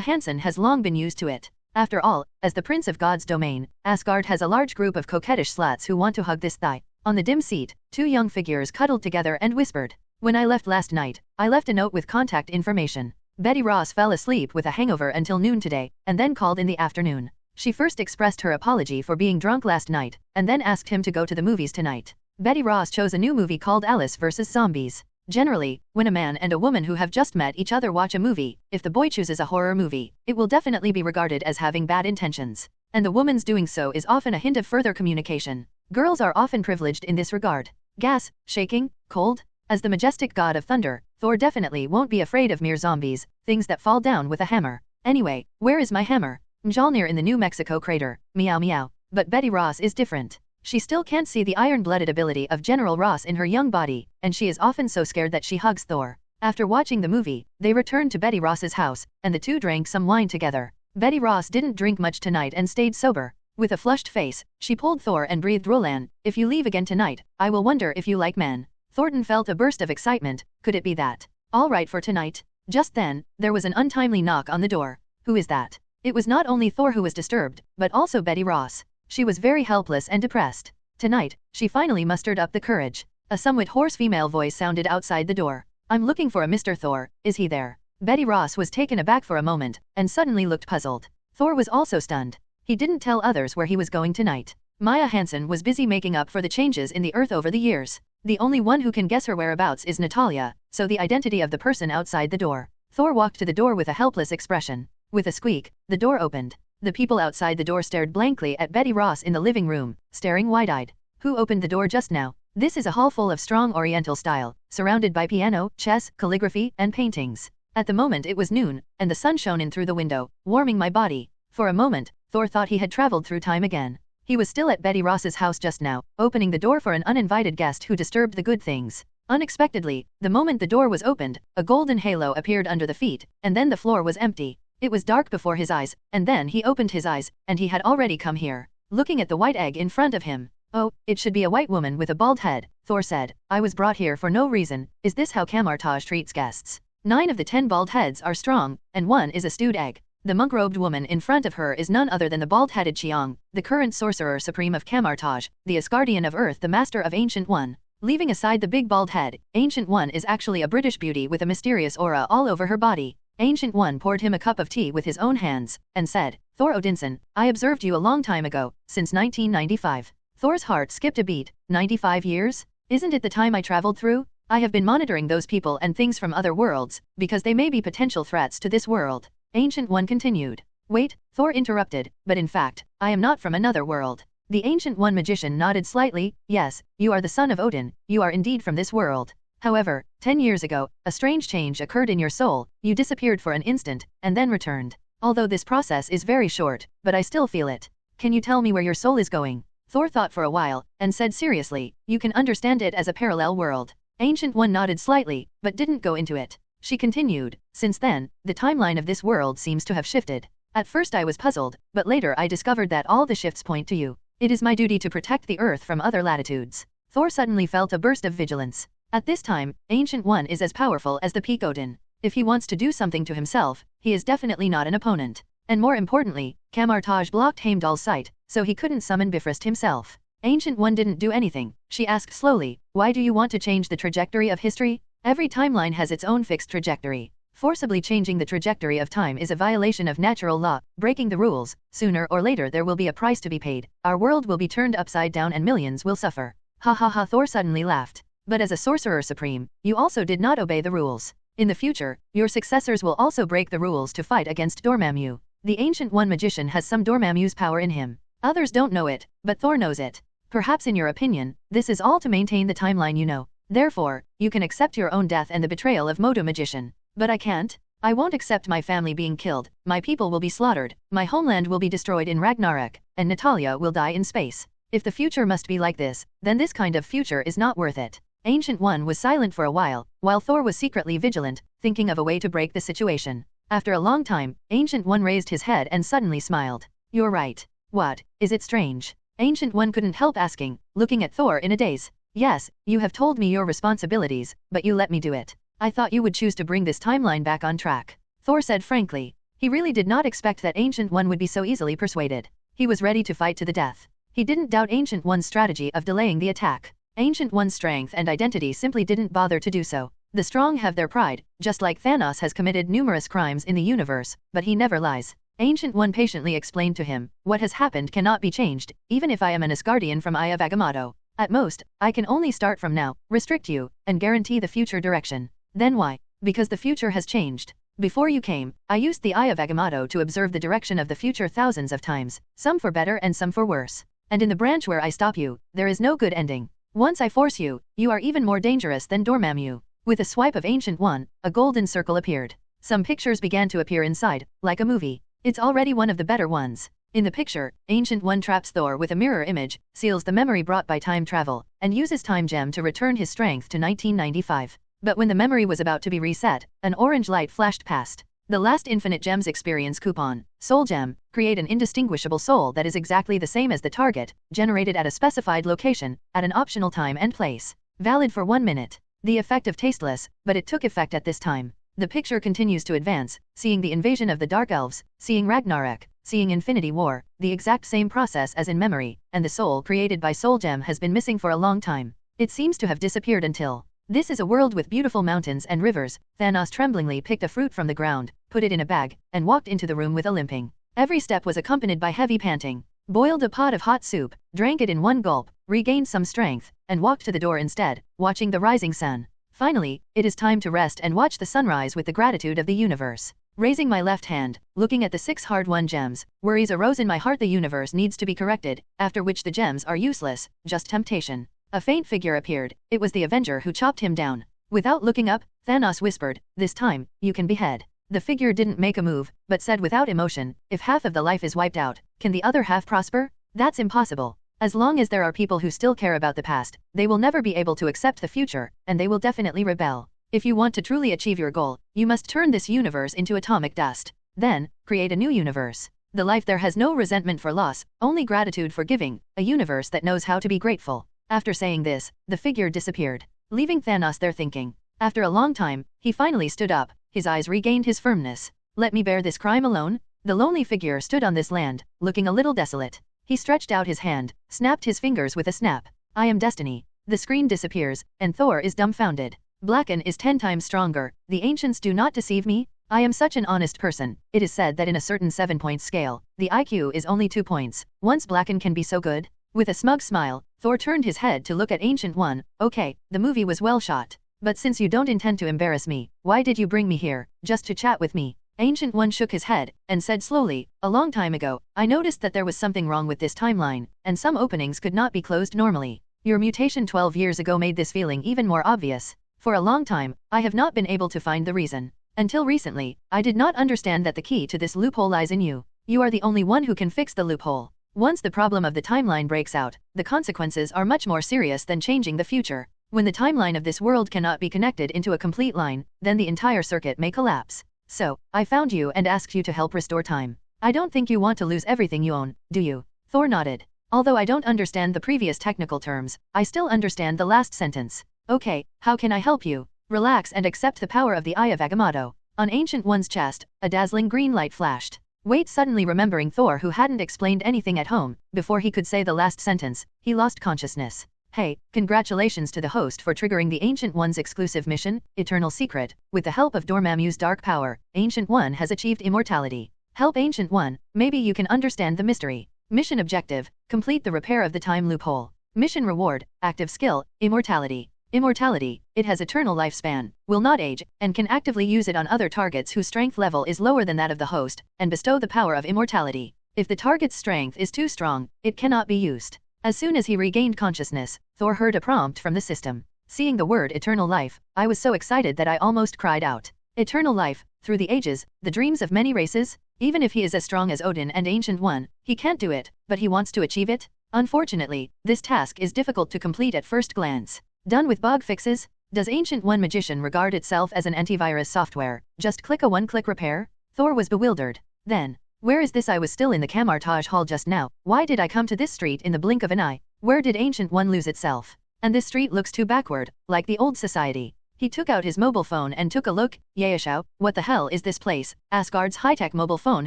Hansen has long been used to it. After all, as the prince of God's domain, Asgard has a large group of coquettish slats who want to hug this thigh. On the dim seat, two young figures cuddled together and whispered. When I left last night, I left a note with contact information. Betty Ross fell asleep with a hangover until noon today, and then called in the afternoon. She first expressed her apology for being drunk last night, and then asked him to go to the movies tonight. Betty Ross chose a new movie called Alice vs. Zombies. Generally, when a man and a woman who have just met each other watch a movie, if the boy chooses a horror movie, it will definitely be regarded as having bad intentions. And the woman's doing so is often a hint of further communication. Girls are often privileged in this regard. Gas, shaking, cold? As the majestic god of thunder, Thor definitely won't be afraid of mere zombies, things that fall down with a hammer. Anyway, where is my hammer? Mjolnir in the New Mexico crater, meow meow. But Betty Ross is different. She still can't see the iron-blooded ability of General Ross in her young body, and she is often so scared that she hugs Thor. After watching the movie, they returned to Betty Ross's house, and the two drank some wine together. Betty Ross didn't drink much tonight and stayed sober. With a flushed face, she pulled Thor and breathed Roland, if you leave again tonight, I will wonder if you like men. Thornton felt a burst of excitement, could it be that? All right for tonight. Just then, there was an untimely knock on the door. Who is that? It was not only Thor who was disturbed, but also Betty Ross. She was very helpless and depressed. Tonight, she finally mustered up the courage. A somewhat hoarse female voice sounded outside the door. I'm looking for a Mr. Thor, is he there? Betty Ross was taken aback for a moment, and suddenly looked puzzled. Thor was also stunned. He didn't tell others where he was going tonight. Maya Hansen was busy making up for the changes in the earth over the years. The only one who can guess her whereabouts is Natalia, so the identity of the person outside the door. Thor walked to the door with a helpless expression. With a squeak, the door opened. The people outside the door stared blankly at Betty Ross in the living room, staring wide-eyed. Who opened the door just now? This is a hall full of strong Oriental style, surrounded by piano, chess, calligraphy, and paintings. At the moment it was noon, and the sun shone in through the window, warming my body. For a moment, Thor thought he had traveled through time again. He was still at Betty Ross's house just now, opening the door for an uninvited guest who disturbed the good things. Unexpectedly, the moment the door was opened, a golden halo appeared under the feet, and then the floor was empty. It was dark before his eyes, and then he opened his eyes, and he had already come here. Looking at the white egg in front of him. Oh, it should be a white woman with a bald head, Thor said. I was brought here for no reason. Is this how Camartage treats guests? 9 of the 10 bald heads are strong, and 1 is a stewed egg. The monk-robed woman in front of her is none other than the bald-headed Chiang, the current sorcerer supreme of Camartage, the Asgardian of Earth, the master of Ancient One. Leaving aside the big bald head, Ancient One is actually a British beauty with a mysterious aura all over her body. Ancient One poured him a cup of tea with his own hands, and said, Thor Odinson, I observed you a long time ago, since 1995. Thor's heart skipped a beat. 95 years? Isn't it the time I traveled through? I have been monitoring those people and things from other worlds, because they may be potential threats to this world. Ancient One continued. Wait, Thor interrupted, but in fact, I am not from another world. The Ancient One magician nodded slightly. Yes, you are the son of Odin, you are indeed from this world. However, 10 years ago, a strange change occurred in your soul, you disappeared for an instant, and then returned. Although this process is very short, but I still feel it. Can you tell me where your soul is going? Thor thought for a while, and said seriously, you can understand it as a parallel world. Ancient One nodded slightly, but didn't go into it. She continued, since then, the timeline of this world seems to have shifted. At first I was puzzled, but later I discovered that all the shifts point to you. It is my duty to protect the Earth from other latitudes. Thor suddenly felt a burst of vigilance. At this time, Ancient One is as powerful as the peak Odin. If he wants to do something to himself, he is definitely not an opponent. And more importantly, Camartage blocked Heimdall's sight, so he couldn't summon Bifrost himself. Ancient One didn't do anything. She asked slowly, why do you want to change the trajectory of history? Every timeline has its own fixed trajectory. Forcibly changing the trajectory of time is a violation of natural law, breaking the rules. Sooner or later there will be a price to be paid. Our world will be turned upside down and millions will suffer. Ha ha ha, Thor suddenly laughed. But as a sorcerer supreme, you also did not obey the rules. In the future, your successors will also break the rules to fight against Dormammu. The Ancient One magician has some Dormammu's power in him. Others don't know it, but Thor knows it. Perhaps in your opinion, this is all to maintain the timeline you know. Therefore, you can accept your own death and the betrayal of Modo Magician. But I can't. I won't accept my family being killed, my people will be slaughtered, my homeland will be destroyed in Ragnarok, and Natalia will die in space. If the future must be like this, then this kind of future is not worth it. Ancient One was silent for a while Thor was secretly vigilant, thinking of a way to break the situation. After a long time, Ancient One raised his head and suddenly smiled. You're right. What, is it strange? Ancient One couldn't help asking, looking at Thor in a daze. Yes, you have told me your responsibilities, but you let me do it. I thought you would choose to bring this timeline back on track. Thor said frankly. He really did not expect that Ancient One would be so easily persuaded. He was ready to fight to the death. He didn't doubt Ancient One's strategy of delaying the attack. Ancient One's strength and identity simply didn't bother to do so. The strong have their pride, just like Thanos has committed numerous crimes in the universe, but he never lies. Ancient One patiently explained to him, what has happened cannot be changed, even if I am an Asgardian from Eye of Agamotto. At most, I can only start from now, restrict you, and guarantee the future direction. Then why? Because the future has changed. Before you came, I used the Eye of Agamotto to observe the direction of the future thousands of times, some for better and some for worse. And in the branch where I stop you, there is no good ending. Once I force you, you are even more dangerous than Dormammu. With a swipe of Ancient One, a golden circle appeared. Some pictures began to appear inside, like a movie. It's already one of the better ones. In the picture, Ancient One traps Thor with a mirror image, seals the memory brought by time travel, and uses Time Gem to return his strength to 1995. But when the memory was about to be reset, an orange light flashed past. The last Infinite Gems experience coupon, Soul Gem, create an indistinguishable soul that is exactly the same as the target, generated at a specified location, at an optional time and place. Valid for 1 minute. The effect of tasteless, but it took effect at this time. The picture continues to advance, seeing the invasion of the Dark Elves, seeing Ragnarok, seeing Infinity War, the exact same process as in memory, and the soul created by Soul Gem has been missing for a long time. It seems to have disappeared until... This is a world with beautiful mountains and rivers. Thanos tremblingly picked a fruit from the ground, put it in a bag, and walked into the room with a limping. Every step was accompanied by heavy panting. Boiled a pot of hot soup, drank it in one gulp, regained some strength, and walked to the door instead, watching the rising sun. Finally, it is time to rest and watch the sunrise with the gratitude of the universe. Raising my left hand, looking at the 6 hard-won gems, worries arose in my heart. The universe needs to be corrected, after which the gems are useless, just temptation. A faint figure appeared. It was the Avenger who chopped him down. Without looking up, Thanos whispered, this time, you can behead. The figure didn't make a move, but said without emotion, if half of the life is wiped out, can the other half prosper? That's impossible. As long as there are people who still care about the past, they will never be able to accept the future, and they will definitely rebel. If you want to truly achieve your goal, you must turn this universe into atomic dust. Then, create a new universe. The life there has no resentment for loss, only gratitude for giving, a universe that knows how to be grateful. After saying this, the figure disappeared, leaving Thanos there thinking. After a long time, he finally stood up, his eyes regained his firmness. Let me bear this crime alone? The lonely figure stood on this land, looking a little desolate. He stretched out his hand, snapped his fingers with a snap. I am destiny. The screen disappears, and Thor is dumbfounded. Blacken is 10 times stronger. The ancients do not deceive me. I am such an honest person. It is said that in a certain 7-point scale, the IQ is only 2 points. Once Blacken can be so good? With a smug smile, Thor turned his head to look at Ancient One. Okay, the movie was well shot. But since you don't intend to embarrass me, why did you bring me here, just to chat with me? Ancient One shook his head, and said slowly, a long time ago, I noticed that there was something wrong with this timeline, and some openings could not be closed normally. Your mutation 12 years ago made this feeling even more obvious. For a long time, I have not been able to find the reason. Until recently, I did not understand that the key to this loophole lies in you. You are the only one who can fix the loophole. Once the problem of the timeline breaks out, the consequences are much more serious than changing the future. When the timeline of this world cannot be connected into a complete line, then the entire circuit may collapse. So, I found you and asked you to help restore time. I don't think you want to lose everything you own, do you? Thor nodded. Although I don't understand the previous technical terms, I still understand the last sentence. Okay, how can I help you? Relax and accept the power of the Eye of Agamotto. On Ancient One's chest, a dazzling green light flashed. Wait, suddenly remembering Thor who hadn't explained anything at home, before he could say the last sentence, he lost consciousness. Hey, congratulations to the host for triggering the Ancient One's exclusive mission, Eternal Secret. With the help of Dormammu's dark power, Ancient One has achieved immortality. Help Ancient One, maybe you can understand the mystery. Mission objective, complete the repair of the time loophole. Mission reward, active skill, immortality. Immortality, it has eternal lifespan, will not age, and can actively use it on other targets whose strength level is lower than that of the host, and bestow the power of immortality. If the target's strength is too strong, it cannot be used. As soon as he regained consciousness, Thor heard a prompt from the system. Seeing the word eternal life, I was so excited that I almost cried out. Eternal life, through the ages, the dreams of many races? Even if he is as strong as Odin and Ancient One, he can't do it, but he wants to achieve it? Unfortunately, this task is difficult to complete at first glance. Done with bug fixes? Does Ancient One Magician regard itself as an antivirus software? Just click a one-click repair? Thor was bewildered. Then, where is this? I was still in the Camartage Hall just now. Why did I come to this street in the blink of an eye? Where did Ancient One lose itself? And this street looks too backward, like the old society. He took out his mobile phone and took a look. Yaeshao, what the hell is this place? Asgard's high-tech mobile phone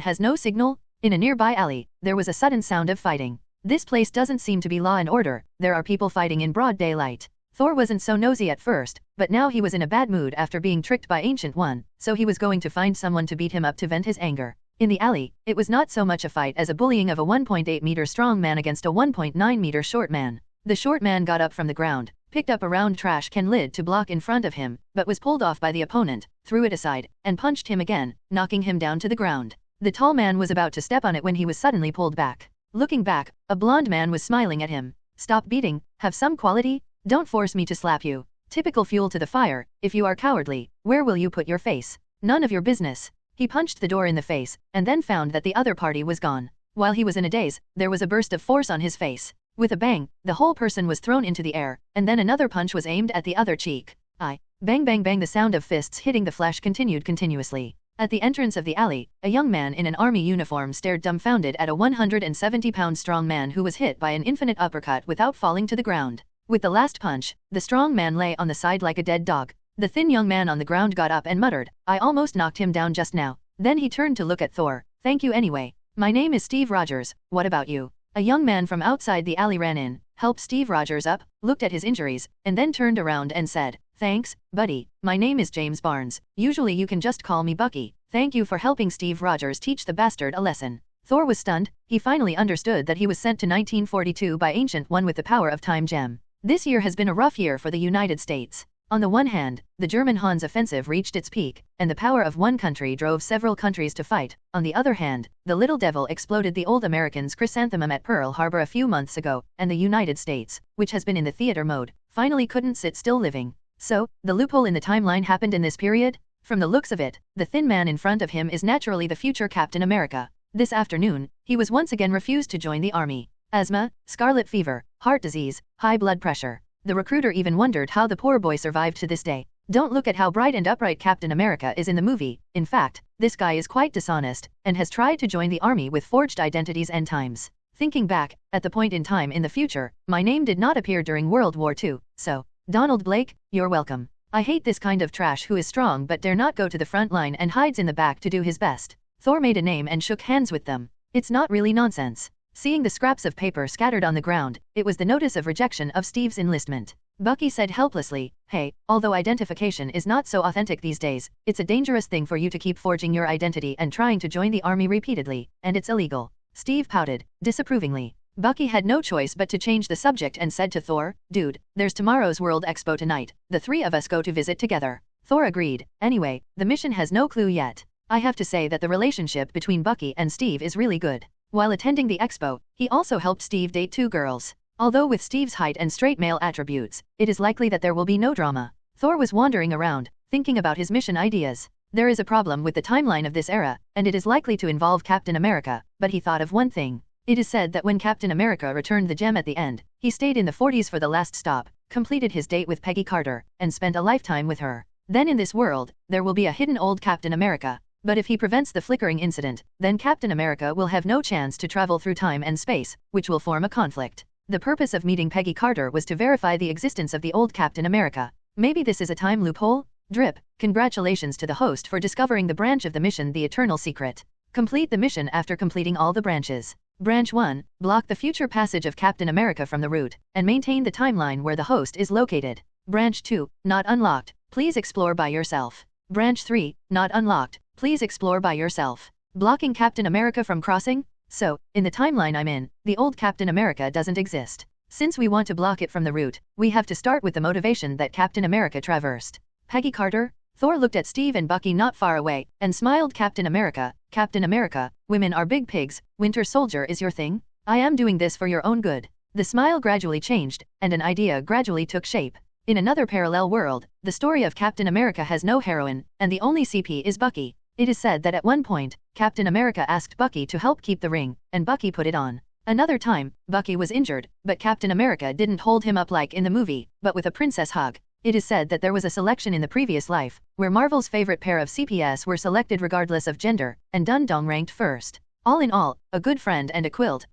has no signal? In a nearby alley, there was a sudden sound of fighting. This place doesn't seem to be law and order. There are people fighting in broad daylight. Thor wasn't so nosy at first, but now he was in a bad mood after being tricked by Ancient One, so he was going to find someone to beat him up to vent his anger. In the alley, it was not so much a fight as a bullying of a 1.8 meter strong man against a 1.9 meter short man. The short man got up from the ground, picked up a round trash can lid to block in front of him, but was pulled off by the opponent, threw it aside, and punched him again, knocking him down to the ground. The tall man was about to step on it when he was suddenly pulled back. Looking back, a blonde man was smiling at him. Stop beating, have some quality? Don't force me to slap you. Typical fuel to the fire. If you are cowardly, where will you put your face? None of your business. He punched the door in the face, and then found that the other party was gone. While he was in a daze, there was a burst of force on his face. With a bang, the whole person was thrown into the air, and then another punch was aimed at the other cheek. Bang bang bang. The sound of fists hitting the flesh continued continuously. At the entrance of the alley, a young man in an army uniform stared dumbfounded at a 170-pound strong man who was hit by an infinite uppercut without falling to the ground. With the last punch, the strong man lay on the side like a dead dog. The thin young man on the ground got up and muttered, I almost knocked him down just now. Then he turned to look at Thor. Thank you anyway. My name is Steve Rogers, what about you? A young man from outside the alley ran in, helped Steve Rogers up, looked at his injuries, and then turned around and said, Thanks, buddy. My name is James Barnes. Usually you can just call me Bucky. Thank you for helping Steve Rogers teach the bastard a lesson. Thor was stunned. He finally understood that he was sent to 1942 by Ancient One with the power of Time Gem. This year has been a rough year for the United States. On the one hand, the German Hans offensive reached its peak, and the power of one country drove several countries to fight. On the other hand, the little devil exploded the old Americans' chrysanthemum at Pearl Harbor a few months ago, and the United States, which has been in the theater mode, finally couldn't sit still living. So, the loophole in the timeline happened in this period? From the looks of it, the thin man in front of him is naturally the future Captain America. This afternoon, he was once again refused to join the army. asthma, scarlet fever, heart disease, high blood pressure. The recruiter even wondered how the poor boy survived to this day. Don't look at how bright and upright Captain America is in the movie. In fact, this guy is quite dishonest, and has tried to join the army with forged identities and times. Thinking back, at the point in time in the future, my name did not appear during World War II, so, Donald Blake, you're welcome. I hate this kind of trash who is strong but dare not go to the front line and hides in the back to do his best. Thor made a name and shook hands with them. It's not really nonsense. Seeing the scraps of paper scattered on the ground, it was the notice of rejection of Steve's enlistment. Bucky said helplessly, hey, although identification is not so authentic these days, it's a dangerous thing for you to keep forging your identity and trying to join the army repeatedly, and it's illegal. Steve pouted, disapprovingly. Bucky had no choice but to change the subject and said to Thor, dude, there's tomorrow's World Expo tonight, the three of us go to visit together. Thor agreed, anyway, the mission has no clue yet. I have to say that the relationship between Bucky and Steve is really good. While attending the expo, he also helped Steve date 2 girls. Although with Steve's height and straight male attributes, it is likely that there will be no drama. Thor was wandering around, thinking about his mission ideas. There is a problem with the timeline of this era, and it is likely to involve Captain America, but he thought of one thing. It is said that when Captain America returned the gem at the end, he stayed in the 40s for the last stop, completed his date with Peggy Carter, and spent a lifetime with her. Then in this world, there will be a hidden old Captain America. But if he prevents the flickering incident, then Captain America will have no chance to travel through time and space, which will form a conflict. The purpose of meeting Peggy Carter was to verify the existence of the old Captain America. Maybe this is a time loophole? Drip, congratulations to the host for discovering the branch of the mission, the Eternal Secret. Complete the mission after completing all the branches. Branch 1, block the future passage of Captain America from the route, and maintain the timeline where the host is located. Branch 2, not unlocked, please explore by yourself. Branch 3, not unlocked, please explore by yourself. Blocking Captain America from crossing? So, in the timeline I'm in, the old Captain America doesn't exist. Since we want to block it from the route, we have to start with the motivation that Captain America traversed. Peggy Carter? Thor looked at Steve and Bucky not far away, and smiled. Captain America, women are big pigs, Winter Soldier is your thing? I am doing this for your own good. The smile gradually changed, and an idea gradually took shape. In another parallel world, the story of Captain America has no heroine, and the only CP is Bucky. It is said that at one point, Captain America asked Bucky to help keep the ring, and Bucky put it on. Another time, Bucky was injured, but Captain America didn't hold him up like in the movie, but with a princess hug. It is said that there was a selection in the previous life, where Marvel's favorite pair of CPS were selected regardless of gender, and Dundong ranked first. All in all, a good friend and a quilt,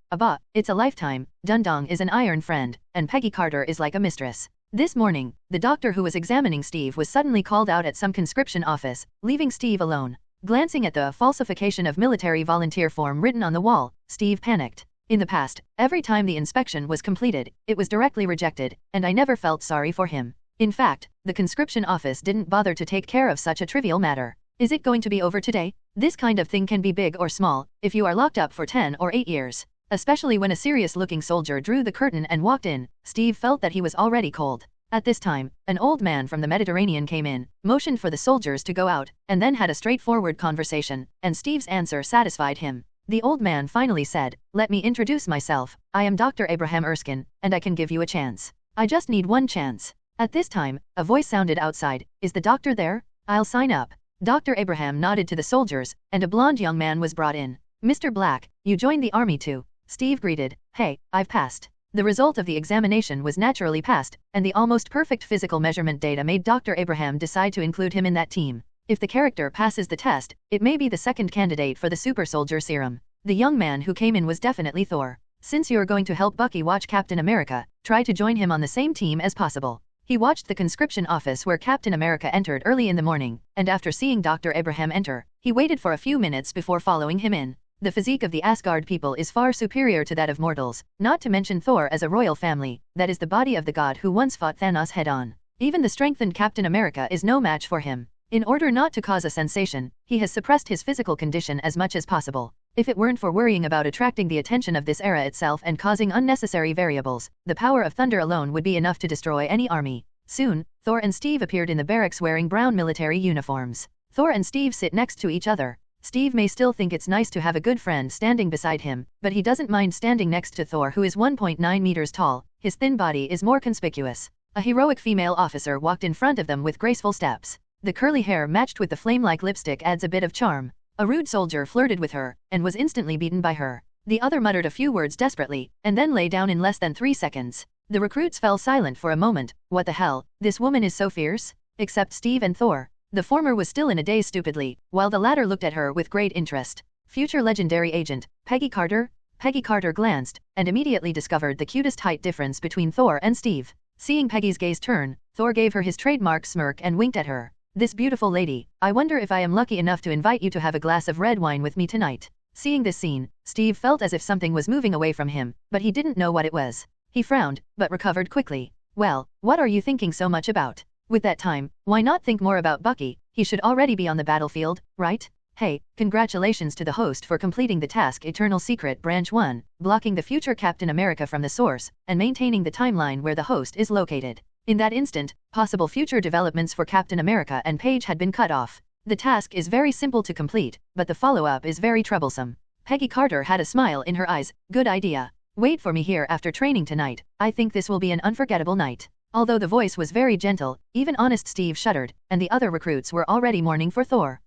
it's a lifetime. Dundong is an iron friend, and Peggy Carter is like a mistress. This morning, the doctor who was examining Steve was suddenly called out at some conscription office, leaving Steve alone. Glancing at the falsification of military volunteer form written on the wall, Steve panicked. In the past, every time the inspection was completed, it was directly rejected, and I never felt sorry for him. In fact, the conscription office didn't bother to take care of such a trivial matter. Is it going to be over today? This kind of thing can be big or small, if you are locked up for 10 or 8 years. Especially when a serious-looking soldier drew the curtain and walked in, Steve felt that he was already cold. At this time, an old man from the Mediterranean came in, motioned for the soldiers to go out, and then had a straightforward conversation, and Steve's answer satisfied him. The old man finally said, "Let me introduce myself, I am Dr. Abraham Erskine, and I can give you a chance. I just need one chance." At this time, a voice sounded outside, "Is the doctor there? I'll sign up." Dr. Abraham nodded to the soldiers, and a blonde young man was brought in. "Mr. Black, you joined the army too?" Steve greeted, "Hey, I've passed." The result of the examination was naturally passed, and the almost perfect physical measurement data made Dr. Abraham decide to include him in that team. If the character passes the test, it may be the second candidate for the super soldier serum. The young man who came in was definitely Thor. "Since you're going to help Bucky watch Captain America, try to join him on the same team as possible." He watched the conscription office where Captain America entered early in the morning, and after seeing Dr. Abraham enter, he waited for a few minutes before following him in. The physique of the Asgard people is far superior to that of mortals, not to mention Thor as a royal family, that is the body of the god who once fought Thanos head-on. Even the strengthened Captain America is no match for him. In order not to cause a sensation, he has suppressed his physical condition as much as possible. If it weren't for worrying about attracting the attention of this era itself and causing unnecessary variables, the power of thunder alone would be enough to destroy any army. Soon, Thor and Steve appeared in the barracks wearing brown military uniforms. Thor and Steve sit next to each other. Steve may still think it's nice to have a good friend standing beside him, but he doesn't mind standing next to Thor, who is 1.9 meters tall. His thin body is more conspicuous. A heroic female officer walked in front of them with graceful steps. The curly hair matched with the flame-like lipstick adds a bit of charm. A rude soldier flirted with her, and was instantly beaten by her. The other muttered a few words desperately, and then lay down in less than 3 seconds. The recruits fell silent for a moment. What the hell, this woman is so fierce? Except Steve and Thor. The former was still in a daze stupidly, while the latter looked at her with great interest. Future legendary agent, Peggy Carter? Peggy Carter glanced, and immediately discovered the cutest height difference between Thor and Steve. Seeing Peggy's gaze turn, Thor gave her his trademark smirk and winked at her. This beautiful lady, I wonder if I am lucky enough to invite you to have a glass of red wine with me tonight. Seeing this scene, Steve felt as if something was moving away from him, but he didn't know what it was. He frowned, but recovered quickly. Well, what are you thinking so much about? With that time, why not think more about Bucky? He should already be on the battlefield, right? Hey, congratulations to the host for completing the task Eternal Secret Branch 1, blocking the future Captain America from the source, and maintaining the timeline where the host is located. In that instant, possible future developments for Captain America and Paige had been cut off. The task is very simple to complete, but the follow-up is very troublesome. Peggy Carter had a smile in her eyes. Good idea. Wait for me here after training tonight. I think this will be an unforgettable night. Although the voice was very gentle, even honest Steve shuddered, and the other recruits were already mourning for Thor.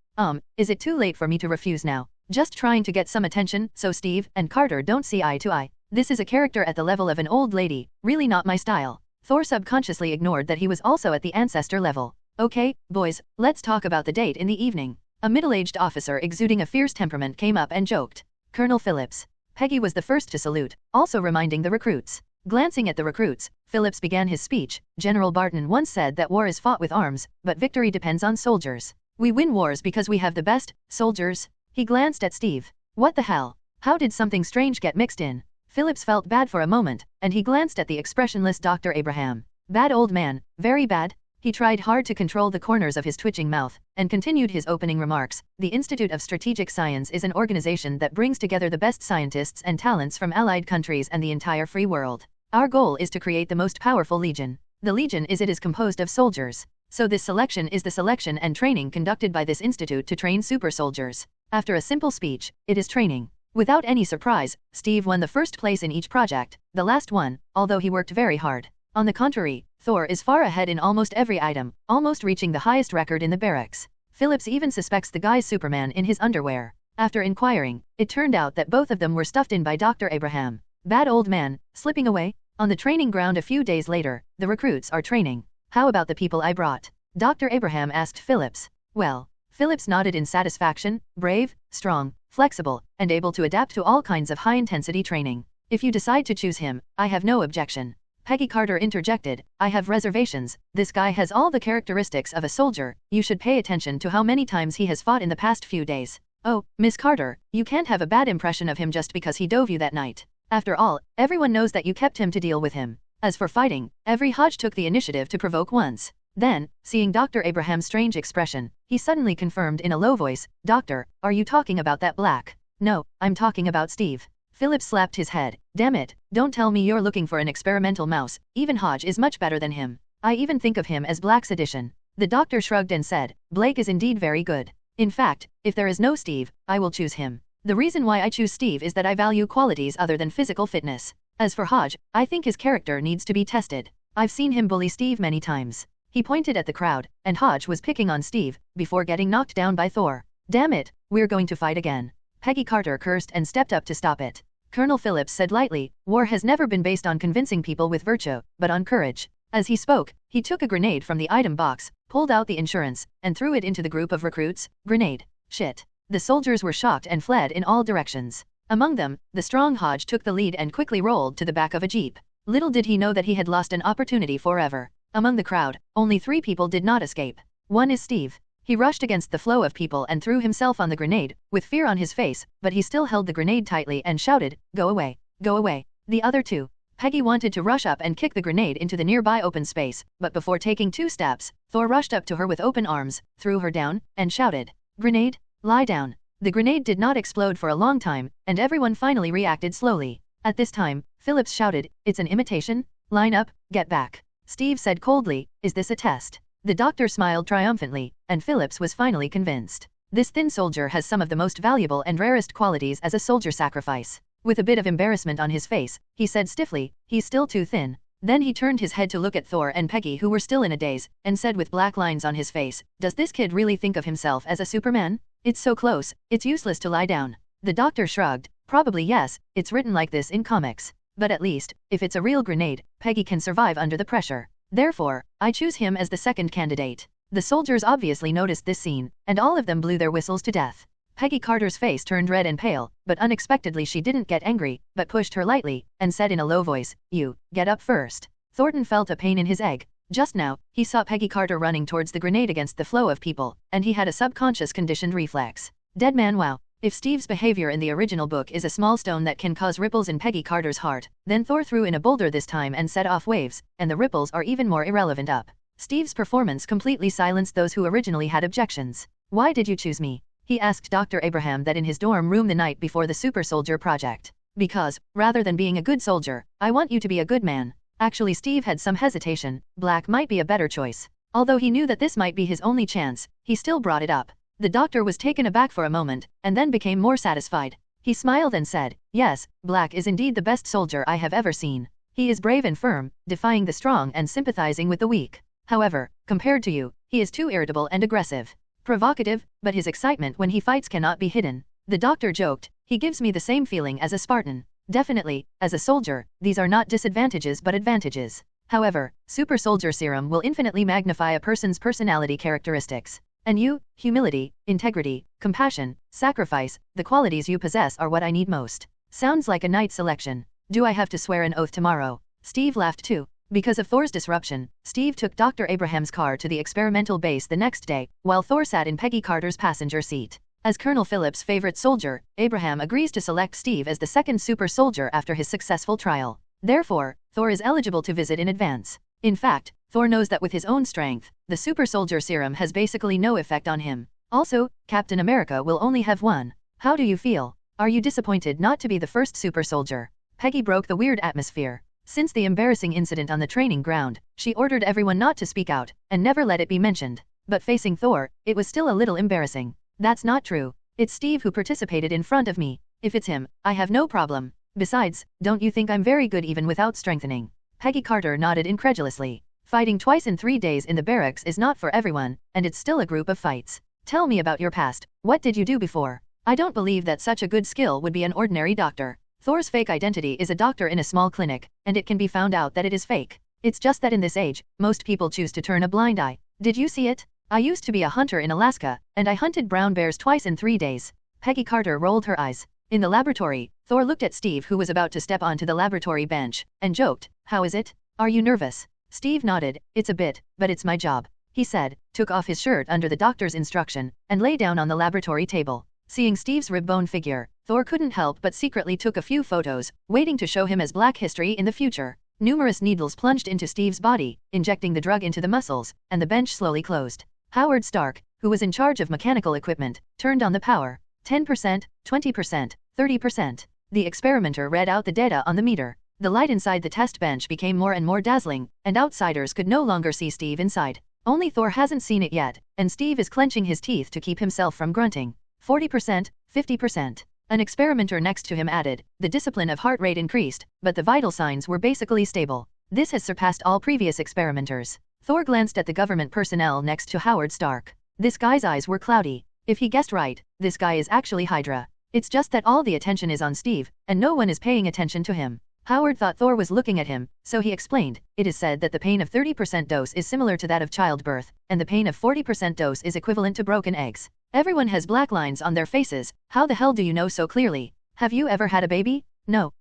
Is it too late for me to refuse now? Just trying to get some attention, so Steve and Carter don't see eye to eye. This is a character at the level of an old lady, really not my style. Thor subconsciously ignored that he was also at the ancestor level. Okay, boys, let's talk about the date in the evening. A middle-aged officer exuding a fierce temperament came up and joked. Colonel Phillips. Peggy was the first to salute, also reminding the recruits. Glancing at the recruits, Phillips began his speech. General Barton once said that war is fought with arms, but victory depends on soldiers. We win wars because we have the best soldiers. He glanced at Steve. What the hell? How did something strange get mixed in? Phillips felt bad for a moment, and he glanced at the expressionless Dr. Abraham. Bad old man, very bad. He tried hard to control the corners of his twitching mouth, and continued his opening remarks. The Institute of Strategic Science is an organization that brings together the best scientists and talents from allied countries and the entire free world. Our goal is to create the most powerful legion. The legion is composed of soldiers. So this selection is the selection and training conducted by this institute to train super soldiers. After a simple speech, it is training. Without any surprise, Steve won the first place in each project, the last one, although he worked very hard. On the contrary, Thor is far ahead in almost every item, almost reaching the highest record in the barracks. Phillips even suspects the guy's Superman in his underwear. After inquiring, it turned out that both of them were stuffed in by Dr. Abraham. Bad old man, slipping away? On the training ground a few days later, the recruits are training. How about the people I brought? Dr. Abraham asked Phillips. Well, Phillips nodded in satisfaction. Brave, strong, flexible, and able to adapt to all kinds of high-intensity training. If you decide to choose him, I have no objection. Peggy Carter interjected. I have reservations. This guy has all the characteristics of a soldier. You should pay attention to how many times he has fought in the past few days. Oh, Miss Carter, you can't have a bad impression of him just because he dove you that night. After all, everyone knows that you kept him to deal with him. As for fighting, every Hodge took the initiative to provoke once. Then, seeing Dr. Abraham's strange expression, he suddenly confirmed in a low voice, Doctor, are you talking about that black? No, I'm talking about Steve. Phillips slapped his head. Damn it, don't tell me you're looking for an experimental mouse. Even Hodge is much better than him. I even think of him as Black's addition. The doctor shrugged and said, Blake is indeed very good. In fact, if there is no Steve, I will choose him. The reason why I choose Steve is that I value qualities other than physical fitness. As for Hodge, I think his character needs to be tested. I've seen him bully Steve many times. He pointed at the crowd, and Hodge was picking on Steve, before getting knocked down by Thor. Damn it, we're going to fight again. Peggy Carter cursed and stepped up to stop it. Colonel Phillips said lightly, war has never been based on convincing people with virtue, but on courage. As he spoke, he took a grenade from the item box, pulled out the insurance, and threw it into the group of recruits. Grenade. Shit. The soldiers were shocked and fled in all directions. Among them, the strong Hodge took the lead and quickly rolled to the back of a jeep. Little did he know that he had lost an opportunity forever. Among the crowd, only 3 people did not escape. One is Steve. He rushed against the flow of people and threw himself on the grenade, with fear on his face, but he still held the grenade tightly and shouted, Go away. Go away. The other 2. Peggy wanted to rush up and kick the grenade into the nearby open space, but before taking 2 steps, Thor rushed up to her with open arms, threw her down, and shouted, Grenade, lie down. The grenade did not explode for a long time, and everyone finally reacted slowly. At this time, Phillips shouted, It's an imitation? Line up, get back. Steve said coldly, Is this a test? The doctor smiled triumphantly, and Phillips was finally convinced. This thin soldier has some of the most valuable and rarest qualities as a soldier sacrifice. With a bit of embarrassment on his face, he said stiffly, He's still too thin. Then he turned his head to look at Thor and Peggy, who were still in a daze, and said with black lines on his face, Does this kid really think of himself as a Superman? It's so close, it's useless to lie down. The doctor shrugged, Probably yes, it's written like this in comics. But at least, if it's a real grenade, Peggy can survive under the pressure. Therefore, I choose him as the second candidate. The soldiers obviously noticed this scene, and all of them blew their whistles to death. Peggy Carter's face turned red and pale, but unexpectedly she didn't get angry, but pushed her lightly, and said in a low voice, "You, get up first." Thornton felt a pain in his egg. Just now, he saw Peggy Carter running towards the grenade against the flow of people, and he had a subconscious conditioned reflex. Dead man wow. If Steve's behavior in the original book is a small stone that can cause ripples in Peggy Carter's heart, then Thor threw in a boulder this time and set off waves, and the ripples are even more irrelevant up. Steve's performance completely silenced those who originally had objections. "Why did you choose me?" he asked Dr. Abraham that in his dorm room the night before the Super Soldier project. "Because, rather than being a good soldier, I want you to be a good man." Actually, Steve had some hesitation. Black might be a better choice. Although he knew that this might be his only chance, he still brought it up. The doctor was taken aback for a moment, and then became more satisfied. He smiled and said, "Yes, Black is indeed the best soldier I have ever seen. He is brave and firm, defying the strong and sympathizing with the weak. However, compared to you, he is too irritable and aggressive. Provocative, but his excitement when he fights cannot be hidden." The doctor joked, "He gives me the same feeling as a Spartan." Definitely, as a soldier, these are not disadvantages but advantages. However, Super Soldier Serum will infinitely magnify a person's personality characteristics. And you, humility, integrity, compassion, sacrifice, the qualities you possess are what I need most. Sounds like a nice selection. Do I have to swear an oath tomorrow? Steve laughed too. Because of Thor's disruption, Steve took Dr. Abraham's car to the experimental base the next day, while Thor sat in Peggy Carter's passenger seat. As Colonel Phillips' favorite soldier, Abraham agrees to select Steve as the second super soldier after his successful trial. Therefore, Thor is eligible to visit in advance. In fact, Thor knows that with his own strength, the Super Soldier Serum has basically no effect on him. Also, Captain America will only have one. How do you feel? Are you disappointed not to be the first super soldier? Peggy broke the weird atmosphere. Since the embarrassing incident on the training ground, she ordered everyone not to speak out, and never let it be mentioned. But facing Thor, it was still a little embarrassing. That's not true. It's Steve who participated in front of me. If it's him, I have no problem. Besides, don't you think I'm very good even without strengthening? Peggy Carter nodded incredulously. Fighting twice in 3 days in the barracks is not for everyone, and it's still a group of fights. Tell me about your past. What did you do before? I don't believe that such a good skill would be an ordinary doctor. Thor's fake identity is a doctor in a small clinic, and it can be found out that it is fake. It's just that in this age, most people choose to turn a blind eye. Did you see it? I used to be a hunter in Alaska, and I hunted brown bears twice in 3 days. Peggy Carter rolled her eyes. In the laboratory, Thor looked at Steve, who was about to step onto the laboratory bench, and joked, "How is it? Are you nervous?" Steve nodded. "It's a bit, but it's my job," he said, took off his shirt under the doctor's instruction, and lay down on the laboratory table. Seeing Steve's rib-bone figure, Thor couldn't help but secretly took a few photos, waiting to show him as Black history in the future. Numerous needles plunged into Steve's body, injecting the drug into the muscles, and the bench slowly closed. Howard Stark, who was in charge of mechanical equipment, turned on the power. 10%, 20%, 30%. The experimenter read out the data on the meter. The light inside the test bench became more and more dazzling, and outsiders could no longer see Steve inside. Only Thor hasn't seen it yet, and Steve is clenching his teeth to keep himself from grunting. 40%, 50%. An experimenter next to him added, the discipline of heart rate increased, but the vital signs were basically stable. This has surpassed all previous experimenters. Thor glanced at the government personnel next to Howard Stark. This guy's eyes were cloudy. If he guessed right, this guy is actually Hydra. It's just that all the attention is on Steve, and no one is paying attention to him. Howard thought Thor was looking at him, so he explained, "It is said that the pain of 30% dose is similar to that of childbirth, and the pain of 40% dose is equivalent to broken eggs. Everyone has black lines on their faces. How the hell do you know so clearly? Have you ever had a baby? No.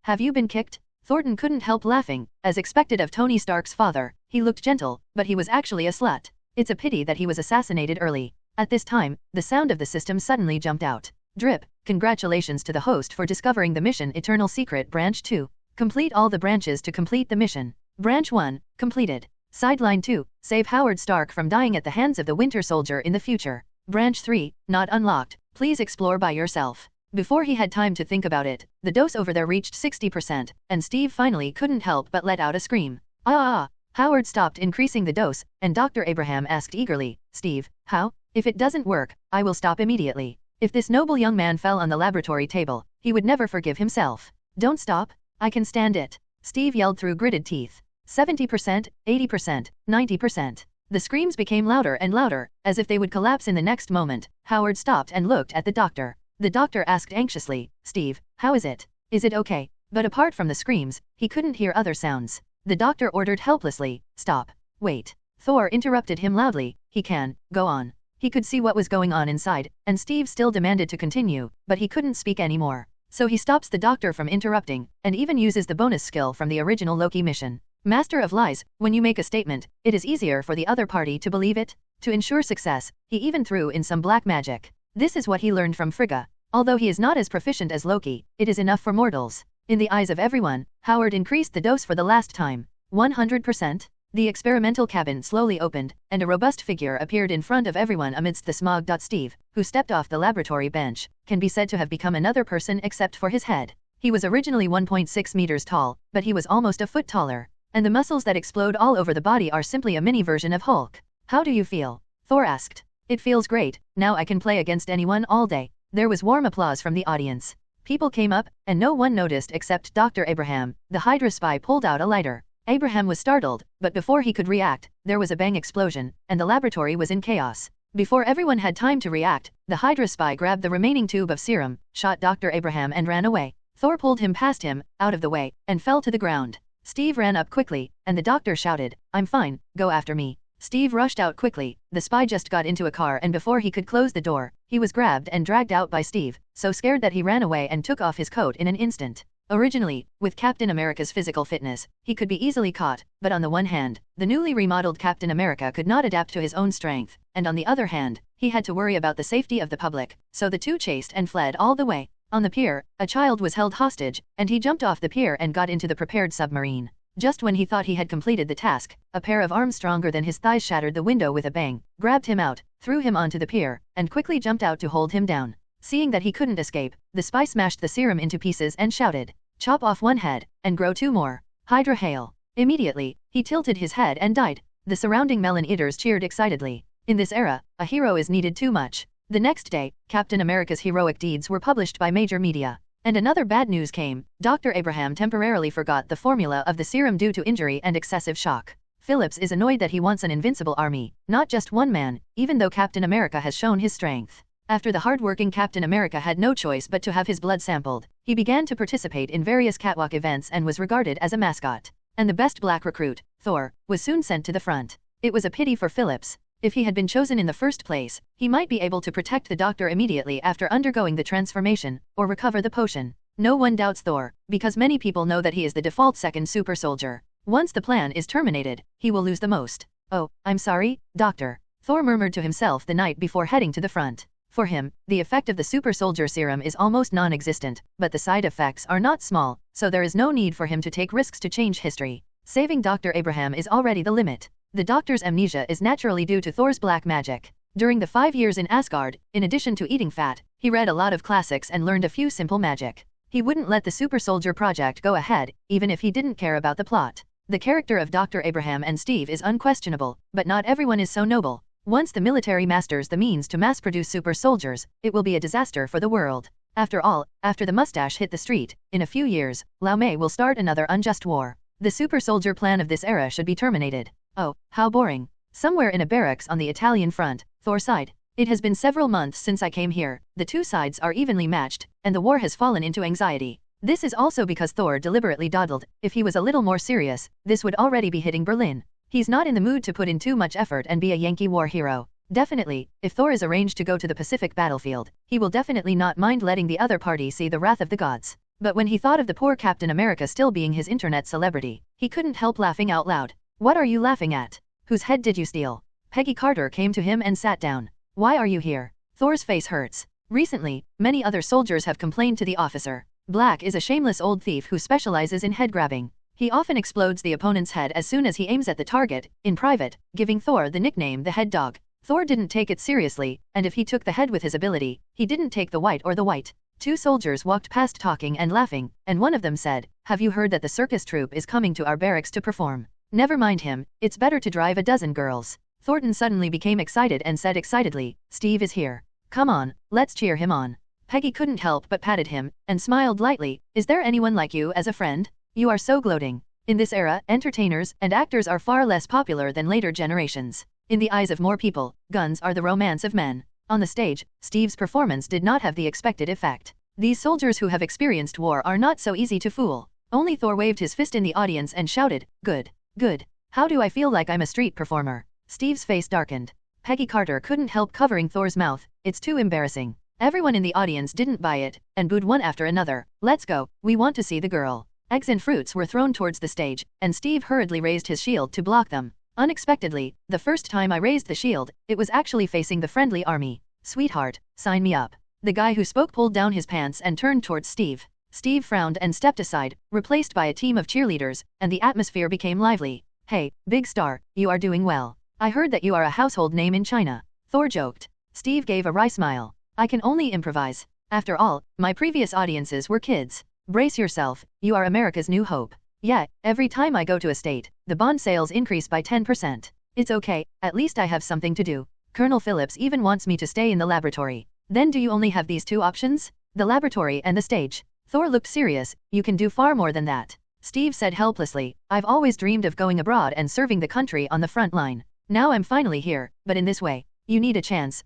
Have you been kicked?" Thornton couldn't help laughing. As expected of Tony Stark's father, he looked gentle, but he was actually a slut. It's a pity that he was assassinated early. At this time, the sound of the system suddenly jumped out. Drip, congratulations to the host for discovering the mission Eternal Secret Branch 2. Complete all the branches to complete the mission. Branch 1, completed. Sideline 2, save Howard Stark from dying at the hands of the Winter Soldier in the future. Branch 3, not unlocked, please explore by yourself. Before he had time to think about it, the dose over there reached 60%, and Steve finally couldn't help but let out a scream. Ah! Howard stopped increasing the dose, and Dr. Abraham asked eagerly, "Steve, how? If it doesn't work, I will stop immediately." If this noble young man fell on the laboratory table, he would never forgive himself. "Don't stop. I can stand it," Steve yelled through gritted teeth. 70%, 80%, 90%. The screams became louder and louder, as if they would collapse in the next moment. Howard stopped and looked at the doctor. The doctor asked anxiously, Steve, how is it? Is it okay? But apart from the screams, he couldn't hear other sounds. The doctor ordered helplessly, stop. Wait. Thor interrupted him loudly, he can, go on. He could see what was going on inside, and Steve still demanded to continue, but he couldn't speak anymore. So he stops the doctor from interrupting, and even uses the bonus skill from the original Loki mission. Master of Lies, when you make a statement, it is easier for the other party to believe it. To ensure success, he even threw in some black magic. This is what he learned from Frigga. Although he is not as proficient as Loki, it is enough for mortals. In the eyes of everyone, Howard increased the dose for the last time. 100%? The experimental cabin slowly opened, and a robust figure appeared in front of everyone amidst the smog. Steve, who stepped off the laboratory bench, can be said to have become another person except for his head. He was originally 1.6 meters tall, but he was almost a foot taller. And the muscles that explode all over the body are simply a mini version of Hulk. How do you feel? Thor asked. It feels great, now I can play against anyone all day. There was warm applause from the audience. People came up, and no one noticed except Dr. Abraham. The Hydra spy pulled out a lighter. Abraham was startled, but before he could react, there was a bang explosion, and the laboratory was in chaos. Before everyone had time to react, the Hydra spy grabbed the remaining tube of serum, shot Dr. Abraham and ran away. Thor pulled him past him, out of the way, and fell to the ground. Steve ran up quickly, and the doctor shouted, I'm fine, go after me. Steve rushed out quickly. The spy just got into a car, and before he could close the door, he was grabbed and dragged out by Steve, so scared that he ran away and took off his coat in an instant. Originally, with Captain America's physical fitness, he could be easily caught, but on the one hand, the newly remodeled Captain America could not adapt to his own strength, and on the other hand, he had to worry about the safety of the public, so the two chased and fled all the way. On the pier, a child was held hostage, and he jumped off the pier and got into the prepared submarine. Just when he thought he had completed the task, a pair of arms stronger than his thighs shattered the window with a bang, grabbed him out, threw him onto the pier, and quickly jumped out to hold him down. Seeing that he couldn't escape, the spy smashed the serum into pieces and shouted, chop off one head, and grow two more. Hydra hail. Immediately, he tilted his head and died. The surrounding melon-eaters cheered excitedly. In this era, a hero is needed too much. The next day, Captain America's heroic deeds were published by major media. And another bad news came. Dr. Abraham temporarily forgot the formula of the serum due to injury and excessive shock. Phillips is annoyed that he wants an invincible army, not just one man, even though Captain America has shown his strength. After the hard-working Captain America had no choice but to have his blood sampled, he began to participate in various catwalk events and was regarded as a mascot. And the best black recruit, Thor, was soon sent to the front. It was a pity for Phillips. If he had been chosen in the first place, he might be able to protect the doctor immediately after undergoing the transformation, or recover the potion. No one doubts Thor, because many people know that he is the default second super soldier. Once the plan is terminated, he will lose the most. Oh, I'm sorry, Doctor. Thor murmured to himself the night before heading to the front. For him, the effect of the super soldier serum is almost non-existent, but the side effects are not small, so there is no need for him to take risks to change history. Saving Dr. Abraham is already the limit. The doctor's amnesia is naturally due to Thor's black magic. During the 5 years in Asgard, in addition to eating fat, he read a lot of classics and learned a few simple magic. He wouldn't let the super soldier project go ahead, even if he didn't care about the plot. The character of Dr. Abraham and Steve is unquestionable, but not everyone is so noble. Once the military masters the means to mass-produce super soldiers, it will be a disaster for the world. After all, after the mustache hit the street, in a few years, Liao Mei will start another unjust war. The super soldier plan of this era should be terminated. Oh, how boring. Somewhere in a barracks on the Italian front, Thor sighed. It has been several months since I came here, the two sides are evenly matched, and the war has fallen into anxiety. This is also because Thor deliberately dawdled. If he was a little more serious, this would already be hitting Berlin. He's not in the mood to put in too much effort and be a Yankee war hero. Definitely, if Thor is arranged to go to the Pacific battlefield, he will definitely not mind letting the other party see the wrath of the gods. But when he thought of the poor Captain America still being his internet celebrity, he couldn't help laughing out loud. What are you laughing at? Whose head did you steal? Peggy Carter came to him and sat down. Why are you here? Thor's face hurts. Recently, many other soldiers have complained to the officer. Black is a shameless old thief who specializes in head grabbing. He often explodes the opponent's head as soon as he aims at the target, in private, giving Thor the nickname the Head Dog. Thor didn't take it seriously, and if he took the head with his ability, he didn't take the white or the white. Two soldiers walked past talking and laughing, and one of them said, "Have you heard that the circus troupe is coming to our barracks to perform?" Never mind him, it's better to drive a dozen girls. Thornton suddenly became excited and said excitedly, "Steve is here. Come on, let's cheer him on." Peggy couldn't help but patted him, and smiled lightly. "Is there anyone like you as a friend? You are so gloating." In this era, entertainers and actors are far less popular than later generations. In the eyes of more people, guns are the romance of men. On the stage, Steve's performance did not have the expected effect. These soldiers who have experienced war are not so easy to fool. Only Thor waved his fist in the audience and shouted, "Good. Good. How do I feel like I'm a street performer?" Steve's face darkened. Peggy Carter couldn't help covering Thor's mouth. "It's too embarrassing." Everyone in the audience didn't buy it, and booed one after another. "Let's go, we want to see the girl." Eggs and fruits were thrown towards the stage, and Steve hurriedly raised his shield to block them. Unexpectedly, the first time I raised the shield, it was actually facing the friendly army. "Sweetheart, sign me up." The guy who spoke pulled down his pants and turned towards Steve. Steve frowned and stepped aside, replaced by a team of cheerleaders, and the atmosphere became lively. "Hey, big star, you are doing well. I heard that you are a household name in China," Thor joked. Steve gave a wry smile. "I can only improvise. After all, my previous audiences were kids. Brace yourself, you are America's new hope." "Yeah, every time I go to a state, the bond sales increase by 10%. It's okay, at least I have something to do. Colonel Phillips even wants me to stay in the laboratory." "Then do you only have these two options? The laboratory and the stage?" Thor looked serious. "You can do far more than that." Steve said helplessly, "I've always dreamed of going abroad and serving the country on the front line. Now I'm finally here, but in this way. You need a chance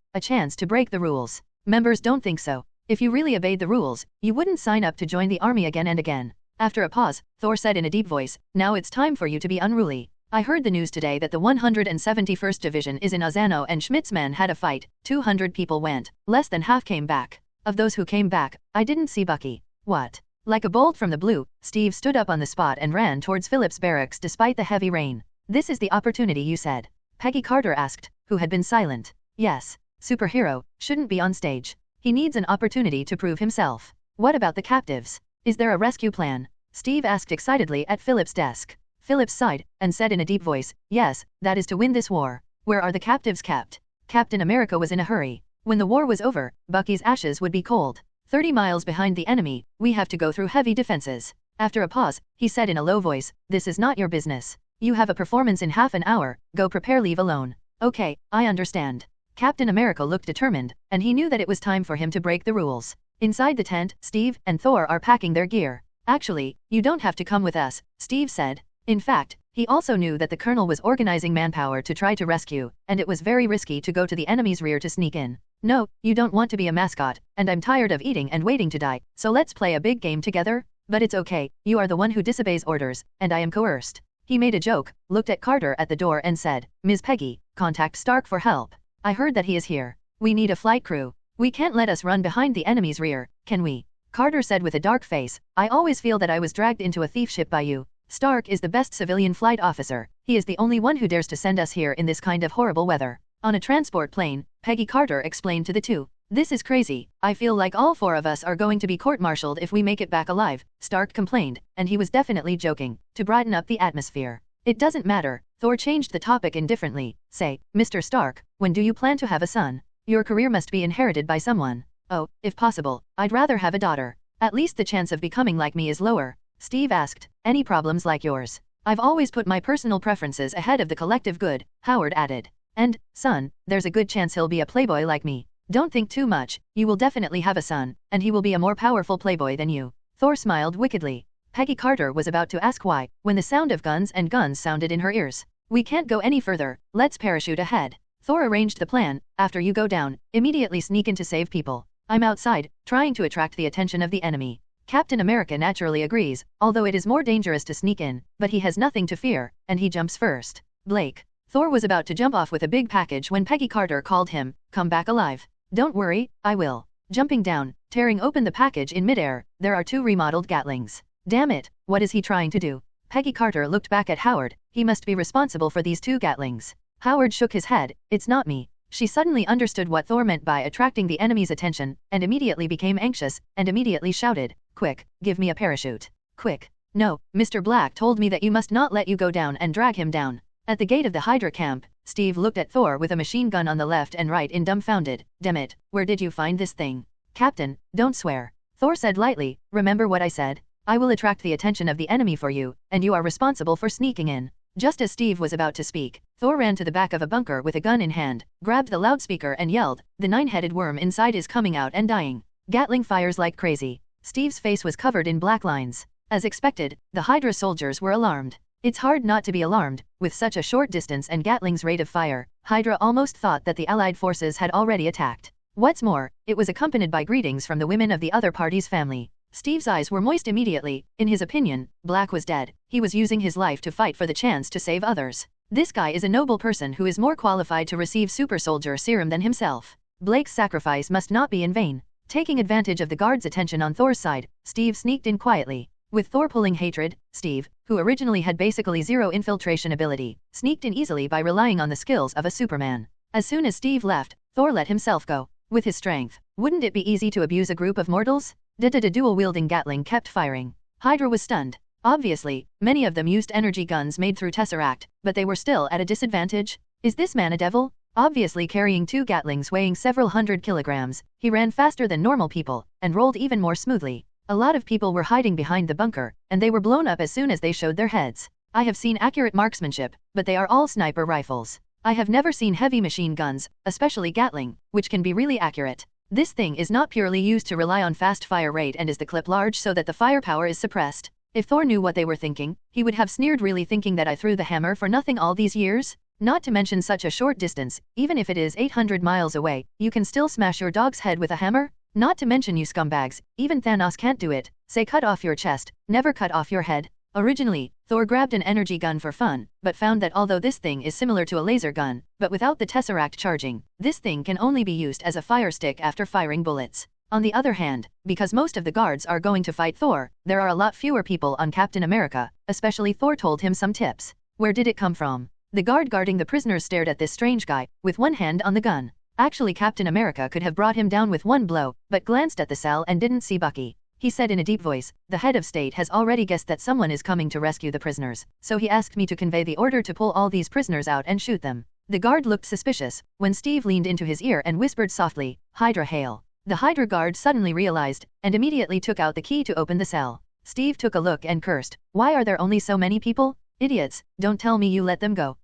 to break the rules." "Members don't think so. If you really obeyed the rules, you wouldn't sign up to join the army again and again." After a pause, Thor said in a deep voice, "Now it's time for you to be unruly. I heard the news today that the 171st Division is in Ozano and Schmidt's men had a fight. 200 people went, less than half came back. Of those who came back, I didn't see Bucky." "What?" Like a bolt from the blue, Steve stood up on the spot and ran towards Phillips' barracks despite the heavy rain. "This is the opportunity you said?" Peggy Carter asked, who had been silent. "Yes. Superhero shouldn't be on stage. He needs an opportunity to prove himself." "What about the captives? Is there a rescue plan?" Steve asked excitedly at Phillips' desk. Phillips sighed, and said in a deep voice, "Yes, that is to win this war." "Where are the captives kept?" Captain America was in a hurry. When the war was over, Bucky's ashes would be cold. 30 miles behind the enemy, we have to go through heavy defenses. After a pause, he said in a low voice, "This is not your business. You have a performance in half an hour, go prepare, leave alone." "Okay, I understand." Captain America looked determined, and he knew that it was time for him to break the rules. Inside the tent, Steve and Thor are packing their gear. "Actually, you don't have to come with us," Steve said. In fact, he also knew that the colonel was organizing manpower to try to rescue, and it was very risky to go to the enemy's rear to sneak in. "No, you don't want to be a mascot, and I'm tired of eating and waiting to die, so let's play a big game together?" "But it's okay, you are the one who disobeys orders, and I am coerced." He made a joke, looked at Carter at the door and said, "Ms. Peggy, contact Stark for help. I heard that he is here. We need a flight crew. We can't let us run behind the enemy's rear, can we?" Carter said with a dark face, "I always feel that I was dragged into a thief ship by you. Stark is the best civilian flight officer. He is the only one who dares to send us here in this kind of horrible weather." On a transport plane, Peggy Carter explained to the two, "This is crazy. I feel like all four of us are going to be court-martialed if we make it back alive," Stark complained, and he was definitely joking, to brighten up the atmosphere. "It doesn't matter." Thor changed the topic indifferently. "Say, Mr. Stark, when do you plan to have a son? Your career must be inherited by someone." "Oh, if possible, I'd rather have a daughter. At least the chance of becoming like me is lower." Steve asked, "Any problems like yours?" "I've always put my personal preferences ahead of the collective good," Howard added. "And, son, there's a good chance he'll be a playboy like me. Don't think too much, you will definitely have a son, and he will be a more powerful playboy than you." Thor smiled wickedly. Peggy Carter was about to ask why, when the sound of guns and guns sounded in her ears. "We can't go any further, let's parachute ahead." Thor arranged the plan, "After you go down, immediately sneak in to save people. I'm outside, trying to attract the attention of the enemy." Captain America naturally agrees, although it is more dangerous to sneak in, but he has nothing to fear, and he jumps first. "Blake." Thor was about to jump off with a big package when Peggy Carter called him, "Come back alive." "Don't worry, I will." Jumping down, tearing open the package in midair, there are 2 remodeled Gatlings. "Damn it, what is he trying to do?" Peggy Carter looked back at Howard, "He must be responsible for these 2 Gatlings." Howard shook his head, "It's not me." She suddenly understood what Thor meant by attracting the enemy's attention, and immediately became anxious, and immediately shouted, "Quick, give me a parachute. Quick." "No, Mr. Black told me that you must not let you go down and drag him down." At the gate of the Hydra camp, Steve looked at Thor with a machine gun on the left and right in dumbfounded, "Damn it, where did you find this thing?" "Captain, don't swear." Thor said lightly, "Remember what I said? I will attract the attention of the enemy for you, and you are responsible for sneaking in." Just as Steve was about to speak, Thor ran to the back of a bunker with a gun in hand, grabbed the loudspeaker and yelled, "The 9-headed worm inside is coming out and dying." Gatling fires like crazy. Steve's face was covered in black lines. As expected, the Hydra soldiers were alarmed. It's hard not to be alarmed. With such a short distance and Gatling's rate of fire, Hydra almost thought that the Allied forces had already attacked. What's more, it was accompanied by greetings from the women of the other party's family. Steve's eyes were moist immediately. In his opinion, Black was dead. He was using his life to fight for the chance to save others. This guy is a noble person who is more qualified to receive super soldier serum than himself. Blake's sacrifice must not be in vain. Taking advantage of the guard's attention on Thor's side, Steve sneaked in quietly. With Thor pulling hatred, Steve, who originally had basically zero infiltration ability, sneaked in easily by relying on the skills of a Superman. As soon as Steve left, Thor let himself go. With his strength, wouldn't it be easy to abuse a group of mortals? The dual-wielding Gatling kept firing. Hydra was stunned. Obviously, many of them used energy guns made through Tesseract, but they were still at a disadvantage. Is this man a devil? Obviously carrying 2 Gatlings weighing several hundred kilograms, he ran faster than normal people, and rolled even more smoothly. A lot of people were hiding behind the bunker, and they were blown up as soon as they showed their heads. I have seen accurate marksmanship, but they are all sniper rifles. I have never seen heavy machine guns, especially Gatling, which can be really accurate. This thing is not purely used to rely on fast fire rate and is the clip large so that the firepower is suppressed. If Thor knew what they were thinking, he would have sneered, really thinking that I threw the hammer for nothing all these years? Not to mention such a short distance, even if it is 800 miles away, you can still smash your dog's head with a hammer? Not to mention you scumbags, even Thanos can't do it. Say cut off your chest, never cut off your head. Originally, Thor grabbed an energy gun for fun, but found that although this thing is similar to a laser gun, but without the Tesseract charging, this thing can only be used as a fire stick after firing bullets. On the other hand, because most of the guards are going to fight Thor, there are a lot fewer people on Captain America, especially Thor told him some tips. Where did it come from? The guard guarding the prisoners stared at this strange guy, with one hand on the gun. Actually, Captain America could have brought him down with one blow, but glanced at the cell and didn't see Bucky. He said in a deep voice, the head of state has already guessed that someone is coming to rescue the prisoners, so he asked me to convey the order to pull all these prisoners out and shoot them. The guard looked suspicious, when Steve leaned into his ear and whispered softly, Hydra hail. The Hydra guard suddenly realized, and immediately took out the key to open the cell. Steve took a look and cursed, why are there only so many people? Idiots, don't tell me you let them go.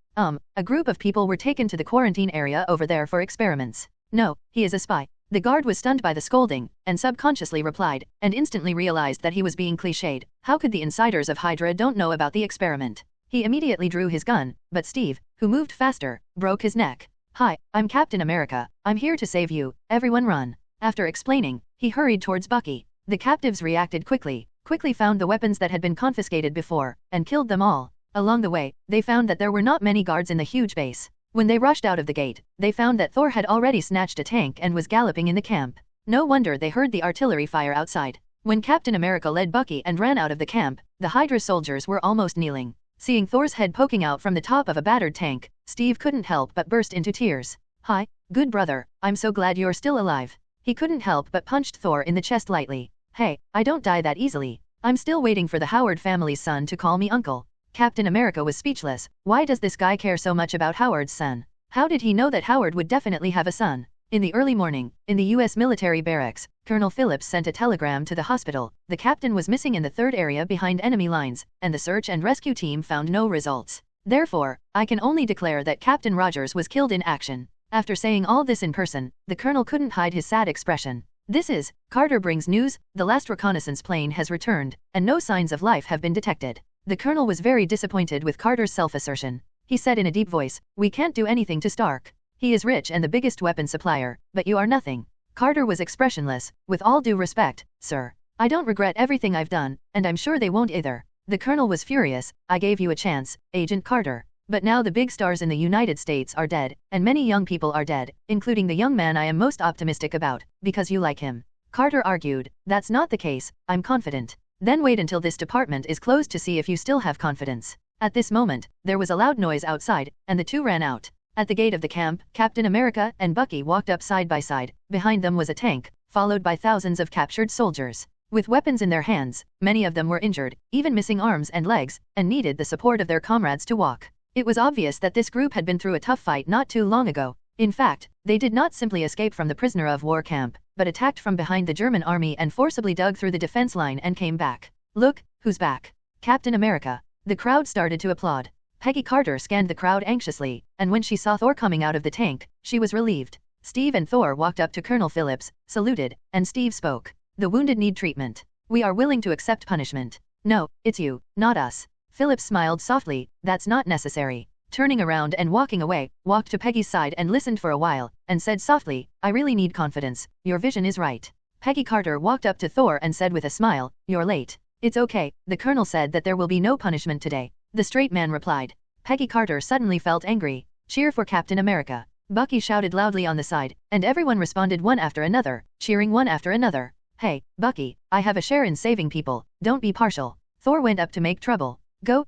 A group of people were taken to the quarantine area over there for experiments. No, he is a spy. The guard was stunned by the scolding, and subconsciously replied, and instantly realized that he was being cliched. How could the insiders of Hydra don't know about the experiment? He immediately drew his gun, but Steve, who moved faster, broke his neck. Hi, I'm Captain America, I'm here to save you, everyone run. After explaining, he hurried towards Bucky. The captives reacted quickly found the weapons that had been confiscated before, and killed them all. Along the way, they found that there were not many guards in the huge base. When they rushed out of the gate, they found that Thor had already snatched a tank and was galloping in the camp. No wonder they heard the artillery fire outside. When Captain America led Bucky and ran out of the camp, the Hydra soldiers were almost kneeling. Seeing Thor's head poking out from the top of a battered tank, Steve couldn't help but burst into tears. Hi, good brother, I'm so glad you're still alive. He couldn't help but punched Thor in the chest lightly. Hey, I don't die that easily. I'm still waiting for the Howard family's son to call me uncle. Captain America was speechless. Why does this guy care so much about Howard's son? How did he know that Howard would definitely have a son? In the early morning, in the U.S. military barracks, Colonel Phillips sent a telegram to the hospital. The captain was missing in the third area behind enemy lines, and the search and rescue team found no results. Therefore, I can only declare that Captain Rogers was killed in action. After saying all this in person, the colonel couldn't hide his sad expression. This is, Carter brings news, the last reconnaissance plane has returned, and no signs of life have been detected. The colonel was very disappointed with Carter's self-assertion. He said in a deep voice, we can't do anything to Stark. He is rich and the biggest weapon supplier, but you are nothing. Carter was expressionless. With all due respect, sir. I don't regret everything I've done, and I'm sure they won't either. The colonel was furious. I gave you a chance, Agent Carter. But now the big stars in the United States are dead, and many young people are dead, including the young man I am most optimistic about, because you like him. Carter argued, that's not the case, I'm confident. Then wait until this department is closed to see if you still have confidence. At this moment, there was a loud noise outside, and the two ran out. At the gate of the camp, Captain America and Bucky walked up side by side. Behind them was a tank, followed by thousands of captured soldiers. With weapons in their hands, many of them were injured, even missing arms and legs, and needed the support of their comrades to walk. It was obvious that this group had been through a tough fight not too long ago. In fact, they did not simply escape from the prisoner of war camp, but attacked from behind the German army and forcibly dug through the defense line and came back. Look, who's back? Captain America. The crowd started to applaud. Peggy Carter scanned the crowd anxiously, and when she saw Thor coming out of the tank, she was relieved. Steve and Thor walked up to Colonel Phillips, saluted, and Steve spoke. The wounded need treatment. We are willing to accept punishment. No, it's you, not us. Phillips smiled softly, that's not necessary. Turning around and walking away, walked to Peggy's side and listened for a while, and said softly, I really need confidence, your vision is right. Peggy Carter walked up to Thor and said with a smile, you're late. It's okay, the colonel said that there will be no punishment today. The straight man replied. Peggy Carter suddenly felt angry. Cheer for Captain America. Bucky shouted loudly on the side, and everyone responded one after another, cheering one after another. Hey, Bucky, I have a share in saving people, don't be partial. Thor went up to make trouble. Go,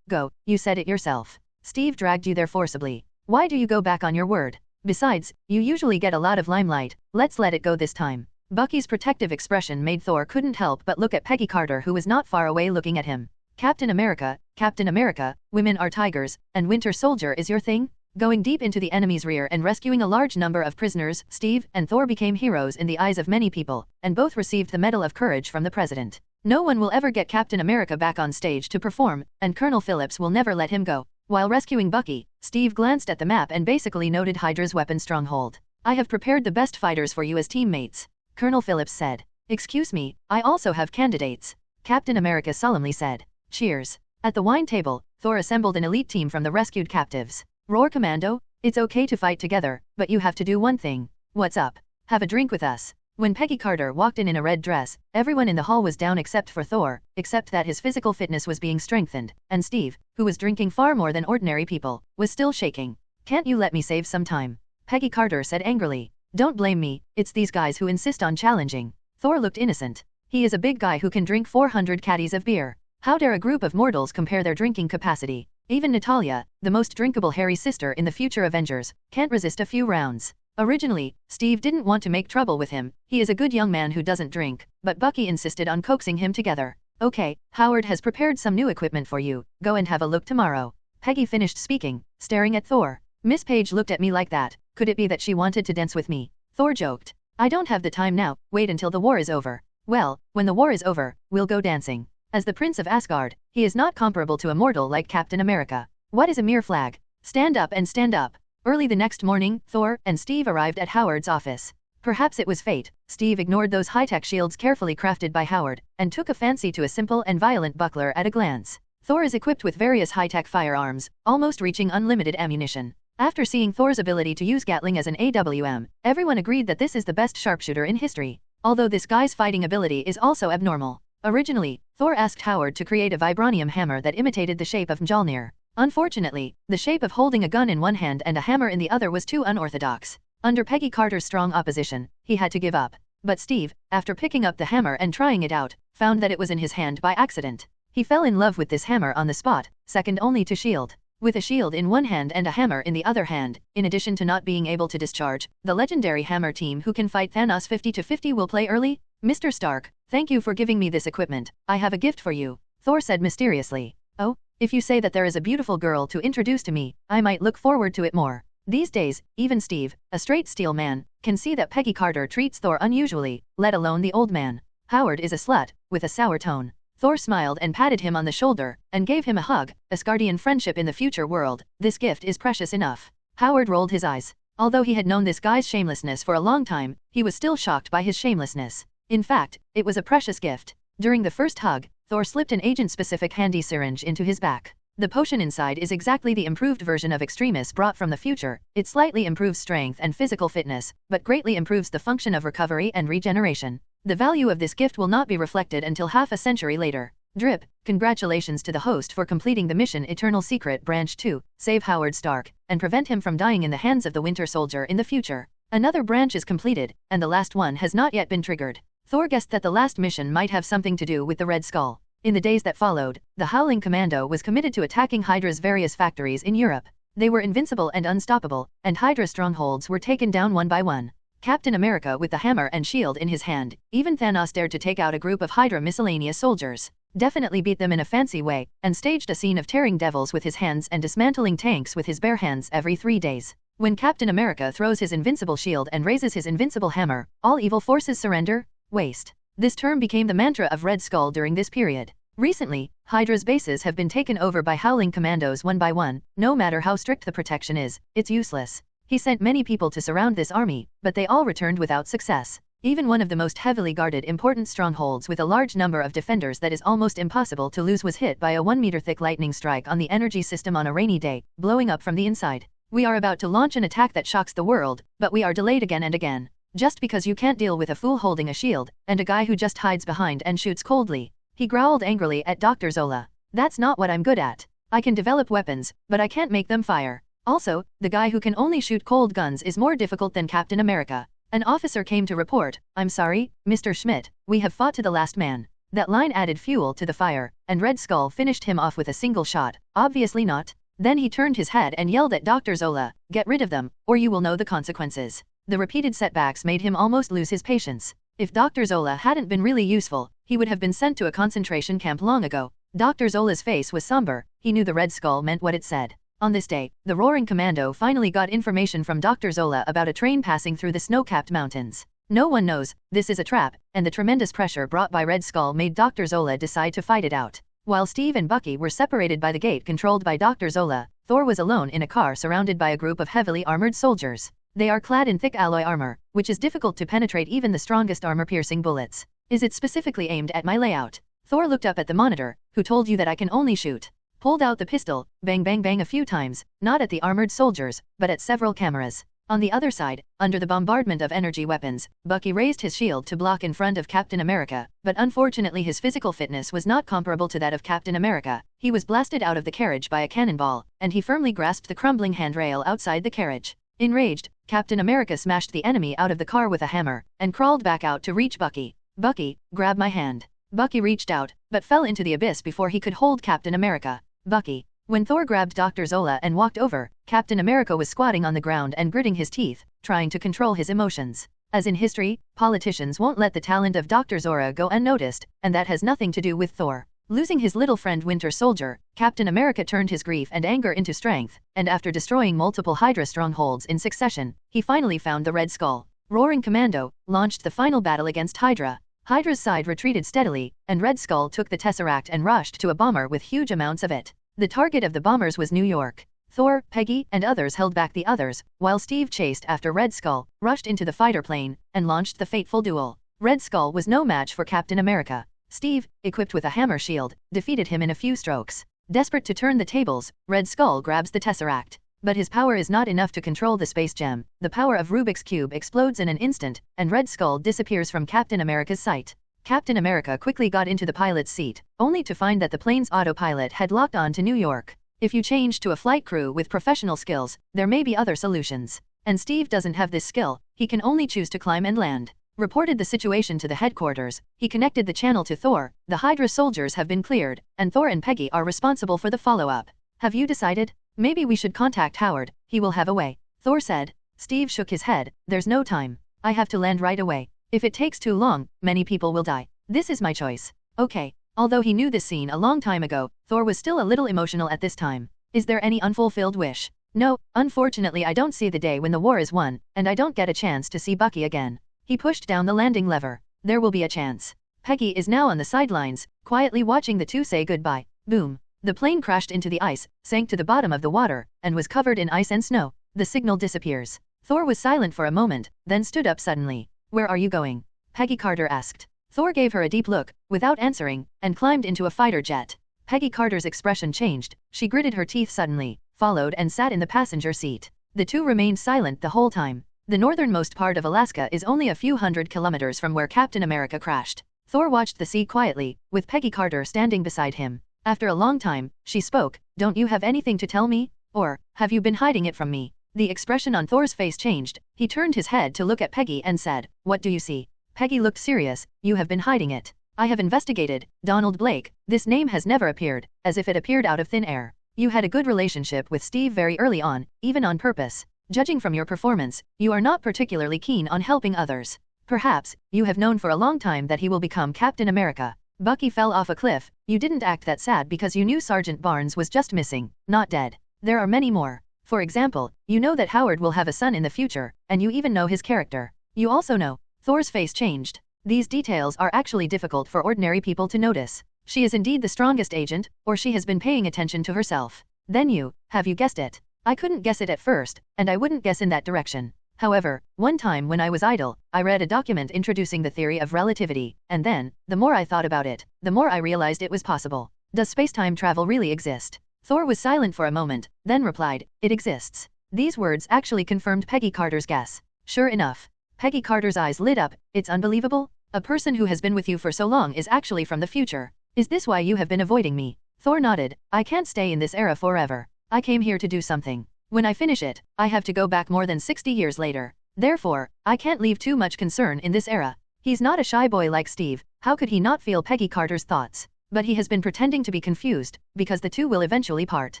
you said it yourself. Steve dragged you there forcibly. Why do you go back on your word? Besides, you usually get a lot of limelight, let's let it go this time. Bucky's protective expression made Thor couldn't help but look at Peggy Carter, who was not far away looking at him. Captain America, women are tigers, and Winter Soldier is your thing? Going deep into the enemy's rear and rescuing a large number of prisoners, Steve and Thor became heroes in the eyes of many people, and both received the Medal of Courage from the President. No one will ever get Captain America back on stage to perform, and Colonel Phillips will never let him go. While rescuing Bucky, Steve glanced at the map and basically noted Hydra's weapon stronghold. I have prepared the best fighters for you as teammates, Colonel Phillips said. Excuse me, I also have candidates, Captain America solemnly said. Cheers. At the wine table, Thor assembled an elite team from the rescued captives. Roar Commando, it's okay to fight together, but you have to do one thing. What's up? Have a drink with us. When Peggy Carter walked in a red dress, everyone in the hall was down except for Thor, except that his physical fitness was being strengthened, and Steve, who was drinking far more than ordinary people, was still shaking. Can't you let me save some time? Peggy Carter said angrily. Don't blame me, it's these guys who insist on challenging. Thor looked innocent. He is a big guy who can drink 400 caddies of beer. How dare a group of mortals compare their drinking capacity? Even Natalia, the most drinkable hairy sister in the future Avengers, can't resist a few rounds. Originally, Steve didn't want to make trouble with him, he is a good young man who doesn't drink, but Bucky insisted on coaxing him together. Okay, Howard has prepared some new equipment for you, go and have a look tomorrow. Peggy finished speaking, staring at Thor. Miss Page looked at me like that, could it be that she wanted to dance with me? Thor joked. I don't have the time now, wait until the war is over. Well, when the war is over, we'll go dancing. As the Prince of Asgard, he is not comparable to a mortal like Captain America. What is a mere flag? Stand up and stand up. Early the next morning, Thor and Steve arrived at Howard's office. Perhaps it was fate, Steve ignored those high-tech shields carefully crafted by Howard, and took a fancy to a simple and violent buckler at a glance. Thor is equipped with various high-tech firearms, almost reaching unlimited ammunition. After seeing Thor's ability to use Gatling as an AWM, everyone agreed that this is the best sharpshooter in history. Although this guy's fighting ability is also abnormal. Originally, Thor asked Howard to create a vibranium hammer that imitated the shape of Mjolnir. Unfortunately, the shape of holding a gun in one hand and a hammer in the other was too unorthodox. Under Peggy Carter's strong opposition, he had to give up. But Steve, after picking up the hammer and trying it out, found that it was in his hand by accident. He fell in love with this hammer on the spot, second only to Shield. With a shield in one hand and a hammer in the other hand, in addition to not being able to discharge, the legendary hammer team who can fight Thanos 50-50 will play early? Mr. Stark, thank you for giving me this equipment, I have a gift for you, Thor said mysteriously. Oh, if you say that there is a beautiful girl to introduce to me, I might look forward to it more. These days, even Steve, a straight steel man, can see that Peggy Carter treats Thor unusually, let alone the old man. Howard is a slut, with a sour tone. Thor smiled and patted him on the shoulder, and gave him a hug, Asgardian friendship in the future world, this gift is precious enough. Howard rolled his eyes. Although he had known this guy's shamelessness for a long time, he was still shocked by his shamelessness. In fact, it was a precious gift. During the first hug, Thor slipped an agent-specific handy syringe into his back. The potion inside is exactly the improved version of Extremis brought from the future. It slightly improves strength and physical fitness, but greatly improves the function of recovery and regeneration. The value of this gift will not be reflected until half a century later. Drip, congratulations to the host for completing the mission Eternal Secret Branch 2, save Howard Stark, and prevent him from dying in the hands of the Winter Soldier in the future. Another branch is completed, and the last one has not yet been triggered. Thor guessed that the last mission might have something to do with the Red Skull. In the days that followed, the Howling Commando was committed to attacking Hydra's various factories in Europe. They were invincible and unstoppable, and Hydra strongholds were taken down one by one. Captain America with the hammer and shield in his hand, even Thanos dared to take out a group of Hydra miscellaneous soldiers. Definitely beat them in a fancy way, and staged a scene of tearing devils with his hands and dismantling tanks with his bare hands every 3 days. When Captain America throws his invincible shield and raises his invincible hammer, all evil forces surrender. Waste. This term became the mantra of Red Skull during this period. Recently, Hydra's bases have been taken over by Howling Commandos one by one. No matter how strict the protection is, it's useless. He sent many people to surround this army, but they all returned without success. Even one of the most heavily guarded important strongholds with a large number of defenders that is almost impossible to lose was hit by a 1-meter-thick lightning strike on the energy system on a rainy day, blowing up from the inside. We are about to launch an attack that shocks the world, but we are delayed again and again. Just because you can't deal with a fool holding a shield, and a guy who just hides behind and shoots coldly. He growled angrily at Dr. Zola. That's not what I'm good at. I can develop weapons, but I can't make them fire. Also, the guy who can only shoot cold guns is more difficult than Captain America. An officer came to report, "I'm sorry, Mr. Schmidt, we have fought to the last man." That line added fuel to the fire, and Red Skull finished him off with a single shot. Obviously not. Then he turned his head and yelled at Dr. Zola, "Get rid of them, or you will know the consequences." The repeated setbacks made him almost lose his patience. If Dr. Zola hadn't been really useful, he would have been sent to a concentration camp long ago. Dr. Zola's face was somber. He knew the Red Skull meant what it said. On this day, the Roaring Commando finally got information from Dr. Zola about a train passing through the snow-capped mountains. No one knows, this is a trap, and the tremendous pressure brought by Red Skull made Dr. Zola decide to fight it out. While Steve and Bucky were separated by the gate controlled by Dr. Zola, Thor was alone in a car surrounded by a group of heavily armored soldiers. They are clad in thick alloy armor, which is difficult to penetrate even the strongest armor-piercing bullets. Is it specifically aimed at my layout? Thor looked up at the monitor, "Who told you that I can only shoot?" Pulled out the pistol, bang bang bang a few times, not at the armored soldiers, but at several cameras. On the other side, under the bombardment of energy weapons, Bucky raised his shield to block in front of Captain America, but unfortunately his physical fitness was not comparable to that of Captain America. He was blasted out of the carriage by a cannonball, and he firmly grasped the crumbling handrail outside the carriage. Enraged, Captain America smashed the enemy out of the car with a hammer, and crawled back out to reach Bucky. "Bucky, grab my hand." Bucky reached out, but fell into the abyss before he could hold Captain America. "Bucky." When Thor grabbed Dr. Zola and walked over, Captain America was squatting on the ground and gritting his teeth, trying to control his emotions. As in history, politicians won't let the talent of Dr. Zora go unnoticed, and that has nothing to do with Thor. Losing his little friend Winter Soldier, Captain America turned his grief and anger into strength, and after destroying multiple Hydra strongholds in succession, he finally found the Red Skull. Roaring Commando launched the final battle against Hydra. Hydra's side retreated steadily, and Red Skull took the Tesseract and rushed to a bomber with huge amounts of it. The target of the bombers was New York. Thor, Peggy, and others held back the others, while Steve chased after Red Skull, rushed into the fighter plane, and launched the fateful duel. Red Skull was no match for Captain America. Steve, equipped with a hammer shield, defeated him in a few strokes. Desperate to turn the tables, Red Skull grabs the Tesseract. But his power is not enough to control the space gem. The power of Rubik's Cube explodes in an instant, and Red Skull disappears from Captain America's sight. Captain America quickly got into the pilot's seat, only to find that the plane's autopilot had locked on to New York. If you change to a flight crew with professional skills, there may be other solutions. And Steve doesn't have this skill, he can only choose to climb and land. Reported the situation to the headquarters, he connected the channel to Thor. The Hydra soldiers have been cleared, and Thor and Peggy are responsible for the follow-up. Have you decided? Maybe we should contact Howard, he will have a way. Thor said. Steve shook his head, there's no time. I have to land right away. If it takes too long, many people will die. This is my choice. Okay. Although he knew this scene a long time ago, Thor was still a little emotional at this time. Is there any unfulfilled wish? No, unfortunately I don't see the day when the war is won, and I don't get a chance to see Bucky again. He pushed down the landing lever. There will be a chance. Peggy is now on the sidelines, quietly watching the two say goodbye. Boom. The plane crashed into the ice, sank to the bottom of the water, and was covered in ice and snow. The signal disappears. Thor was silent for a moment, then stood up suddenly. Where are you going? Peggy Carter asked. Thor gave her a deep look, without answering, and climbed into a fighter jet. Peggy Carter's expression changed. She gritted her teeth suddenly, followed and sat in the passenger seat. The two remained silent the whole time. The northernmost part of Alaska is only a few hundred kilometers from where Captain America crashed. Thor watched the sea quietly, with Peggy Carter standing beside him. After a long time, she spoke. Don't you have anything to tell me? Or, have you been hiding it from me? The expression on Thor's face changed. He turned his head to look at Peggy and said, What do you see? Peggy looked serious. You have been hiding it. I have investigated. Donald Blake. This name has never appeared, as if it appeared out of thin air. You had a good relationship with Steve very early on, even on purpose. Judging from your performance, you are not particularly keen on helping others. Perhaps, you have known for a long time that he will become Captain America. Bucky fell off a cliff. You didn't act that sad because you knew Sergeant Barnes was just missing, not dead. There are many more. For example, you know that Howard will have a son in the future, and you even know his character. You also know. Thor's face changed. These details are actually difficult for ordinary people to notice. She is indeed the strongest agent, or she has been paying attention to herself. Then have you guessed it? I couldn't guess it at first, and I wouldn't guess in that direction. However, one time when I was idle, I read a document introducing the theory of relativity, and then, the more I thought about it, the more I realized it was possible. Does space-time travel really exist? Thor was silent for a moment, then replied, "It exists." These words actually confirmed Peggy Carter's guess. Sure enough. Peggy Carter's eyes lit up. It's unbelievable. A person who has been with you for so long is actually from the future. Is this why you have been avoiding me? Thor nodded. I can't stay in this era forever. I came here to do something. When I finish it, I have to go back more than 60 years later. Therefore, I can't leave too much concern in this era. He's not a shy boy like Steve. How could he not feel Peggy Carter's thoughts? But he has been pretending to be confused, because the two will eventually part.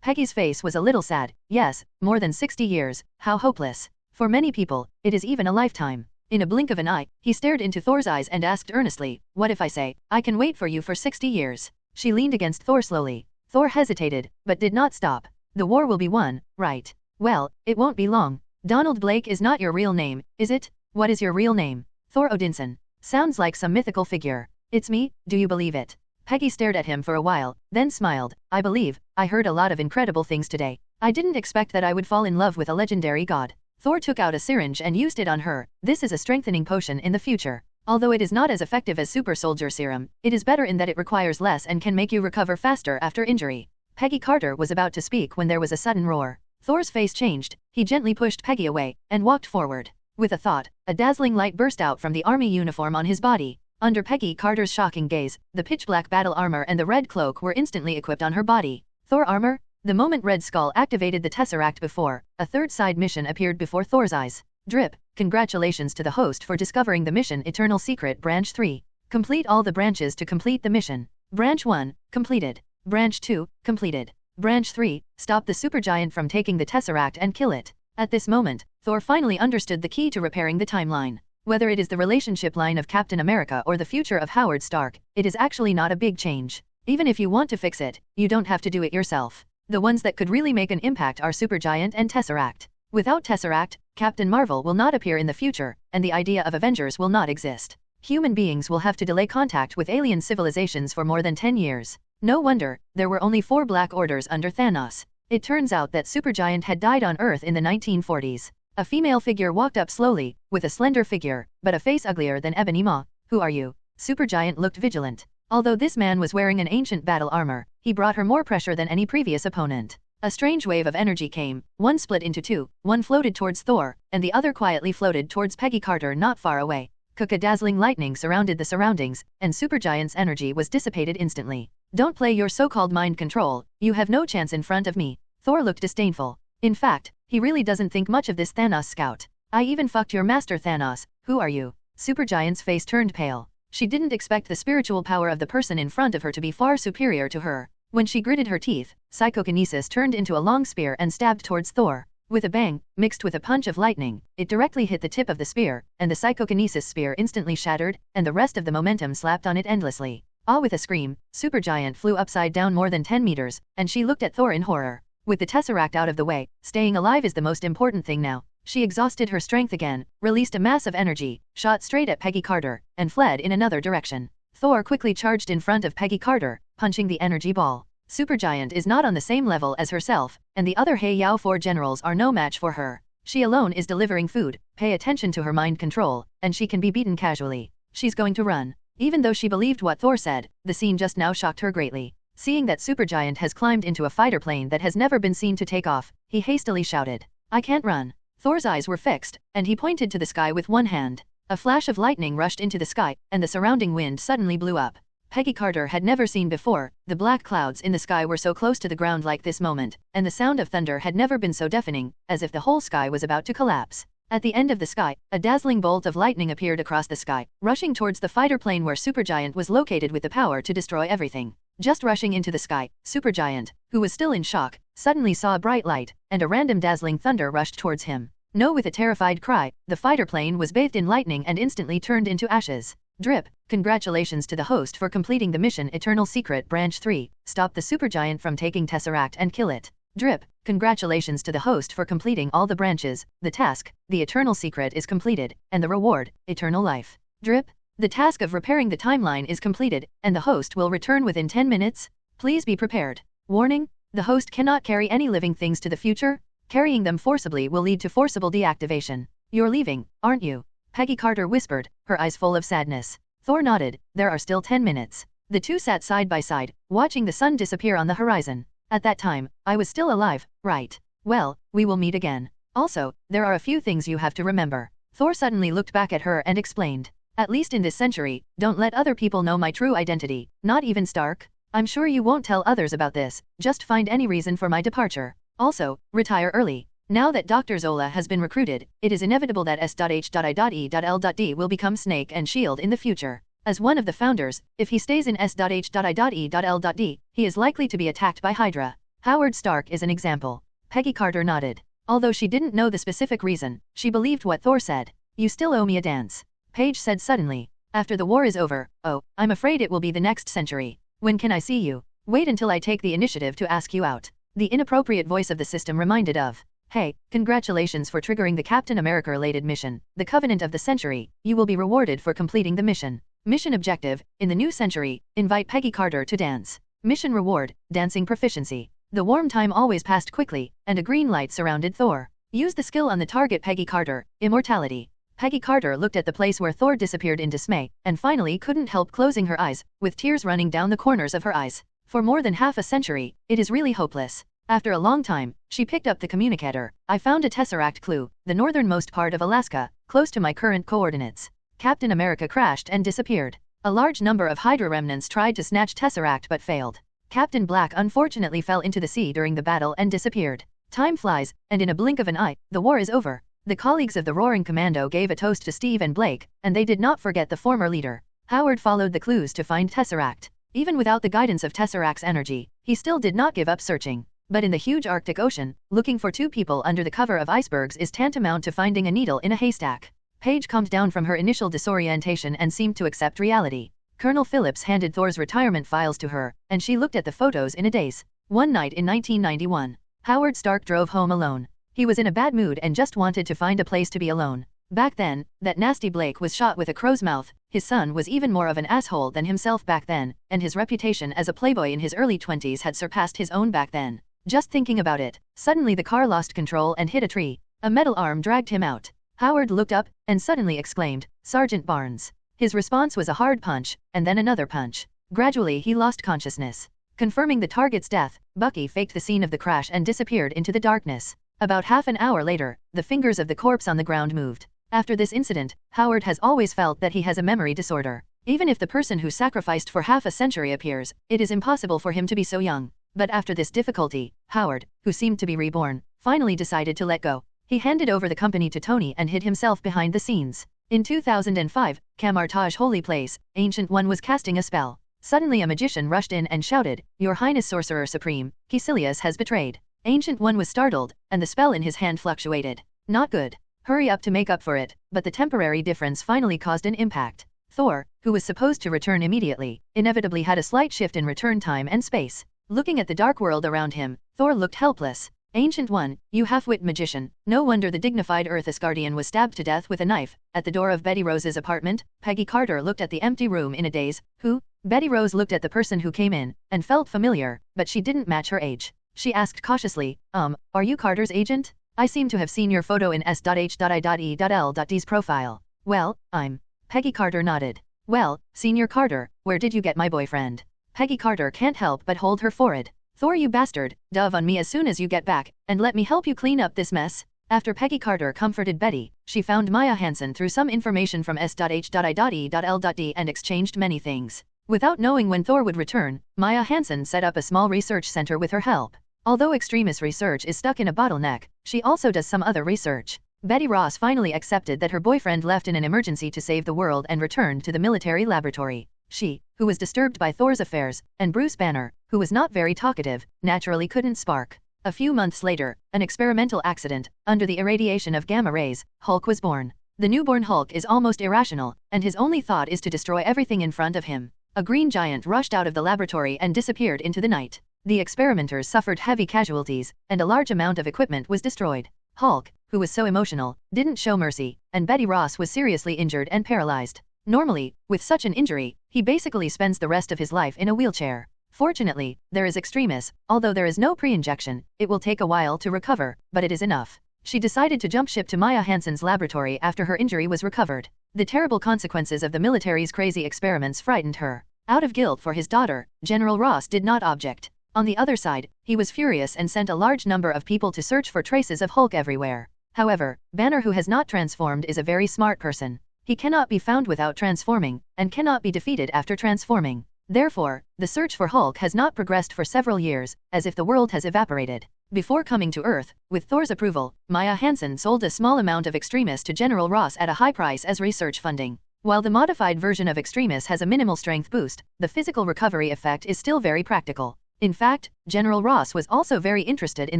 Peggy's face was a little sad. Yes, more than 60 years. How hopeless. For many people, it is even a lifetime. In a blink of an eye, he stared into Thor's eyes and asked earnestly, "What if I say, I can wait for you for 60 years? She leaned against Thor slowly. Thor hesitated, but did not stop. The war will be won, right? Well, it won't be long. Donald Blake is not your real name, is it? What is your real name? Thor Odinson. Sounds like some mythical figure. It's me, do you believe it? Peggy stared at him for a while, then smiled. I believe, I heard a lot of incredible things today. I didn't expect that I would fall in love with a legendary god. Thor took out a syringe and used it on her. This is a strengthening potion in the future. Although it is not as effective as Super Soldier Serum, it is better in that it requires less and can make you recover faster after injury. Peggy Carter was about to speak when there was a sudden roar. Thor's face changed. He gently pushed Peggy away and walked forward. With a thought, a dazzling light burst out from the army uniform on his body. Under Peggy Carter's shocking gaze, the pitch-black battle armor and the red cloak were instantly equipped on her body. Thor armor? The moment Red Skull activated the Tesseract before, a third side mission appeared before Thor's eyes. Drip, congratulations to the host for discovering the mission Eternal Secret Branch 3. Complete all the branches to complete the mission. Branch 1, completed. Branch 2, completed. Branch 3, stop the supergiant from taking the Tesseract and kill it. At this moment, Thor finally understood the key to repairing the timeline. Whether it is the relationship line of Captain America or the future of Howard Stark, it is actually not a big change. Even if you want to fix it, you don't have to do it yourself. The ones that could really make an impact are Supergiant and Tesseract. Without Tesseract, Captain Marvel will not appear in the future, and the idea of Avengers will not exist. Human beings will have to delay contact with alien civilizations for more than 10 years. No wonder, there were only 4 Black Orders under Thanos. It turns out that Supergiant had died on Earth in the 1940s. A female figure walked up slowly, with a slender figure, but a face uglier than Ebony Maw. Who are you? Supergiant looked vigilant. Although this man was wearing an ancient battle armor, he brought her more pressure than any previous opponent. A strange wave of energy came, one split into 2, one floated towards Thor, and the other quietly floated towards Peggy Carter not far away. Dazzling lightning surrounded the surroundings, and Supergiant's energy was dissipated instantly. Don't play your so-called mind control, you have no chance in front of me. Thor looked disdainful. In fact, he really doesn't think much of this Thanos scout. I even fucked your master Thanos. Who are you? Supergiant's face turned pale. She didn't expect the spiritual power of the person in front of her to be far superior to her. When she gritted her teeth, psychokinesis turned into a long spear and stabbed towards Thor. With a bang, mixed with a punch of lightning, it directly hit the tip of the spear, and the psychokinesis spear instantly shattered, and the rest of the momentum slapped on it endlessly. With a scream, Supergiant flew upside down more than 10 meters, and she looked at Thor in horror. With the Tesseract out of the way, staying alive is the most important thing now. She exhausted her strength again, released a mass of energy, shot straight at Peggy Carter, and fled in another direction. Thor quickly charged in front of Peggy Carter, punching the energy ball. Supergiant is not on the same level as herself, and the other Heiyao 4 generals are no match for her. She alone is delivering food, pay attention to her mind control, and she can be beaten casually. She's going to run. Even though she believed what Thor said, the scene just now shocked her greatly. Seeing that Supergiant has climbed into a fighter plane that has never been seen to take off, he hastily shouted, "I can't run." Thor's eyes were fixed, and he pointed to the sky with one hand. A flash of lightning rushed into the sky, and the surrounding wind suddenly blew up. Peggy Carter had never seen before, the black clouds in the sky were so close to the ground like this moment, and the sound of thunder had never been so deafening, as if the whole sky was about to collapse. At the end of the sky, a dazzling bolt of lightning appeared across the sky, rushing towards the fighter plane where Supergiant was located with the power to destroy everything. Just rushing into the sky, Supergiant, who was still in shock, suddenly saw a bright light, and a random dazzling thunder rushed towards him. No, with a terrified cry, the fighter plane was bathed in lightning and instantly turned into ashes. Drip, congratulations to the host for completing the mission Eternal Secret Branch 3, stop the Supergiant from taking Tesseract and kill it. Drip, congratulations to the host for completing all the branches, the task, the Eternal Secret is completed, and the reward, Eternal Life. Drip, the task of repairing the timeline is completed, and the host will return within 10 minutes. Please be prepared. Warning, the host cannot carry any living things to the future. Carrying them forcibly will lead to forcible deactivation. You're leaving, aren't you? Peggy Carter whispered, her eyes full of sadness. Thor nodded. There are still 10 minutes. The two sat side by side, watching the sun disappear on the horizon. At that time, I was still alive, right? Well, we will meet again. Also, there are a few things you have to remember. Thor suddenly looked back at her and explained. At least in this century, don't let other people know my true identity, not even Stark. I'm sure you won't tell others about this, just find any reason for my departure. Also, retire early. Now that Dr. Zola has been recruited, it is inevitable that S.H.I.E.L.D. will become Snake and S.H.I.E.L.D. in the future. As one of the founders, if he stays in S.H.I.E.L.D., he is likely to be attacked by Hydra. Howard Stark is an example. Peggy Carter nodded. Although she didn't know the specific reason, she believed what Thor said. You still owe me a dance. Paige said suddenly. After the war is over, oh, I'm afraid it will be the next century. When can I see you? Wait until I take the initiative to ask you out. The inappropriate voice of the system reminded of. Hey, congratulations for triggering the Captain America-related mission, the Covenant of the Century. You will be rewarded for completing the mission. Mission objective, in the new century, invite Peggy Carter to dance. Mission reward, dancing proficiency. The warm time always passed quickly, and a green light surrounded Thor. Use the skill on the target Peggy Carter, immortality. Peggy Carter looked at the place where Thor disappeared in dismay, and finally couldn't help closing her eyes, with tears running down the corners of her eyes. For more than half a century, it is really hopeless. After a long time, she picked up the communicator. I found a tesseract clue, the northernmost part of Alaska, close to my current coordinates. Captain America crashed and disappeared. A large number of Hydra remnants tried to snatch tesseract but failed. Captain Black unfortunately fell into the sea during the battle and disappeared. Time flies, and in a blink of an eye, the war is over. The colleagues of the Roaring Commando gave a toast to Steve and Blake, and they did not forget the former leader. Howard followed the clues to find Tesseract. Even without the guidance of Tesseract's energy, he still did not give up searching. But in the huge Arctic Ocean, looking for two people under the cover of icebergs is tantamount to finding a needle in a haystack. Paige calmed down from her initial disorientation and seemed to accept reality. Colonel Phillips handed Thor's retirement files to her, and she looked at the photos in a daze. One night in 1991, Howard Stark drove home alone. He was in a bad mood and just wanted to find a place to be alone. Back then, that nasty Blake was shot with a crow's mouth. His son was even more of an asshole than himself back then, and his reputation as a playboy in his early 20s had surpassed his own back then. Just thinking about it, suddenly the car lost control and hit a tree. A metal arm dragged him out. Howard looked up, and suddenly exclaimed, "Sergeant Barnes." His response was a hard punch, and then another punch. Gradually he lost consciousness. Confirming the target's death, Bucky faked the scene of the crash and disappeared into the darkness. About half an hour later, the fingers of the corpse on the ground moved. After this incident, Howard has always felt that he has a memory disorder. Even if the person who sacrificed for half a century appears, it is impossible for him to be so young. But after this difficulty, Howard, who seemed to be reborn, finally decided to let go. He handed over the company to Tony and hid himself behind the scenes. In 2005, Kamartaj Holy Place, Ancient One was casting a spell. Suddenly a magician rushed in and shouted, "Your Highness Sorcerer Supreme, Caecilius has betrayed." Ancient One was startled, and the spell in his hand fluctuated. Not good. Hurry up to make up for it, but the temporary difference finally caused an impact. Thor, who was supposed to return immediately, inevitably had a slight shift in return time and space. Looking at the dark world around him, Thor looked helpless. Ancient One, you half-wit magician, no wonder the dignified Earth Asgardian was stabbed to death with a knife. At the door of Betty Rose's apartment, Peggy Carter looked at the empty room in a daze. Who? Betty Rose looked at the person who came in, and felt familiar, but she didn't match her age. She asked cautiously, are you Carter's agent? I seem to have seen your photo in S.H.I.E.L.D's profile. Well, I'm. Peggy Carter nodded. Well, Senior Carter, where did you get my boyfriend? Peggy Carter can't help but hold her forehead. Thor, you bastard, dove on me as soon as you get back, and let me help you clean up this mess. After Peggy Carter comforted Betty, she found Maya Hansen through some information from S.H.I.E.L.D. and exchanged many things. Without knowing when Thor would return, Maya Hansen set up a small research center with her help. Although extremist research is stuck in a bottleneck, she also does some other research. Betty Ross finally accepted that her boyfriend left in an emergency to save the world and returned to the military laboratory. She, who was disturbed by Thor's affairs, and Bruce Banner, who was not very talkative, naturally couldn't spark. A few months later, an experimental accident, under the irradiation of gamma rays, Hulk was born. The newborn Hulk is almost irrational, and his only thought is to destroy everything in front of him. A green giant rushed out of the laboratory and disappeared into the night. The experimenters suffered heavy casualties, and a large amount of equipment was destroyed. Hulk, who was so emotional, didn't show mercy, and Betty Ross was seriously injured and paralyzed. Normally, with such an injury, he basically spends the rest of his life in a wheelchair. Fortunately, there is Extremis, although there is no pre-injection, it will take a while to recover, but it is enough. She decided to jump ship to Maya Hansen's laboratory after her injury was recovered. The terrible consequences of the military's crazy experiments frightened her. Out of guilt for his daughter, General Ross did not object. On the other side, he was furious and sent a large number of people to search for traces of Hulk everywhere. However, Banner, who has not transformed, is a very smart person. He cannot be found without transforming, and cannot be defeated after transforming. Therefore, the search for Hulk has not progressed for several years, as if the world has evaporated. Before coming to Earth, with Thor's approval, Maya Hansen sold a small amount of Extremis to General Ross at a high price as research funding. While the modified version of Extremis has a minimal strength boost, the physical recovery effect is still very practical. In fact, General Ross was also very interested in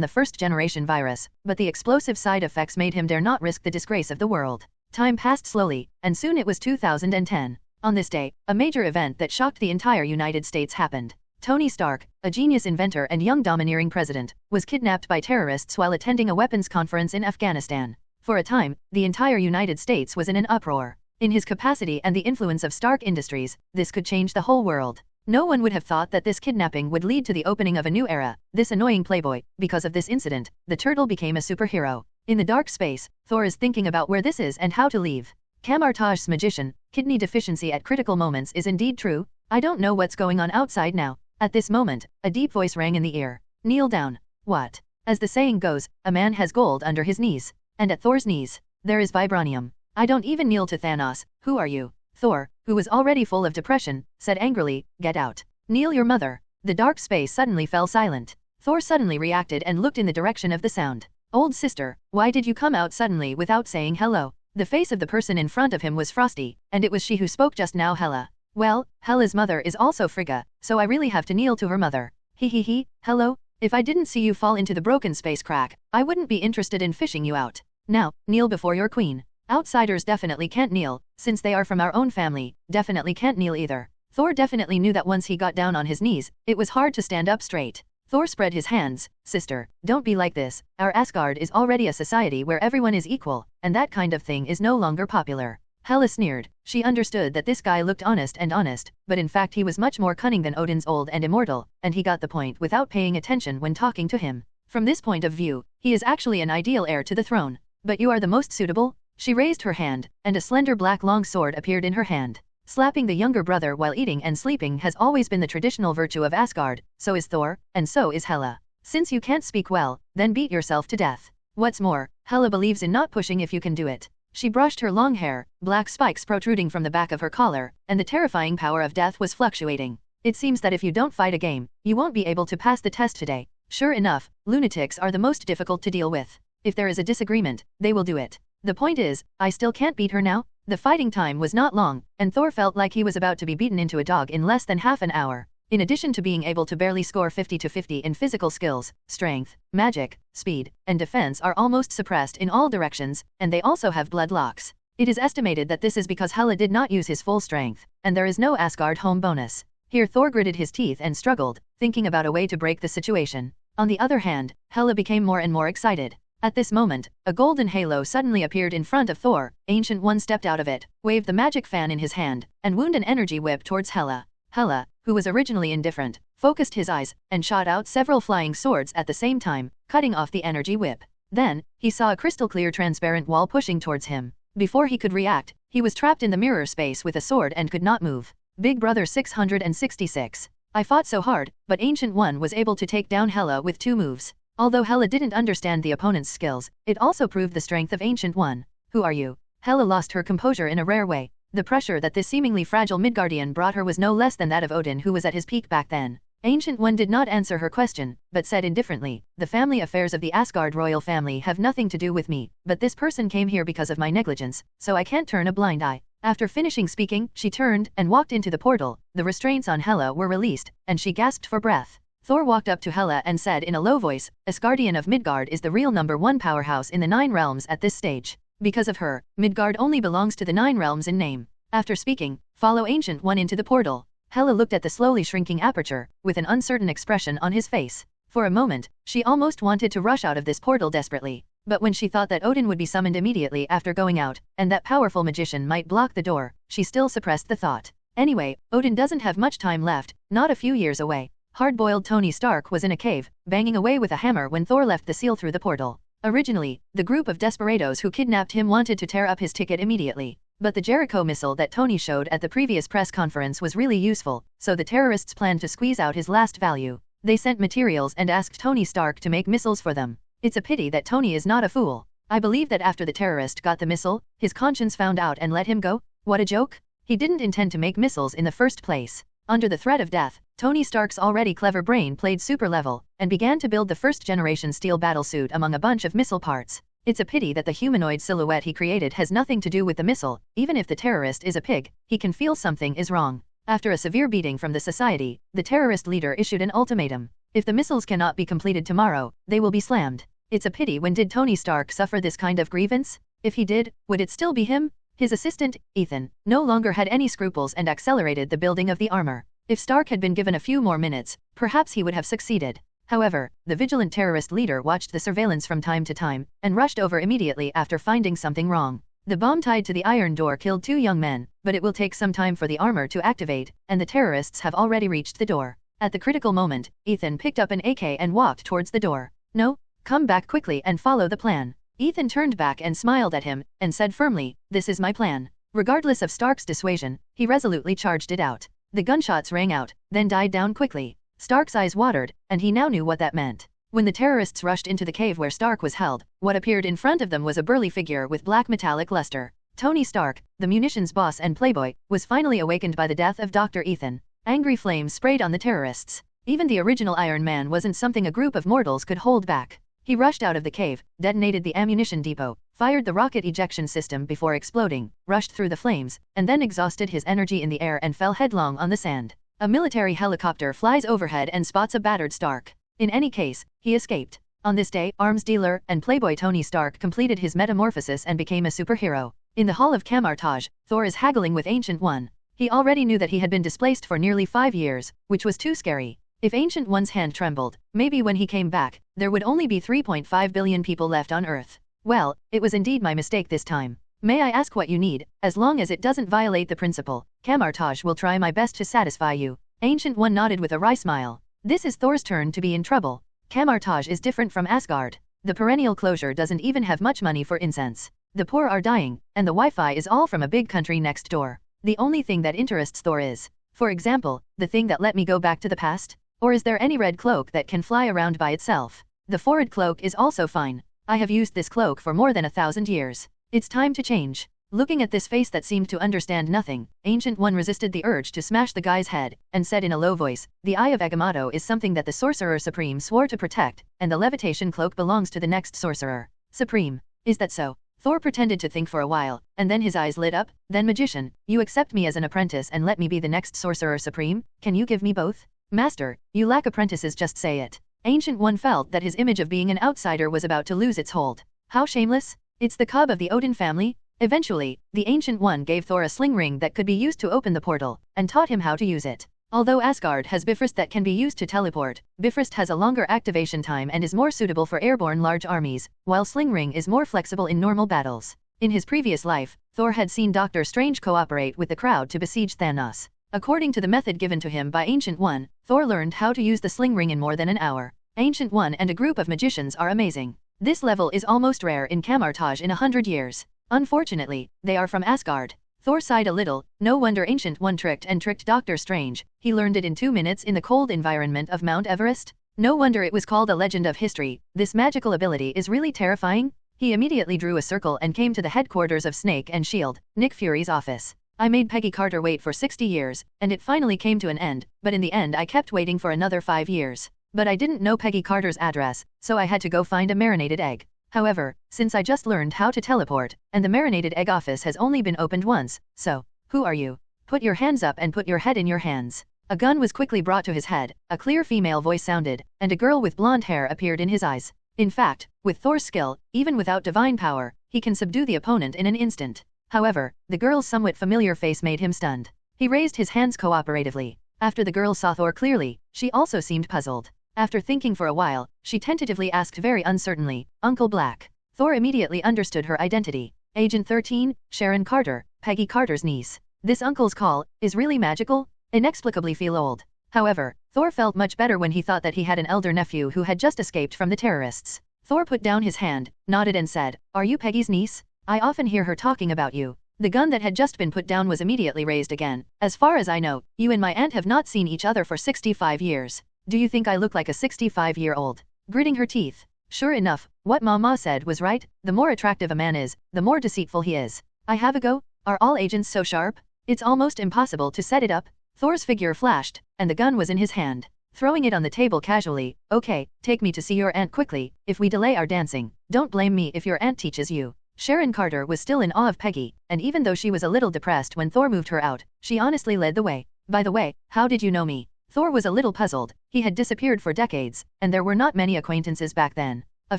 the first-generation virus, but the explosive side effects made him dare not risk the disgrace of the world. Time passed slowly, and soon it was 2010. On this day, a major event that shocked the entire United States happened. Tony Stark, a genius inventor and young domineering president, was kidnapped by terrorists while attending a weapons conference in Afghanistan. For a time, the entire United States was in an uproar. In his capacity and the influence of Stark Industries, this could change the whole world. No one would have thought that this kidnapping would lead to the opening of a new era. This annoying playboy, because of this incident, the turtle became a superhero. In the dark space, Thor is thinking about where this is and how to leave. Kamartaj's magician, kidney deficiency at critical moments is indeed true. I don't know what's going on outside now. At this moment, a deep voice rang in the ear. Kneel down. What? As the saying goes, a man has gold under his knees. And at Thor's knees, there is vibranium. I don't even kneel to Thanos. Who are you? Thor, who was already full of depression, said angrily, get out. Kneel your mother. The dark space suddenly fell silent. Thor suddenly reacted and looked in the direction of the sound. Old sister, why did you come out suddenly without saying hello? The face of the person in front of him was frosty, and it was she who spoke just now, Hela. Well, Hela's mother is also Frigga, so I really have to kneel to her mother. Hello? If I didn't see you fall into the broken space crack, I wouldn't be interested in fishing you out. Now, kneel before your queen. Outsiders definitely can't kneel, since they are from our own family, definitely can't kneel either. Thor definitely knew that once he got down on his knees, it was hard to stand up straight. Thor spread his hands. Sister, don't be like this. Our Asgard is already a society where everyone is equal, and that kind of thing is no longer popular. Hela sneered. She understood that this guy looked honest, but in fact he was much more cunning than Odin's old and immortal, and he got the point without paying attention when talking to him. From this point of view, he is actually an ideal heir to the throne. But you are the most suitable? She raised her hand, and a slender black long sword appeared in her hand. Slapping the younger brother while eating and sleeping has always been the traditional virtue of Asgard, so is Thor, and so is Hela. Since you can't speak well, then beat yourself to death. What's more, Hela believes in not pushing if you can do it. She brushed her long hair, black spikes protruding from the back of her collar, and the terrifying power of death was fluctuating. It seems that if you don't fight a game, you won't be able to pass the test today. Sure enough, lunatics are the most difficult to deal with. If there is a disagreement, they will do it. The point is, I still can't beat her now? The fighting time was not long, and Thor felt like he was about to be beaten into a dog in less than half an hour. In addition to being able to barely score 50-50 in physical skills, strength, magic, speed, and defense are almost suppressed in all directions, and they also have blood locks. It is estimated that this is because Hela did not use his full strength, and there is no Asgard home bonus. Here Thor gritted his teeth and struggled, thinking about a way to break the situation. On the other hand, Hela became more and more excited. At this moment, a golden halo suddenly appeared in front of Thor. Ancient One stepped out of it, waved the magic fan in his hand, and wound an energy whip towards Hela. Hela, who was originally indifferent, focused his eyes, and shot out several flying swords at the same time, cutting off the energy whip. Then, he saw a crystal-clear transparent wall pushing towards him. Before he could react, he was trapped in the mirror space with a sword and could not move. Big Brother 666. I fought so hard, but Ancient One was able to take down Hela with 2 moves. Although Hela didn't understand the opponent's skills, it also proved the strength of Ancient One. Who are you? Hela lost her composure in a rare way. The pressure that this seemingly fragile Midgardian brought her was no less than that of Odin, who was at his peak back then. Ancient One did not answer her question, but said indifferently, the family affairs of the Asgard royal family have nothing to do with me, but this person came here because of my negligence, so I can't turn a blind eye. After finishing speaking, she turned and walked into the portal. The restraints on Hela were released, and she gasped for breath. Thor walked up to Hela and said in a low voice, Asgardian of Midgard is the real #1 powerhouse in the 9 realms at this stage. Because of her, Midgard only belongs to the 9 realms in name. After speaking, follow Ancient One into the portal. Hela looked at the slowly shrinking aperture, with an uncertain expression on his face. For a moment, she almost wanted to rush out of this portal desperately. But when she thought that Odin would be summoned immediately after going out, and that powerful magician might block the door, she still suppressed the thought. Anyway, Odin doesn't have much time left, not a few years away. Hard-boiled Tony Stark was in a cave, banging away with a hammer when Thor left the seal through the portal. Originally, the group of desperados who kidnapped him wanted to tear up his ticket immediately. But the Jericho missile that Tony showed at the previous press conference was really useful, so the terrorists planned to squeeze out his last value. They sent materials and asked Tony Stark to make missiles for them. It's a pity that Tony is not a fool. I believe that after the terrorist got the missile, his conscience found out and let him go. What a joke! He didn't intend to make missiles in the first place. Under the threat of death, Tony Stark's already clever brain played super level, and began to build the first-generation steel battlesuit among a bunch of missile parts. It's a pity that the humanoid silhouette he created has nothing to do with the missile. Even if the terrorist is a pig, he can feel something is wrong. After a severe beating from the society, the terrorist leader issued an ultimatum. If the missiles cannot be completed tomorrow, they will be slammed. It's a pity. When did Tony Stark suffer this kind of grievance? If he did, would it still be him? His assistant, Ethan, no longer had any scruples and accelerated the building of the armor. If Stark had been given a few more minutes, perhaps he would have succeeded. However, the vigilant terrorist leader watched the surveillance from time to time, and rushed over immediately after finding something wrong. The bomb tied to the iron door killed 2 young men, but it will take some time for the armor to activate, and the terrorists have already reached the door. At the critical moment, Ethan picked up an AK and walked towards the door. No, come back quickly and follow the plan. Ethan turned back and smiled at him, and said firmly, "This is my plan." Regardless of Stark's dissuasion, he resolutely charged it out. The gunshots rang out, then died down quickly. Stark's eyes watered, and he now knew what that meant. When the terrorists rushed into the cave where Stark was held, what appeared in front of them was a burly figure with black metallic luster. Tony Stark, the munitions boss and playboy, was finally awakened by the death of Dr. Ethan. Angry flames sprayed on the terrorists. Even the original Iron Man wasn't something a group of mortals could hold back. He rushed out of the cave, detonated the ammunition depot, fired the rocket ejection system before exploding, rushed through the flames, and then exhausted his energy in the air and fell headlong on the sand. A military helicopter flies overhead and spots a battered Stark. In any case, he escaped. On this day, arms dealer and playboy Tony Stark completed his metamorphosis and became a superhero. In the Hall of Camartage, Thor is haggling with Ancient One. He already knew that he had been displaced for nearly 5 years, which was too scary. If Ancient One's hand trembled, maybe when he came back, there would only be 3.5 billion people left on Earth. Well, it was indeed my mistake this time. May I ask what you need? As long as it doesn't violate the principle, Camartage will try my best to satisfy you. Ancient One nodded with a wry smile. This is Thor's turn to be in trouble. Camartage is different from Asgard. The perennial closure doesn't even have much money for incense. The poor are dying, and the Wi-Fi is all from a big country next door. The only thing that interests Thor is, for example, the thing that let me go back to the past? Or is there any red cloak that can fly around by itself? The forward cloak is also fine. I have used this cloak for more than 1,000 years. It's time to change. Looking at this face that seemed to understand nothing, Ancient One resisted the urge to smash the guy's head, and said in a low voice, "The Eye of Agamotto is something that the Sorcerer Supreme swore to protect, and the levitation cloak belongs to the next Sorcerer Supreme. Is that so?" Thor pretended to think for a while, and then his eyes lit up. "Then Magician, you accept me as an apprentice and let me be the next Sorcerer Supreme? Can you give me both?" "Master, you lack apprentices, just say it." Ancient One felt that his image of being an outsider was about to lose its hold. How shameless! It's the cub of the Odin family? Eventually, the Ancient One gave Thor a sling ring that could be used to open the portal, and taught him how to use it. Although Asgard has Bifrost that can be used to teleport, Bifrost has a longer activation time and is more suitable for airborne large armies, while Sling Ring is more flexible in normal battles. In his previous life, Thor had seen Doctor Strange cooperate with the crowd to besiege Thanos. According to the method given to him by Ancient One, Thor learned how to use the Sling Ring in more than an hour. Ancient One and a group of magicians are amazing. This level is almost rare in Camartage in 100 years. Unfortunately, they are from Asgard. Thor sighed a little. No wonder Ancient One tricked Doctor Strange. He learned it in 2 minutes in the cold environment of Mount Everest. No wonder it was called a legend of history. This magical ability is really terrifying. He immediately drew a circle and came to the headquarters of Snake and Shield, Nick Fury's office. "I made Peggy Carter wait for 60 years, and it finally came to an end, but in the end I kept waiting for another 5 years. But I didn't know Peggy Carter's address, so I had to go find a marinated egg. However, since I just learned how to teleport, and the marinated egg office has only been opened once, so, who are you? Put your hands up and put your head in your hands." A gun was quickly brought to his head, a clear female voice sounded, and a girl with blonde hair appeared in his eyes. In fact, with Thor's skill, even without divine power, he can subdue the opponent in an instant. However, the girl's somewhat familiar face made him stunned. He raised his hands cooperatively. After the girl saw Thor clearly, she also seemed puzzled. After thinking for a while, she tentatively asked very uncertainly, "Uncle Black." Thor immediately understood her identity. Agent 13, Sharon Carter, Peggy Carter's niece. This uncle's call is really magical? Inexplicably feel old. However, Thor felt much better when he thought that he had an elder nephew who had just escaped from the terrorists. Thor put down his hand, nodded and said, "Are you Peggy's niece? I often hear her talking about you." The gun that had just been put down was immediately raised again. "As far as I know, you and my aunt have not seen each other for 65 years. Do you think I look like a 65-year-old? Gritting her teeth. Sure enough, what Mama said was right, the more attractive a man is, the more deceitful he is. I have a go? Are all agents so sharp? It's almost impossible to set it up." Thor's figure flashed, and the gun was in his hand. Throwing it on the table casually, "Okay, take me to see your aunt quickly. If we delay our dancing, don't blame me if your aunt teaches you." Sharon Carter was still in awe of Peggy, and even though she was a little depressed when Thor moved her out, she honestly led the way. "By the way, how did you know me?" Thor was a little puzzled. He had disappeared for decades, and there were not many acquaintances back then. A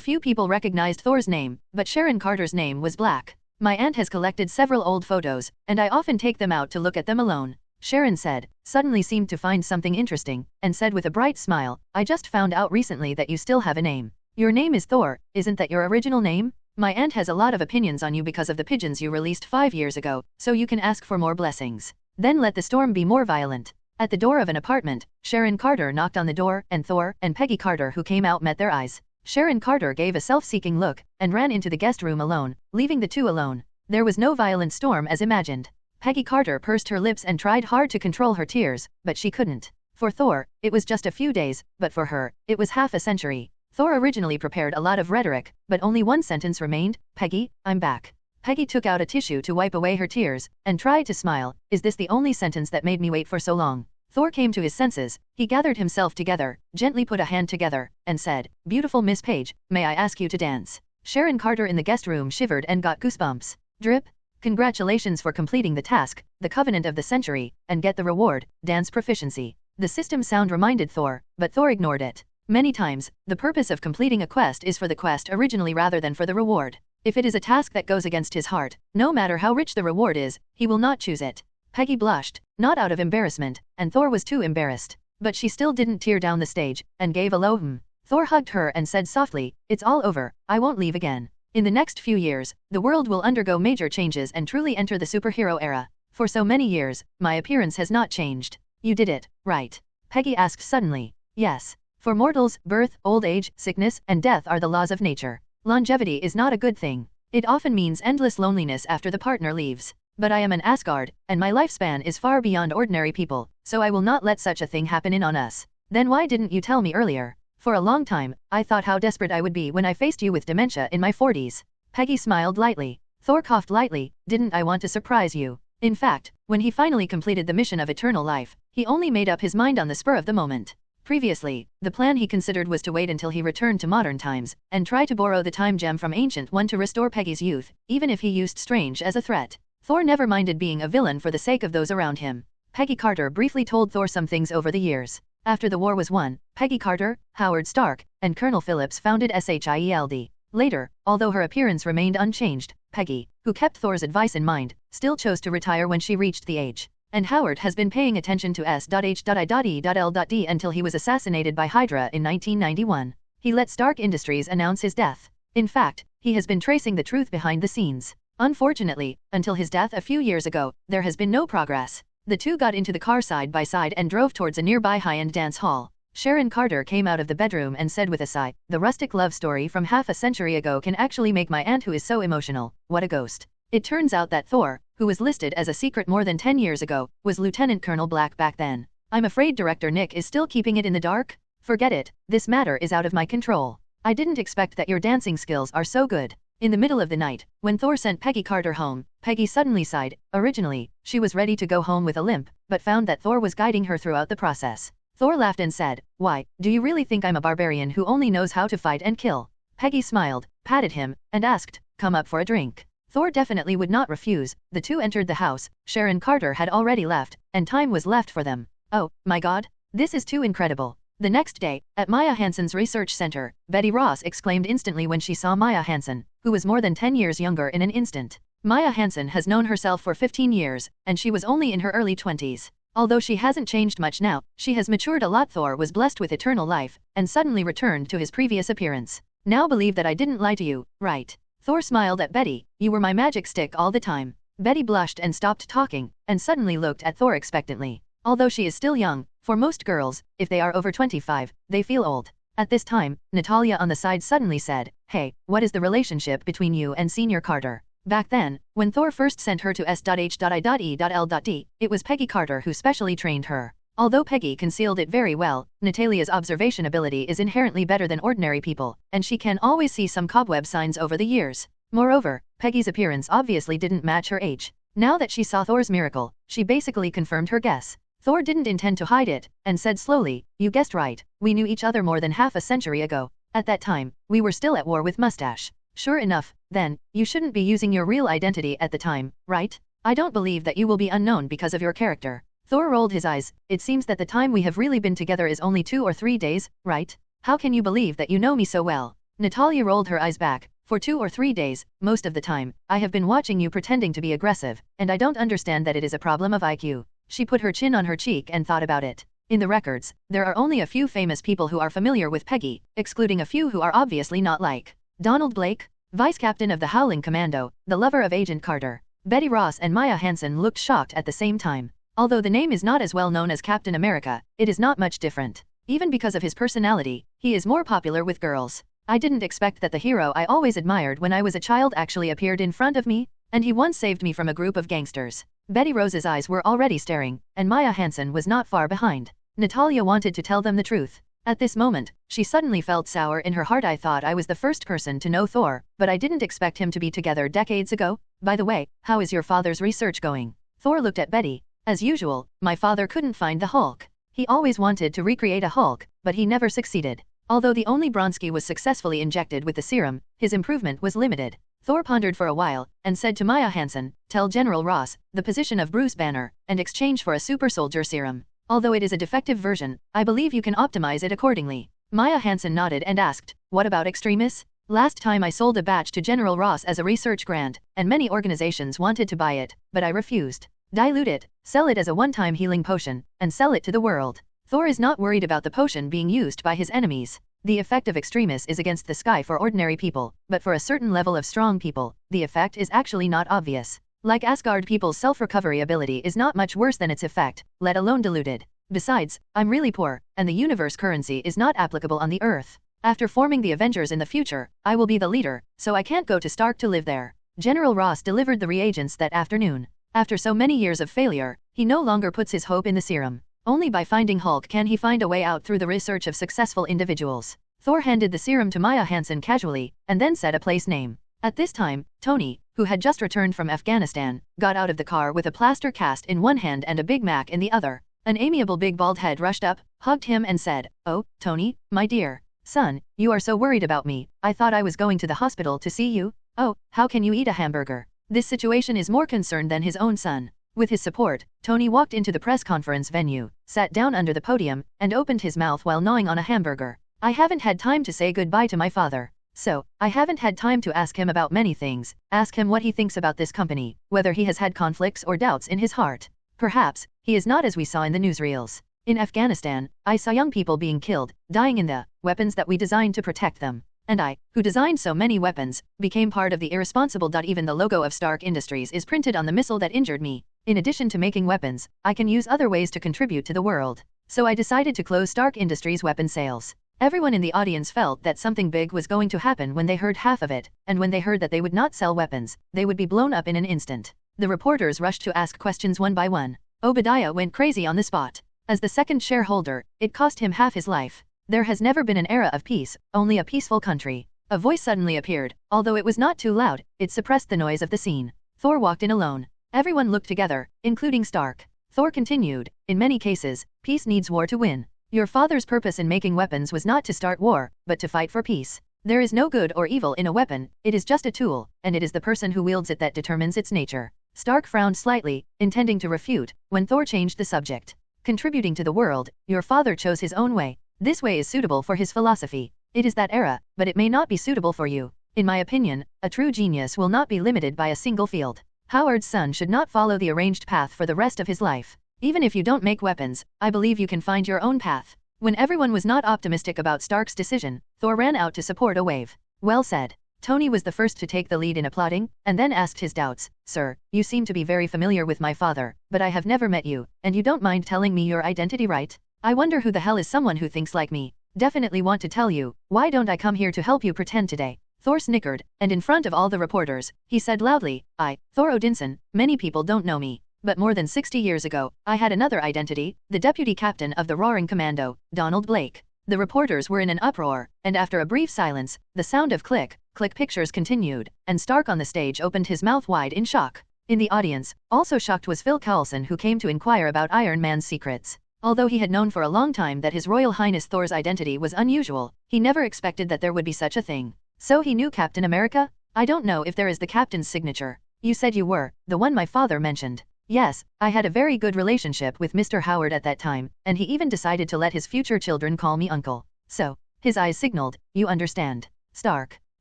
few people recognized Thor's name, but Sharon Carter's name was black. "My aunt has collected several old photos, and I often take them out to look at them alone," Sharon said, suddenly seemed to find something interesting, and said with a bright smile, "I just found out recently that you still have a name. Your name is Thor, isn't that your original name? My aunt has a lot of opinions on you because of the pigeons you released 5 years ago, so you can ask for more blessings. Then let the storm be more violent." At the door of an apartment, Sharon Carter knocked on the door, and Thor and Peggy Carter who came out met their eyes. Sharon Carter gave a self-seeking look, and ran into the guest room alone, leaving the two alone. There was no violent storm as imagined. Peggy Carter pursed her lips and tried hard to control her tears, but she couldn't. For Thor, it was just a few days, but for her, it was half a century. Thor originally prepared a lot of rhetoric, but only one sentence remained, "Peggy, I'm back." Peggy took out a tissue to wipe away her tears, and tried to smile. "Is this the only sentence that made me wait for so long?" Thor came to his senses. He gathered himself together, gently put a hand together, and said, "Beautiful Miss Page, may I ask you to dance?" Sharon Carter in the guest room shivered and got goosebumps. Drip. "Congratulations for completing the task, the covenant of the century, and get the reward, dance proficiency." The system sound reminded Thor, but Thor ignored it. Many times, the purpose of completing a quest is for the quest originally rather than for the reward. If it is a task that goes against his heart, no matter how rich the reward is, he will not choose it. Peggy blushed, not out of embarrassment, and Thor was too embarrassed. But she still didn't tear down the stage, and gave a low hmm. Thor hugged her and said softly, "It's all over, I won't leave again." In the next few years, the world will undergo major changes and truly enter the superhero era. "For so many years, my appearance has not changed." "You did it, right?" Peggy asked suddenly. "Yes. For mortals, birth, old age, sickness, and death are the laws of nature. Longevity is not a good thing. It often means endless loneliness after the partner leaves. But I am an Asgard, and my lifespan is far beyond ordinary people, so I will not let such a thing happen in on us." "Then why didn't you tell me earlier?" "For a long time, I thought how desperate I would be when I faced you with dementia in my 40s. Peggy smiled lightly. Thor coughed lightly. "Didn't I want to surprise you?" In fact, when he finally completed the mission of eternal life, he only made up his mind on the spur of the moment. Previously, the plan he considered was to wait until he returned to modern times, and try to borrow the time gem from Ancient One to restore Peggy's youth, even if he used Strange as a threat. Thor never minded being a villain for the sake of those around him. Peggy Carter briefly told Thor some things over the years. After the war was won, Peggy Carter, Howard Stark, and Colonel Phillips founded SHIELD. Later, although her appearance remained unchanged, Peggy, who kept Thor's advice in mind, still chose to retire when she reached the age. And Howard has been paying attention to S.H.I.E.L.D. until he was assassinated by Hydra in 1991. He let Stark Industries announce his death. In fact, he has been tracing the truth behind the scenes. Unfortunately, until his death a few years ago, there has been no progress. The two got into the car side by side and drove towards a nearby high-end dance hall. Sharon Carter came out of the bedroom and said with a sigh, "The rustic love story from half a century ago can actually make my aunt who is so emotional. What a ghost." It turns out that Thor, who was listed as a secret more than 10 years ago, was Lieutenant Colonel Black back then. "I'm afraid Director Nick is still keeping it in the dark? Forget it, this matter is out of my control. I didn't expect that your dancing skills are so good." In the middle of the night, when Thor sent Peggy Carter home, Peggy suddenly sighed. Originally, she was ready to go home with a limp, but found that Thor was guiding her throughout the process. Thor laughed and said, "Why, do you really think I'm a barbarian who only knows how to fight and kill?" Peggy smiled, patted him, and asked, "Come up for a drink?" Thor definitely would not refuse. The two entered the house. Sharon Carter had already left, and time was left for them. "Oh, my God, this is too incredible." The next day, at Maya Hansen's research center, Betty Ross exclaimed instantly when she saw Maya Hansen, who was more than 10 years younger in an instant. Maya Hansen has known herself for 15 years, and she was only in her early 20s. Although she hasn't changed much now, she has matured a lot. Thor was blessed with eternal life, and suddenly returned to his previous appearance. "Now believe that I didn't lie to you, right?" Thor smiled at Betty. "You were my magic stick all the time." Betty blushed and stopped talking, and suddenly looked at Thor expectantly. Although she is still young, for most girls, if they are over 25, they feel old. At this time, Natalia on the side suddenly said, "Hey, what is the relationship between you and Senior Carter?" Back then, when Thor first sent her to S.H.I.E.L.D, it was Peggy Carter who specially trained her. Although Peggy concealed it very well, Natalia's observation ability is inherently better than ordinary people, and she can always see some cobweb signs over the years. Moreover, Peggy's appearance obviously didn't match her age. Now that she saw Thor's miracle, she basically confirmed her guess. Thor didn't intend to hide it, and said slowly, "You guessed right, we knew each other more than half a century ago. At that time, we were still at war with Mustache. Sure enough, then, you shouldn't be using your real identity at the time, right? I don't believe that you will be unknown because of your character." Thor rolled his eyes. "It seems that the time we have really been together is only 2 or 3 days, right? How can you believe that you know me so well?" Natalia rolled her eyes back. "For 2 or 3 days, most of the time, I have been watching you pretending to be aggressive, and I don't understand that it is a problem of IQ." She put her chin on her cheek and thought about it. In the records, there are only a few famous people who are familiar with Peggy, excluding a few who are obviously not, like Donald Blake, Vice Captain of the Howling Commando, the lover of Agent Carter. Betty Ross and Maya Hansen looked shocked at the same time. Although the name is not as well known as Captain America, it is not much different. Even because of his personality, he is more popular with girls. "I didn't expect that the hero I always admired when I was a child actually appeared in front of me, and he once saved me from a group of gangsters." Betty Rose's eyes were already staring, and Maya Hansen was not far behind. Natalia wanted to tell them the truth. At this moment, she suddenly felt sour in her heart. "I thought I was the first person to know Thor, but I didn't expect him to be together decades ago. By the way, how is your father's research going?" Thor looked at Betty. "As usual, my father couldn't find the Hulk. He always wanted to recreate a Hulk, but he never succeeded. Although the only Bronski was successfully injected with the serum, his improvement was limited." Thor pondered for a while, and said to Maya Hansen, "Tell General Ross the position of Bruce Banner, and exchange for a super soldier serum. Although it is a defective version, I believe you can optimize it accordingly." Maya Hansen nodded and asked, "What about Extremis? Last time I sold a batch to General Ross as a research grant, and many organizations wanted to buy it, but I refused. Dilute it, sell it as a one-time healing potion, and sell it to the world." Thor is not worried about the potion being used by his enemies. The effect of Extremis is against the sky for ordinary people, but for a certain level of strong people, the effect is actually not obvious. Like Asgard, people's self-recovery ability is not much worse than its effect, let alone diluted. Besides, I'm really poor, and the universe currency is not applicable on the Earth. After forming the Avengers in the future, I will be the leader, so I can't go to Stark to live there. General Ross delivered the reagents that afternoon. After so many years of failure, he no longer puts his hope in the serum. Only by finding Hulk can he find a way out through the research of successful individuals. Thor handed the serum to Maya Hansen casually, and then said a place name. At this time, Tony, who had just returned from Afghanistan, got out of the car with a plaster cast in one hand and a Big Mac in the other. An amiable big bald head rushed up, hugged him and said, "Oh, Tony, my dear son, you are so worried about me. I thought I was going to the hospital to see you. Oh, how can you eat a hamburger?" This situation is more concerned than his own son. With his support, Tony walked into the press conference venue, sat down under the podium, and opened his mouth while gnawing on a hamburger. "I haven't had time to say goodbye to my father. So, I haven't had time to ask him about many things, ask him what he thinks about this company, whether he has had conflicts or doubts in his heart. Perhaps, he is not as we saw in the newsreels. In Afghanistan, I saw young people being killed, dying in the weapons that we designed to protect them. And I, who designed so many weapons, became part of the irresponsible. Even the logo of Stark Industries is printed on the missile that injured me. In addition to making weapons, I can use other ways to contribute to the world. So I decided to close Stark Industries' weapon sales." Everyone in the audience felt that something big was going to happen when they heard half of it, and when they heard that they would not sell weapons, they would be blown up in an instant. The reporters rushed to ask questions one by one. Obadiah went crazy on the spot. As the second shareholder, it cost him half his life. There has never been an era of peace, only a peaceful country. A voice suddenly appeared. Although it was not too loud, it suppressed the noise of the scene. Thor walked in alone. Everyone looked together, including Stark. Thor continued, "In many cases, peace needs war to win. Your father's purpose in making weapons was not to start war, but to fight for peace. There is no good or evil in a weapon, it is just a tool, and it is the person who wields it that determines its nature." Stark frowned slightly, intending to refute, when Thor changed the subject. "Contributing to the world, your father chose his own way. This way is suitable for his philosophy. It is that era, but it may not be suitable for you. In my opinion, a true genius will not be limited by a single field. Howard's son should not follow the arranged path for the rest of his life. Even if you don't make weapons, I believe you can find your own path." When everyone was not optimistic about Stark's decision, Thor ran out to support a wave. "Well said." Tony was the first to take the lead in applauding, and then asked his doubts. "Sir, you seem to be very familiar with my father, but I have never met you, and you don't mind telling me your identity, right? I wonder who the hell is someone who thinks like me." Definitely want to tell you, why don't I come here to help you pretend today? Thor snickered, and in front of all the reporters, he said loudly, I, Thor Odinson, many people don't know me. But more than 60 years ago, I had another identity, the deputy captain of the Roaring Commando, Donald Blake. The reporters were in an uproar, and after a brief silence, the sound of click, click pictures continued, and Stark on the stage opened his mouth wide in shock. In the audience, also shocked was Phil Coulson, who came to inquire about Iron Man's secrets. Although he had known for a long time that His Royal Highness Thor's identity was unusual, he never expected that there would be such a thing. So he knew Captain America? I don't know if there is the captain's signature. You said you were, the one my father mentioned. Yes, I had a very good relationship with Mr. Howard at that time, and he even decided to let his future children call me uncle. So, his eyes signaled, you understand. Stark.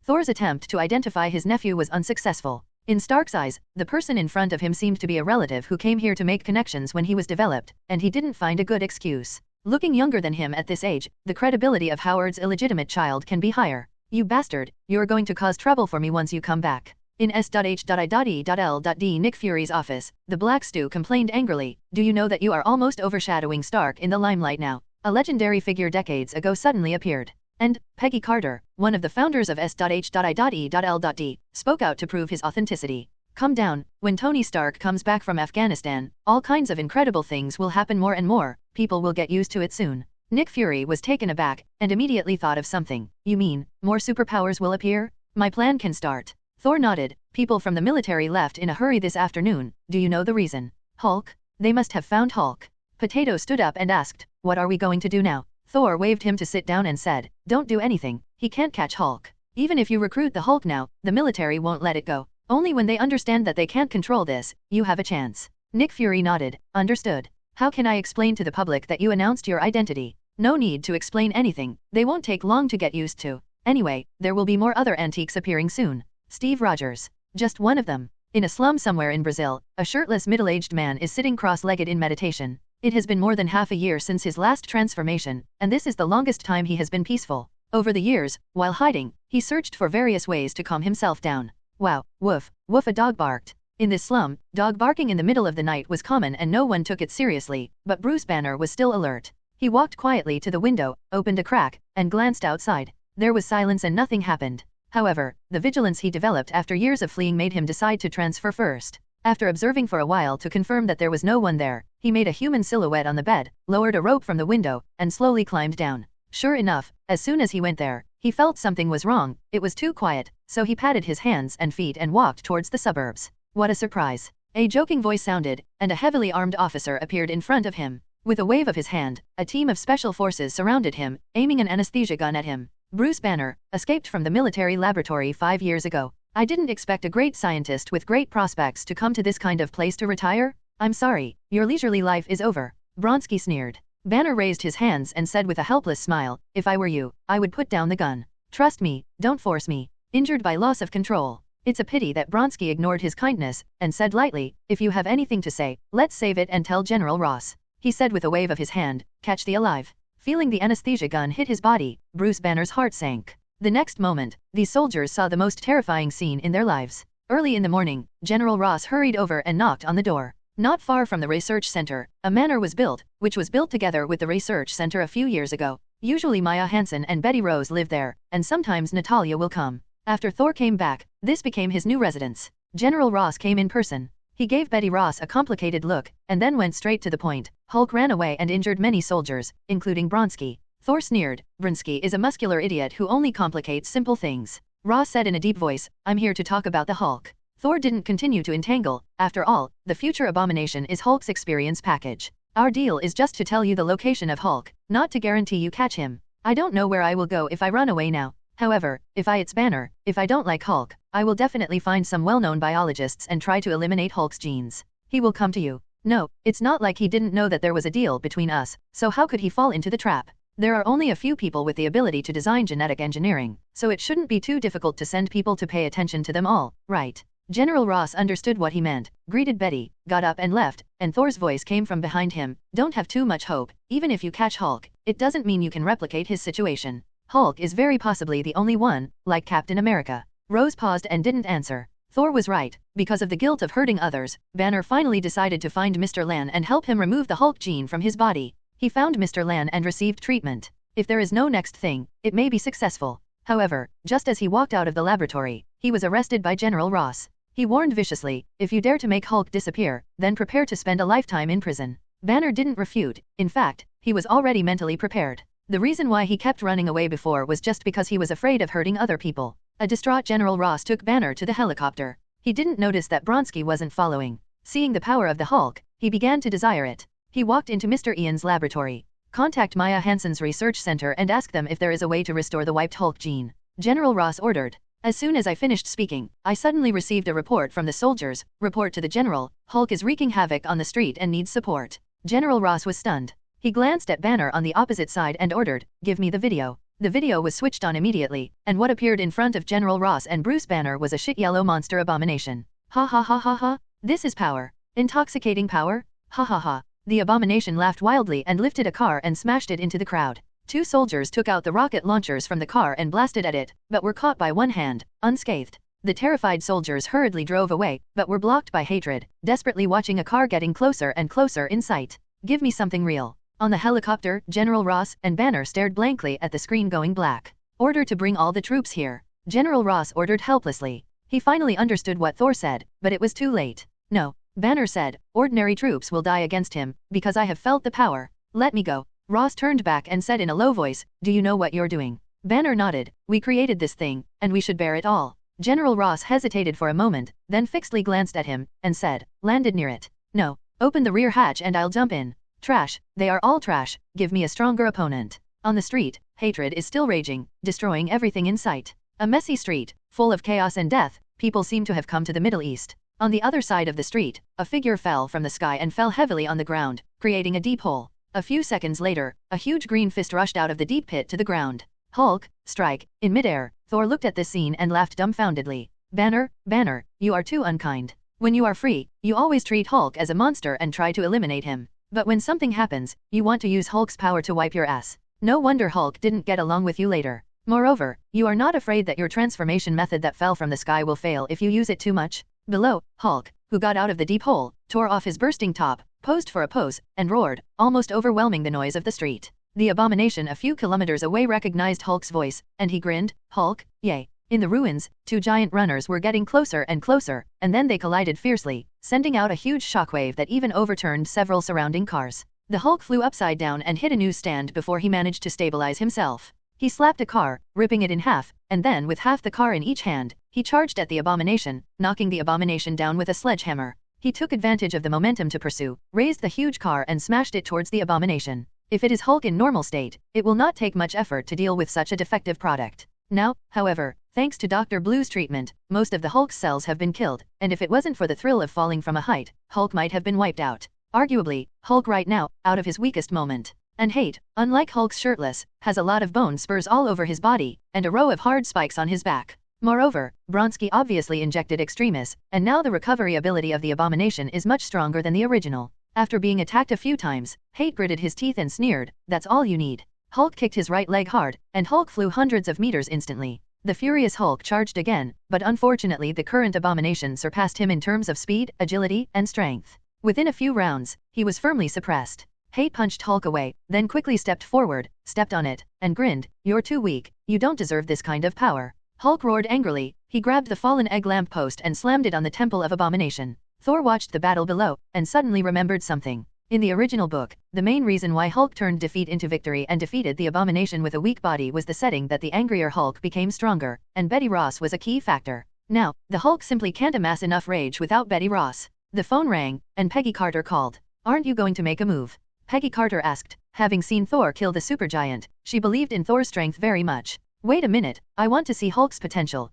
Thor's attempt to identify his nephew was unsuccessful. In Stark's eyes, the person in front of him seemed to be a relative who came here to make connections when he was developed, and he didn't find a good excuse. Looking younger than him at this age, the credibility of Howard's illegitimate child can be higher. You bastard, you're going to cause trouble for me once you come back. In S.H.I.L.D. Nick Fury's office, the Black Stew complained angrily, do you know that you are almost overshadowing Stark in the limelight now? A legendary figure decades ago suddenly appeared. And, Peggy Carter, one of the founders of S.H.I.L.D, spoke out to prove his authenticity. Come down, when Tony Stark comes back from Afghanistan, all kinds of incredible things will happen more and more, people will get used to it soon. Nick Fury was taken aback, and immediately thought of something. You mean, more superpowers will appear? My plan can start. Thor nodded. People from the military left in a hurry this afternoon. Do you know the reason? Hulk? They must have found Hulk. Potato stood up and asked, what are we going to do now? Thor waved him to sit down and said, don't do anything, he can't catch Hulk. Even if you recruit the Hulk now, the military won't let it go. Only when they understand that they can't control this, you have a chance. Nick Fury nodded. Understood. How can I explain to the public that you announced your identity? No need to explain anything, they won't take long to get used to. Anyway, there will be more other antiques appearing soon. Steve Rogers. Just one of them. In a slum somewhere in Brazil, a shirtless middle-aged man is sitting cross-legged in meditation. It has been more than half a year since his last transformation, and this is the longest time he has been peaceful. Over the years, while hiding, he searched for various ways to calm himself down. Wow, woof, woof, a dog barked. In this slum, dog barking in the middle of the night was common and no one took it seriously, but Bruce Banner was still alert. He walked quietly to the window, opened a crack, and glanced outside. There was silence and nothing happened. However, the vigilance he developed after years of fleeing made him decide to transfer first. After observing for a while to confirm that there was no one there, he made a human silhouette on the bed, lowered a rope from the window, and slowly climbed down. Sure enough, as soon as he went there, he felt something was wrong. It was too quiet, so he patted his hands and feet and walked towards the suburbs. What a surprise. A joking voice sounded, and a heavily armed officer appeared in front of him. With a wave of his hand, a team of special forces surrounded him, aiming an anesthesia gun at him. Bruce Banner, escaped from the military laboratory 5 years ago. I didn't expect a great scientist with great prospects to come to this kind of place to retire. I'm sorry, your leisurely life is over. Bronsky sneered. Banner raised his hands and said with a helpless smile, if I were you, I would put down the gun. Trust me, don't force me. Injured by loss of control. It's a pity that Bronsky ignored his kindness, and said lightly, if you have anything to say, let's save it and tell General Ross. He said with a wave of his hand, catch the alive. Feeling the anesthesia gun hit his body, Bruce Banner's heart sank. The next moment, these soldiers saw the most terrifying scene in their lives. Early in the morning, General Ross hurried over and knocked on the door. Not far from the research center, a manor was built, which was built together with the research center a few years ago. Usually Maya Hansen and Betty Rose live there, and sometimes Natalia will come. After Thor came back, this became his new residence. General Ross came in person. He gave Betty Ross a complicated look, and then went straight to the point. Hulk ran away and injured many soldiers, including Bronsky. Thor sneered, Bronsky is a muscular idiot who only complicates simple things. Ross said in a deep voice, I'm here to talk about the Hulk. Thor didn't continue to entangle. After all, the future Abomination is Hulk's experience package. Our deal is just to tell you the location of Hulk, not to guarantee you catch him. I don't know where I will go if I run away now. However, if it's Banner, if I don't like Hulk, I will definitely find some well-known biologists and try to eliminate Hulk's genes. He will come to you. No, it's not like he didn't know that there was a deal between us, so how could he fall into the trap? There are only a few people with the ability to design genetic engineering, so it shouldn't be too difficult to send people to pay attention to them all, right? General Ross understood what he meant, greeted Betty, got up and left, and Thor's voice came from behind him, don't have too much hope, even if you catch Hulk, it doesn't mean you can replicate his situation. Hulk is very possibly the only one, like Captain America. Rose paused and didn't answer. Thor was right. Because of the guilt of hurting others, Banner finally decided to find Mr. Lan and help him remove the Hulk gene from his body. He found Mr. Lan and received treatment. If there is no next thing, it may be successful. However, just as he walked out of the laboratory, he was arrested by General Ross. He warned viciously, if you dare to make Hulk disappear, then prepare to spend a lifetime in prison. Banner didn't refute. In fact, he was already mentally prepared. The reason why he kept running away before was just because he was afraid of hurting other people. A distraught General Ross took Banner to the helicopter. He didn't notice that Bronski wasn't following. Seeing the power of the Hulk, he began to desire it. He walked into Mr. Ian's laboratory. Contact Maya Hansen's research center and ask them if there is a way to restore the wiped Hulk gene. General Ross ordered. As soon as I finished speaking, I suddenly received a report from the soldiers. Report to the general, Hulk is wreaking havoc on the street and needs support. General Ross was stunned. He glanced at Banner on the opposite side and ordered, give me the video. The video was switched on immediately, and what appeared in front of General Ross and Bruce Banner was a shit yellow monster abomination. Ha ha ha ha ha, this is power. Intoxicating power? Ha ha ha. The abomination laughed wildly and lifted a car and smashed it into the crowd. Two soldiers took out the rocket launchers from the car and blasted at it, but were caught by one hand, unscathed. The terrified soldiers hurriedly drove away, but were blocked by hatred, desperately watching a car getting closer and closer in sight. Give me something real. On the helicopter, General Ross and Banner stared blankly at the screen going black. Order to bring all the troops here. General Ross ordered helplessly. He finally understood what Thor said, but it was too late. No, Banner said, ordinary troops will die against him, because I have felt the power. Let me go. Ross turned back and said in a low voice, do you know what you're doing? Banner nodded, we created this thing, and we should bear it all. General Ross hesitated for a moment, then fixedly glanced at him, and said, landed near it. No, open the rear hatch and I'll jump in. Trash, they are all trash, give me a stronger opponent. On the street, hatred is still raging, destroying everything in sight. A messy street, full of chaos and death, people seem to have come to the Middle East. On the other side of the street, a figure fell from the sky and fell heavily on the ground, creating a deep hole. A few seconds later, a huge green fist rushed out of the deep pit to the ground. Hulk, strike, in midair. Thor looked at this scene and laughed dumbfoundedly. Banner, you are too unkind. When you are free, you always treat Hulk as a monster and try to eliminate him. But when something happens, you want to use Hulk's power to wipe your ass. No wonder Hulk didn't get along with you later. Moreover, you are not afraid that your transformation method that fell from the sky will fail if you use it too much? Below, Hulk, who got out of the deep hole, tore off his bursting top, posed for a pose, and roared, almost overwhelming the noise of the street. The abomination a few kilometers away recognized Hulk's voice, and he grinned, Hulk, yay. In the ruins, two giant runners were getting closer and closer, and then they collided fiercely, sending out a huge shockwave that even overturned several surrounding cars. The Hulk flew upside down and hit a newsstand before he managed to stabilize himself. He slapped a car, ripping it in half, and then with half the car in each hand, he charged at the abomination, knocking the abomination down with a sledgehammer. He took advantage of the momentum to pursue, raised the huge car and smashed it towards the abomination. If it is Hulk in normal state, it will not take much effort to deal with such a defective product. Now, however, thanks to Dr. Blue's treatment, most of the Hulk's cells have been killed, and if it wasn't for the thrill of falling from a height, Hulk might have been wiped out. Arguably, Hulk right now, out of his weakest moment. And hate, unlike Hulk's shirtless, has a lot of bone spurs all over his body, and a row of hard spikes on his back. Moreover, Bronski obviously injected Extremis, and now the recovery ability of the abomination is much stronger than the original. After being attacked a few times, Hate gritted his teeth and sneered, that's all you need. Hulk kicked his right leg hard, and Hulk flew hundreds of meters instantly. The furious Hulk charged again, but unfortunately the current abomination surpassed him in terms of speed, agility, and strength. Within a few rounds, he was firmly suppressed. Hate punched Hulk away, then quickly stepped forward, stepped on it, and grinned, you're too weak, you don't deserve this kind of power. Hulk roared angrily, he grabbed the fallen egg lamp post and slammed it on the Temple of Abomination. Thor watched the battle below, and suddenly remembered something. In the original book, the main reason why Hulk turned defeat into victory and defeated the abomination with a weak body was the setting that the angrier Hulk became stronger, and Betty Ross was a key factor. Now, the Hulk simply can't amass enough rage without Betty Ross. The phone rang, and Peggy Carter called. Aren't you going to make a move? Peggy Carter asked. Having seen Thor kill the supergiant, she believed in Thor's strength very much. Wait a minute, I want to see Hulk's potential.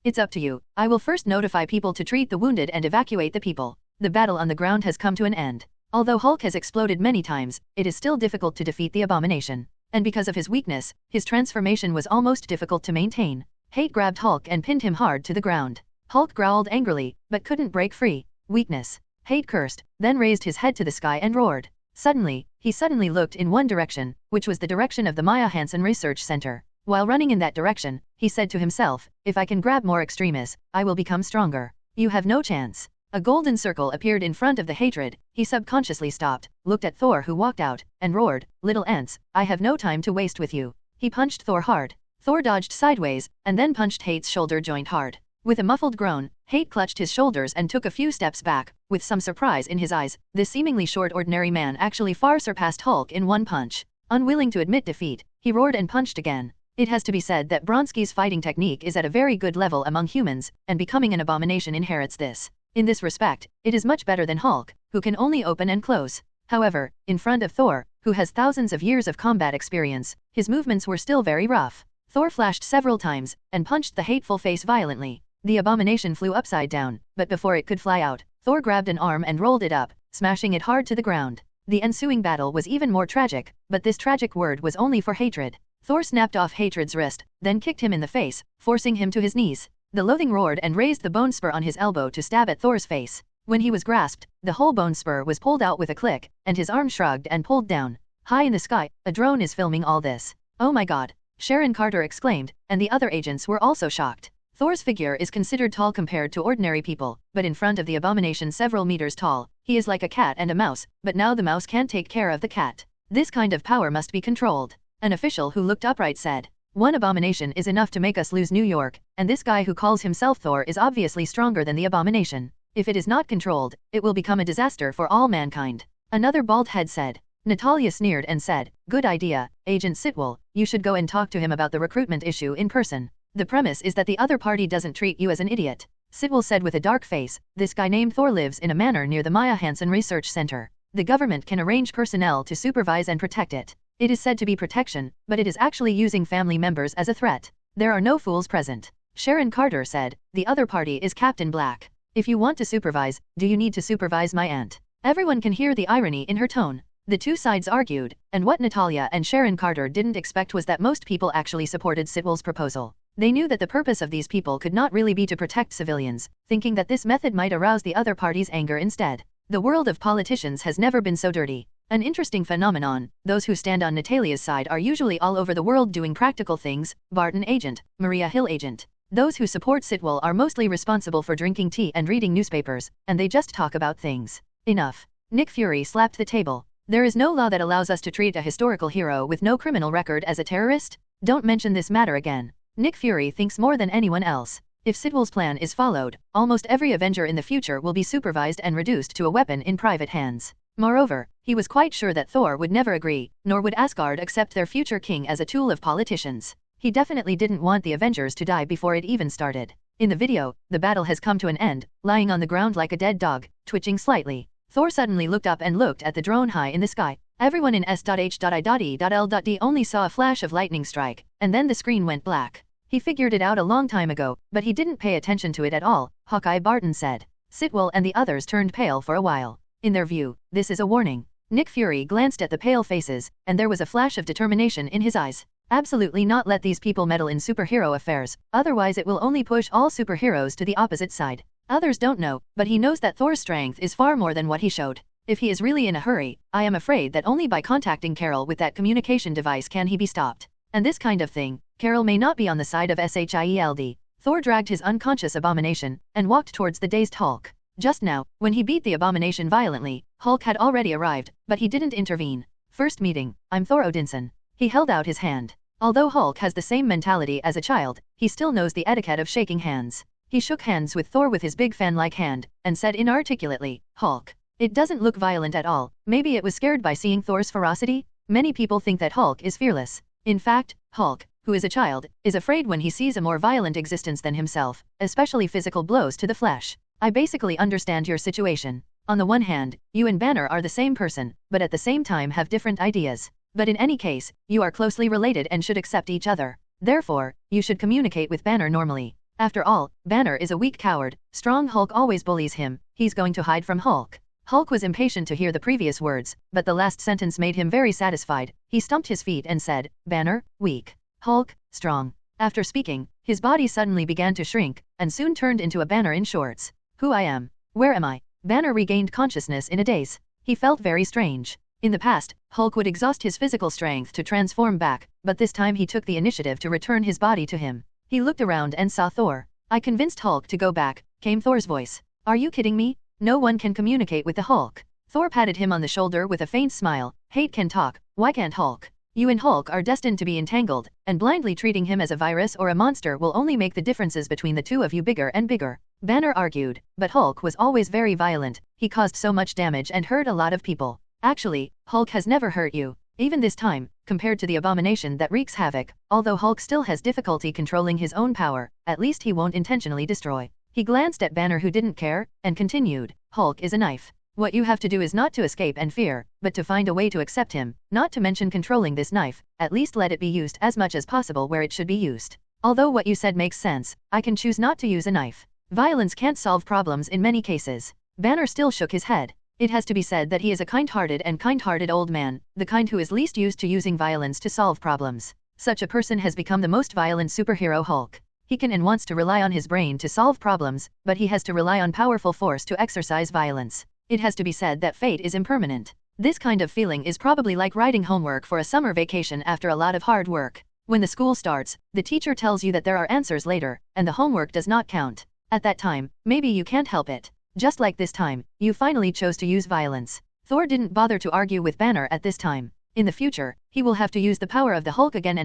It's up to you. I will first notify people to treat the wounded and evacuate the people. The battle on the ground has come to an end. Although Hulk has exploded many times, it is still difficult to defeat the abomination. And because of his weakness, his transformation was almost difficult to maintain. Hate grabbed Hulk and pinned him hard to the ground. Hulk growled angrily, but couldn't break free. Weakness. Hate cursed, then raised his head to the sky and roared. Suddenly, he suddenly looked in one direction, which was the direction of the Maya Hansen Research Center. While running in that direction, he said to himself, if I can grab more Extremis, I will become stronger. You have no chance. A golden circle appeared in front of the hatred. He subconsciously stopped, looked at Thor who walked out, and roared, "Little ants, I have no time to waste with you." He punched Thor hard. Thor dodged sideways, and then punched Hate's shoulder joint hard. With a muffled groan, Hate clutched his shoulders and took a few steps back, with some surprise in his eyes. This seemingly short ordinary man actually far surpassed Hulk in one punch. Unwilling to admit defeat, he roared and punched again. It has to be said that Bronski's fighting technique is at a very good level among humans, and becoming an abomination inherits this. In this respect, it is much better than Hulk, who can only open and close. However, in front of Thor, who has thousands of years of combat experience, his movements were still very rough. Thor flashed several times, and punched the hateful face violently. The abomination flew upside down, but before it could fly out, Thor grabbed an arm and rolled it up, smashing it hard to the ground. The ensuing battle was even more tragic, but this tragic word was only for hatred. Thor snapped off Hatred's wrist, then kicked him in the face, forcing him to his knees. The loathing roared and raised the bone spur on his elbow to stab at Thor's face. When he was grasped, the whole bone spur was pulled out with a click, and his arm shrugged and pulled down. High in the sky, a drone is filming all this. "Oh my god," Sharon Carter exclaimed, and the other agents were also shocked. Thor's figure is considered tall compared to ordinary people, but in front of the abomination several meters tall, he is like a cat and a mouse, but now the mouse can't take care of the cat. This kind of power must be controlled. An official who looked upright said, "One abomination is enough to make us lose New York, and this guy who calls himself Thor is obviously stronger than the abomination. If it is not controlled, it will become a disaster for all mankind." Another bald head said. Natalia sneered and said, "Good idea, Agent Sitwell, you should go and talk to him about the recruitment issue in person. The premise is that the other party doesn't treat you as an idiot." Sitwell said with a dark face, "This guy named Thor lives in a manor near the Maya Hansen Research Center. The government can arrange personnel to supervise and protect it. It is said to be protection, but it is actually using family members as a threat. There are no fools present." Sharon Carter said, "The other party is Captain Black. If you want to supervise, do you need to supervise my aunt?" Everyone can hear the irony in her tone. The two sides argued, and what Natalia and Sharon Carter didn't expect was that most people actually supported Sitwell's proposal. They knew that the purpose of these people could not really be to protect civilians, thinking that this method might arouse the other party's anger instead. The world of politicians has never been so dirty. An interesting phenomenon, those who stand on Natalia's side are usually all over the world doing practical things, Barton agent, Maria Hill agent. Those who support Sitwell are mostly responsible for drinking tea and reading newspapers, and they just talk about things. Enough. Nick Fury slapped the table. "There is no law that allows us to treat a historical hero with no criminal record as a terrorist. Don't mention this matter again." Nick Fury thinks more than anyone else. If Sitwell's plan is followed, almost every Avenger in the future will be supervised and reduced to a weapon in private hands. Moreover, he was quite sure that Thor would never agree, nor would Asgard accept their future king as a tool of politicians. He definitely didn't want the Avengers to die before it even started. In the video, the battle has come to an end, lying on the ground like a dead dog, twitching slightly. Thor suddenly looked up and looked at the drone high in the sky. Everyone in S.H.I.E.L.D only saw a flash of lightning strike, and then the screen went black. He figured it out a long time ago, but he didn't pay attention to it at all, Hawkeye Barton said. Sitwell and the others turned pale for a while. In their view, this is a warning. Nick Fury glanced at the pale faces, and there was a flash of determination in his eyes. Absolutely not let these people meddle in superhero affairs, otherwise it will only push all superheroes to the opposite side. Others don't know, but he knows that Thor's strength is far more than what he showed. If he is really in a hurry, I am afraid that only by contacting Carol with that communication device can he be stopped. And this kind of thing, Carol may not be on the side of SHIELD. Thor dragged his unconscious abomination, and walked towards the dazed Hulk. Just now, when he beat the abomination violently, Hulk had already arrived, but he didn't intervene. "First meeting, I'm Thor Odinson." He held out his hand. Although Hulk has the same mentality as a child, he still knows the etiquette of shaking hands. He shook hands with Thor with his big fan-like hand, and said inarticulately, "Hulk." It doesn't look violent at all. Maybe it was scared by seeing Thor's ferocity? Many people think that Hulk is fearless. In fact, Hulk, who is a child, is afraid when he sees a more violent existence than himself, especially physical blows to the flesh. "I basically understand your situation. On the one hand, you and Banner are the same person, but at the same time have different ideas. But in any case, you are closely related and should accept each other. Therefore, you should communicate with Banner normally. After all, Banner is a weak coward, strong Hulk always bullies him, he's going to hide from Hulk." Hulk was impatient to hear the previous words, but the last sentence made him very satisfied. He stumped his feet and said, "Banner, weak. Hulk, strong." After speaking, his body suddenly began to shrink, and soon turned into a Banner in shorts. "Who I am? Where am I?" Banner regained consciousness in a daze. He felt very strange. In the past, Hulk would exhaust his physical strength to transform back, but this time he took the initiative to return his body to him. He looked around and saw Thor. "I convinced Hulk to go back," came Thor's voice. "Are you kidding me?" No one can communicate with the Hulk. Thor patted him on the shoulder with a faint smile. Hate can talk, why can't Hulk? You and Hulk are destined to be entangled, and blindly treating him as a virus or a monster will only make the differences between the two of you bigger and bigger. Banner argued, but Hulk was always very violent. He caused so much damage and hurt a lot of people. Actually, Hulk has never hurt you. Even this time, compared to the Abomination that wreaks havoc, although Hulk still has difficulty controlling his own power, at least he won't intentionally destroy. He glanced at Banner who didn't care, and continued, Hulk is a knife. What you have to do is not to escape and fear, but to find a way to accept him, not to mention controlling this knife, at least let it be used as much as possible where it should be used. Although what you said makes sense, I can choose not to use a knife. Violence can't solve problems in many cases. Banner still shook his head. It has to be said that he is a kind-hearted old man, the kind who is least used to using violence to solve problems. Such a person has become the most violent superhero Hulk. He can and wants to rely on his brain to solve problems, but he has to rely on powerful force to exercise violence. It has to be said that fate is impermanent. This kind of feeling is probably like writing homework for a summer vacation after a lot of hard work. When the school starts, the teacher tells you that there are answers later, and the homework does not count. At that time, maybe you can't help it. Just like this time, you finally chose to use violence. Thor didn't bother to argue with Banner at this time. In the future, he will have to use the power of the Hulk again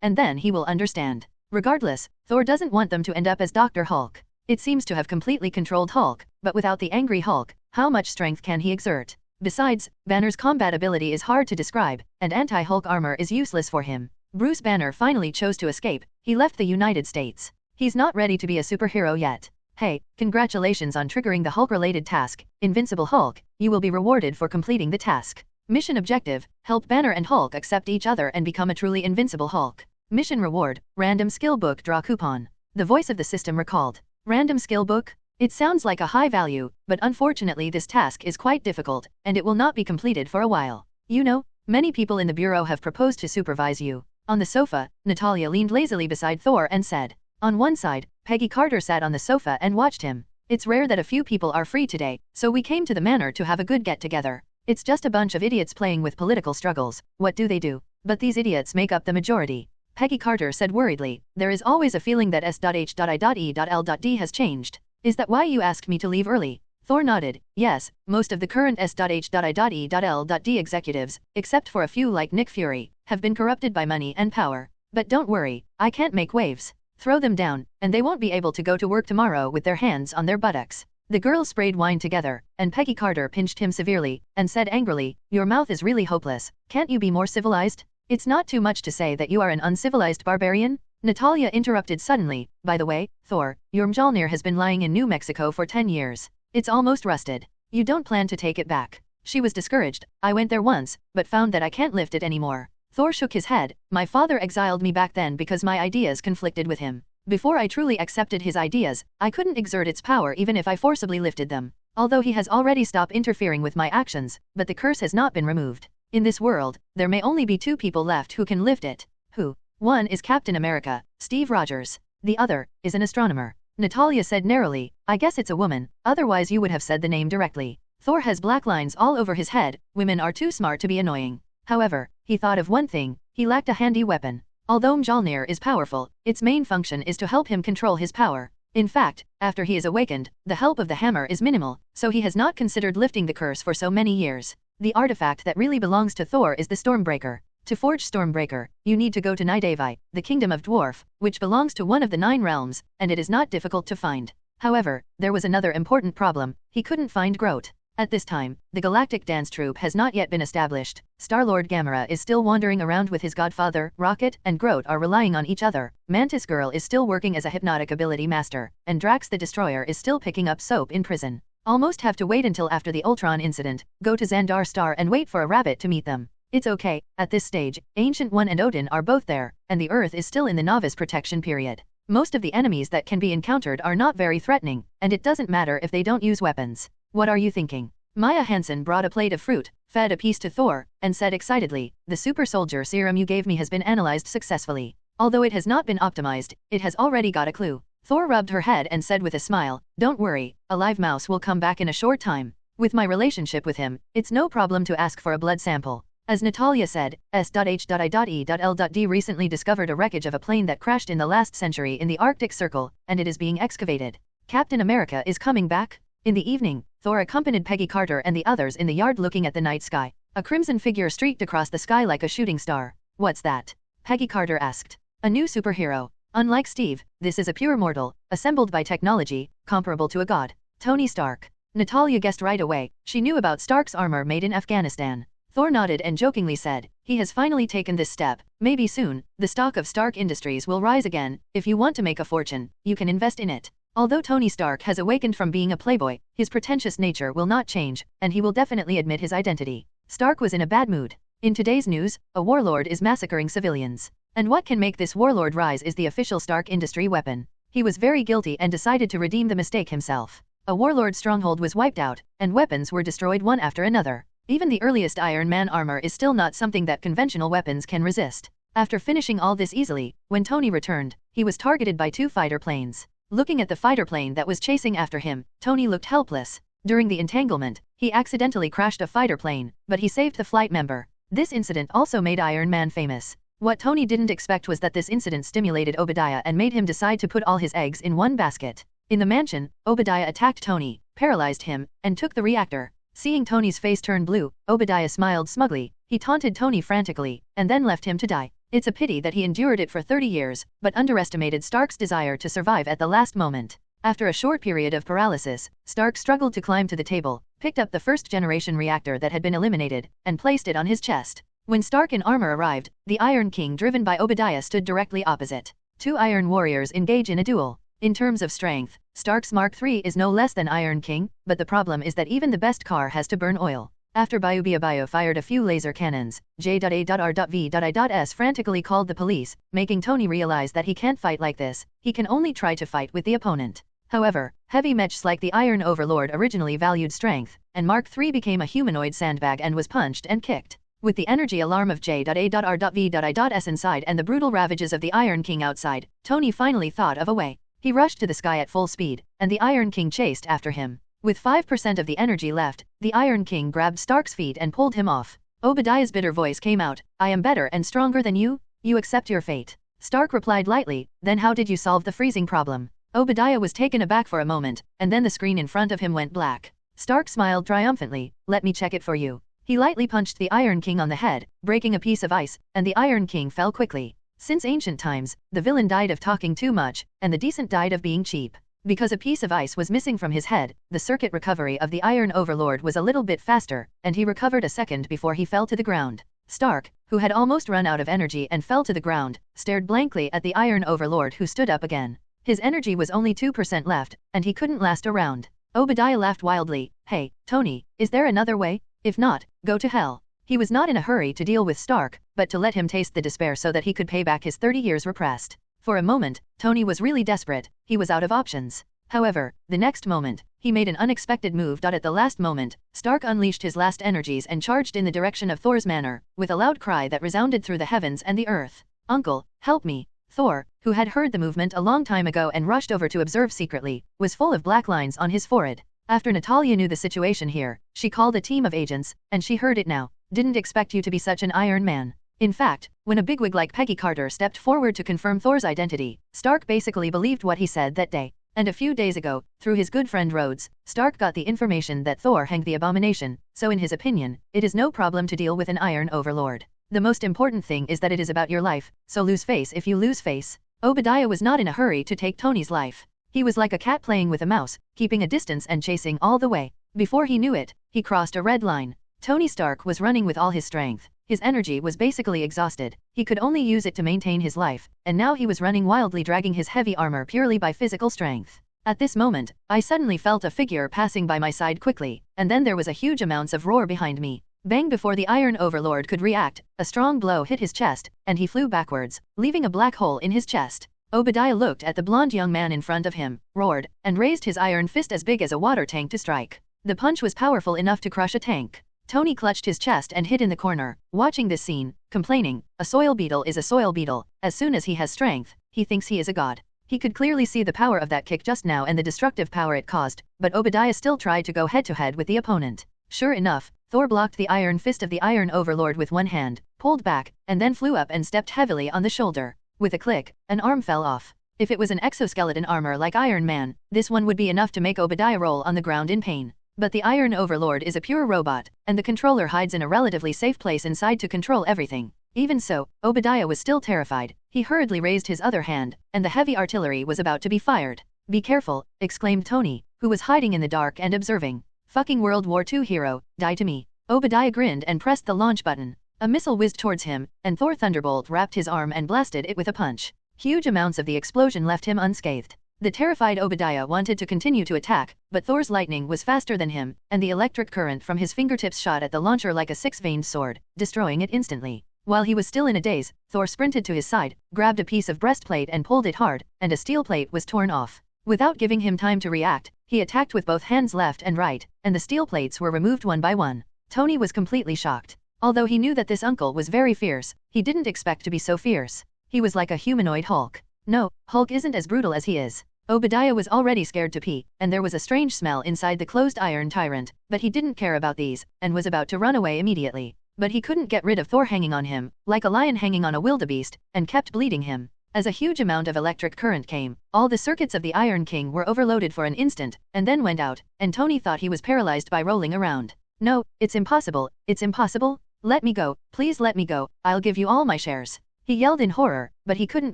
and then he will understand. Regardless, Thor doesn't want them to end up as Dr. Hulk. It seems to have completely controlled Hulk, but without the angry Hulk, how much strength can he exert? Besides, Banner's combat ability is hard to describe, and anti-Hulk armor is useless for him. Bruce Banner finally chose to escape. He left the United States. He's not ready to be a superhero yet. Hey, congratulations on triggering the Hulk-related task, Invincible Hulk. You will be rewarded for completing the task. Mission objective, help Banner and Hulk accept each other and become a truly invincible Hulk. Mission reward, random skill book draw coupon. The voice of the system recalled. Random skill book? It sounds like a high value, but unfortunately this task is quite difficult, and it will not be completed for a while. You know, many people in the bureau have proposed to supervise you. On the sofa, Natalia leaned lazily beside Thor and said. On one side, Peggy Carter sat on the sofa and watched him. It's rare that a few people are free today, so we came to the manor to have a good get-together. It's just a bunch of idiots playing with political struggles. What do they do? But these idiots make up the majority. Peggy Carter said worriedly, there is always a feeling that S.H.I.E.L.D. has changed. Is that why you asked me to leave early? Thor nodded. Yes, most of the current S.H.I.E.L.D. executives, except for a few like Nick Fury, have been corrupted by money and power. But don't worry, I can't make waves. Throw them down, and they won't be able to go to work tomorrow with their hands on their buttocks. The girls sprayed wine together, and Peggy Carter pinched him severely, and said angrily, your mouth is really hopeless. Can't you be more civilized? It's not too much to say that you are an uncivilized barbarian? Natalia interrupted suddenly. By the way, Thor, your Mjolnir has been lying in New Mexico for 10 years. It's almost rusted. You don't plan to take it back. She was discouraged. I went there once, but found that I can't lift it anymore. Thor shook his head. My father exiled me back then because my ideas conflicted with him. Before I truly accepted his ideas, I couldn't exert its power even if I forcibly lifted them. Although he has already stopped interfering with my actions, but the curse has not been removed. In this world, there may only be 2 people left who can lift it. Who? One is Captain America, Steve Rogers. The other is an astronomer. Natalia said narrowly, I guess it's a woman, otherwise you would have said the name directly. Thor has black lines all over his head. Women are too smart to be annoying. However, he thought of one thing, he lacked a handy weapon. Although Mjolnir is powerful, its main function is to help him control his power. In fact, after he is awakened, the help of the hammer is minimal, so he has not considered lifting the curse for so many years. The artifact that really belongs to Thor is the Stormbreaker. To forge Stormbreaker, you need to go to Nidavi, the kingdom of Dwarf, which belongs to one of the 9 realms, and it is not difficult to find. However, there was another important problem, he couldn't find Groot. At this time, the Galactic Dance Troupe has not yet been established. Star-Lord Gamera is still wandering around with his godfather, Rocket, and Groot are relying on each other. Mantis Girl is still working as a hypnotic ability master, and Drax the Destroyer is still picking up soap in prison. Almost have to wait until after the Ultron incident, go to Xandar Star and wait for a rabbit to meet them. It's okay, at this stage, Ancient One and Odin are both there, and the Earth is still in the novice protection period. Most of the enemies that can be encountered are not very threatening, and it doesn't matter if they don't use weapons. What are you thinking? Maya Hansen brought a plate of fruit, fed a piece to Thor, and said excitedly, the super soldier serum you gave me has been analyzed successfully. Although it has not been optimized, it has already got a clue. Thor rubbed her head and said with a smile, don't worry, a live mouse will come back in a short time. With my relationship with him, it's no problem to ask for a blood sample. As Natalia said, S.H.I.E.L.D. recently discovered a wreckage of a plane that crashed in the last century in the Arctic Circle, and it is being excavated. Captain America is coming back? In the evening, Thor accompanied Peggy Carter and the others in the yard looking at the night sky. A crimson figure streaked across the sky like a shooting star. "What's that?" Peggy Carter asked. "A new superhero. Unlike Steve, this is a pure mortal, assembled by technology, comparable to a god. Tony Stark." Natalia guessed right away. She knew about Stark's armor made in Afghanistan. Thor nodded and jokingly said, "He has finally taken this step. Maybe soon, the stock of Stark Industries will rise again. If you want to make a fortune, you can invest in it." Although Tony Stark has awakened from being a playboy, his pretentious nature will not change, and he will definitely admit his identity. Stark was in a bad mood. In today's news, a warlord is massacring civilians. And what can make this warlord rise is the official Stark Industry weapon. He was very guilty and decided to redeem the mistake himself. A warlord stronghold was wiped out, and weapons were destroyed one after another. Even the earliest Iron Man armor is still not something that conventional weapons can resist. After finishing all this easily, when Tony returned, he was targeted by 2 fighter planes. Looking at the fighter plane that was chasing after him, Tony looked helpless. During the entanglement, he accidentally crashed a fighter plane, but he saved the flight member. This incident also made Iron Man famous. What Tony didn't expect was that this incident stimulated Obadiah and made him decide to put all his eggs in one basket. In the mansion, Obadiah attacked Tony, paralyzed him, and took the reactor. Seeing Tony's face turn blue, Obadiah smiled smugly. He taunted Tony frantically, and then left him to die. It's a pity that he endured it for 30 years, but underestimated Stark's desire to survive at the last moment. After a short period of paralysis, Stark struggled to climb to the table, picked up the first-generation reactor that had been eliminated, and placed it on his chest. When Stark in armor arrived, the Iron King driven by Obadiah stood directly opposite. 2 Iron Warriors engage in a duel. In terms of strength, Stark's Mark III is no less than Iron King, but the problem is that even the best car has to burn oil. After Bio fired a few laser cannons, J.A.R.V.I.S frantically called the police, making Tony realize that he can't fight like this. He can only try to fight with the opponent. However, heavy mechs like the Iron Overlord originally valued strength, and Mark III became a humanoid sandbag and was punched and kicked. With the energy alarm of J.A.R.V.I.S inside and the brutal ravages of the Iron King outside, Tony finally thought of a way. He rushed to the sky at full speed, and the Iron King chased after him. With 5% of the energy left, the Iron King grabbed Stark's feet and pulled him off. Obadiah's bitter voice came out, "I am better and stronger than you? You accept your fate." Stark replied lightly, "Then how did you solve the freezing problem?" Obadiah was taken aback for a moment, and then the screen in front of him went black. Stark smiled triumphantly, "Let me check it for you." He lightly punched the Iron King on the head, breaking a piece of ice, and the Iron King fell quickly. Since ancient times, the villain died of talking too much, and the decent died of being cheap. Because a piece of ice was missing from his head, the circuit recovery of the Iron Overlord was a little bit faster, and he recovered a second before he fell to the ground. Stark, who had almost run out of energy and fell to the ground, stared blankly at the Iron Overlord who stood up again. His energy was only 2% left, and he couldn't last a round. Obadiah laughed wildly, "Hey, Tony, is there another way? If not, go to hell." He was not in a hurry to deal with Stark, but to let him taste the despair so that he could pay back his 30 years repressed. For a moment, Tony was really desperate. He was out of options. However, the next moment, he made an unexpected move. At the last moment, Stark unleashed his last energies and charged in the direction of Thor's manor, with a loud cry that resounded through the heavens and the earth. "Uncle, help me!" Thor, who had heard the movement a long time ago and rushed over to observe secretly, was full of black lines on his forehead. After Natalia knew the situation here, she called a team of agents, and she heard it now. "Didn't expect you to be such an Iron Man." In fact, when a bigwig like Peggy Carter stepped forward to confirm Thor's identity, Stark basically believed what he said that day. And a few days ago, through his good friend Rhodes, Stark got the information that Thor hanged the Abomination, so in his opinion, it is no problem to deal with an Iron Overlord. The most important thing is that it is about your life, so lose face if you lose face. Obadiah was not in a hurry to take Tony's life. He was like a cat playing with a mouse, keeping a distance and chasing all the way. Before he knew it, he crossed a red line. Tony Stark was running with all his strength. His energy was basically exhausted. He could only use it to maintain his life, and now he was running wildly, dragging his heavy armor purely by physical strength. At this moment, I suddenly felt a figure passing by my side quickly, and then there was a huge amounts of roar behind me. Bang! Before the Iron Overlord could react, a strong blow hit his chest, and he flew backwards, leaving a black hole in his chest. Obadiah looked at the blonde young man in front of him, roared, and raised his iron fist as big as a water tank to strike. The punch was powerful enough to crush a tank. Tony clutched his chest and hid in the corner, watching this scene, complaining, "A soil beetle is a soil beetle. As soon as he has strength, he thinks he is a god." He could clearly see the power of that kick just now and the destructive power it caused, but Obadiah still tried to go head-to-head with the opponent. Sure enough, Thor blocked the iron fist of the Iron Overlord with one hand, pulled back, and then flew up and stepped heavily on the shoulder. With a click, an arm fell off. If it was an exoskeleton armor like Iron Man, this one would be enough to make Obadiah roll on the ground in pain. But the Iron Overlord is a pure robot, and the controller hides in a relatively safe place inside to control everything. Even so, Obadiah was still terrified. He hurriedly raised his other hand, and the heavy artillery was about to be fired. "Be careful," exclaimed Tony, who was hiding in the dark and observing. "Fucking World War II hero, die to me." Obadiah grinned and pressed the launch button. A missile whizzed towards him, and Thor Thunderbolt wrapped his arm and blasted it with a punch. Huge amounts of the explosion left him unscathed. The terrified Obadiah wanted to continue to attack, but Thor's lightning was faster than him, and the electric current from his fingertips shot at the launcher like a six-veined sword, destroying it instantly. While he was still in a daze, Thor sprinted to his side, grabbed a piece of breastplate and pulled it hard, and a steel plate was torn off. Without giving him time to react, he attacked with both hands left and right, and the steel plates were removed one by one. Tony was completely shocked. Although he knew that this uncle was very fierce, he didn't expect to be so fierce. He was like a humanoid Hulk. No, Hulk isn't as brutal as he is. Obadiah was already scared to pee, and there was a strange smell inside the closed iron tyrant, but he didn't care about these, and was about to run away immediately. But he couldn't get rid of Thor hanging on him, like a lion hanging on a wildebeest, and kept bleeding him. As a huge amount of electric current came, all the circuits of the Iron King were overloaded for an instant, and then went out, and Tony thought he was paralyzed by rolling around. "No, it's impossible, it's impossible. Let me go, please let me go, I'll give you all my shares." He yelled in horror, but he couldn't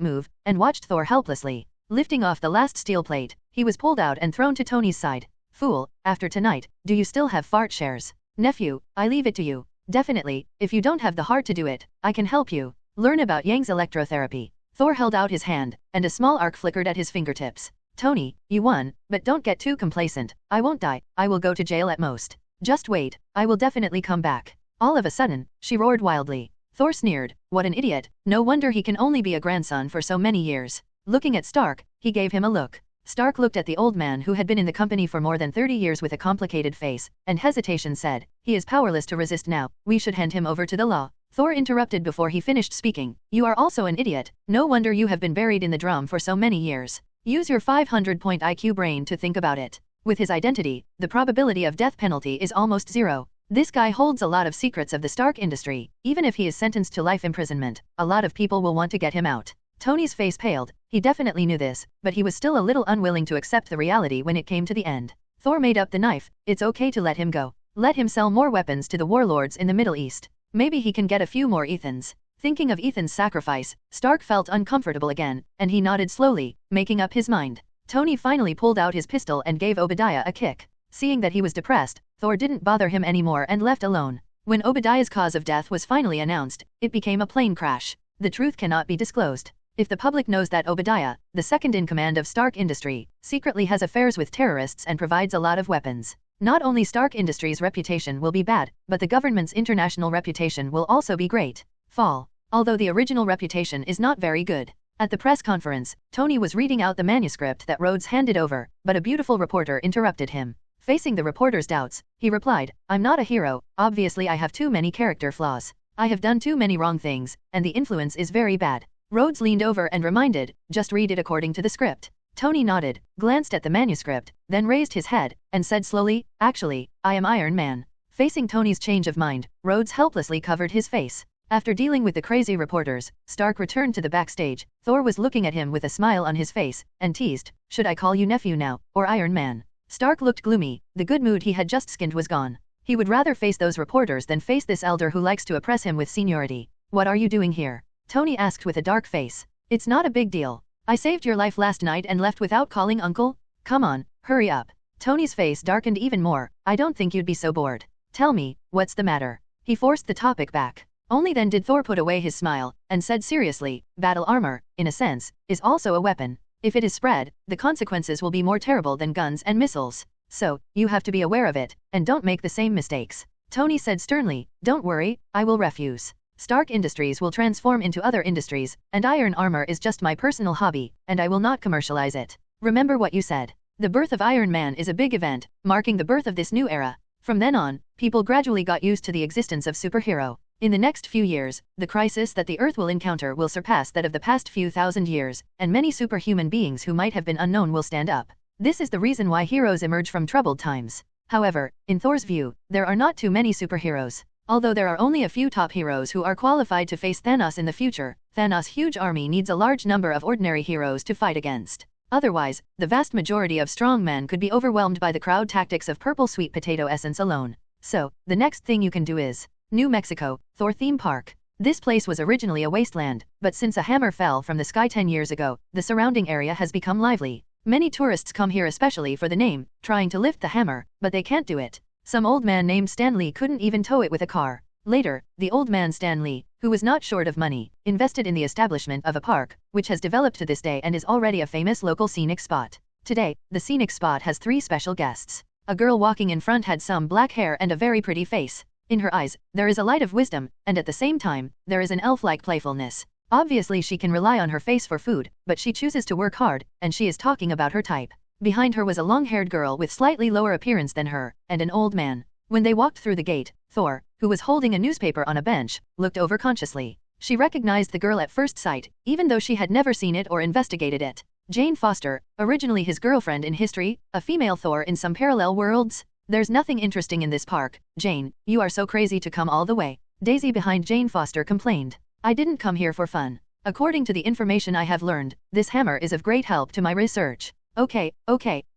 move, and watched Thor helplessly. Lifting off the last steel plate, he was pulled out and thrown to Tony's side. "Fool, after tonight, do you still have fart shares? Nephew, I leave it to you. Definitely, if you don't have the heart to do it, I can help you. Learn about Yang's electrotherapy." Thor held out his hand, and a small arc flickered at his fingertips. "Tony, you won, but don't get too complacent. I won't die, I will go to jail at most. Just wait, I will definitely come back." All of a sudden, she roared wildly. Thor sneered. What an idiot, no wonder he can only be a grandson for so many years. Looking at Stark, he gave him a look. Stark looked at the old man who had been in the company for more than 30 years with a complicated face, and hesitation said, "He is powerless to resist now, we should hand him over to the law." Thor interrupted before he finished speaking. "You are also an idiot, no wonder you have been buried in the drum for so many years. Use your 500-point IQ brain to think about it. With his identity, the probability of death penalty is almost zero. This guy holds a lot of secrets of the Stark industry. Even if he is sentenced to life imprisonment, a lot of people will want to get him out." Tony's face paled. He definitely knew this, but he was still a little unwilling to accept the reality when it came to the end. Thor made up the knife. "It's okay to let him go. Let him sell more weapons to the warlords in the Middle East. Maybe he can get a few more Ethans." Thinking of Ethan's sacrifice, Stark felt uncomfortable again, and he nodded slowly, making up his mind. Tony finally pulled out his pistol and gave Obadiah a kick. Seeing that he was depressed, Thor didn't bother him anymore and left alone. When Obadiah's cause of death was finally announced, it became a plane crash. The truth cannot be disclosed. If the public knows that Obadiah, the second-in-command of Stark Industry, secretly has affairs with terrorists and provides a lot of weapons, not only Stark Industries' reputation will be bad, but the government's international reputation will also be great. Fall. Although the original reputation is not very good. At the press conference, Tony was reading out the manuscript that Rhodes handed over, but a beautiful reporter interrupted him. Facing the reporter's doubts, he replied, "I'm not a hero, obviously I have too many character flaws. I have done too many wrong things, and the influence is very bad." Rhodes leaned over and reminded, "Just read it according to the script." Tony nodded, glanced at the manuscript, then raised his head, and said slowly, "Actually, I am Iron Man." Facing Tony's change of mind, Rhodes helplessly covered his face. After dealing with the crazy reporters, Stark returned to the backstage. Thor was looking at him with a smile on his face, and teased, "Should I call you nephew now, or Iron Man?" Stark looked gloomy. The good mood he had just skinned was gone. He would rather face those reporters than face this elder who likes to oppress him with seniority. "What are you doing here?" Tony asked with a dark face. "It's not a big deal. I saved your life last night and left without calling uncle? Come on, hurry up." Tony's face darkened even more. "I don't think you'd be so bored. Tell me, what's the matter?" He forced the topic back. Only then did Thor put away his smile, and said seriously, "Battle armor, in a sense, is also a weapon. If it is spread, the consequences will be more terrible than guns and missiles. So, you have to be aware of it, and don't make the same mistakes." Tony said sternly, "Don't worry, I will refuse. Stark Industries will transform into other industries, and iron armor is just my personal hobby, and I will not commercialize it. Remember what you said. The birth of Iron Man is a big event, marking the birth of this new era. From then on, people gradually got used to the existence of superhero. In the next few years, the crisis that the Earth will encounter will surpass that of the past few thousand years, and many superhuman beings who might have been unknown will stand up. This is the reason why heroes emerge from troubled times." However, in Thor's view, there are not too many superheroes. Although there are only a few top heroes who are qualified to face Thanos in the future, Thanos' huge army needs a large number of ordinary heroes to fight against. Otherwise, the vast majority of strong men could be overwhelmed by the crowd tactics of purple sweet potato essence alone. So, the next thing you can do is New Mexico, Thor theme park. This place was originally a wasteland, but since a hammer fell from the sky 10 years ago, the surrounding area has become lively. Many tourists come here especially for the name, trying to lift the hammer, but they can't do it. Some old man named Stanley couldn't even tow it with a car. Later, the old man Stanley, who was not short of money, invested in the establishment of a park, which has developed to this day and is already a famous local scenic spot. Today, the scenic spot has 3 special guests. A girl walking in front had some black hair and a very pretty face. In her eyes, there is a light of wisdom, and at the same time, there is an elf-like playfulness. Obviously she can rely on her face for food, but she chooses to work hard, and she is talking about her type. Behind her was a long-haired girl with slightly lower appearance than her, and an old man. When they walked through the gate, Thor, who was holding a newspaper on a bench, looked over consciously. She recognized the girl at first sight, even though she had never seen it or investigated it. Jane Foster, originally his girlfriend in history, a female Thor in some parallel worlds. There's nothing interesting in this park, Jane, you are so crazy to come all the way. Daisy behind Jane Foster complained. I didn't come here for fun. According to the information I have learned, this hammer is of great help to my research. Okay,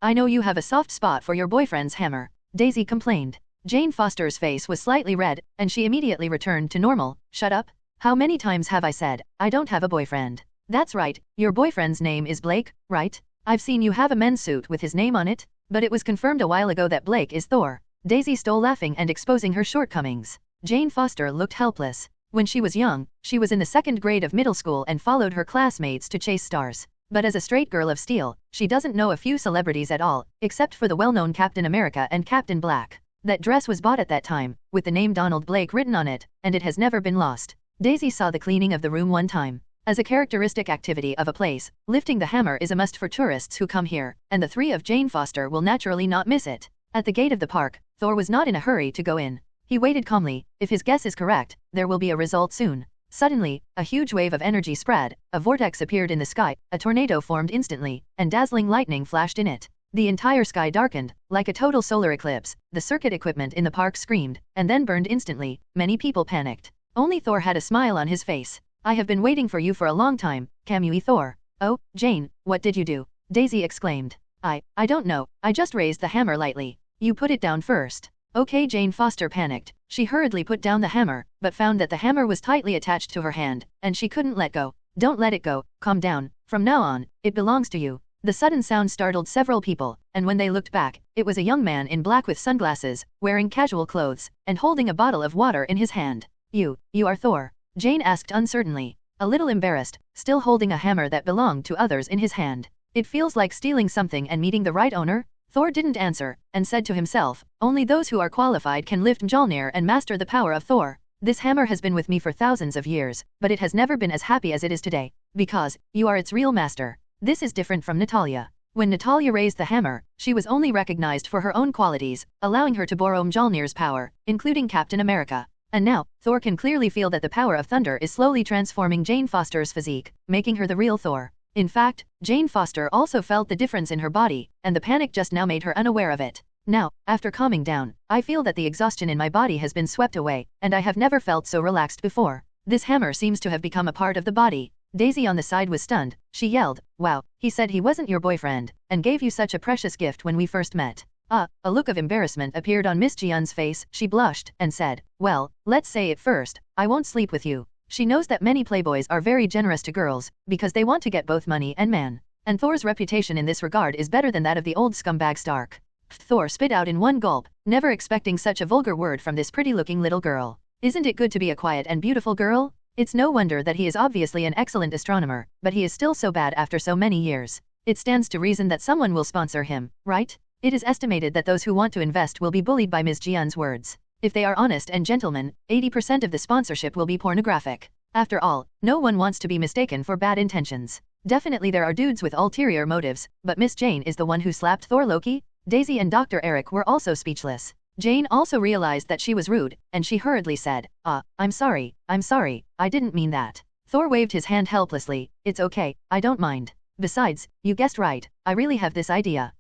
I know you have a soft spot for your boyfriend's hammer, Daisy complained. Jane Foster's face was slightly red, and she immediately returned to normal. Shut up. How many times have I said, I don't have a boyfriend? That's right, your boyfriend's name is Blake, right? I've seen you have a men's suit with his name on it. But it was confirmed a while ago that Blake is Thor. Daisy stole laughing and exposing her shortcomings. Jane Foster looked helpless. When she was young, she was in the 2nd grade of middle school and followed her classmates to chase stars. But as a straight girl of steel, she doesn't know a few celebrities at all, except for the well-known Captain America and Captain Black. That dress was bought at that time, with the name Donald Blake written on it, and it has never been lost. Daisy saw the cleaning of the room one time. As a characteristic activity of a place, lifting the hammer is a must for tourists who come here, and the 3 of Jane Foster will naturally not miss it. At the gate of the park, Thor was not in a hurry to go in. He waited calmly. If his guess is correct, there will be a result soon. Suddenly, a huge wave of energy spread, a vortex appeared in the sky, a tornado formed instantly, and dazzling lightning flashed in it. The entire sky darkened, like a total solar eclipse. The circuit equipment in the park screamed, and then burned instantly. Many people panicked. Only Thor had a smile on his face. I have been waiting for you for a long time, Kamui Thor. Oh, Jane, what did you do? Daisy exclaimed. I don't know, I just raised the hammer lightly. You put it down first. Okay, Jane Foster panicked. She hurriedly put down the hammer, but found that the hammer was tightly attached to her hand, and she couldn't let go. Don't let it go, calm down, from now on, it belongs to you. The sudden sound startled several people, and when they looked back, it was a young man in black with sunglasses, wearing casual clothes, and holding a bottle of water in his hand. You are Thor? Jane asked uncertainly, a little embarrassed, still holding a hammer that belonged to others in his hand. It feels like stealing something and meeting the right owner? Thor didn't answer, and said to himself, only those who are qualified can lift Mjolnir and master the power of Thor. This hammer has been with me for thousands of years, but it has never been as happy as it is today. Because, you are its real master. This is different from Natalia. When Natalia raised the hammer, she was only recognized for her own qualities, allowing her to borrow Mjolnir's power, including Captain America. And now, Thor can clearly feel that the power of thunder is slowly transforming Jane Foster's physique, making her the real Thor. In fact, Jane Foster also felt the difference in her body, and the panic just now made her unaware of it. Now, after calming down, I feel that the exhaustion in my body has been swept away, and I have never felt so relaxed before. This hammer seems to have become a part of the body. Daisy on the side was stunned. She yelled, wow, he said he wasn't your boyfriend, and gave you such a precious gift when we first met. A look of embarrassment appeared on Miss Jian's face. She blushed, and said, well, let's say it first, I won't sleep with you. She knows that many playboys are very generous to girls, because they want to get both money and man. And Thor's reputation in this regard is better than that of the old scumbag Stark. Thor spit out in one gulp, never expecting such a vulgar word from this pretty-looking little girl. Isn't it good to be a quiet and beautiful girl? It's no wonder that he is obviously an excellent astronomer, but he is still so bad after so many years. It stands to reason that someone will sponsor him, right? It is estimated that those who want to invest will be bullied by Ms. Jian's words. If they are honest and gentlemen, 80% of the sponsorship will be pornographic. After all, no one wants to be mistaken for bad intentions. Definitely there are dudes with ulterior motives, but Miss Jane is the one who slapped Thor Loki? Daisy and Dr. Eric were also speechless. Jane also realized that she was rude, and she hurriedly said, I'm sorry, I didn't mean that. Thor waved his hand helplessly, it's okay, I don't mind. Besides, you guessed right, I really have this idea.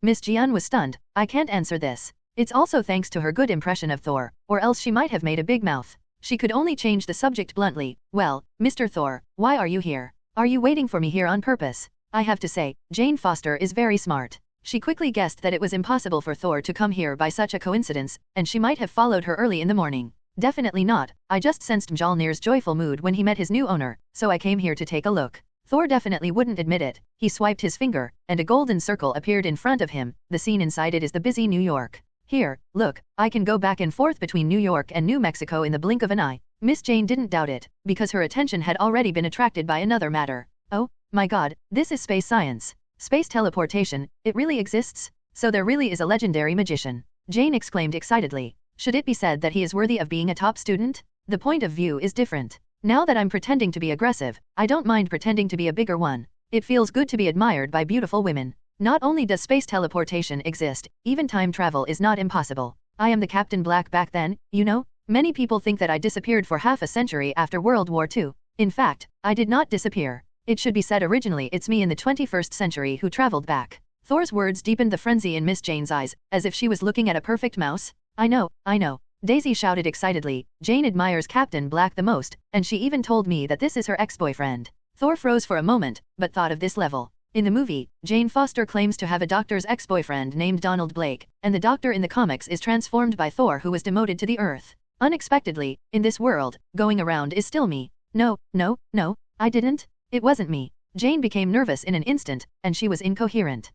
Miss Jian was stunned, I can't answer this. It's also thanks to her good impression of Thor, or else she might have made a big mouth. She could only change the subject bluntly. Well, Mr. Thor, why are you here? Are you waiting for me here on purpose? I have to say, Jane Foster is very smart. She quickly guessed that it was impossible for Thor to come here by such a coincidence, and she might have followed her early in the morning. Definitely not, I just sensed Mjolnir's joyful mood when he met his new owner, so I came here to take a look. Thor definitely wouldn't admit it. He swiped his finger, and a golden circle appeared in front of him. The scene inside it is the busy New York. Here, look, I can go back and forth between New York and New Mexico in the blink of an eye. Miss Jane didn't doubt it, because her attention had already been attracted by another matter. Oh, my god, this is space science. Space teleportation, it really exists? So there really is a legendary magician. Jane exclaimed excitedly. Should it be said that he is worthy of being a top student? The point of view is different. Now that I'm pretending to be aggressive, I don't mind pretending to be a bigger one. It feels good to be admired by beautiful women. Not only does space teleportation exist, even time travel is not impossible. I am the Captain Black back then, you know? Many people think that I disappeared for half a century after World War II. In fact, I did not disappear. It should be said originally it's me in the 21st century who traveled back. Thor's words deepened the frenzy in Miss Jane's eyes, as if she was looking at a perfect mouse. I know. Daisy shouted excitedly. Jane admires Captain Black the most, and she even told me that this is her ex-boyfriend. Thor froze for a moment, but thought of this level. In the movie, Jane Foster claims to have a doctor's ex-boyfriend named Donald Blake, and the doctor in the comics is transformed by Thor who was demoted to the Earth. Unexpectedly, in this world, going around is still me. No, I didn't. It wasn't me. Jane became nervous in an instant, and she was incoherent.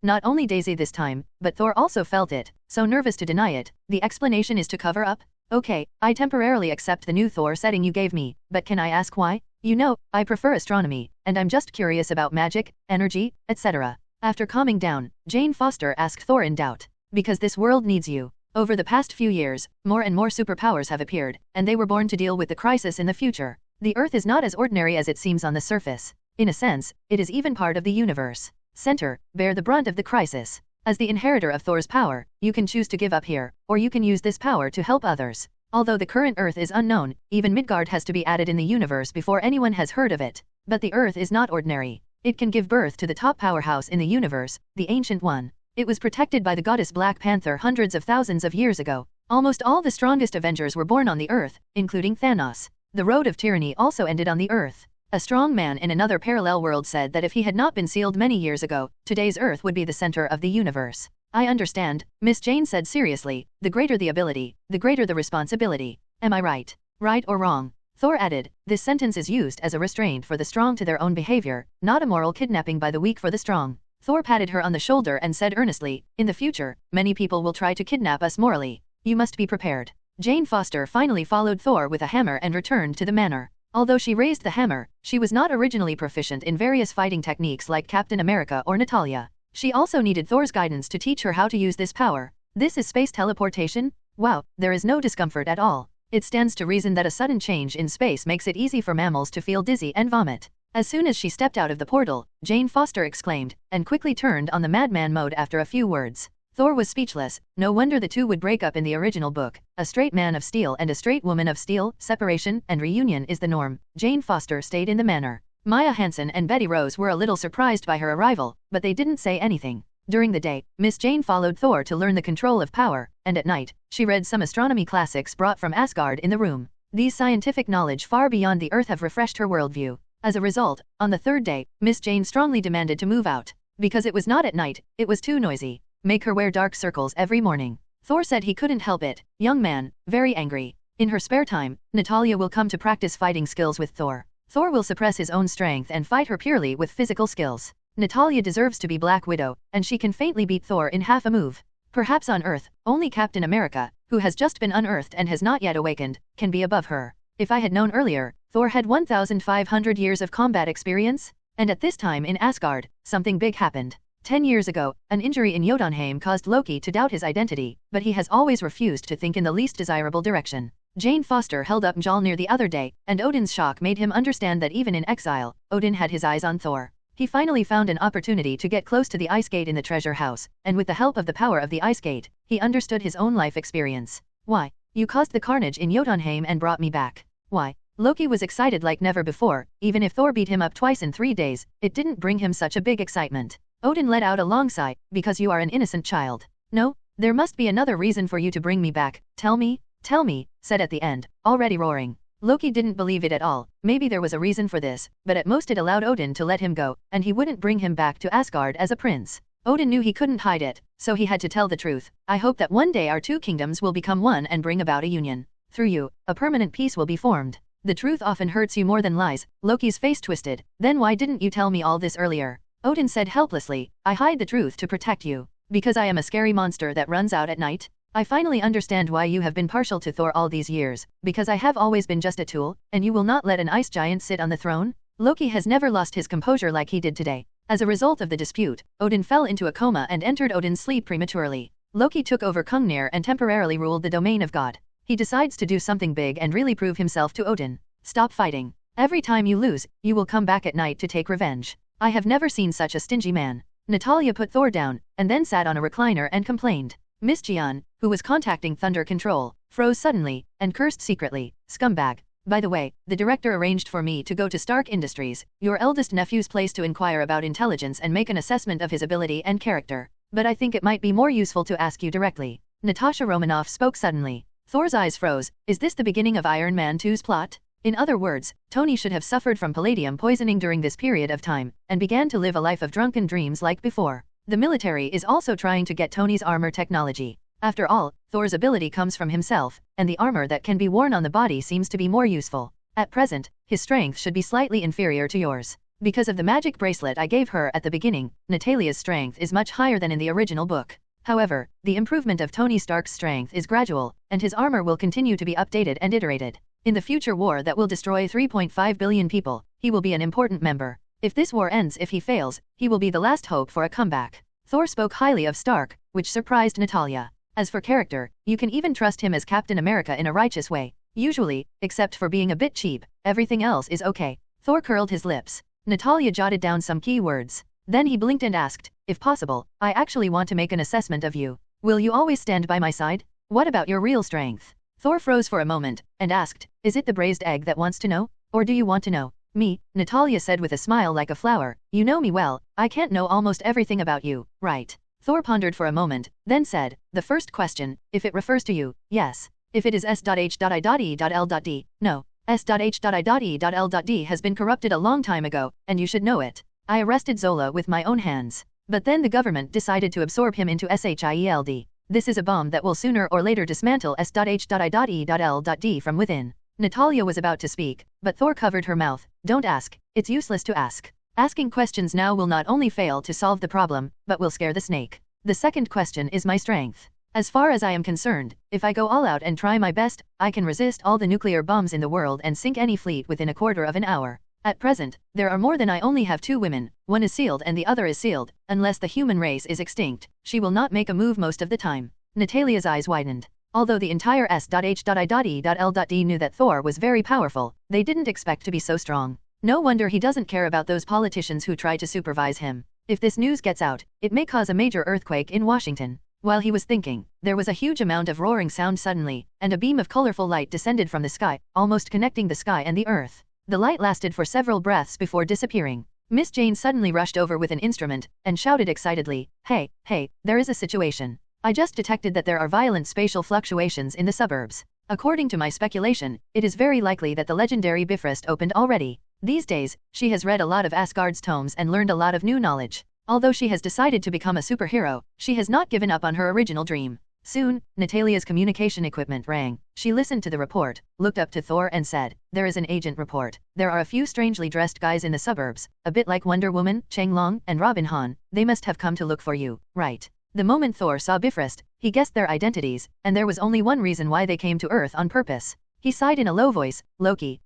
Not only Daisy this time, but Thor also felt it, so nervous to deny it. The explanation is to cover up? Okay, I temporarily accept the new Thor setting you gave me, but can I ask why? You know, I prefer astronomy, and I'm just curious about magic, energy, etc. After calming down, Jane Foster asked Thor in doubt. Because this world needs you. Over the past few years, more and more superpowers have appeared, and they were born to deal with the crisis in the future. The Earth is not as ordinary as it seems on the surface. In a sense, it is even part of the universe. Center, bear the brunt of the crisis. As the inheritor of Thor's power, you can choose to give up here, or you can use this power to help others. Although the current Earth is unknown, even Midgard has to be added in the universe before anyone has heard of it. But the Earth is not ordinary. It can give birth to the top powerhouse in the universe, the Ancient One. It was protected by the goddess Black Panther hundreds of thousands of years ago. Almost all the strongest Avengers were born on the Earth, including Thanos. The road of tyranny also ended on the Earth. A strong man in another parallel world said that if he had not been sealed many years ago, today's Earth would be the center of the universe. I understand, Miss Jane said seriously. The greater the ability, the greater the responsibility. Am I right? Right or wrong? Thor added, this sentence is used as a restraint for the strong to their own behavior, not a moral kidnapping by the weak for the strong. Thor patted her on the shoulder and said earnestly, in the future, many people will try to kidnap us morally. You must be prepared. Jane Foster finally followed Thor with a hammer and returned to the manor. Although she raised the hammer, she was not originally proficient in various fighting techniques like Captain America or Natalia. She also needed Thor's guidance to teach her how to use this power. This is space teleportation? Wow, there is no discomfort at all. It stands to reason that a sudden change in space makes it easy for mammals to feel dizzy and vomit. As soon as she stepped out of the portal, Jane Foster exclaimed, and quickly turned on the madman mode after a few words. Thor was speechless. No wonder the two would break up in the original book. A straight man of steel and a straight woman of steel, separation and reunion is the norm. Jane Foster stayed in the manor. Maya Hansen and Betty Rose were a little surprised by her arrival, but they didn't say anything. During the day, Miss Jane followed Thor to learn the control of power, and at night, she read some astronomy classics brought from Asgard in the room. These scientific knowledge far beyond the Earth have refreshed her worldview. As a result, on the third day, Miss Jane strongly demanded to move out. Because it was not at night, it was too noisy. Make her wear dark circles every morning. Thor said he couldn't help it. Young man, very angry. In her spare time, Natalia will come to practice fighting skills with Thor. Thor will suppress his own strength and fight her purely with physical skills. Natalia deserves to be Black Widow, and she can faintly beat Thor in half a move. Perhaps on Earth, only Captain America, who has just been unearthed and has not yet awakened, can be above her. If I had known earlier, Thor had 1,500 years of combat experience, and at this time in Asgard, something big happened. 10 years ago, an injury in Jotunheim caused Loki to doubt his identity, but he has always refused to think in the least desirable direction. Jane Foster held up Mjolnir the other day, and Odin's shock made him understand that even in exile, Odin had his eyes on Thor. He finally found an opportunity to get close to the ice gate in the treasure house, and with the help of the power of the ice gate, he understood his own life experience. Why? You caused the carnage in Jotunheim and brought me back. Why? Loki was excited like never before. Even if Thor beat him up twice in 3 days, it didn't bring him such a big excitement. Odin let out a long sigh, because you are an innocent child. No, there must be another reason for you to bring me back. Tell me, said at the end, already roaring. Loki didn't believe it at all. Maybe there was a reason for this, but at most it allowed Odin to let him go, and he wouldn't bring him back to Asgard as a prince. Odin knew he couldn't hide it, so he had to tell the truth. I hope that one day our two kingdoms will become one and bring about a union. Through you, a permanent peace will be formed. The truth often hurts you more than lies. Loki's face twisted. Then why didn't you tell me all this earlier? Odin said helplessly, I hide the truth to protect you. Because I am a scary monster that runs out at night? I finally understand why you have been partial to Thor all these years, because I have always been just a tool, and you will not let an ice giant sit on the throne? Loki has never lost his composure like he did today. As a result of the dispute, Odin fell into a coma and entered Odin's sleep prematurely. Loki took over Kungnir and temporarily ruled the domain of God. He decides to do something big and really prove himself to Odin. Stop fighting. Every time you lose, you will come back at night to take revenge. I have never seen such a stingy man. Natalia put Thor down, and then sat on a recliner and complained. Miss Jian, who was contacting Thunder Control, froze suddenly, and cursed secretly, scumbag. By the way, the director arranged for me to go to Stark Industries, your eldest nephew's place, to inquire about intelligence and make an assessment of his ability and character. But I think it might be more useful to ask you directly. Natasha Romanoff spoke suddenly. Thor's eyes froze. Is this the beginning of Iron Man 2's plot? In other words, Tony should have suffered from palladium poisoning during this period of time, and began to live a life of drunken dreams like before. The military is also trying to get Tony's armor technology. After all, Thor's ability comes from himself, and the armor that can be worn on the body seems to be more useful. At present, his strength should be slightly inferior to yours. Because of the magic bracelet I gave her at the beginning, Natalia's strength is much higher than in the original book. However, the improvement of Tony Stark's strength is gradual, and his armor will continue to be updated and iterated. In the future war that will destroy 3.5 billion people, he will be an important member. If this war ends, if he fails, he will be the last hope for a comeback. Thor spoke highly of Stark, which surprised Natalia. As for character, you can even trust him as Captain America in a righteous way. Usually, except for being a bit cheap, everything else is okay. Thor curled his lips. Natalia jotted down some key words. Then he blinked and asked, if possible, I actually want to make an assessment of you. Will you always stand by my side? What about your real strength? Thor froze for a moment, and asked, is it the braised egg that wants to know? Or do you want to know? Me, Natalia said with a smile like a flower. You know me well, I can't know almost everything about you, right? Thor pondered for a moment, then said, the first question, if it refers to you, yes. If it is S.H.I.E.L.D, no. S.H.I.E.L.D has been corrupted a long time ago, and you should know it. I arrested Zola with my own hands. But then the government decided to absorb him into SHIELD. This is a bomb that will sooner or later dismantle S.H.I.E.L.D from within. Natalia was about to speak, but Thor covered her mouth. Don't ask. It's useless to ask. Asking questions now will not only fail to solve the problem, but will scare the snake. The second question is my strength. As far as I am concerned, if I go all out and try my best, I can resist all the nuclear bombs in the world and sink any fleet within a quarter of an hour. At present, there are more than I only have 2 women, one is sealed and the other is sealed. Unless the human race is extinct, she will not make a move most of the time. Natalia's eyes widened. Although the entire S.H.I.E.L.D knew that Thor was very powerful, they didn't expect to be so strong. No wonder he doesn't care about those politicians who try to supervise him. If this news gets out, it may cause a major earthquake in Washington. While he was thinking, there was a huge amount of roaring sound suddenly, and a beam of colorful light descended from the sky, almost connecting the sky and the earth. The light lasted for several breaths before disappearing. Miss Jane suddenly rushed over with an instrument, and shouted excitedly, hey, there is a situation. I just detected that there are violent spatial fluctuations in the suburbs. According to my speculation, it is very likely that the legendary Bifrost opened already. These days, she has read a lot of Asgard's tomes and learned a lot of new knowledge. Although she has decided to become a superhero, she has not given up on her original dream. Soon, Natalia's communication equipment rang. She listened to the report, looked up to Thor and said, there is an agent report. There are a few strangely dressed guys in the suburbs, a bit like Wonder Woman, Chang Long, and Robin Han. They must have come to look for you, right? The moment Thor saw Bifrost, he guessed their identities, and there was only one reason why they came to Earth on purpose. He sighed in a low voice, Loki,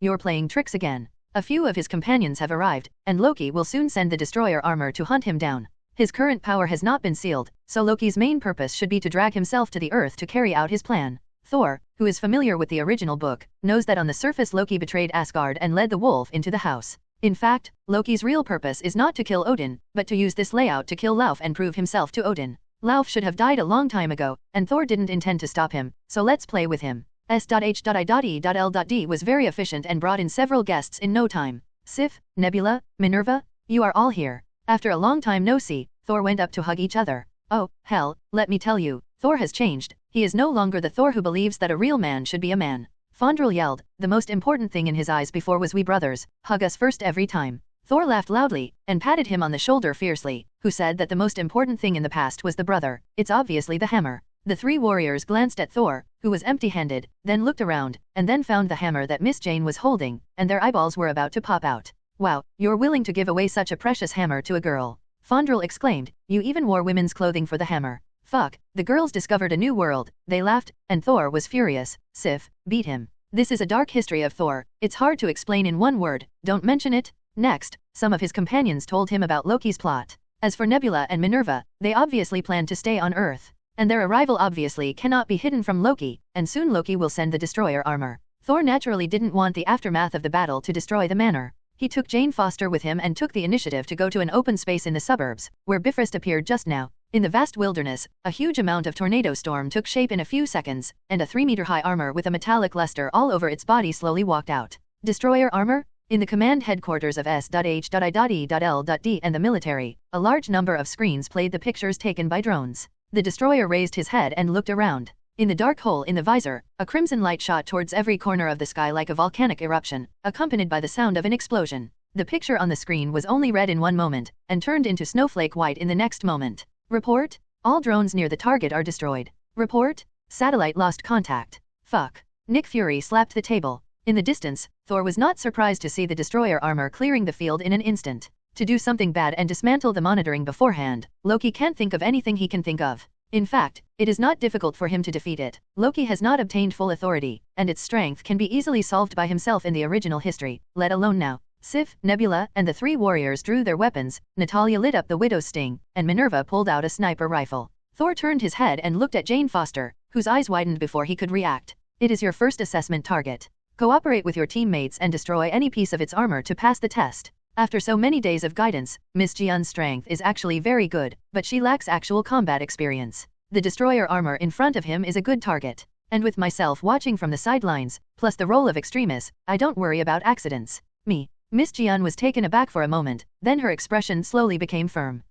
you're playing tricks again. A few of his companions have arrived, and Loki will soon send the destroyer armor to hunt him down. His current power has not been sealed, so Loki's main purpose should be to drag himself to the Earth to carry out his plan. Thor, who is familiar with the original book, knows that on the surface Loki betrayed Asgard and led the wolf into the house. In fact, Loki's real purpose is not to kill Odin, but to use this layout to kill Lauf and prove himself to Odin. Lauf should have died a long time ago, and Thor didn't intend to stop him, so let's play with him. S.H.I.E.L.D was very efficient and brought in several guests in no time. Sif, Nebula, Minerva, you are all here. After a long time no see, Thor went up to hug each other. Oh, hell, let me tell you, Thor has changed. He is no longer the Thor who believes that a real man should be a man. Fandral yelled, the most important thing in his eyes before was we brothers, hug us first every time. Thor laughed loudly, and patted him on the shoulder fiercely, who said that the most important thing in the past was the brother, it's obviously the hammer. The three warriors glanced at Thor, who was empty-handed, then looked around, and then found the hammer that Miss Jane was holding, and their eyeballs were about to pop out. Wow, you're willing to give away such a precious hammer to a girl. Fandral exclaimed, you even wore women's clothing for the hammer. Fuck, the girls discovered a new world, they laughed, and Thor was furious. Sif, beat him. This is a dark history of Thor, it's hard to explain in one word, don't mention it. Next, some of his companions told him about Loki's plot. As for Nebula and Minerva, they obviously planned to stay on Earth. And their arrival obviously cannot be hidden from Loki, and soon Loki will send the destroyer armor. Thor naturally didn't want the aftermath of the battle to destroy the manor. He took Jane Foster with him and took the initiative to go to an open space in the suburbs, where Bifrost appeared just now. In the vast wilderness, a huge amount of tornado storm took shape in a few seconds, and a 3-meter-high armor with a metallic luster all over its body slowly walked out. Destroyer armor? In the command headquarters of S.H.I.E.L.D. and the military, a large number of screens played the pictures taken by drones. The destroyer raised his head and looked around. In the dark hole in the visor, a crimson light shot towards every corner of the sky like a volcanic eruption, accompanied by the sound of an explosion. The picture on the screen was only red in one moment, and turned into snowflake white in the next moment. Report? All drones near the target are destroyed. Report? Satellite lost contact. Fuck. Nick Fury slapped the table. In the distance, Thor was not surprised to see the destroyer armor clearing the field in an instant. To do something bad and dismantle the monitoring beforehand, Loki can't think of anything he can think of. In fact, it is not difficult for him to defeat it. Loki has not obtained full authority, and its strength can be easily solved by himself in the original history, let alone now. Sif, Nebula, and the three warriors drew their weapons, Natalia lit up the widow's sting, and Minerva pulled out a sniper rifle. Thor turned his head and looked at Jane Foster, whose eyes widened before he could react. It is your first assessment target. Cooperate with your teammates and destroy any piece of its armor to pass the test. After so many days of guidance, Miss Jian's strength is actually very good, but she lacks actual combat experience. The destroyer armor in front of him is a good target. And with myself watching from the sidelines, plus the role of extremis, I don't worry about accidents. Me. Miss Jian was taken aback for a moment, then her expression slowly became firm.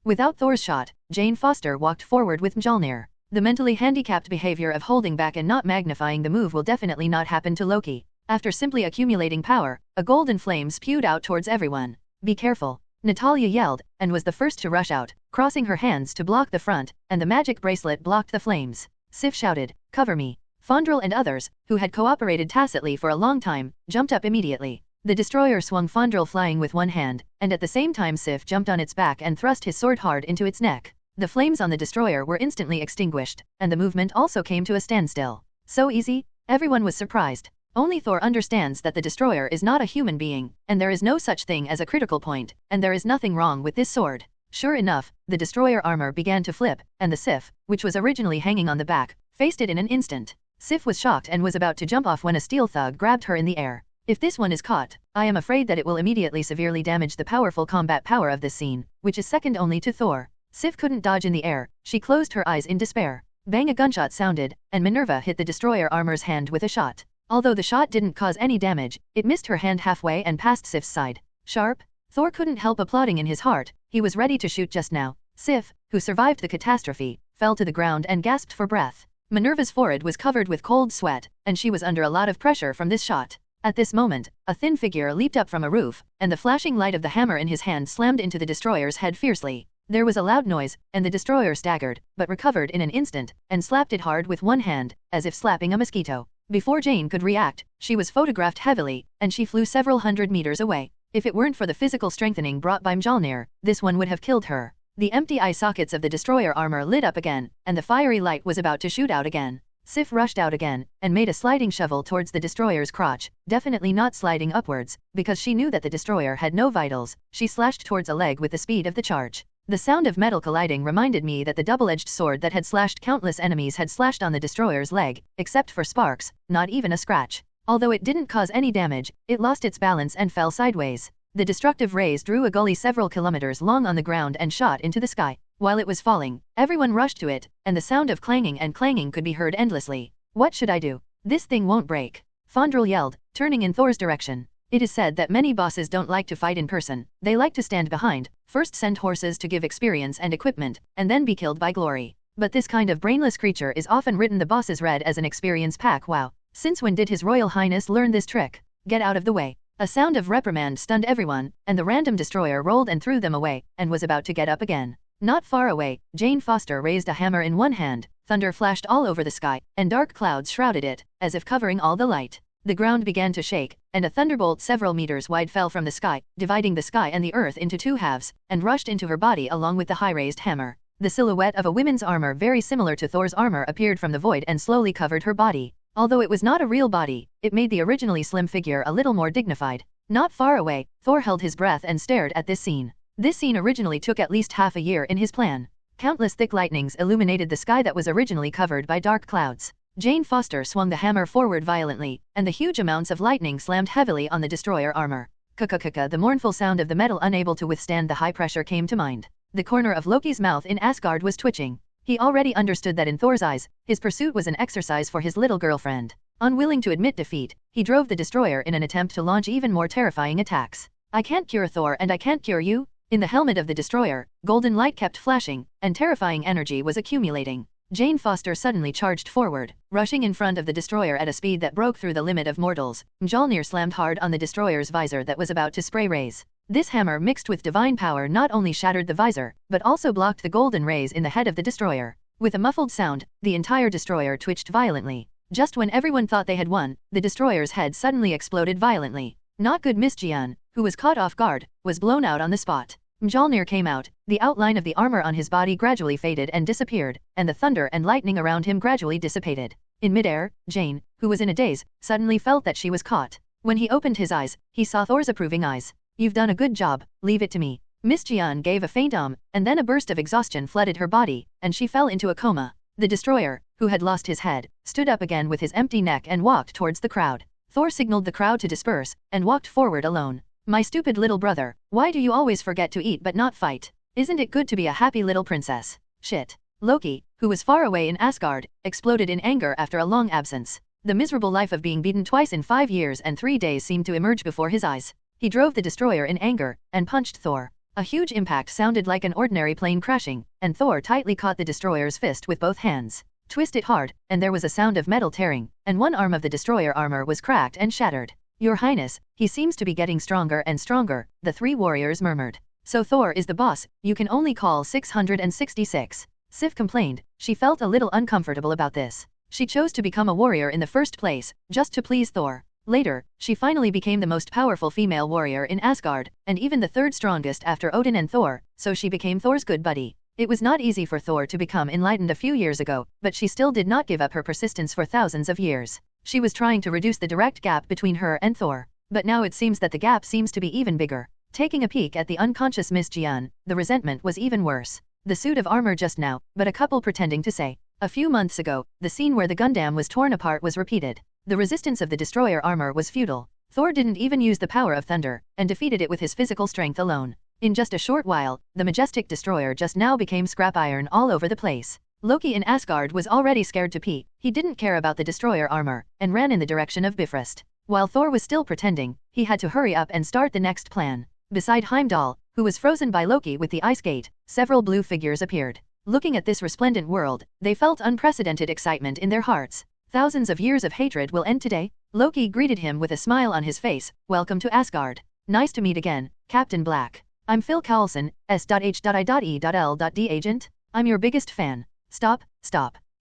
Without Thor's shot, Jane Foster walked forward with Mjolnir. The mentally handicapped behavior of holding back and not magnifying the move will definitely not happen to Loki. After simply accumulating power, a golden flame spewed out towards everyone. Be careful, Natalia yelled, and was the first to rush out, crossing her hands to block the front, and the magic bracelet blocked the flames. Sif shouted, cover me. Fandral and others, who had cooperated tacitly for a long time, jumped up immediately. The destroyer swung Fandral flying with one hand, and at the same time Sif jumped on its back and thrust his sword hard into its neck. The flames on the destroyer were instantly extinguished, and the movement also came to a standstill. So easy? Everyone was surprised. Only Thor understands that the destroyer is not a human being, and there is no such thing as a critical point, and there is nothing wrong with this sword. Sure enough, the destroyer armor began to flip, and the Sif, which was originally hanging on the back, faced it in an instant. Sif was shocked and was about to jump off when a steel thug grabbed her in the air. If this one is caught, I am afraid that it will immediately severely damage the powerful combat power of this scene, which is second only to Thor. Sif couldn't dodge in the air, she closed her eyes in despair. Bang, a gunshot sounded, and Minerva hit the destroyer armor's hand with a shot. Although the shot didn't cause any damage, it missed her hand halfway and past Sif's side. Sharp? Thor couldn't help applauding in his heart, he was ready to shoot just now. Sif, who survived the catastrophe, fell to the ground and gasped for breath. Minerva's forehead was covered with cold sweat, and she was under a lot of pressure from this shot. At this moment, a thin figure leaped up from a roof, and the flashing light of the hammer in his hand slammed into the destroyer's head fiercely. There was a loud noise, and the destroyer staggered, but recovered in an instant, and slapped it hard with one hand, as if slapping a mosquito. Before Jane could react, she was photographed heavily, and she flew several hundred meters away. If it weren't for the physical strengthening brought by Mjolnir, this one would have killed her. The empty eye sockets of the destroyer armor lit up again, and the fiery light was about to shoot out again. Sif rushed out again, and made a sliding shovel towards the destroyer's crotch, definitely not sliding upwards, because she knew that the destroyer had no vitals. She slashed towards a leg with the speed of the charge. The sound of metal colliding reminded me that the double-edged sword that had slashed countless enemies had slashed on the destroyer's leg, except for sparks, not even a scratch. Although it didn't cause any damage, it lost its balance and fell sideways. The destructive rays drew a gully several kilometers long on the ground and shot into the sky. While it was falling, everyone rushed to it, and the sound of clanging and clanging could be heard endlessly. What should I do? This thing won't break. Fandral yelled, turning in Thor's direction. It is said that many bosses don't like to fight in person, they like to stand behind, first send horses to give experience and equipment, and then be killed by glory. But this kind of brainless creature is often written the bosses read as an experience pack. Wow, Since when did His Royal Highness learn this trick? Get out of the way. A sound of reprimand stunned everyone, and the random destroyer rolled and threw them away, and was about to get up again. Not far away, Jane Foster raised a hammer in one hand, thunder flashed all over the sky, and dark clouds shrouded it, as if covering all the light. The ground began to shake, and a thunderbolt several meters wide fell from the sky, dividing the sky and the earth into two halves, and rushed into her body along with the high-raised hammer. The silhouette of a woman's armor very similar to Thor's armor appeared from the void and slowly covered her body. Although it was not a real body, it made the originally slim figure a little more dignified. Not far away, Thor held his breath and stared at this scene. This scene originally took at least half a year in his plan. Countless thick lightnings illuminated the sky that was originally covered by dark clouds. Jane Foster swung the hammer forward violently, and the huge amounts of lightning slammed heavily on the destroyer armor. Ka-ka-ka-ka, the mournful sound of the metal unable to withstand the high pressure came to mind. The corner of Loki's mouth in Asgard was twitching. He already understood that in Thor's eyes, his pursuit was an exercise for his little girlfriend. Unwilling to admit defeat, he drove the destroyer in an attempt to launch even more terrifying attacks. I can't cure Thor and I can't cure you? In the helmet of the destroyer, golden light kept flashing, and terrifying energy was accumulating. Jane Foster suddenly charged forward, rushing in front of the destroyer at a speed that broke through the limit of mortals. Mjolnir slammed hard on the destroyer's visor that was about to spray rays. This hammer mixed with divine power not only shattered the visor, but also blocked the golden rays in the head of the destroyer. With a muffled sound, the entire destroyer twitched violently. Just when everyone thought they had won, the destroyer's head suddenly exploded violently. Not good. Midgard, who was caught off guard, was blown out on the spot. Mjolnir came out, the outline of the armor on his body gradually faded and disappeared, and the thunder and lightning around him gradually dissipated. In midair, Jane, who was in a daze, suddenly felt that she was caught. When he opened his eyes, he saw Thor's approving eyes. You've done a good job, leave it to me. Midgard gave a faint and then a burst of exhaustion flooded her body, and she fell into a coma. The destroyer, who had lost his head, stood up again with his empty neck and walked towards the crowd. Thor signaled the crowd to disperse, and walked forward alone. My stupid little brother, why do you always forget to eat but not fight? Isn't it good to be a happy little princess? Shit. Loki, who was far away in Asgard, exploded in anger after a long absence. The miserable life of being beaten twice in 5 years and 3 days seemed to emerge before his eyes. He drove the destroyer in anger, and punched Thor. A huge impact sounded like an ordinary plane crashing, and Thor tightly caught the destroyer's fist with both hands. Twist it hard, and there was a sound of metal tearing, and one arm of the destroyer armor was cracked and shattered. Your Highness, he seems to be getting stronger and stronger, the three warriors murmured. So Thor is the boss, you can only call 666. Sif complained, she felt a little uncomfortable about this. She chose to become a warrior in the first place, just to please Thor. Later, she finally became the most powerful female warrior in Asgard, and even the third strongest after Odin and Thor, so she became Thor's good buddy. It was not easy for Thor to become enlightened a few years ago, but she still did not give up her persistence for thousands of years. She was trying to reduce the direct gap between her and Thor, but now it seems that the gap seems to be even bigger. Taking a peek at the unconscious Miss Jian, the resentment was even worse. The suit of armor just now, but a couple pretending to say. A few months ago, the scene where the Gundam was torn apart was repeated. The resistance of the destroyer armor was futile. Thor didn't even use the power of thunder, and defeated it with his physical strength alone. In just a short while, the majestic destroyer just now became scrap iron all over the place. Loki in Asgard was already scared to pee. He didn't care about the destroyer armor, and ran in the direction of Bifrost. While Thor was still pretending, he had to hurry up and start the next plan. Beside Heimdall, who was frozen by Loki with the ice gate, several blue figures appeared. Looking at this resplendent world, they felt unprecedented excitement in their hearts. Thousands of years of hatred will end today. Loki greeted him with a smile on his face. Welcome to Asgard. Nice to meet again, Captain Black. I'm Phil Coulson, S.H.I.E.L.D. agent. I'm your biggest fan. Stop.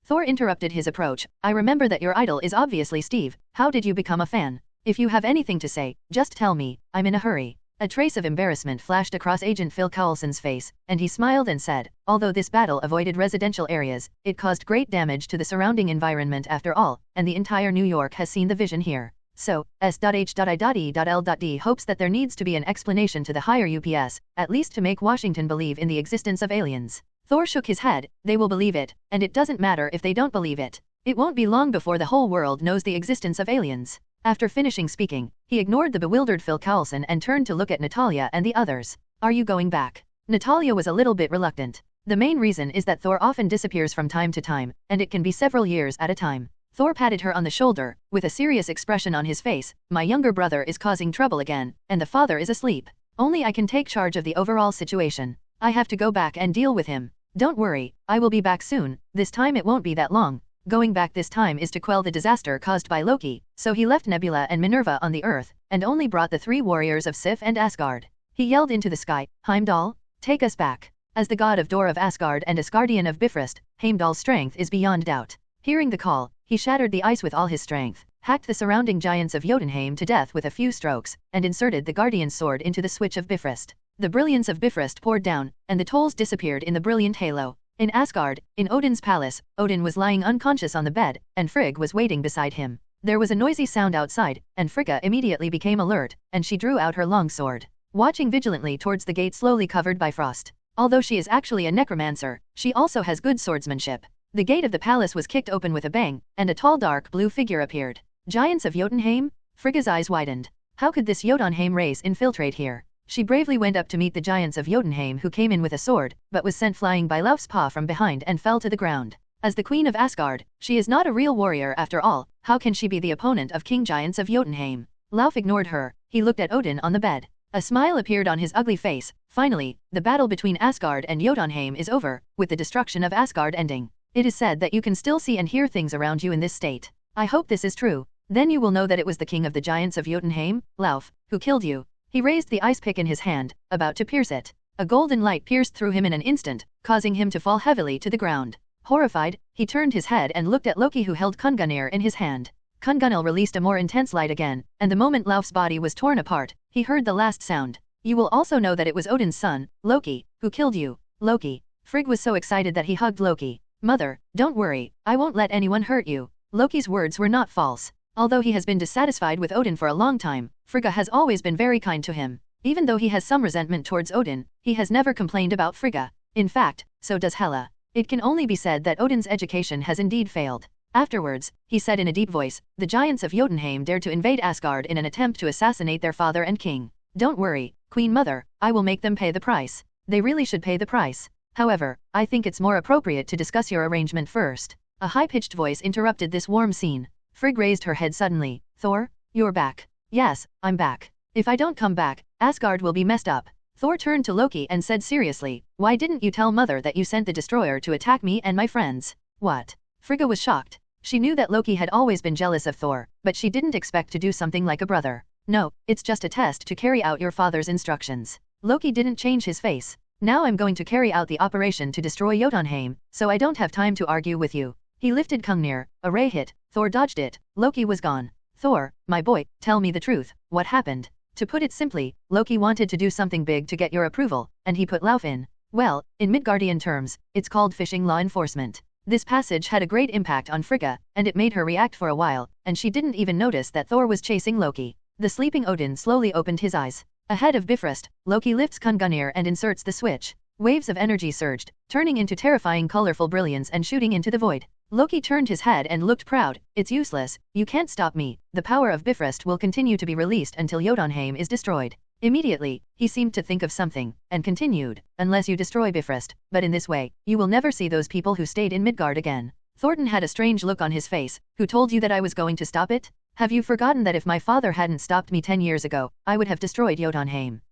Thor interrupted his approach. I remember that your idol is obviously Steve. How did you become a fan? If you have anything to say, just tell me. I'm in a hurry. A trace of embarrassment flashed across Agent Phil Coulson's face, and he smiled and said, although this battle avoided residential areas, it caused great damage to the surrounding environment after all, and the entire New York has seen the vision here. So, S.H.I.E.L.D. hopes that there needs to be an explanation to the higher UPS, at least to make Washington believe in the existence of aliens. Thor shook his head. They will believe it, and it doesn't matter if they don't believe it. It won't be long before the whole world knows the existence of aliens. After finishing speaking, he ignored the bewildered Phil Coulson and turned to look at Natalia and the others. Are you going back? Natalia was a little bit reluctant. The main reason is that Thor often disappears from time to time, and it can be several years at a time. Thor patted her on the shoulder, with a serious expression on his face. My younger brother is causing trouble again, and the father is asleep. Only I can take charge of the overall situation. I have to go back and deal with him. Don't worry, I will be back soon. This time it won't be that long. Going back this time is to quell the disaster caused by Loki, so he left Nebula and Minerva on the Earth, and only brought the 3 warriors of Sif and Asgard. He yelled into the sky, Heimdall, take us back. As the god of Door of Asgard and Asgardian of Bifrost, Heimdall's strength is beyond doubt. Hearing the call, he shattered the ice with all his strength, hacked the surrounding giants of Jotunheim to death with a few strokes, and inserted the Guardian's sword into the switch of Bifrost. The brilliance of Bifrost poured down, and the tolls disappeared in the brilliant halo. In Asgard, in Odin's palace, Odin was lying unconscious on the bed, and Frigg was waiting beside him. There was a noisy sound outside, and Frigga immediately became alert, and she drew out her long sword, watching vigilantly towards the gate slowly covered by frost. Although she is actually a necromancer, she also has good swordsmanship. The gate of the palace was kicked open with a bang, and a tall dark blue figure appeared. Giants of Jotunheim? Frigga's eyes widened. How could this Jotunheim race infiltrate here? She bravely went up to meet the giants of Jotunheim, who came in with a sword, but was sent flying by Lauf's paw from behind and fell to the ground. As the queen of Asgard, she is not a real warrior after all. How can she be the opponent of king giants of Jotunheim? Lauf ignored her. He looked at Odin on the bed. A smile appeared on his ugly face. Finally, the battle between Asgard and Jotunheim is over, with the destruction of Asgard ending. It is said that you can still see and hear things around you in this state. I hope this is true. Then you will know that it was the king of the giants of Jotunheim, Lauf, who killed you. He raised the ice pick in his hand, about to pierce it. A golden light pierced through him in an instant, causing him to fall heavily to the ground. Horrified, he turned his head and looked at Loki, who held Kungunir in his hand. Kungunil released a more intense light again, and the moment Lauf's body was torn apart, he heard the last sound. You will also know that it was Odin's son, Loki, who killed you. Loki. Frigg was so excited that he hugged Loki. Mother, don't worry, I won't let anyone hurt you. Loki's words were not false. Although he has been dissatisfied with Odin for a long time, Frigga has always been very kind to him. Even though he has some resentment towards Odin, he has never complained about Frigga. In fact, so does Hela. It can only be said that Odin's education has indeed failed. Afterwards, he said in a deep voice, the giants of Jotunheim dared to invade Asgard in an attempt to assassinate their father and king. Don't worry, Queen Mother, I will make them pay the price. They really should pay the price. However, I think it's more appropriate to discuss your arrangement first. A high-pitched voice interrupted this warm scene. Frigg raised her head suddenly. Thor, you're back. Yes, I'm back. If I don't come back, Asgard will be messed up. Thor turned to Loki and said seriously, why didn't you tell Mother that you sent the destroyer to attack me and my friends? What? Frigga was shocked. She knew that Loki had always been jealous of Thor, but she didn't expect to do something like a brother. No, it's just a test to carry out your father's instructions. Loki didn't change his face. Now I'm going to carry out the operation to destroy Jotunheim, so I don't have time to argue with you. He lifted Kungnir, a ray hit, Thor dodged it, Loki was gone. Thor, my boy, tell me the truth, what happened? To put it simply, Loki wanted to do something big to get your approval, and he put Lauf in. Well, in Midgardian terms, it's called fishing law enforcement. This passage had a great impact on Frigga, and it made her react for a while, and she didn't even notice that Thor was chasing Loki. The sleeping Odin slowly opened his eyes. Ahead of Bifrost, Loki lifts Kungunir and inserts the switch. Waves of energy surged, turning into terrifying colorful brilliance and shooting into the void. Loki turned his head and looked proud. It's useless, you can't stop me. The power of Bifrost will continue to be released until Jotunheim is destroyed. Immediately, he seemed to think of something, and continued, unless you destroy Bifrost, but in this way, you will never see those people who stayed in Midgard again. Thornton had a strange look on his face. Who told you that I was going to stop it? Have you forgotten that if my father hadn't stopped me 10 years ago, I would have destroyed Jotunheim?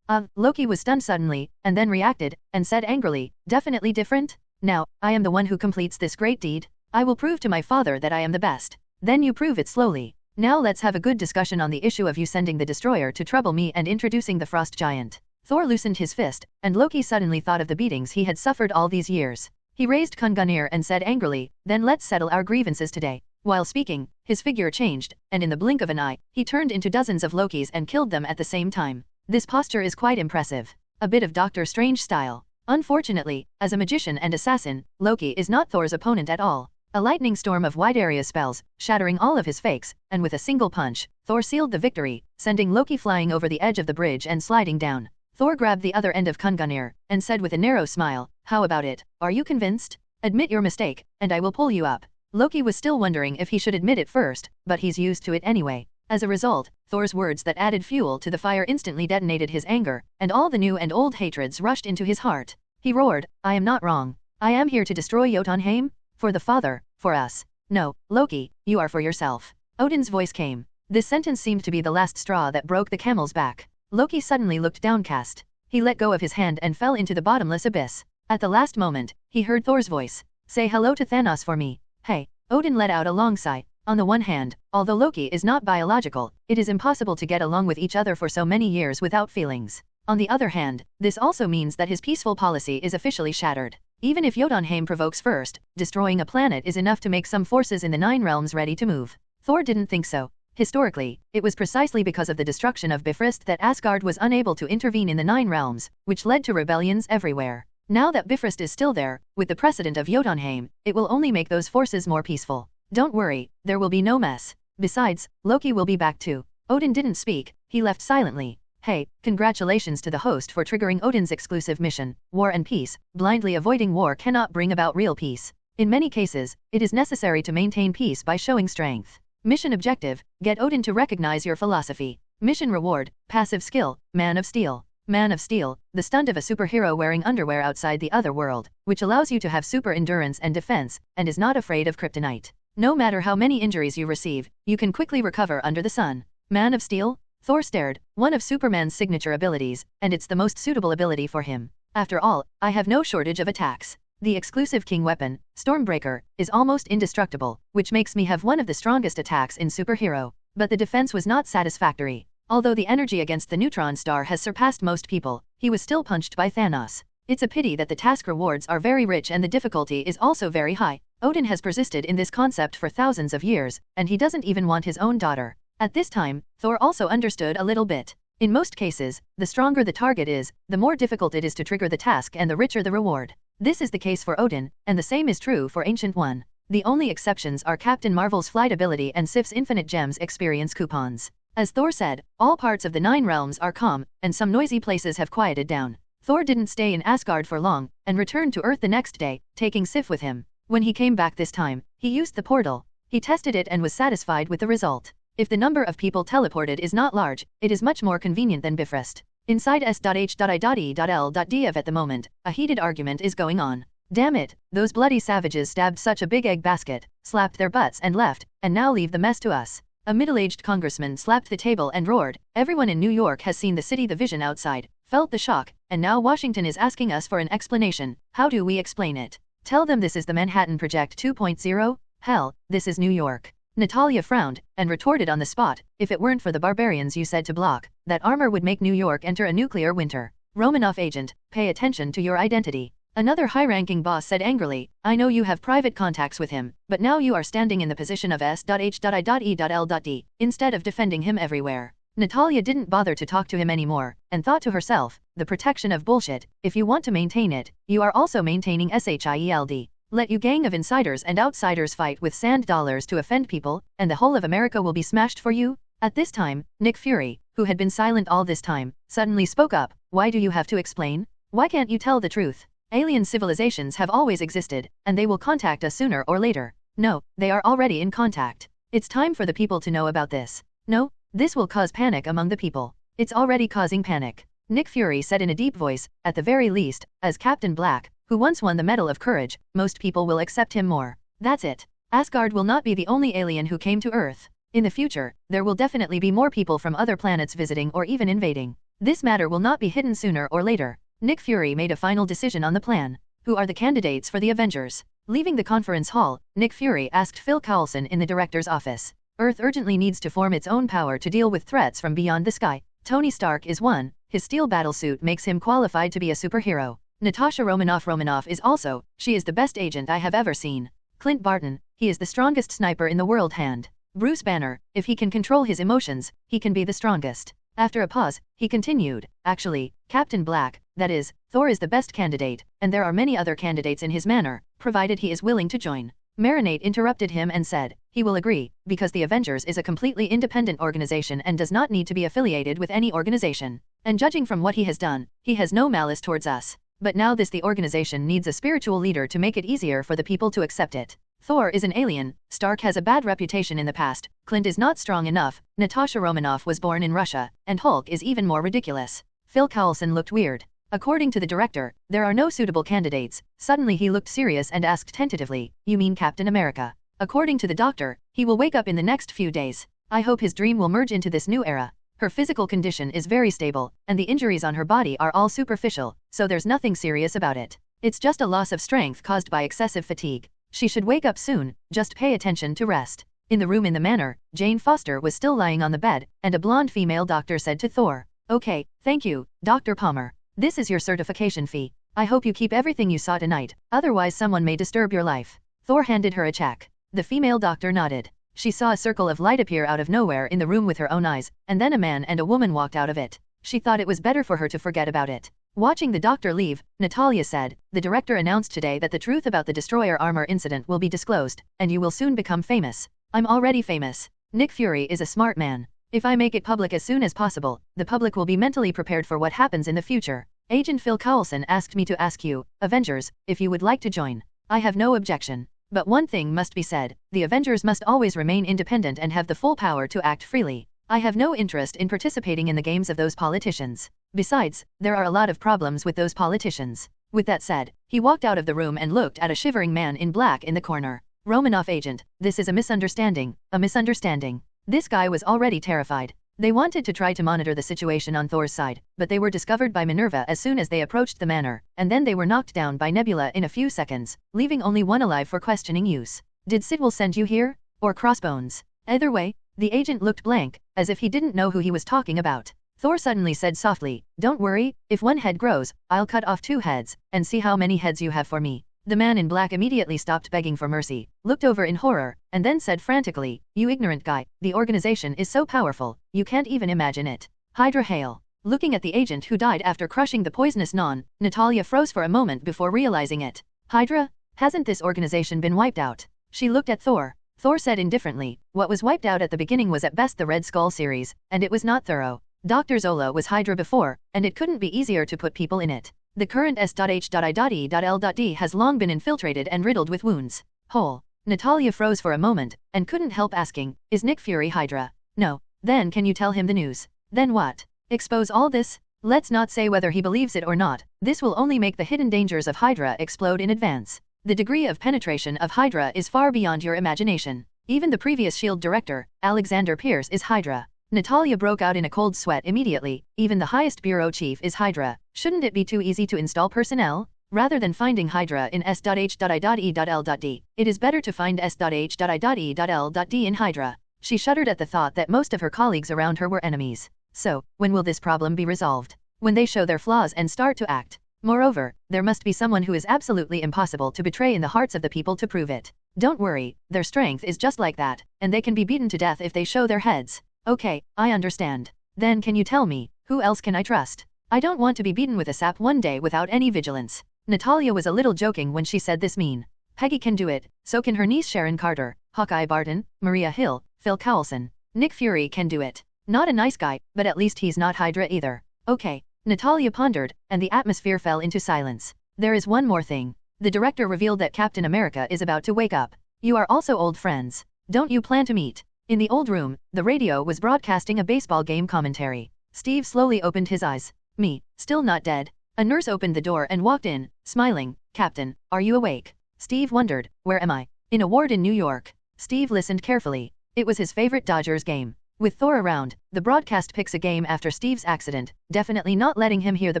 Loki was stunned suddenly, and then reacted, and said angrily, definitely different? Now, I am the one who completes this great deed. I will prove to my father that I am the best. Then you prove it slowly. Now let's have a good discussion on the issue of you sending the destroyer to trouble me and introducing the frost giant. Thor loosened his fist, and Loki suddenly thought of the beatings he had suffered all these years. He raised Kungunir and said angrily, then let's settle our grievances today. While speaking, his figure changed, and in the blink of an eye, he turned into dozens of Lokis and killed them at the same time. This posture is quite impressive. A bit of Doctor Strange style. Unfortunately, as a magician and assassin, Loki is not Thor's opponent at all. A lightning storm of wide area spells, shattering all of his fakes, and with a single punch, Thor sealed the victory, sending Loki flying over the edge of the bridge and sliding down. Thor grabbed the other end of Kungunir, and said with a narrow smile, how about it? Are you convinced? Admit your mistake, and I will pull you up. Loki was still wondering if he should admit it first, but he's used to it anyway. As a result, Thor's words that added fuel to the fire instantly detonated his anger, and all the new and old hatreds rushed into his heart. He roared, I am not wrong. I am here to destroy Jotunheim? For the father, for us. No, Loki, you are for yourself. Odin's voice came. This sentence seemed to be the last straw that broke the camel's back. Loki suddenly looked downcast. He let go of his hand and fell into the bottomless abyss. At the last moment, he heard Thor's voice. Say hello to Thanos for me. Hey. Odin let out a long sigh. On the one hand, although Loki is not biological, it is impossible to get along with each other for so many years without feelings. On the other hand, this also means that his peaceful policy is officially shattered. Even if Jotunheim provokes first, destroying a planet is enough to make some forces in the Nine Realms ready to move. Thor didn't think so. Historically, it was precisely because of the destruction of Bifrost that Asgard was unable to intervene in the Nine Realms, which led to rebellions everywhere. Now that Bifrost is still there, with the precedent of Jotunheim, it will only make those forces more peaceful. Don't worry, there will be no mess. Besides, Loki will be back too. Odin didn't speak, he left silently. Hey, congratulations to the host for triggering Odin's exclusive mission, War and Peace. Blindly avoiding war cannot bring about real peace. In many cases, it is necessary to maintain peace by showing strength. Mission objective, get Odin to recognize your philosophy. Mission reward, passive skill, Man of Steel. Man of Steel, the stunt of a superhero wearing underwear outside the other world, which allows you to have super endurance and defense, and is not afraid of kryptonite. No matter how many injuries you receive, you can quickly recover under the sun. Man of Steel? Thor stared, one of Superman's signature abilities, and it's the most suitable ability for him. After all, I have no shortage of attacks. The exclusive king weapon, Stormbreaker, is almost indestructible, which makes me have one of the strongest attacks in superhero. But the defense was not satisfactory. Although the energy against the neutron star has surpassed most people, he was still punched by Thanos. It's a pity that the task rewards are very rich and the difficulty is also very high. Odin has persisted in this concept for thousands of years, and he doesn't even want his own daughter. At this time, Thor also understood a little bit. In most cases, the stronger the target is, the more difficult it is to trigger the task and the richer the reward. This is the case for Odin, and the same is true for Ancient One. The only exceptions are Captain Marvel's flight ability and Sif's infinite gems experience coupons. As Thor said, all parts of the Nine Realms are calm, and some noisy places have quieted down. Thor didn't stay in Asgard for long, and returned to Earth the next day, taking Sif with him. When he came back this time, he used the portal. He tested it and was satisfied with the result. If the number of people teleported is not large, it is much more convenient than Bifrost. Inside S.H.I.E.L.D.F at the moment, a heated argument is going on. Damn it, those bloody savages stabbed such a big egg basket, slapped their butts and left, and now leave the mess to us. A middle-aged congressman slapped the table and roared, everyone in New York has seen the city, the vision outside, felt the shock, and now Washington is asking us for an explanation. How do we explain it? Tell them this is the Manhattan Project 2.0? Hell, this is New York. Natalia frowned, and retorted on the spot, if it weren't for the barbarians you said to block, that armor would make New York enter a nuclear winter. Romanoff agent, pay attention to your identity. Another high-ranking boss said angrily, I know you have private contacts with him, but now you are standing in the position of S.H.I.E.L.D. instead of defending him everywhere. Natalia didn't bother to talk to him anymore, and thought to herself, the protection of bullshit, if you want to maintain it, you are also maintaining SHIELD. Let you gang of insiders and outsiders fight with sand dollars to offend people, and the whole of America will be smashed for you? At this time, Nick Fury, who had been silent all this time, suddenly spoke up, why do you have to explain? Why can't you tell the truth? Alien civilizations have always existed, and they will contact us sooner or later. No, they are already in contact. It's time for the people to know about this. No, this will cause panic among the people. It's already causing panic. Nick Fury said in a deep voice, at the very least, as Captain Black, who once won the Medal of Courage, most people will accept him more. That's it. Asgard will not be the only alien who came to Earth. In the future, there will definitely be more people from other planets visiting or even invading. This matter will not be hidden sooner or later. Nick Fury made a final decision on the plan. Who are the candidates for the Avengers? Leaving the conference hall, Nick Fury asked Phil Coulson in the director's office. Earth urgently needs to form its own power to deal with threats from beyond the sky. Tony Stark is one. His steel battlesuit makes him qualified to be a superhero. Natasha Romanoff is also, she is the best agent I have ever seen. Clint Barton, he is the strongest sniper in the world. Hand. Bruce Banner, if he can control his emotions, he can be the strongest. After a pause, he continued, actually, Captain Black, that is, Thor is the best candidate, and there are many other candidates in his manner, provided he is willing to join. Marinate interrupted him and said, he will agree, because the Avengers is a completely independent organization and does not need to be affiliated with any organization. And judging from what he has done, he has no malice towards us. But now the organization needs a spiritual leader to make it easier for the people to accept it. Thor is an alien, Stark has a bad reputation in the past, Clint is not strong enough, Natasha Romanoff was born in Russia, and Hulk is even more ridiculous. Phil Coulson looked weird. According to the director, there are no suitable candidates. Suddenly he looked serious and asked tentatively, you mean Captain America? According to the doctor, he will wake up in the next few days. I hope his dream will merge into this new era. Her physical condition is very stable, and the injuries on her body are all superficial, so there's nothing serious about it. It's just a loss of strength caused by excessive fatigue. She should wake up soon, just pay attention to rest. In the room in the manor, Jane Foster was still lying on the bed, and a blonde female doctor said to Thor, "Okay, thank you, Dr. Palmer. This is your certification fee. I hope you keep everything you saw tonight, otherwise someone may disturb your life." Thor handed her a check. The female doctor nodded. She saw a circle of light appear out of nowhere in the room with her own eyes, and then a man and a woman walked out of it. She thought it was better for her to forget about it. Watching the doctor leave, Natalia said, "The director announced today that the truth about the destroyer armor incident will be disclosed, and you will soon become famous." "I'm already famous. Nick Fury is a smart man. If I make it public as soon as possible, the public will be mentally prepared for what happens in the future. Agent Phil Coulson asked me to ask you, Avengers, if you would like to join. I have no objection. But one thing must be said, the Avengers must always remain independent and have the full power to act freely. I have no interest in participating in the games of those politicians. Besides, there are a lot of problems with those politicians." With that said, he walked out of the room and looked at a shivering man in black in the corner. "Romanoff agent, this is a misunderstanding, a misunderstanding." This guy was already terrified. They wanted to try to monitor the situation on Thor's side, but they were discovered by Minerva as soon as they approached the manor, and then they were knocked down by Nebula in a few seconds, leaving only one alive for questioning use. "Did Sidwell send you here? Or Crossbones?" Either way, the agent looked blank, as if he didn't know who he was talking about. Thor suddenly said softly, "Don't worry, if one head grows, I'll cut off 2 heads, and see how many heads you have for me." The man in black immediately stopped begging for mercy, looked over in horror, and then said frantically, "You ignorant guy, the organization is so powerful, you can't even imagine it. Hydra hail." Looking at the agent who died after crushing the poisonous non, Natalia froze for a moment before realizing it. "Hydra? Hasn't this organization been wiped out?" She looked at Thor. Thor said indifferently, "What was wiped out at the beginning was at best the Red Skull series, and it was not thorough. Dr. Zola was Hydra before, and it couldn't be easier to put people in it. The current S.H.I.E.L.D. has long been infiltrated and riddled with wounds. Whole." Natalia froze for a moment, and couldn't help asking, "Is Nick Fury Hydra?" "No." "Then can you tell him the news?" "Then what? Expose all this?" "Let's not say whether he believes it or not, this will only make the hidden dangers of Hydra explode in advance. The degree of penetration of Hydra is far beyond your imagination. Even the previous S.H.I.E.L.D. director, Alexander Pierce, is Hydra." Natalia broke out in a cold sweat immediately. Even the highest bureau chief is Hydra. Shouldn't it be too easy to install personnel? Rather than finding Hydra in S.H.I.E.L.D., it is better to find S.H.I.E.L.D. in Hydra. She shuddered at the thought that most of her colleagues around her were enemies. So, when will this problem be resolved? When they show their flaws and start to act. Moreover, there must be someone who is absolutely impossible to betray in the hearts of the people to prove it. Don't worry, their strength is just like that, and they can be beaten to death if they show their heads. "Okay, I understand. Then can you tell me, who else can I trust? I don't want to be beaten with a sap one day without any vigilance." Natalia was a little joking when she said this mean. Peggy can do it, so can her niece Sharon Carter, Hawkeye Barton, Maria Hill, Phil Coulson. Nick Fury can do it. Not a nice guy, but at least he's not Hydra either. Okay. Natalia pondered, and the atmosphere fell into silence. There is one more thing. The director revealed that Captain America is about to wake up. You are also old friends. Don't you plan to meet? In the old room, the radio was broadcasting a baseball game commentary. Steve slowly opened his eyes. "Me, still not dead?" A nurse opened the door and walked in, smiling. "Captain, are you awake?" Steve wondered, "Where am I?" "In a ward in New York." Steve listened carefully. It was his favorite Dodgers game. With Thor around, the broadcast picks a game after Steve's accident, definitely not letting him hear the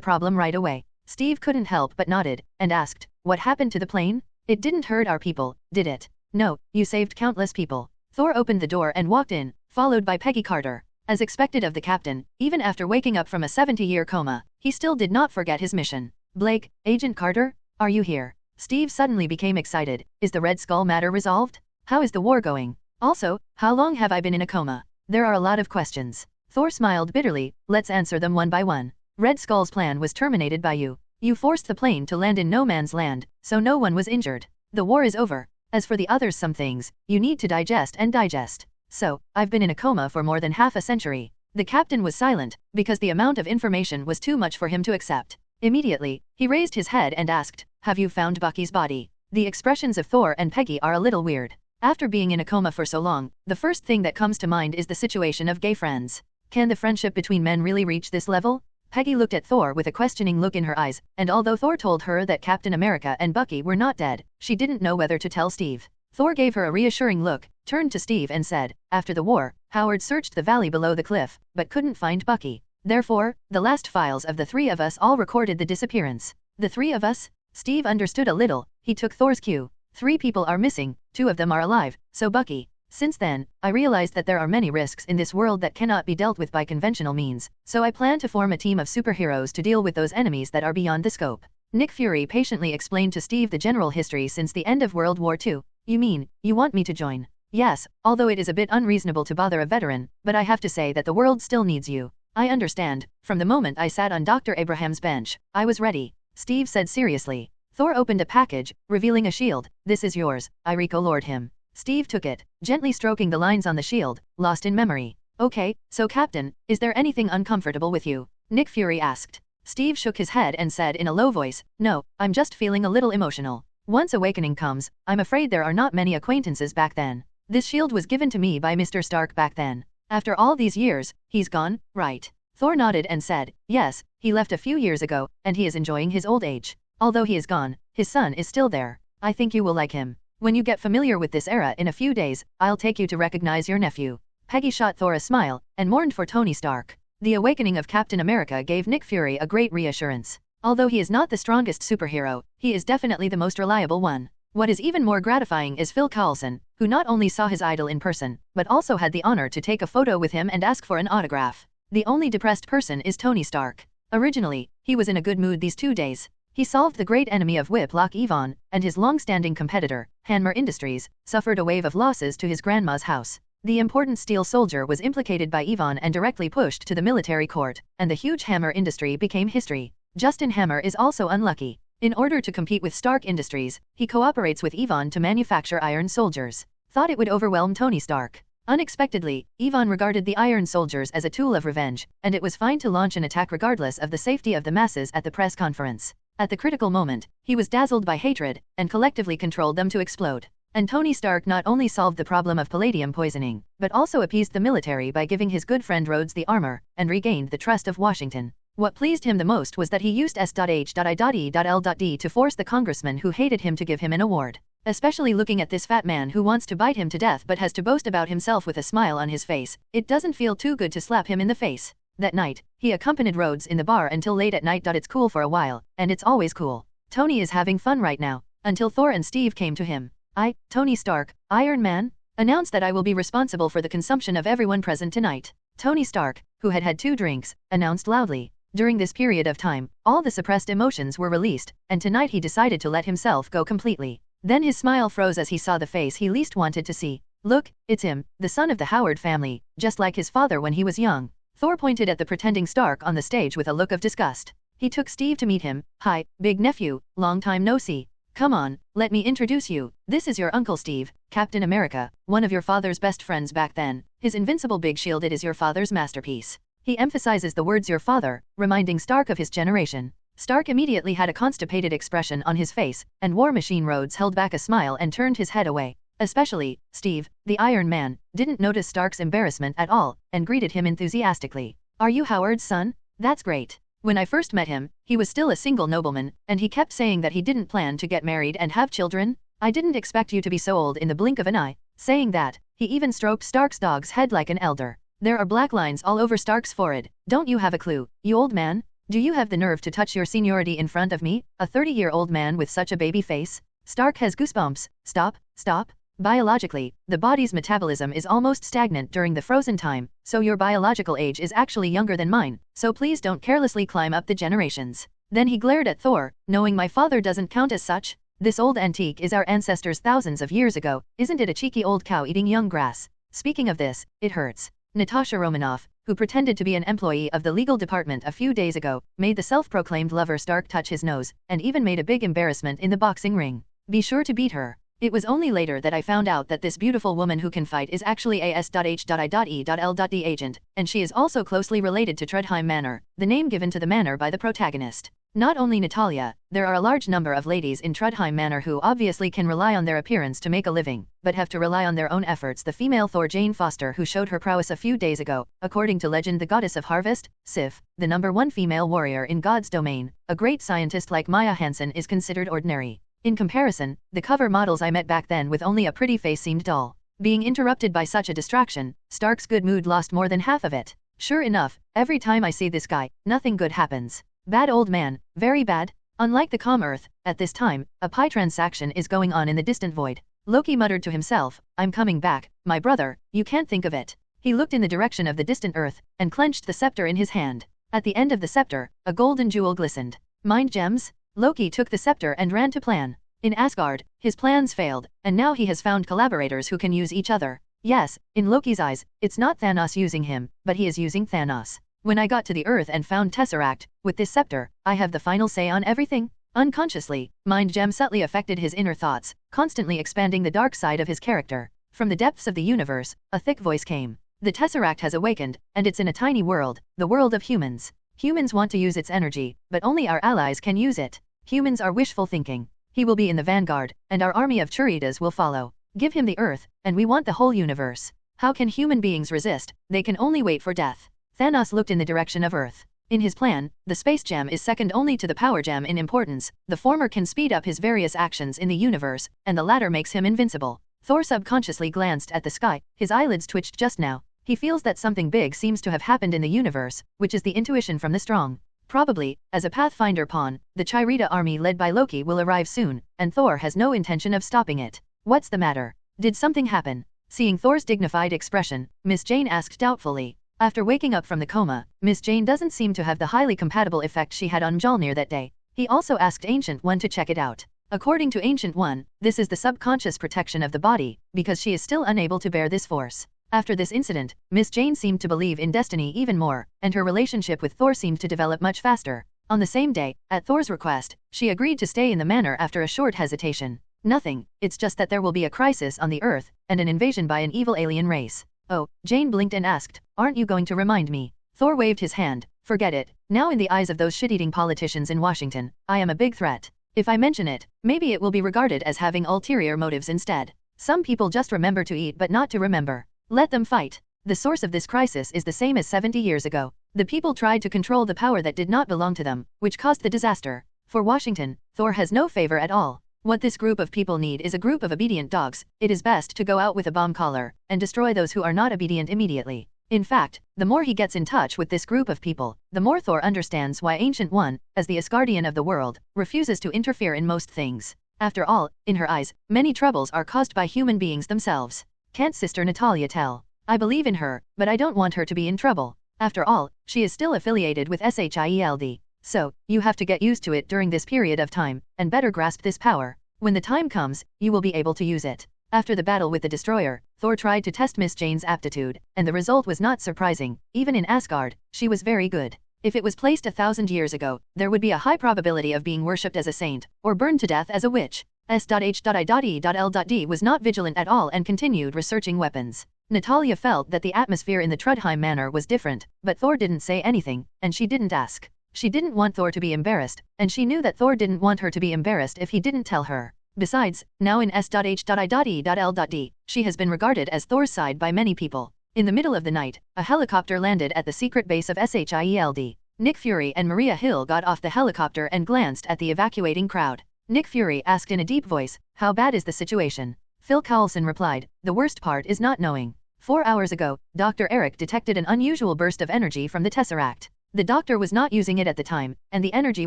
problem right away. Steve couldn't help but nodded, and asked, "What happened to the plane? It didn't hurt our people, did it?" "No, you saved countless people." Thor opened the door and walked in, followed by Peggy Carter. As expected of the captain, even after waking up from a 70-year coma, he still did not forget his mission. "Blake, Agent Carter, are you here?" Steve suddenly became excited. "Is the Red Skull matter resolved? How is the war going? Also, how long have I been in a coma?" "There are a lot of questions." Thor smiled bitterly. "Let's answer them one by one. Red Skull's plan was terminated by you. You forced the plane to land in no man's land, so no one was injured. The war is over. As for the others, some things, you need to digest and digest. So, I've been in a coma for more than half a century." The captain was silent, because the amount of information was too much for him to accept. Immediately, he raised his head and asked, "Have you found Bucky's body?" The expressions of Thor and Peggy are a little weird. After being in a coma for so long, the first thing that comes to mind is the situation of gay friends. Can the friendship between men really reach this level? Peggy looked at Thor with a questioning look in her eyes, and although Thor told her that Captain America and Bucky were not dead, she didn't know whether to tell Steve. Thor gave her a reassuring look, turned to Steve and said, "After the war, Howard searched the valley below the cliff, but couldn't find Bucky. Therefore, the last files of the 3 of us all recorded the disappearance." "The 3 of us?" Steve understood a little. He took Thor's cue. 3 people are missing, 2 of them are alive, so Bucky. Since then, I realized that there are many risks in this world that cannot be dealt with by conventional means, so I plan to form a team of superheroes to deal with those enemies that are beyond the scope. Nick Fury patiently explained to Steve the general history since the end of World War II. You mean, you want me to join? Yes, although it is a bit unreasonable to bother a veteran, but I have to say that the world still needs you. I understand. From the moment I sat on Dr. Abraham's bench, I was ready, Steve said seriously. Thor opened a package, revealing a shield. This is yours, I recolored him. Steve took it, gently stroking the lines on the shield, lost in memory. Okay, so Captain, is there anything uncomfortable with you? Nick Fury asked. Steve shook his head and said in a low voice, no, I'm just feeling a little emotional. Once awakening comes, I'm afraid there are not many acquaintances back then. This shield was given to me by Mr. Stark back then. After all these years, he's gone, right? Thor nodded and said, yes, he left a few years ago, and he is enjoying his old age. Although he is gone, his son is still there. I think you will like him. When you get familiar with this era in a few days, I'll take you to recognize your nephew. Peggy shot Thor a smile, and mourned for Tony Stark. The awakening of Captain America gave Nick Fury a great reassurance. Although he is not the strongest superhero, he is definitely the most reliable one. What is even more gratifying is Phil Coulson, who not only saw his idol in person, but also had the honor to take a photo with him and ask for an autograph. The only depressed person is Tony Stark. Originally, he was in a good mood these 2 days. He solved the great enemy of Whiplock Yvonne, and his long-standing competitor, Hanmer Industries, suffered a wave of losses to his grandma's house. The important steel soldier was implicated by Yvonne and directly pushed to the military court, and the huge Hammer industry became history. Justin Hammer is also unlucky. In order to compete with Stark Industries, he cooperates with Yvonne to manufacture iron soldiers. Thought it would overwhelm Tony Stark. Unexpectedly, Yvonne regarded the iron soldiers as a tool of revenge, and it was fine to launch an attack regardless of the safety of the masses at the press conference. At the critical moment, he was dazzled by hatred, and collectively controlled them to explode. And Tony Stark not only solved the problem of palladium poisoning, but also appeased the military by giving his good friend Rhodes the armor, and regained the trust of Washington. What pleased him the most was that he used S.H.I.E.L.D. to force the congressman who hated him to give him an award. Especially looking at this fat man who wants to bite him to death but has to boast about himself with a smile on his face, it doesn't feel too good to slap him in the face. That night, he accompanied Rhodes in the bar until late at night. It's cool for a while, and it's always cool. Tony is having fun right now, until Thor and Steve came to him. I, Tony Stark, Iron Man, announced that I will be responsible for the consumption of everyone present tonight. Tony Stark, who had had 2 drinks, announced loudly. During this period of time, all the suppressed emotions were released, and tonight he decided to let himself go completely. Then his smile froze as he saw the face he least wanted to see. Look, it's him, the son of the Howard family, just like his father when he was young. Thor pointed at the pretending Stark on the stage with a look of disgust. He took Steve to meet him. Hi, big nephew, long time no see. Come on, let me introduce you. This is your Uncle Steve, Captain America, one of your father's best friends back then. His invincible big shield, it is your father's masterpiece. He emphasizes the words your father, reminding Stark of his generation. Stark immediately had a constipated expression on his face, and War Machine Rhodes held back a smile and turned his head away. Especially, Steve, the Iron Man, didn't notice Stark's embarrassment at all, and greeted him enthusiastically. Are you Howard's son? That's great. When I first met him, he was still a single nobleman, and he kept saying that he didn't plan to get married and have children. I didn't expect you to be so old in the blink of an eye. Saying that, he even stroked Stark's dog's head like an elder. There are black lines all over Stark's forehead. Don't you have a clue, you old man? Do you have the nerve to touch your seniority in front of me, a 30-year-old man with such a baby face? Stark has goosebumps. Stop, stop. Biologically, the body's metabolism is almost stagnant during the frozen time, so your biological age is actually younger than mine, so please don't carelessly climb up the generations. Then he glared at Thor, knowing my father doesn't count as such. This old antique is our ancestors thousands of years ago, isn't it a cheeky old cow eating young grass? Speaking of this, it hurts. Natasha Romanoff, who pretended to be an employee of the legal department a few days ago, made the self-proclaimed lover Stark touch his nose, and even made a big embarrassment in the boxing ring. Be sure to beat her. It was only later that I found out that this beautiful woman who can fight is actually A.S.H.I.E.L.D. agent, and she is also closely related to Trudheim Manor, the name given to the manor by the protagonist. Not only Natalia, there are a large number of ladies in Trudheim Manor who obviously can rely on their appearance to make a living, but have to rely on their own efforts. The female Thor Jane Foster, who showed her prowess a few days ago, according to legend the goddess of harvest, Sif, the #1 female warrior in God's domain, a great scientist like Maya Hansen is considered ordinary. In comparison, the cover models I met back then with only a pretty face seemed dull. Being interrupted by such a distraction, Stark's good mood lost more than half of it. Sure enough, every time I see this guy, nothing good happens. Bad old man, very bad. Unlike the calm Earth, at this time, a pie transaction is going on in the distant void. Loki muttered to himself, I'm coming back, my brother, you can't think of it. He looked in the direction of the distant Earth, and clenched the scepter in his hand. At the end of the scepter, a golden jewel glistened. Mind gems? Loki took the scepter and ran to plan. In Asgard, his plans failed, and now he has found collaborators who can use each other. Yes, in Loki's eyes, it's not Thanos using him, but he is using Thanos. When I got to the Earth and found Tesseract, with this scepter, I have the final say on everything. Unconsciously, Mind Gem subtly affected his inner thoughts, constantly expanding the dark side of his character. From the depths of the universe, a thick voice came. The Tesseract has awakened, and it's in a tiny world, the world of humans. Humans want to use its energy, but only our allies can use it. Humans are wishful thinking. He will be in the vanguard, and our army of Churitas will follow. Give him the Earth, and we want the whole universe. How can human beings resist? They can only wait for death. Thanos looked in the direction of Earth. In his plan, the space gem is second only to the power gem in importance. The former can speed up his various actions in the universe, and the latter makes him invincible. Thor subconsciously glanced at the sky. His eyelids twitched just now. He feels that something big seems to have happened in the universe, which is the intuition from the strong. Probably, as a Pathfinder pawn, the Chirita army led by Loki will arrive soon, and Thor has no intention of stopping it. What's the matter? Did something happen? Seeing Thor's dignified expression, Miss Jane asked doubtfully. After waking up from the coma, Miss Jane doesn't seem to have the highly compatible effect she had on Mjolnir that day. He also asked Ancient One to check it out. According to Ancient One, this is the subconscious protection of the body, because she is still unable to bear this force. After this incident, Miss Jane seemed to believe in destiny even more, and her relationship with Thor seemed to develop much faster. On the same day, at Thor's request, she agreed to stay in the manor after a short hesitation. Nothing, it's just that there will be a crisis on the Earth, and an invasion by an evil alien race. Oh, Jane blinked and asked, aren't you going to remind me? Thor waved his hand, forget it. Now in the eyes of those shit-eating politicians in Washington, I am a big threat. If I mention it, maybe it will be regarded as having ulterior motives instead. Some people just remember to eat but not to remember. Let them fight. The source of this crisis is the same as 70 years ago. The people tried to control the power that did not belong to them, which caused the disaster. For Washington, Thor has no favor at all. What this group of people need is a group of obedient dogs. It is best to go out with a bomb collar and destroy those who are not obedient immediately. In fact, the more he gets in touch with this group of people, the more Thor understands why Ancient One, as the Asgardian of the world, refuses to interfere in most things. After all, in her eyes, many troubles are caused by human beings themselves. Can't Sister Natalia tell? I believe in her, but I don't want her to be in trouble. After all, she is still affiliated with SHIELD. So, you have to get used to it during this period of time, and better grasp this power. When the time comes, you will be able to use it. After the battle with the Destroyer, Thor tried to test Miss Jane's aptitude, and the result was not surprising. Even in Asgard, she was very good. If it was placed 1,000 years ago, there would be a high probability of being worshipped as a saint, or burned to death as a witch. S.H.I.E.L.D. was not vigilant at all and continued researching weapons. Natalia felt that the atmosphere in the Trudheim Manor was different, but Thor didn't say anything, and she didn't ask. She didn't want Thor to be embarrassed, and she knew that Thor didn't want her to be embarrassed if he didn't tell her. Besides, now in S.H.I.E.L.D., she has been regarded as Thor's side by many people. In the middle of the night, a helicopter landed at the secret base of SHIELD. Nick Fury and Maria Hill got off the helicopter and glanced at the evacuating crowd. Nick Fury asked in a deep voice, how bad is the situation? Phil Coulson replied, the worst part is not knowing. 4 hours ago, Dr. Eric detected an unusual burst of energy from the Tesseract. The doctor was not using it at the time, and the energy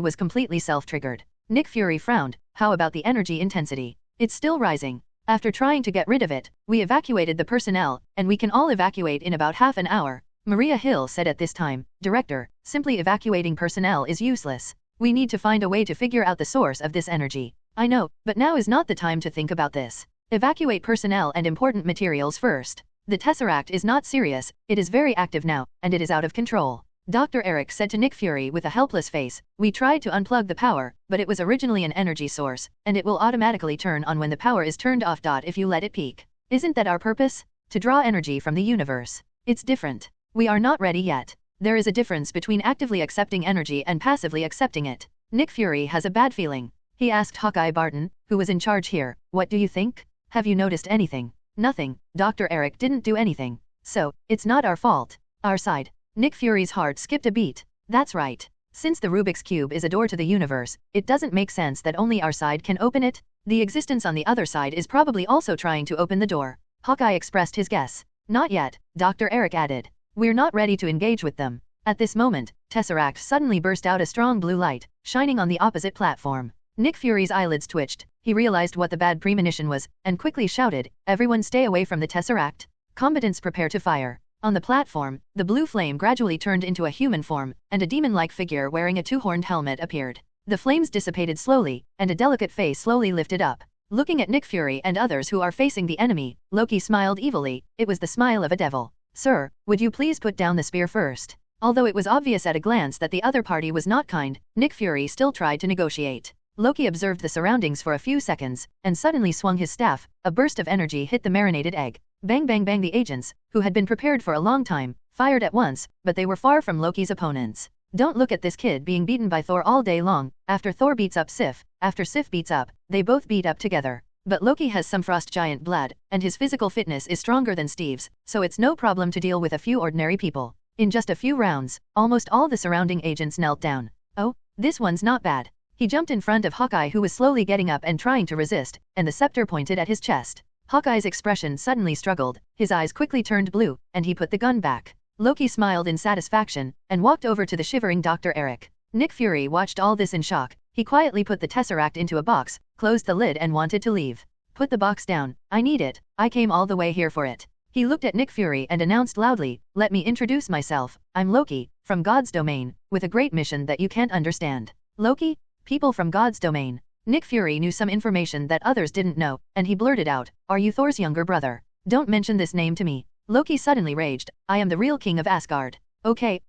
was completely self-triggered. Nick Fury frowned, how about the energy intensity? It's still rising. After trying to get rid of it, we evacuated the personnel, and we can all evacuate in about half an hour. Maria Hill said at this time, Director, simply evacuating personnel is useless. We need to find a way to figure out the source of this energy. I know, but now is not the time to think about this. Evacuate personnel and important materials first. The Tesseract is not serious, it is very active now, and it is out of control. Dr. Eric said to Nick Fury with a helpless face, we tried to unplug the power, but it was originally an energy source, and it will automatically turn on when the power is turned off. If you let it peak. Isn't that our purpose? To draw energy from the universe. It's different. We are not ready yet. There is a difference between actively accepting energy and passively accepting it. Nick Fury has a bad feeling. He asked Hawkeye Barton, who was in charge here, what do you think? Have you noticed anything? Nothing. Dr. Eric didn't do anything. So, it's not our fault. Our side. Nick Fury's heart skipped a beat. That's right. Since the Rubik's Cube is a door to the universe, it doesn't make sense that only our side can open it. The existence on the other side is probably also trying to open the door. Hawkeye expressed his guess. Not yet, Dr. Eric added. We're not ready to engage with them. At this moment, Tesseract suddenly burst out a strong blue light, shining on the opposite platform. Nick Fury's eyelids twitched. He realized what the bad premonition was, and quickly shouted, "Everyone stay away from the Tesseract. Combatants prepare to fire." On the platform, the blue flame gradually turned into a human form, and a demon-like figure wearing a two-horned helmet appeared. The flames dissipated slowly, and a delicate face slowly lifted up. Looking at Nick Fury and others who are facing the enemy, Loki smiled evilly. It was the smile of a devil. "Sir, would you please put down the spear first?" Although it was obvious at a glance that the other party was not kind, Nick Fury still tried to negotiate. Loki observed the surroundings for a few seconds, and suddenly swung his staff. A burst of energy hit the marinated egg. Bang bang bang. The agents, who had been prepared for a long time, fired at once, but they were far from Loki's opponents. Don't look at this kid being beaten by Thor all day long. After Thor beats up Sif, after Sif beats up, they both beat up together. But Loki has some frost giant blood, and his physical fitness is stronger than Steve's, so it's no problem to deal with a few ordinary people. In just a few rounds, almost all the surrounding agents knelt down. "Oh, this one's not bad." He jumped in front of Hawkeye, who was slowly getting up and trying to resist, and the scepter pointed at his chest. Hawkeye's expression suddenly struggled, his eyes quickly turned blue, and he put the gun back. Loki smiled in satisfaction, and walked over to the shivering Dr. Eric. Nick Fury watched all this in shock. He quietly put the Tesseract into a box, closed the lid and wanted to leave. "Put the box down, I need it, I came all the way here for it." He looked at Nick Fury and announced loudly, "Let me introduce myself, I'm Loki, from God's domain, with a great mission that you can't understand." Loki? People from God's domain. Nick Fury knew some information that others didn't know, and he blurted out, "Are you Thor's younger brother? Don't mention this name to me." Loki suddenly raged, "I am the real king of Asgard." Okay,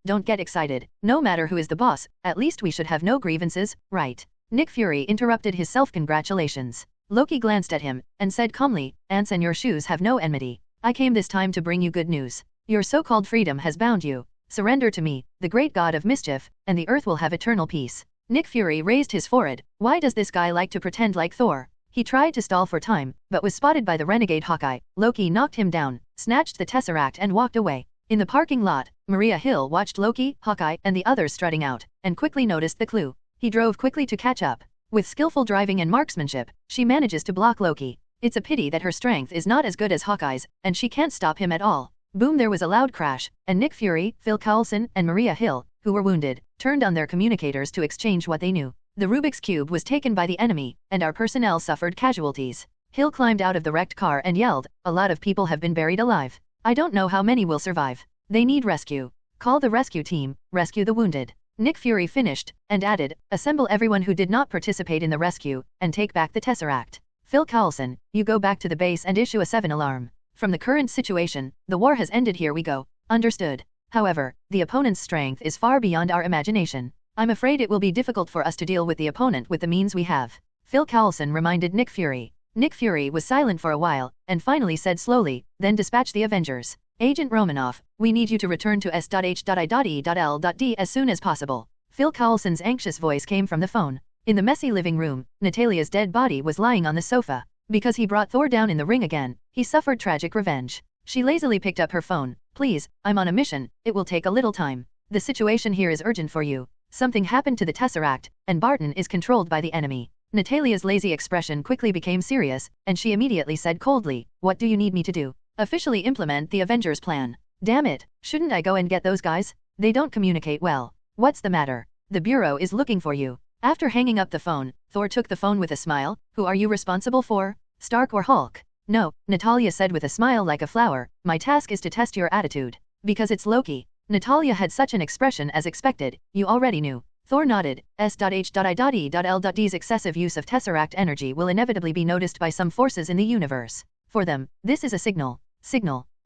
don't get excited. No matter who is the boss, at least we should have no grievances, right?" Nick Fury interrupted his self-congratulations. Loki glanced at him, and said calmly, "Hansen, your shoes have no enmity. I came this time to bring you good news. Your so-called freedom has bound you. Surrender to me, the great god of mischief, and the earth will have eternal peace." Nick Fury raised his forehead. Why does this guy like to pretend like Thor? He tried to stall for time, but was spotted by the renegade Hawkeye. Loki knocked him down, snatched the Tesseract and walked away. In the parking lot, Maria Hill watched Loki, Hawkeye, and the others strutting out, and quickly noticed the clue. He drove quickly to catch up. With skillful driving and marksmanship, she manages to block Loki. It's a pity that her strength is not as good as Hawkeye's, and she can't stop him at all. Boom, there was a loud crash, and Nick Fury, Phil Coulson, and Maria Hill, who were wounded, turned on their communicators to exchange what they knew. The Rubik's Cube was taken by the enemy, and our personnel suffered casualties. Hill climbed out of the wrecked car and yelled, "A lot of people have been buried alive. I don't know how many will survive. They need rescue. Call the rescue team, rescue the wounded." Nick Fury finished, and added, "Assemble everyone who did not participate in the rescue, and take back the Tesseract. Phil Coulson, you go back to the base and issue a 7 alarm. From the current situation, the war has ended, here we go." Understood. However, the opponent's strength is far beyond our imagination. I'm afraid it will be difficult for us to deal with the opponent with the means we have. Phil Coulson reminded Nick Fury. Nick Fury was silent for a while, and finally said slowly, "Then dispatch the Avengers. Agent Romanoff, we need you to return to S.H.I.E.L.D. as soon as possible." Phil Coulson's anxious voice came from the phone. In the messy living room, Natalia's dead body was lying on the sofa. Because he brought Thor down in the ring again, he suffered tragic revenge. She lazily picked up her phone. "Please, I'm on a mission, it will take a little time. The situation here is urgent for you. Something happened to the Tesseract, and Barton is controlled by the enemy." Natalia's lazy expression quickly became serious, and she immediately said coldly, "What do you need me to do? Officially implement the Avengers plan." "Damn it, shouldn't I go and get those guys? They don't communicate well." "What's the matter? The Bureau is looking for you." After hanging up the phone, Thor took the phone with a smile. "Who are you responsible for? Stark or Hulk?" "No," Natalia said with a smile like a flower, "my task is to test your attitude. Because it's Loki." Natalia had such an expression as expected. "You already knew." Thor nodded. S.H.I.E.L.D's excessive use of Tesseract energy will inevitably be noticed by some forces in the universe. For them, this is a signal.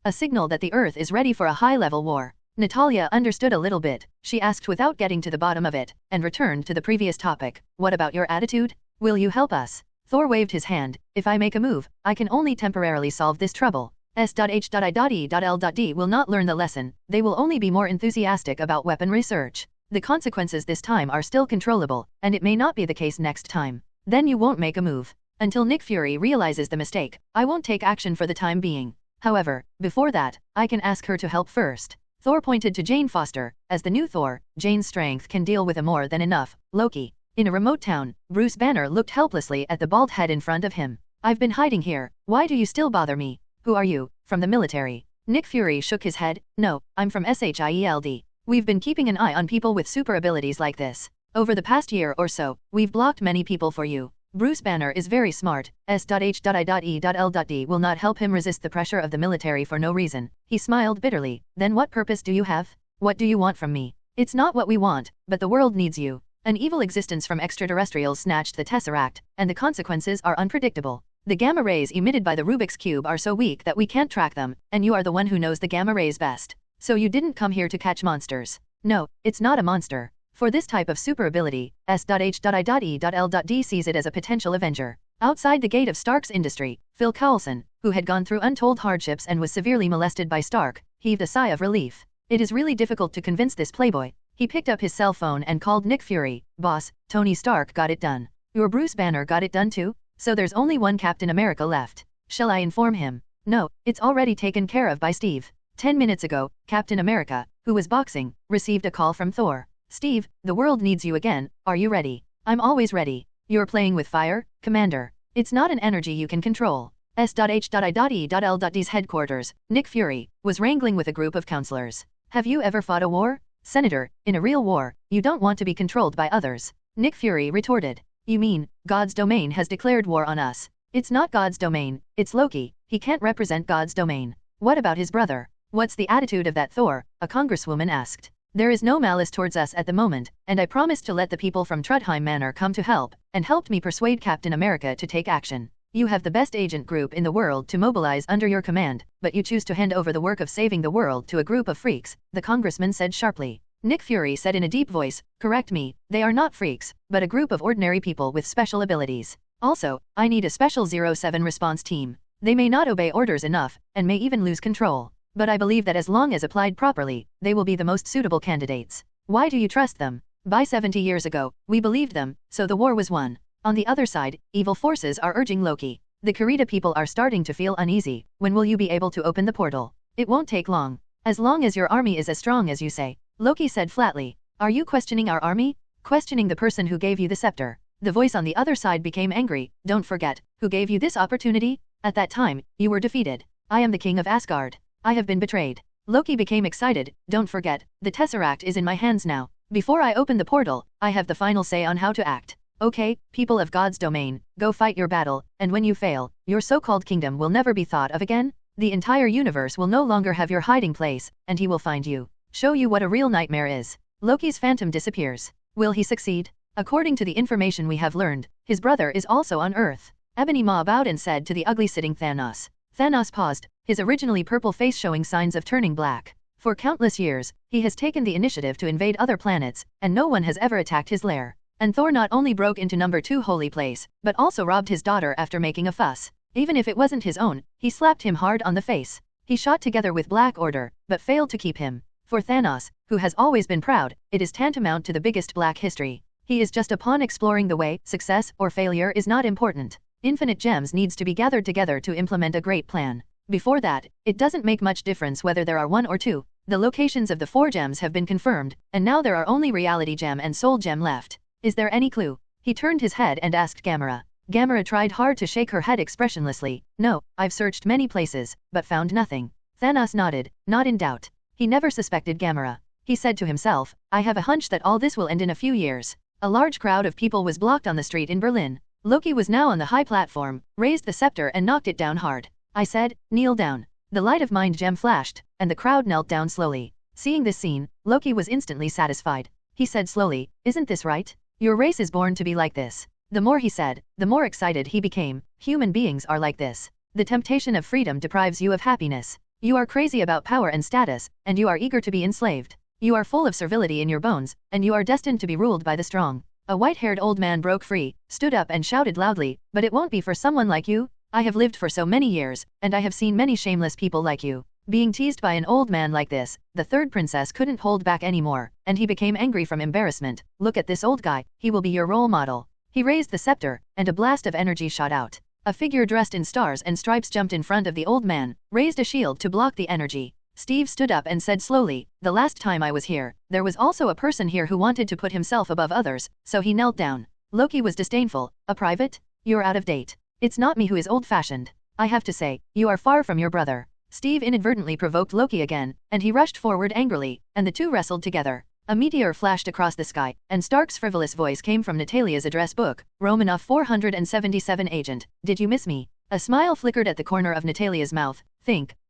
A signal that the Earth is ready for a high-level war. Natalia understood a little bit. She asked without getting to the bottom of it, and returned to the previous topic. "What about your attitude? Will you help us?" Thor waved his hand. "If I make a move, I can only temporarily solve this trouble. S.H.I.E.L.D. will not learn the lesson, they will only be more enthusiastic about weapon research. The consequences this time are still controllable, and it may not be the case next time. Then you won't make a move. Until Nick Fury realizes the mistake, I won't take action for the time being. However, before that, I can ask her to help first." Thor pointed to Jane Foster. As the new Thor, Jane's strength can deal with a more than enough Loki. In a remote town, Bruce Banner looked helplessly at the bald head in front of him. "I've been hiding here, why do you still bother me? Who are you? From the military?" Nick Fury shook his head. "No, I'm from SHIELD. We've been keeping an eye on people with super abilities like this. Over the past year or so, we've blocked many people for you. Bruce Banner is very smart. S.H.I.E.L.D will not help him resist the pressure of the military for no reason. He smiled bitterly. Then what purpose do you have? What do you want from me? It's not what we want, but the world needs you. An evil existence from extraterrestrials snatched the Tesseract, and the consequences are unpredictable. The gamma rays emitted by the Rubik's Cube are so weak that we can't track them, and you are the one who knows the gamma rays best. So you didn't come here to catch monsters. No, it's not a monster. For this type of super ability, S.H.I.E.L.D sees it as a potential Avenger. Outside the gate of Stark's industry, Phil Coulson, who had gone through untold hardships and was severely molested by Stark, heaved a sigh of relief. It is really difficult to convince this playboy. He picked up his cell phone and called Nick Fury. Boss, Tony Stark got it done. Your Bruce Banner got it done too? So there's only one Captain America left. Shall I inform him? No, it's already taken care of by Steve. 10 minutes ago, Captain America, who was boxing, received a call from Thor. Steve, the world needs you again. Are you ready? I'm always ready. You're playing with fire, Commander. It's not an energy you can control. S.H.I.E.L.D's headquarters, Nick Fury, was wrangling with a group of counselors. Have you ever fought a war? Senator, in a real war, you don't want to be controlled by others. Nick Fury retorted. You mean, God's domain has declared war on us? It's not God's domain, it's Loki. He can't represent God's domain. What about his brother? What's the attitude of that Thor? A congresswoman asked. There is no malice towards us at the moment, and I promised to let the people from Trudheim Manor come to help, and helped me persuade Captain America to take action. You have the best agent group in the world to mobilize under your command, but you choose to hand over the work of saving the world to a group of freaks, the congressman said sharply. Nick Fury said in a deep voice, correct me, they are not freaks, but a group of ordinary people with special abilities. Also, I need a special 07 response team. They may not obey orders enough, and may even lose control. But I believe that as long as applied properly, they will be the most suitable candidates. Why do you trust them? By 70 years ago, we believed them, so the war was won. On the other side, evil forces are urging Loki. The Kurita people are starting to feel uneasy. When will you be able to open the portal? It won't take long. As long as your army is as strong as you say. Loki said flatly. Are you questioning our army? Questioning the person who gave you the scepter. The voice on the other side became angry. Don't forget, who gave you this opportunity? At that time, you were defeated. I am the king of Asgard. I have been betrayed. Loki became excited. Don't forget, the Tesseract is in my hands now. Before I open the portal, I have the final say on how to act. Okay, people of God's domain, go fight your battle, and when you fail, your so-called kingdom will never be thought of again. The entire universe will no longer have your hiding place, and he will find you. Show you what a real nightmare is. Loki's phantom disappears. Will he succeed? According to the information we have learned, his brother is also on Earth. Ebony Maw bowed and said to the ugly-sitting Thanos. Thanos paused, his originally purple face showing signs of turning black. For countless years, he has taken the initiative to invade other planets, and no one has ever attacked his lair. And Thor not only broke into number 2 holy place, but also robbed his daughter after making a fuss. Even if it wasn't his own, he slapped him hard on the face. He shot together with Black Order, but failed to keep him. For Thanos, who has always been proud, it is tantamount to the biggest black history. He is just a pawn exploring the way. Success or failure is not important. Infinite gems needs to be gathered together to implement a great plan. Before that, it doesn't make much difference whether there are 1 or 2. The locations of the 4 gems have been confirmed, and now there are only Reality Gem and Soul Gem left. Is there any clue? He turned his head and asked Gamera. Gamera tried hard to shake her head expressionlessly. No, I've searched many places, but found nothing. Thanos nodded, not in doubt. He never suspected Gamera. He said to himself, I have a hunch that all this will end in a few years. A large crowd of people was blocked on the street in Berlin. Loki was now on the high platform, raised the scepter and knocked it down hard. I said, kneel down. The light of Mind Gem flashed, and the crowd knelt down slowly. Seeing this scene, Loki was instantly satisfied. He said slowly, isn't this right? Your race is born to be like this. The more he said, the more excited he became. Human beings are like this. The temptation of freedom deprives you of happiness. You are crazy about power and status, and you are eager to be enslaved. You are full of servility in your bones, and you are destined to be ruled by the strong. A white-haired old man broke free, stood up and shouted loudly, but it won't be for someone like you. I have lived for so many years, and I have seen many shameless people like you. Being teased by an old man like this, the third princess couldn't hold back anymore, and he became angry from embarrassment. Look at this old guy, he will be your role model. He raised the scepter, and a blast of energy shot out. A figure dressed in stars and stripes jumped in front of the old man, raised a shield to block the energy. Steve stood up and said slowly, the last time I was here, there was also a person here who wanted to put himself above others, so he knelt down. Loki was disdainful. A private? You're out of date. It's not me who is old-fashioned. I have to say, you are far from your brother. Steve inadvertently provoked Loki again, and he rushed forward angrily, and the two wrestled together. A meteor flashed across the sky, and Stark's frivolous voice came from Natalia's address book. Romanoff 477 Agent, did you miss me? A smile flickered at the corner of Natalia's mouth.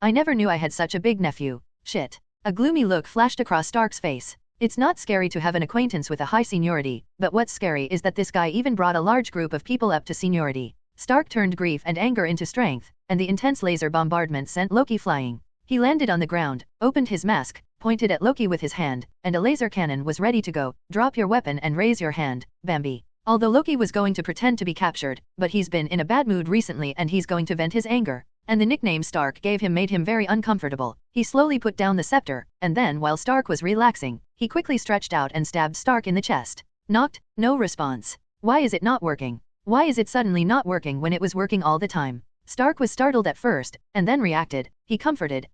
I never knew I had such a big nephew. Shit. A gloomy look flashed across Stark's face. It's not scary to have an acquaintance with a high seniority, but what's scary is that this guy even brought a large group of people up to seniority. Stark turned grief and anger into strength, and the intense laser bombardment sent Loki flying. He landed on the ground, opened his mask, pointed at Loki with his hand, and a laser cannon was ready to go. Drop your weapon and raise your hand, Bambi. Although Loki was going to pretend to be captured, but he's been in a bad mood recently and he's going to vent his anger. And the nickname Stark gave him made him very uncomfortable. He slowly put down the scepter, and then while Stark was relaxing, he quickly stretched out and stabbed Stark in the chest. Knocked, no response. Why is it not working? Why is it suddenly not working when it was working all the time? Stark was startled at first, and then reacted. He comforted,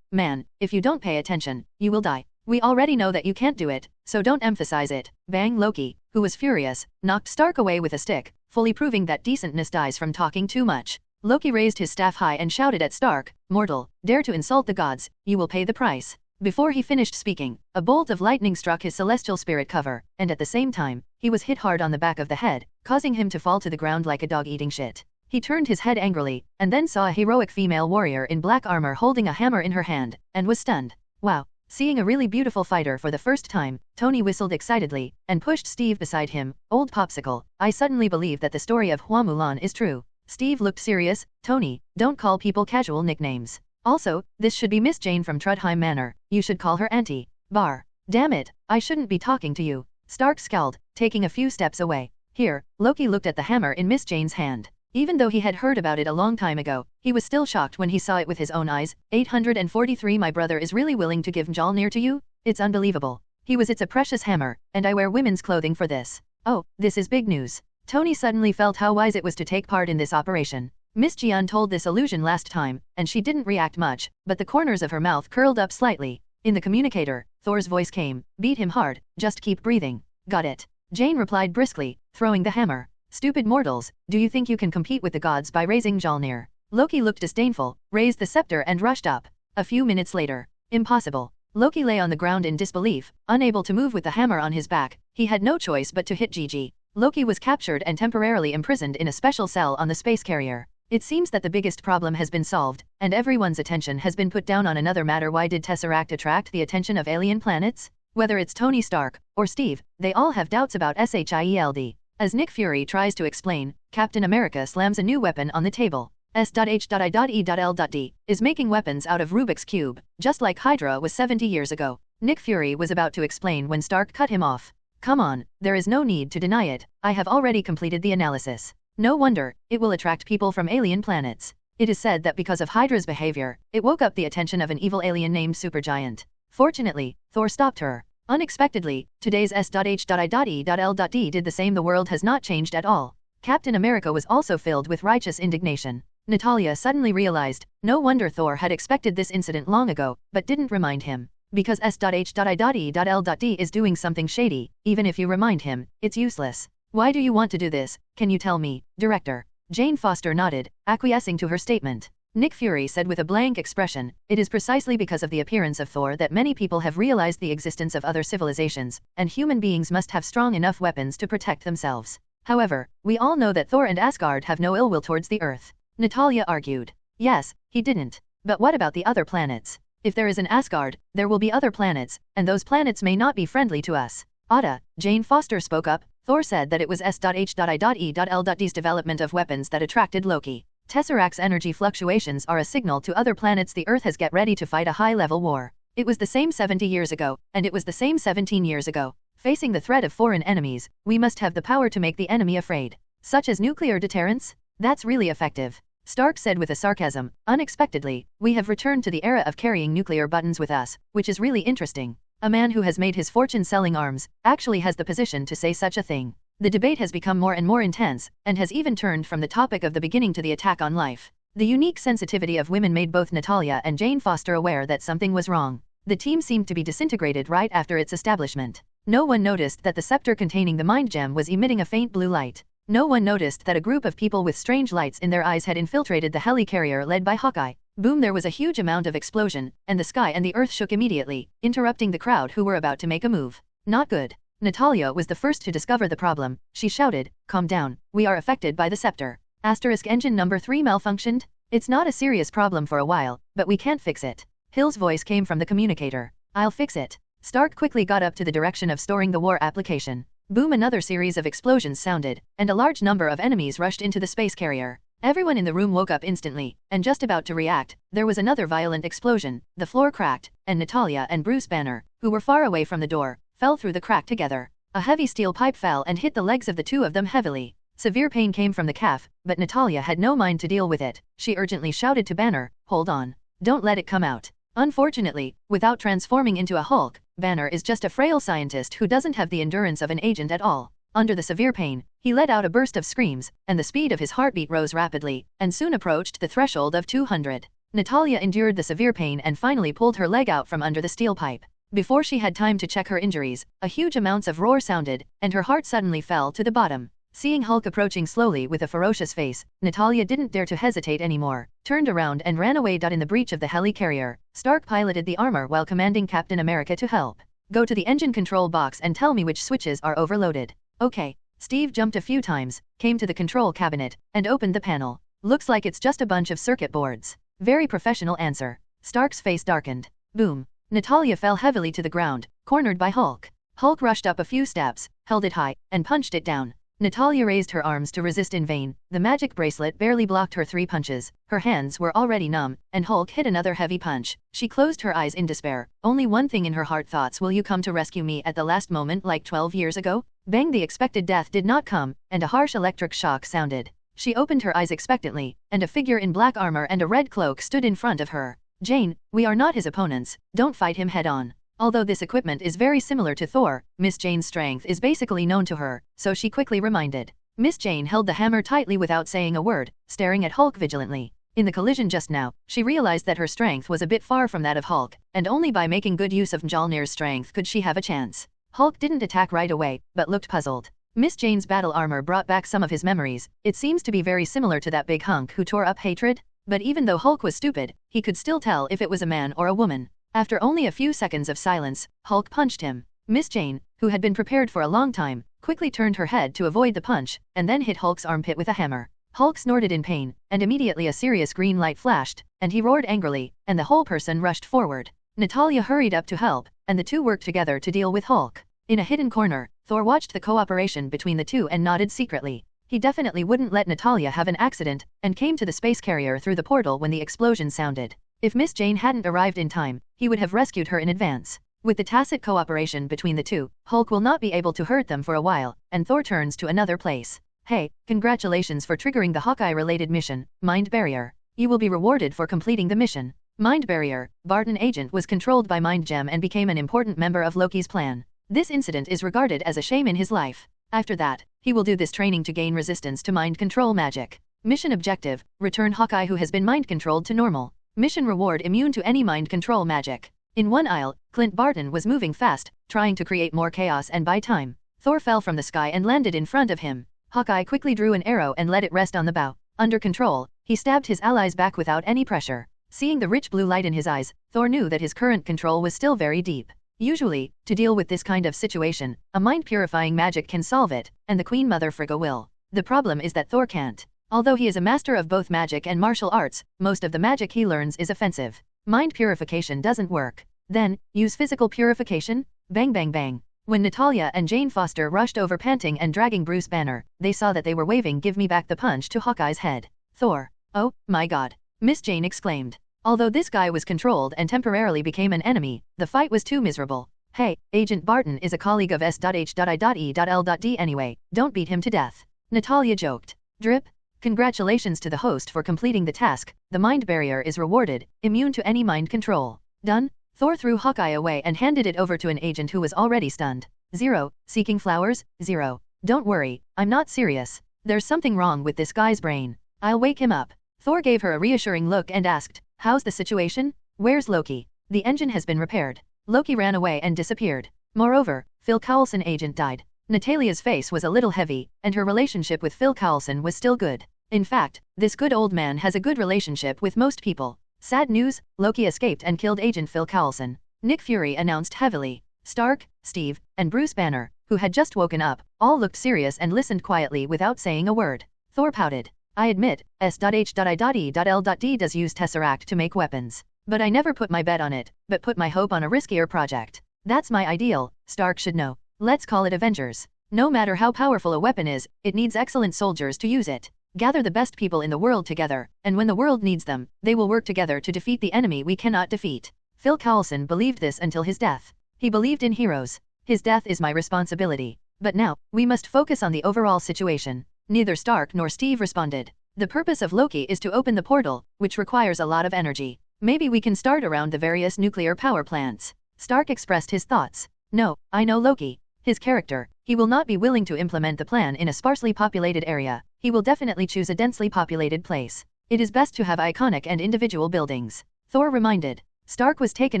man, if you don't pay attention, you will die. We already know that you can't do it, so don't emphasize it. Bang. Loki, who was furious, knocked Stark away with a stick, fully proving that decentness dies from talking too much. Loki raised his staff high and shouted at Stark, mortal, dare to insult the gods, you will pay the price. Before he finished speaking, a bolt of lightning struck his celestial spirit cover, and at the same time, he was hit hard on the back of the head, causing him to fall to the ground like a dog eating shit. He turned his head angrily, and then saw a heroic female warrior in black armor holding a hammer in her hand, and was stunned. Wow. Seeing a really beautiful fighter for the first time, Tony whistled excitedly, and pushed Steve beside him. Old Popsicle, I suddenly believe that the story of Hua Mulan is true. Steve looked serious. Tony, don't call people casual nicknames. Also, this should be Miss Jane from Trudheim Manor. You should call her Auntie. Bar. Damn it, I shouldn't be talking to you. Stark scowled, taking a few steps away. Here, Loki looked at the hammer in Miss Jane's hand. Even though he had heard about it a long time ago, he was still shocked when he saw it with his own eyes. 843 My brother is really willing to give Mjolnir to you? It's unbelievable. It's a precious hammer, and I wear women's clothing for this. Oh, this is big news. Tony suddenly felt how wise it was to take part in this operation. Miss Jian told this illusion last time, and she didn't react much, but the corners of her mouth curled up slightly. In the communicator, Thor's voice came, beat him hard, just keep breathing. Got it. Jane replied briskly, throwing the hammer. Stupid mortals, do you think you can compete with the gods by raising Mjolnir? Loki looked disdainful, raised the scepter and rushed up. A few minutes later. Impossible. Loki lay on the ground in disbelief, unable to move with the hammer on his back. He had no choice but to hit Gigi. Loki was captured and temporarily imprisoned in a special cell on the space carrier. It seems that the biggest problem has been solved, and everyone's attention has been put down on another matter. Why did Tesseract attract the attention of alien planets? Whether it's Tony Stark or Steve, they all have doubts about SHIELD. As Nick Fury tries to explain, Captain America slams a new weapon on the table. S.H.I.E.L.D. is making weapons out of Rubik's Cube, just like Hydra was 70 years ago. Nick Fury was about to explain when Stark cut him off. Come on, there is no need to deny it. I have already completed the analysis. No wonder, it will attract people from alien planets. It is said that because of Hydra's behavior, it woke up the attention of an evil alien named Supergiant. Fortunately, Thor stopped her. Unexpectedly, today's S.H.I.E.L.D. did the same. The world has not changed at all. Captain America was also filled with righteous indignation. Natalia suddenly realized, no wonder Thor had expected this incident long ago, but didn't remind him. Because S.H.I.E.L.D. is doing something shady, even if you remind him, it's useless. Why do you want to do this? Can you tell me, Director? Jane Foster nodded, acquiescing to her statement. Nick Fury said with a blank expression, it is precisely because of the appearance of Thor that many people have realized the existence of other civilizations, and human beings must have strong enough weapons to protect themselves. However, we all know that Thor and Asgard have no ill will towards the Earth. Natalia argued. Yes, he didn't. But what about the other planets? If there is an Asgard, there will be other planets, and those planets may not be friendly to us. Ada, Jane Foster spoke up. Thor said that it was S.H.I.E.L.D.'s development of weapons that attracted Loki. Tesseract's energy fluctuations are a signal to other planets the Earth has get ready to fight a high-level war. It was the same 70 years ago, and it was the same 17 years ago. Facing the threat of foreign enemies, we must have the power to make the enemy afraid. Such as nuclear deterrence? That's really effective. Stark said with a sarcasm. Unexpectedly, we have returned to the era of carrying nuclear buttons with us, which is really interesting. A man who has made his fortune selling arms, actually has the position to say such a thing. The debate has become more and more intense, and has even turned from the topic of the beginning to the attack on life. The unique sensitivity of women made both Natalia and Jane Foster aware that something was wrong. The team seemed to be disintegrated right after its establishment. No one noticed that the scepter containing the mind gem was emitting a faint blue light. No one noticed that a group of people with strange lights in their eyes had infiltrated the helicarrier led by Hawkeye. Boom, there was a huge amount of explosion, and the sky and the earth shook immediately, interrupting the crowd who were about to make a move. Not good. Natalia was the first to discover the problem. She shouted, "Calm down, we are affected by the scepter. Engine number 3 malfunctioned? It's not a serious problem for a while, but we can't fix it." Hill's voice came from the communicator. "I'll fix it." Stark quickly got up to the direction of storing the war application. Boom, another series of explosions sounded, and a large number of enemies rushed into the space carrier. Everyone in the room woke up instantly, and just about to react, there was another violent explosion, the floor cracked, and Natalia and Bruce Banner, who were far away from the door, fell through the crack together. A heavy steel pipe fell and hit the legs of the two of them heavily. Severe pain came from the calf, but Natalia had no mind to deal with it. She urgently shouted to Banner, "Hold on. Don't let it come out." Unfortunately, without transforming into a Hulk, Banner is just a frail scientist who doesn't have the endurance of an agent at all. Under the severe pain, he let out a burst of screams, and the speed of his heartbeat rose rapidly, and soon approached the threshold of 200. Natalia endured the severe pain and finally pulled her leg out from under the steel pipe. Before she had time to check her injuries, a huge amounts of roar sounded, and her heart suddenly fell to the bottom. Seeing Hulk approaching slowly with a ferocious face, Natalia didn't dare to hesitate anymore, turned around and ran away. In the breach of the heli-carrier, Stark piloted the armor while commanding Captain America to help. "Go to the engine control box and tell me which switches are overloaded." "Okay." Steve jumped a few times, came to the control cabinet, and opened the panel. "Looks like it's just a bunch of circuit boards." Very professional answer. Stark's face darkened. Boom. Natalia fell heavily to the ground, cornered by Hulk. Hulk rushed up a few steps, held it high, and punched it down. Natalia raised her arms to resist in vain. The magic bracelet barely blocked her 3 punches. Her hands were already numb, and Hulk hit another heavy punch. She closed her eyes in despair. Only one thing in her heart thoughts: will you come to rescue me at the last moment like 12 years ago? Bang! The expected death did not come, and a harsh electric shock sounded. She opened her eyes expectantly, and a figure in black armor and a red cloak stood in front of her. "Jane, we are not his opponents. Don't fight him head on." Although this equipment is very similar to Thor, Miss Jane's strength is basically known to her, so she quickly reminded. Miss Jane held the hammer tightly without saying a word, staring at Hulk vigilantly. In the collision just now, she realized that her strength was a bit far from that of Hulk, and only by making good use of Mjolnir's strength could she have a chance. Hulk didn't attack right away, but looked puzzled. Miss Jane's battle armor brought back some of his memories. It seems to be very similar to that big hunk who tore up Hatred. But even though Hulk was stupid, he could still tell if it was a man or a woman. After only a few seconds of silence, Hulk punched him. Miss Jane, who had been prepared for a long time, quickly turned her head to avoid the punch, and then hit Hulk's armpit with a hammer. Hulk snorted in pain, and immediately a serious green light flashed, and he roared angrily, and the whole person rushed forward. Natalia hurried up to help, and the two worked together to deal with Hulk. In a hidden corner, Thor watched the cooperation between the two and nodded secretly. He definitely wouldn't let Natalia have an accident, and came to the space carrier through the portal when the explosion sounded. If Miss Jane hadn't arrived in time, he would have rescued her in advance. With the tacit cooperation between the two, Hulk will not be able to hurt them for a while, and Thor turns to another place. "Hey, congratulations for triggering the Hawkeye-related mission, Mind Barrier. You will be rewarded for completing the mission." Mind Barrier, Barton agent, was controlled by Mind Gem and became an important member of Loki's plan. This incident is regarded as a shame in his life. After that, he will do this training to gain resistance to mind control magic. Mission objective: return Hawkeye who has been mind controlled to normal. Mission reward: immune to any mind control magic. In one aisle, Clint Barton was moving fast, trying to create more chaos and buy time. Thor fell from the sky and landed in front of him. Hawkeye quickly drew an arrow and let it rest on the bow. Under control, he stabbed his allies back without any pressure. Seeing the rich blue light in his eyes, Thor knew that his current control was still very deep. Usually, to deal with this kind of situation, a mind-purifying magic can solve it, and the Queen Mother Frigga will. The problem is that Thor can't. Although he is a master of both magic and martial arts, most of the magic he learns is offensive. Mind purification doesn't work. Then, use physical purification? Bang bang bang. When Natalia and Jane Foster rushed over panting and dragging Bruce Banner, they saw that they were waving "Give me back" the punch to Hawkeye's head. Thor. "Oh, my god," Miss Jane exclaimed. Although this guy was controlled and temporarily became an enemy, the fight was too miserable. "Hey, Agent Barton is a colleague of S.H.I.E.L.D. anyway, don't beat him to death," Natalia joked. Drip. Congratulations to the host for completing the task. The mind barrier is rewarded, immune to any mind control. Done? Thor threw Hawkeye away and handed it over to an agent who was already stunned. "0, seeking flowers, 0. Don't worry, I'm not serious. There's something wrong with this guy's brain. I'll wake him up." Thor gave her a reassuring look and asked, "How's the situation? Where's Loki?" "The engine has been repaired. Loki ran away and disappeared. Moreover, Phil Coulson agent died." Natalia's face was a little heavy, and her relationship with Phil Coulson was still good. In fact, this good old man has a good relationship with most people. Sad news, Loki escaped and killed Agent Phil Coulson. Nick Fury announced heavily. Stark, Steve, and Bruce Banner, who had just woken up, all looked serious and listened quietly without saying a word. Thor pouted. I admit, S.H.I.E.L.D. does use Tesseract to make weapons. But I never put my bet on it, but put my hope on a riskier project. That's my ideal, Stark should know. Let's call it Avengers. No matter how powerful a weapon is, it needs excellent soldiers to use it. Gather the best people in the world together, and when the world needs them, they will work together to defeat the enemy we cannot defeat. Phil Coulson believed this until his death. He believed in heroes. His death is my responsibility. But now, we must focus on the overall situation. Neither Stark nor Steve responded. The purpose of Loki is to open the portal, which requires a lot of energy. Maybe we can start around the various nuclear power plants. Stark expressed his thoughts. No, I know Loki. His character. He will not be willing to implement the plan in a sparsely populated area. He will definitely choose a densely populated place. It is best to have iconic and individual buildings. Thor reminded. Stark was taken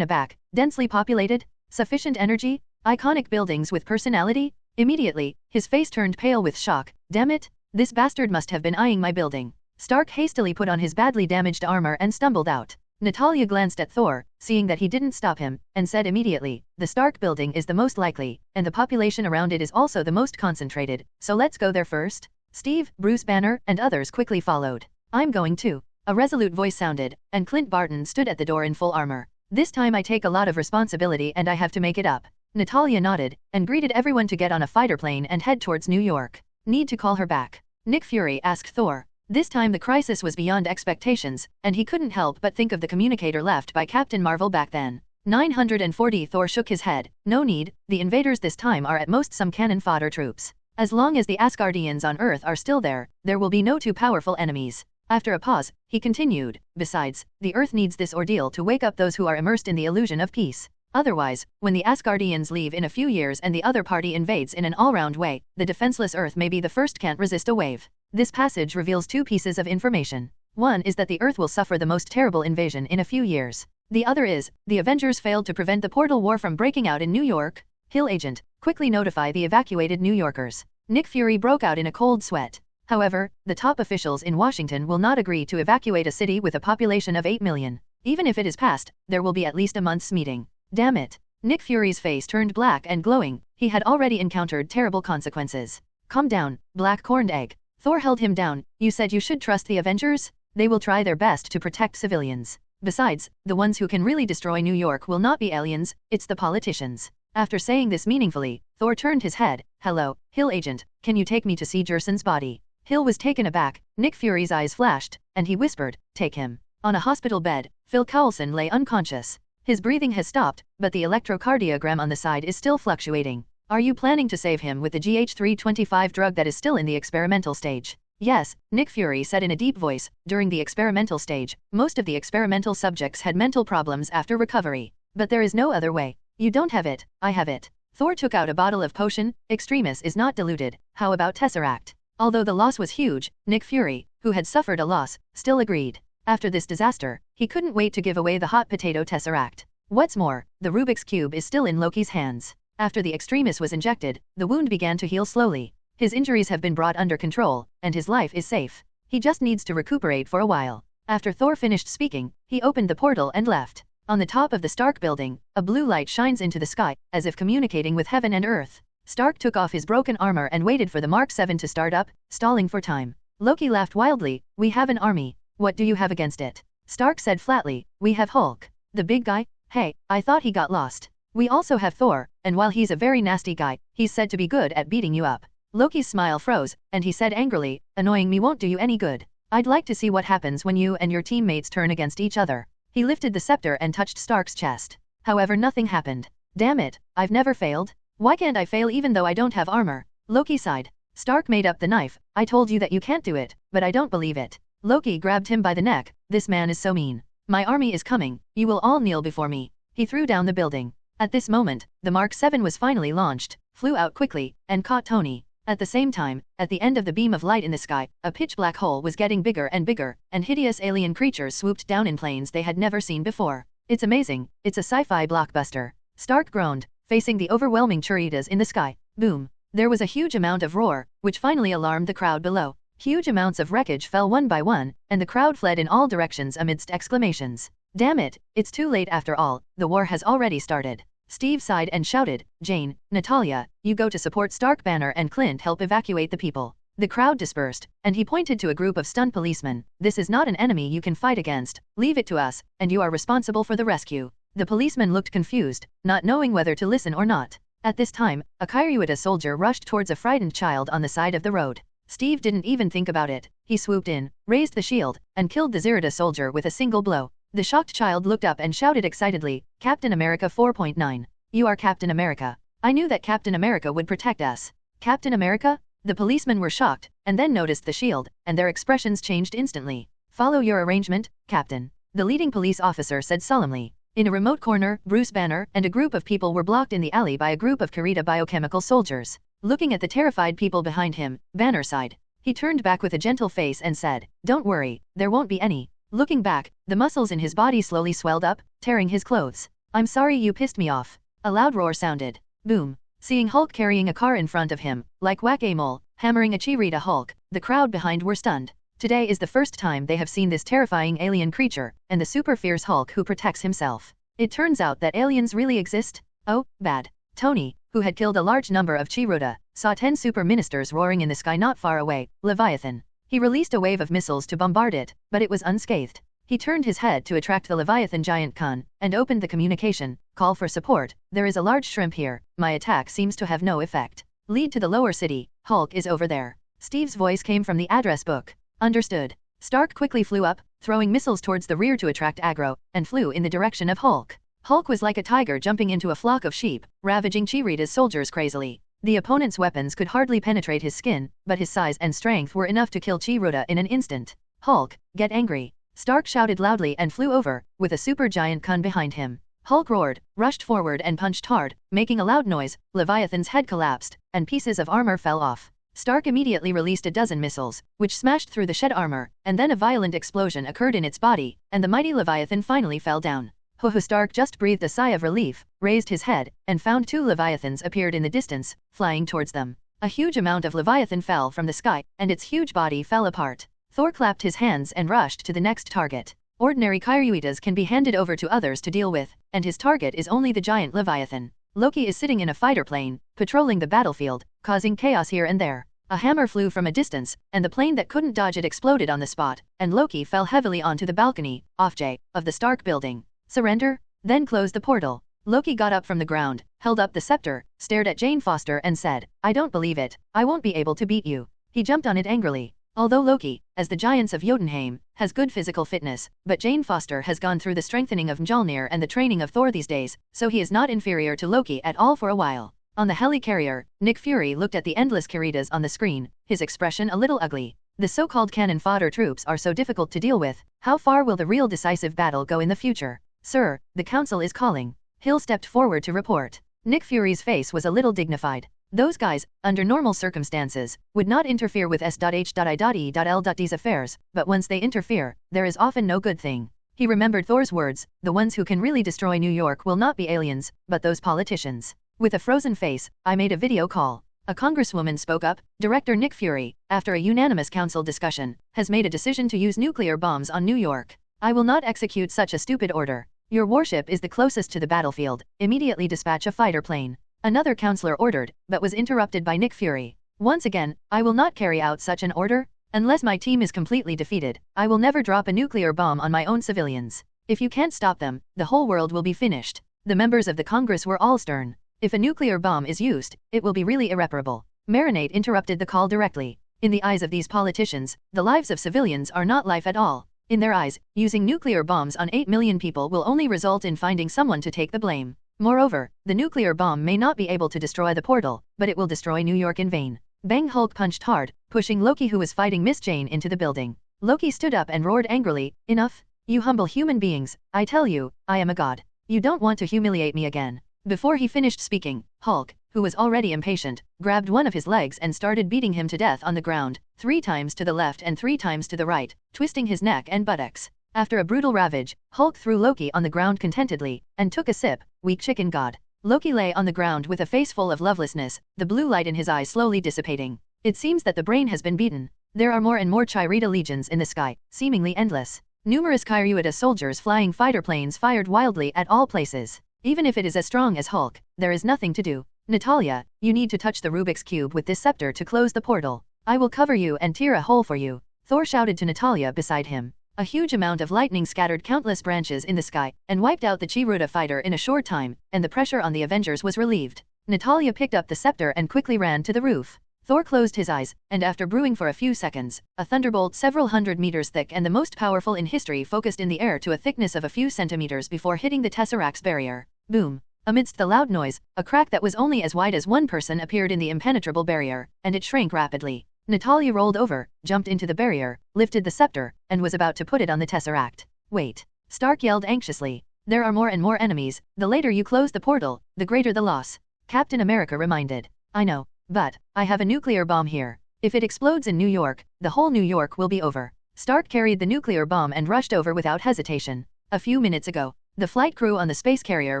aback. Densely populated? Sufficient energy? Iconic buildings with personality? Immediately, his face turned pale with shock. Damn it! This bastard must have been eyeing my building. Stark hastily put on his badly damaged armor and stumbled out. Natalia glanced at Thor, seeing that he didn't stop him, and said immediately, the Stark building is the most likely, and the population around it is also the most concentrated, so let's go there first. Steve, Bruce Banner, and others quickly followed. I'm going too. A resolute voice sounded, and Clint Barton stood at the door in full armor. This time I take a lot of responsibility and I have to make it up. Natalia nodded, and greeted everyone to get on a fighter plane and head towards New York. Need to call her back? Nick Fury asked Thor. This time the crisis was beyond expectations, and he couldn't help but think of the communicator left by Captain Marvel back then. 940. Thor shook his head. No need, the invaders this time are at most some cannon fodder troops. As long as the Asgardians on Earth are still there will be no too powerful enemies. After a pause, he continued, besides, the Earth needs this ordeal to wake up those who are immersed in the illusion of peace. Otherwise, when the Asgardians leave in a few years and the other party invades in an all-round way, the defenseless Earth may be the first can't resist a wave. This passage reveals two pieces of information. One is that the Earth will suffer the most terrible invasion in a few years. The other is, the Avengers failed to prevent the portal war from breaking out in New York. Hill agent, quickly notify the evacuated New Yorkers. Nick Fury broke out in a cold sweat. However, the top officials in Washington will not agree to evacuate a city with a population of 8 million. Even if it is passed, there will be at least a month's meeting. Damn it. Nick Fury's face turned black and glowing. He had already encountered terrible consequences. Calm down, black corned egg. Thor held him down. You said you should trust the Avengers? They will try their best to protect civilians. Besides, the ones who can really destroy New York will not be aliens, it's the politicians. After saying this meaningfully, Thor turned his head. Hello, Hill agent, can you take me to see Jerson's body? Hill was taken aback. Nick Fury's eyes flashed, and he whispered, take him. On a hospital bed, Phil Coulson lay unconscious. His breathing has stopped, but the electrocardiogram on the side is still fluctuating. Are you planning to save him with the GH325 drug that is still in the experimental stage? Yes, Nick Fury said in a deep voice. During the experimental stage, most of the experimental subjects had mental problems after recovery. But there is no other way. You don't have it, I have it. Thor took out a bottle of potion. Extremis is not diluted. How about Tesseract? Although the loss was huge, Nick Fury, who had suffered a loss, still agreed. After this disaster, he couldn't wait to give away the hot potato Tesseract. What's more, the Rubik's Cube is still in Loki's hands. After the Extremis was injected, the wound began to heal slowly. His injuries have been brought under control, and his life is safe. He just needs to recuperate for a while. After Thor finished speaking, he opened the portal and left. On the top of the Stark building, a blue light shines into the sky, as if communicating with heaven and earth. Stark took off his broken armor and waited for the Mark 7 to start up, stalling for time. Loki laughed wildly. We have an army. What do you have against it? Stark said flatly, we have Hulk. The big guy? Hey, I thought he got lost. We also have Thor, and while he's a very nasty guy, he's said to be good at beating you up. Loki's smile froze, and he said angrily, annoying me won't do you any good. I'd like to see what happens when you and your teammates turn against each other. He lifted the scepter and touched Stark's chest. However, nothing happened. Damn it, I've never failed. Why can't I fail even though I don't have armor? Loki sighed. Stark made up the knife. I told you that you can't do it, but I don't believe it. Loki grabbed him by the neck. This man is so mean. My army is coming. You will all kneel before me. He threw down the building. At this moment, the Mark 7 was finally launched, flew out quickly, and caught Tony. At the same time, at the end of the beam of light in the sky, a pitch-black hole was getting bigger, and hideous alien creatures swooped down in planes they had never seen before. It's amazing, it's a sci-fi blockbuster. Stark groaned, facing the overwhelming Churitas in the sky. Boom. There was a huge amount of roar, which finally alarmed the crowd below. Huge amounts of wreckage fell one by one, and the crowd fled in all directions amidst exclamations. Damn it, it's too late after all, the war has already started. Steve sighed and shouted, Jane, Natalia, you go to support Stark, Banner and Clint help evacuate the people. The crowd dispersed, and he pointed to a group of stunned policemen. This is not an enemy you can fight against, leave it to us, and you are responsible for the rescue. The policemen looked confused, not knowing whether to listen or not. At this time, a Kyriuta soldier rushed towards a frightened child on the side of the road. Steve didn't even think about it. He swooped in, raised the shield, and killed the Zirida soldier with a single blow. The shocked child looked up and shouted excitedly, Captain America 4.9. You are Captain America. I knew that Captain America would protect us. Captain America? The policemen were shocked, and then noticed the shield, and their expressions changed instantly. Follow your arrangement, Captain. The leading police officer said solemnly. In a remote corner, Bruce Banner and a group of people were blocked in the alley by a group of Kyriuta biochemical soldiers. Looking at the terrified people behind him, Banner sighed. He turned back with a gentle face and said, Don't worry, there won't be any. Looking back, the muscles in his body slowly swelled up, tearing his clothes. I'm sorry you pissed me off. A loud roar sounded. Boom. Seeing Hulk carrying a car in front of him, like Whack-A-Mole, hammering a Cheerita Hulk, the crowd behind were stunned. Today is the first time they have seen this terrifying alien creature, and the super fierce Hulk who protects himself. It turns out that aliens really exist? Oh, bad. Tony, who had killed a large number of Cheerita, saw 10 super ministers roaring in the sky not far away, Leviathan. He released a wave of missiles to bombard it, but it was unscathed. He turned his head to attract the Leviathan giant Khan, and opened the communication, call for support, there is a large shrimp here, my attack seems to have no effect. Lead to the lower city, Hulk is over there. Steve's voice came from the address book. Understood. Stark quickly flew up, throwing missiles towards the rear to attract aggro, and flew in the direction of Hulk. Hulk was like a tiger jumping into a flock of sheep, ravaging Cheerita's soldiers crazily. The opponent's weapons could hardly penetrate his skin, but his size and strength were enough to kill Cheerita in an instant. Hulk, get angry. Stark shouted loudly and flew over, with a super giant Kun behind him. Hulk roared, rushed forward and punched hard, making a loud noise. Leviathan's head collapsed, and pieces of armor fell off. Stark immediately released a dozen missiles, which smashed through the shed armor, and then a violent explosion occurred in its body, and the mighty Leviathan finally fell down. Stark just breathed a sigh of relief, raised his head, and found 2 Leviathans appeared in the distance, flying towards them. A huge amount of Leviathan fell from the sky, and its huge body fell apart. Thor clapped his hands and rushed to the next target. Ordinary Kyriutas can be handed over to others to deal with, and his target is only the giant Leviathan. Loki is sitting in a fighter plane, patrolling the battlefield, causing chaos here and there. A hammer flew from a distance, and the plane that couldn't dodge it exploded on the spot, and Loki fell heavily onto the balcony, of the Stark building. Surrender? Then close the portal. Loki got up from the ground, held up the scepter, stared at Jane Foster and said, I don't believe it, I won't be able to beat you. He jumped on it angrily. Although Loki, as the giants of Jotunheim, has good physical fitness, but Jane Foster has gone through the strengthening of Mjolnir and the training of Thor these days, so he is not inferior to Loki at all for a while. On the helicarrier, Nick Fury looked at the endless Kyriutas on the screen, his expression a little ugly. The so-called cannon fodder troops are so difficult to deal with, how far will the real decisive battle go in the future? Sir, the council is calling. Hill stepped forward to report. Nick Fury's face was a little dignified. Those guys, under normal circumstances, would not interfere with S.H.I.E.L.D's affairs, but once they interfere, there is often no good thing. He remembered Thor's words, the ones who can really destroy New York will not be aliens, but those politicians. With a frozen face, I made a video call. A congresswoman spoke up, Director Nick Fury, after a unanimous council discussion, has made a decision to use nuclear bombs on New York. I will not execute such a stupid order. Your warship is the closest to the battlefield, immediately dispatch a fighter plane. Another counselor ordered, but was interrupted by Nick Fury. Once again, I will not carry out such an order. Unless my team is completely defeated, I will never drop a nuclear bomb on my own civilians. If you can't stop them, the whole world will be finished. The members of the Congress were all stern. If a nuclear bomb is used, it will be really irreparable. Marinate interrupted the call directly. In the eyes of these politicians, the lives of civilians are not life at all. In their eyes, using nuclear bombs on 8 million people will only result in finding someone to take the blame. Moreover, the nuclear bomb may not be able to destroy the portal, but it will destroy New York in vain. Bang! Hulk punched hard, pushing Loki who was fighting Miss Jane into the building. Loki stood up and roared angrily, Enough! You humble human beings, I tell you, I am a god. You don't want to humiliate me again. Before he finished speaking, Hulk, who was already impatient, grabbed one of his legs and started beating him to death on the ground, 3 times to the left and 3 times to the right, twisting his neck and buttocks. After a brutal ravage, Hulk threw Loki on the ground contentedly, and took a sip, weak chicken god. Loki lay on the ground with a face full of lovelessness, the blue light in his eyes slowly dissipating. It seems that the brain has been beaten. There are more and more Chirita legions in the sky, seemingly endless. Numerous Kyriuita soldiers flying fighter planes fired wildly at all places. Even if it is as strong as Hulk, there is nothing to do. Natalia, you need to touch the Rubik's Cube with this scepter to close the portal. I will cover you and tear a hole for you. Thor shouted to Natalia beside him. A huge amount of lightning scattered countless branches in the sky, and wiped out the Chirita fighter in a short time, and the pressure on the Avengers was relieved. Natalia picked up the scepter and quickly ran to the roof. Thor closed his eyes, and after brewing for a few seconds, a thunderbolt several hundred meters thick and the most powerful in history focused in the air to a thickness of a few centimeters before hitting the Tesseract's barrier. Boom! Amidst the loud noise, a crack that was only as wide as one person appeared in the impenetrable barrier, and it shrank rapidly. Natalia rolled over, jumped into the barrier, lifted the scepter, and was about to put it on the Tesseract. Wait! Stark yelled anxiously. There are more and more enemies. The later you close the portal, the greater the loss. Captain America reminded. I know. But, I have a nuclear bomb here. If it explodes in New York, the whole New York will be over. Stark carried the nuclear bomb and rushed over without hesitation. A few minutes ago, the flight crew on the space carrier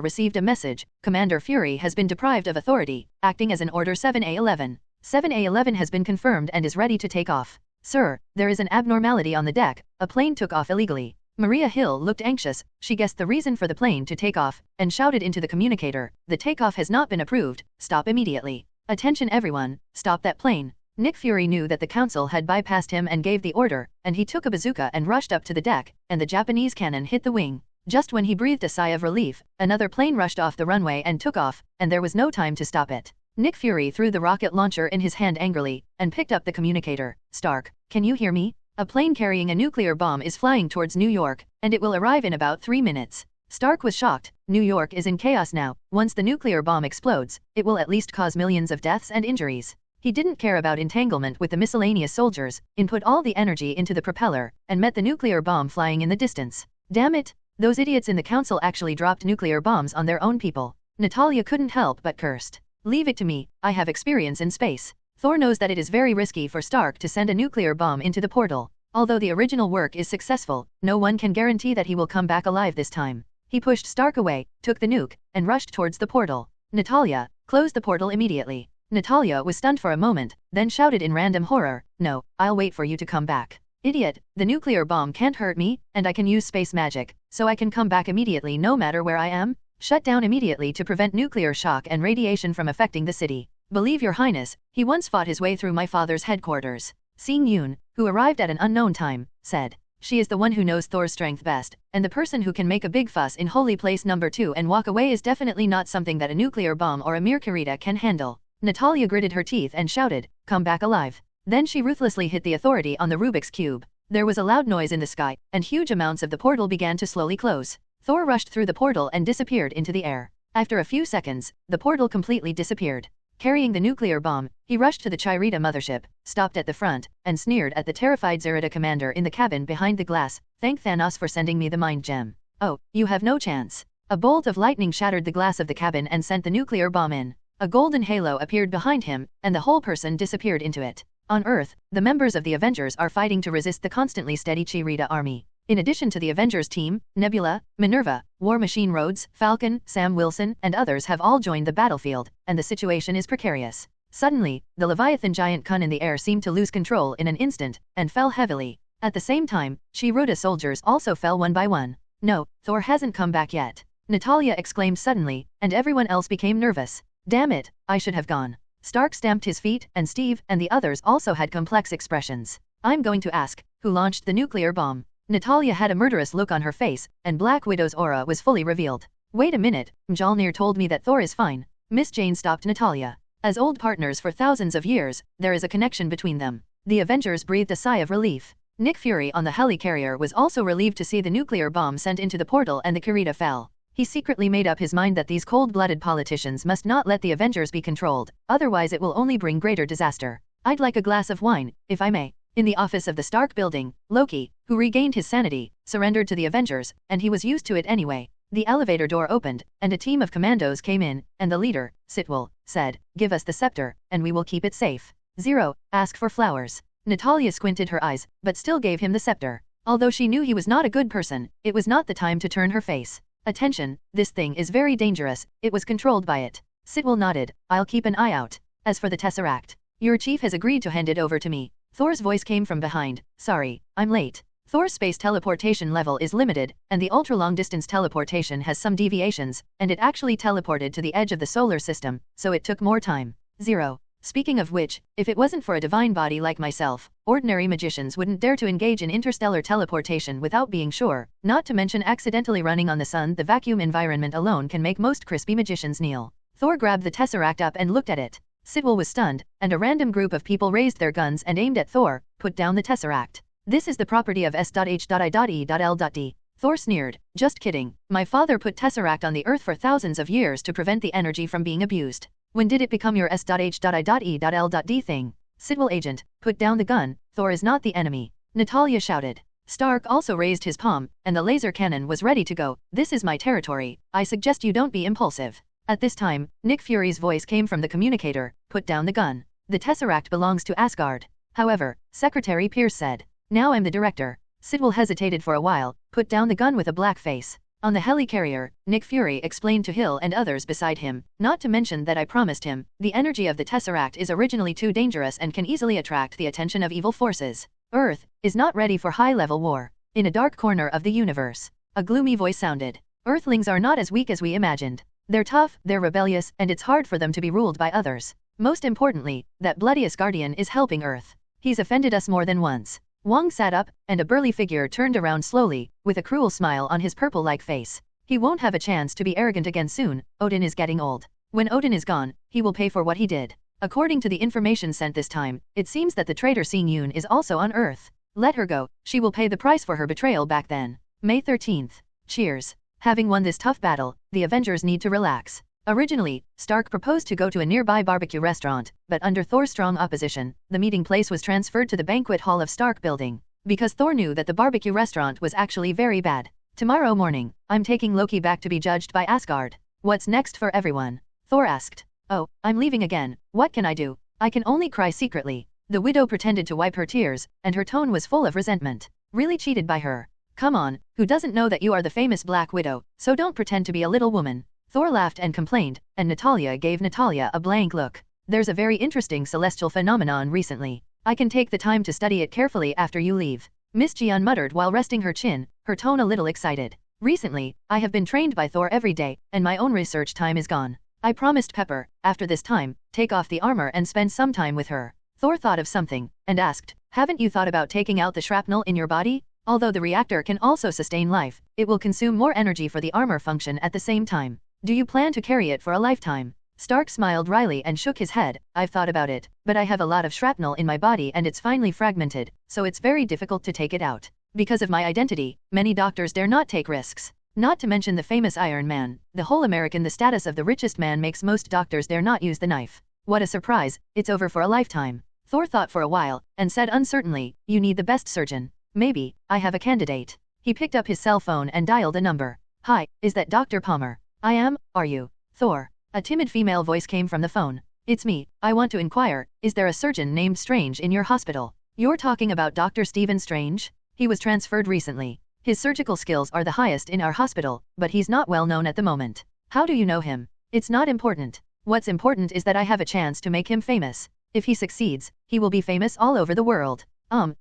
received a message. Commander Fury has been deprived of authority, acting as an Order 7A11. 7A11 has been confirmed and is ready to take off. Sir, there is an abnormality on the deck. A plane took off illegally. Maria Hill looked anxious. She guessed the reason for the plane to take off, and shouted into the communicator, the takeoff has not been approved. Stop immediately. Attention everyone, stop that plane. Nick Fury knew that the council had bypassed him and gave the order, and he took a bazooka and rushed up to the deck, and the Japanese cannon hit the wing. Just when he breathed a sigh of relief, another plane rushed off the runway and took off, and there was no time to stop it. Nick Fury threw the rocket launcher in his hand angrily, and picked up the communicator. Stark, can you hear me? A plane carrying a nuclear bomb is flying towards New York, and it will arrive in about 3 minutes. Stark was shocked. New York is in chaos now. Once the nuclear bomb explodes, it will at least cause millions of deaths and injuries. He didn't care about entanglement with the miscellaneous soldiers, input all the energy into the propeller, and met the nuclear bomb flying in the distance. Damn it! Those idiots in the council actually dropped nuclear bombs on their own people. Natalia couldn't help but cursed. Leave it to me, I have experience in space. Thor knows that it is very risky for Stark to send a nuclear bomb into the portal. Although the original work is successful, no one can guarantee that he will come back alive this time. He pushed Stark away, took the nuke, and rushed towards the portal. Natalia, close the portal immediately. Natalia was stunned for a moment, then shouted in random horror, no, I'll wait for you to come back. Idiot, the nuclear bomb can't hurt me, and I can use space magic, so I can come back immediately no matter where I am. Shut down immediately to prevent nuclear shock and radiation from affecting the city. Believe your highness, he once fought his way through my father's headquarters. Sing Yoon, who arrived at an unknown time, said. She is the one who knows Thor's strength best, and the person who can make a big fuss in Holy Place number 2 and walk away is definitely not something that a nuclear bomb or a mere Kirita can handle. Natalia gritted her teeth and shouted, come back alive. Then she ruthlessly hit the authority on the Rubik's Cube. There was a loud noise in the sky, and huge amounts of the portal began to slowly close. Thor rushed through the portal and disappeared into the air. After a few seconds, the portal completely disappeared. Carrying the nuclear bomb, he rushed to the Chirita mothership, stopped at the front, and sneered at the terrified Zerida commander in the cabin behind the glass. Thank Thanos for sending me the mind gem. Oh, you have no chance. A bolt of lightning shattered the glass of the cabin and sent the nuclear bomb in. A golden halo appeared behind him, and the whole person disappeared into it. On Earth, the members of the Avengers are fighting to resist the constantly steady Chirita army. In addition to the Avengers team, Nebula, Minerva, War Machine Rhodes, Falcon, Sam Wilson, and others have all joined the battlefield, and the situation is precarious. Suddenly, the Leviathan giant Kun in the air seemed to lose control in an instant, and fell heavily. At the same time, Chirita soldiers also fell one by one. No, Thor hasn't come back yet. Natalia exclaimed suddenly, and everyone else became nervous. Damn it, I should have gone. Stark stamped his feet, and Steve and the others also had complex expressions. I'm going to ask, who launched the nuclear bomb? Natalia had a murderous look on her face, and Black Widow's aura was fully revealed. Wait a minute, Mjolnir told me that Thor is fine. Miss Jane stopped Natalia. As old partners for thousands of years, there is a connection between them. The Avengers breathed a sigh of relief. Nick Fury on the helicarrier was also relieved to see the nuclear bomb sent into the portal and the Kirita fell. He secretly made up his mind that these cold-blooded politicians must not let the Avengers be controlled, otherwise it will only bring greater disaster. I'd like a glass of wine, if I may. In the office of the Stark building, Loki, who regained his sanity, surrendered to the Avengers, and he was used to it anyway. The elevator door opened, and a team of commandos came in, and the leader, Sitwell, said, give us the scepter, and we will keep it safe. 0, ask for flowers. Natalia squinted her eyes, but still gave him the scepter. Although she knew he was not a good person, it was not the time to turn her face. Attention, this thing is very dangerous, it was controlled by it. Sitwell nodded, I'll keep an eye out. As for the Tesseract, your chief has agreed to hand it over to me. Thor's voice came from behind. Sorry, I'm late. Thor's space teleportation level is limited, and the ultra-long-distance teleportation has some deviations, and it actually teleported to the edge of the solar system, so it took more time. 0. Speaking of which, if it wasn't for a divine body like myself, ordinary magicians wouldn't dare to engage in interstellar teleportation without being sure, not to mention accidentally running on the sun. The vacuum environment alone can make most crispy magicians kneel. Thor grabbed the tesseract up and looked at it. Sidwell was stunned, and a random group of people raised their guns and aimed at Thor. Put down the tesseract. This is the property of S.H.I.E.L.D. Thor sneered. Just kidding. My father put tesseract on the earth for thousands of years to prevent the energy from being abused. When did it become your S.H.I.E.L.D. thing? Sidwell agent, put down the gun. Thor is not the enemy. Natalia shouted. Stark also raised his palm, and the laser cannon was ready to go. This is my territory. I suggest you don't be impulsive. At this time, Nick Fury's voice came from the communicator. Put down the gun. The tesseract belongs to Asgard. However, Secretary Pierce said. Now I'm the director. Sidwell hesitated for a while. Put down the gun with a black face. On the helicarrier, Nick Fury explained to Hill and others beside him, not to mention that I promised him, the energy of the tesseract is originally too dangerous and can easily attract the attention of evil forces. Earth is not ready for high-level war. In a dark corner of the universe, a gloomy voice sounded. Earthlings are not as weak as we imagined. They're tough, they're rebellious, and it's hard for them to be ruled by others. Most importantly, that bloody Asgardian is helping Earth. He's offended us more than once. Wong sat up, and a burly figure turned around slowly, with a cruel smile on his purple-like face. He won't have a chance to be arrogant again soon. Odin is getting old. When Odin is gone, he will pay for what he did. According to the information sent this time, it seems that the traitor Sing Yoon is also on Earth. Let her go. She will pay the price for her betrayal back then. May 13th. Cheers. Having won this tough battle, the Avengers need to relax. Originally, Stark proposed to go to a nearby barbecue restaurant, but under Thor's strong opposition, the meeting place was transferred to the banquet hall of Stark building. Because Thor knew that the barbecue restaurant was actually very bad. Tomorrow morning, I'm taking Loki back to be judged by Asgard. What's next for everyone? Thor asked. Oh, I'm leaving again. What can I do? I can only cry secretly. The widow pretended to wipe her tears, and her tone was full of resentment. Really cheated by her. Come on, who doesn't know that you are the famous Black Widow, so don't pretend to be a little woman. Thor laughed and complained, and Natalia gave Natalia a blank look. There's a very interesting celestial phenomenon recently. I can take the time to study it carefully after you leave. Miss Jian muttered while resting her chin, her tone a little excited. Recently, I have been trained by Thor every day, and my own research time is gone. I promised Pepper, after this time, take off the armor and spend some time with her. Thor thought of something, and asked, haven't you thought about taking out the shrapnel in your body? Although the reactor can also sustain life, it will consume more energy for the armor function at the same time. Do you plan to carry it for a lifetime? Stark smiled wryly and shook his head. I've thought about it, but I have a lot of shrapnel in my body and it's finely fragmented, so it's very difficult to take it out. Because of my identity, many doctors dare not take risks. Not to mention the famous Iron Man, the whole American, the status of the richest man makes most doctors dare not use the knife. What a surprise, it's over for a lifetime. Thor thought for a while, and said uncertainly, you need the best surgeon. Maybe, I have a candidate. He picked up his cell phone and dialed a number. Hi, is that Dr. Palmer? I am, are you? Thor. A timid female voice came from the phone. It's me. I want to inquire, is there a surgeon named Strange in your hospital? You're talking about Dr. Stephen Strange? He was transferred recently. His surgical skills are the highest in our hospital, but he's not well known at the moment. How do you know him? It's not important. What's important is that I have a chance to make him famous. If he succeeds, he will be famous all over the world.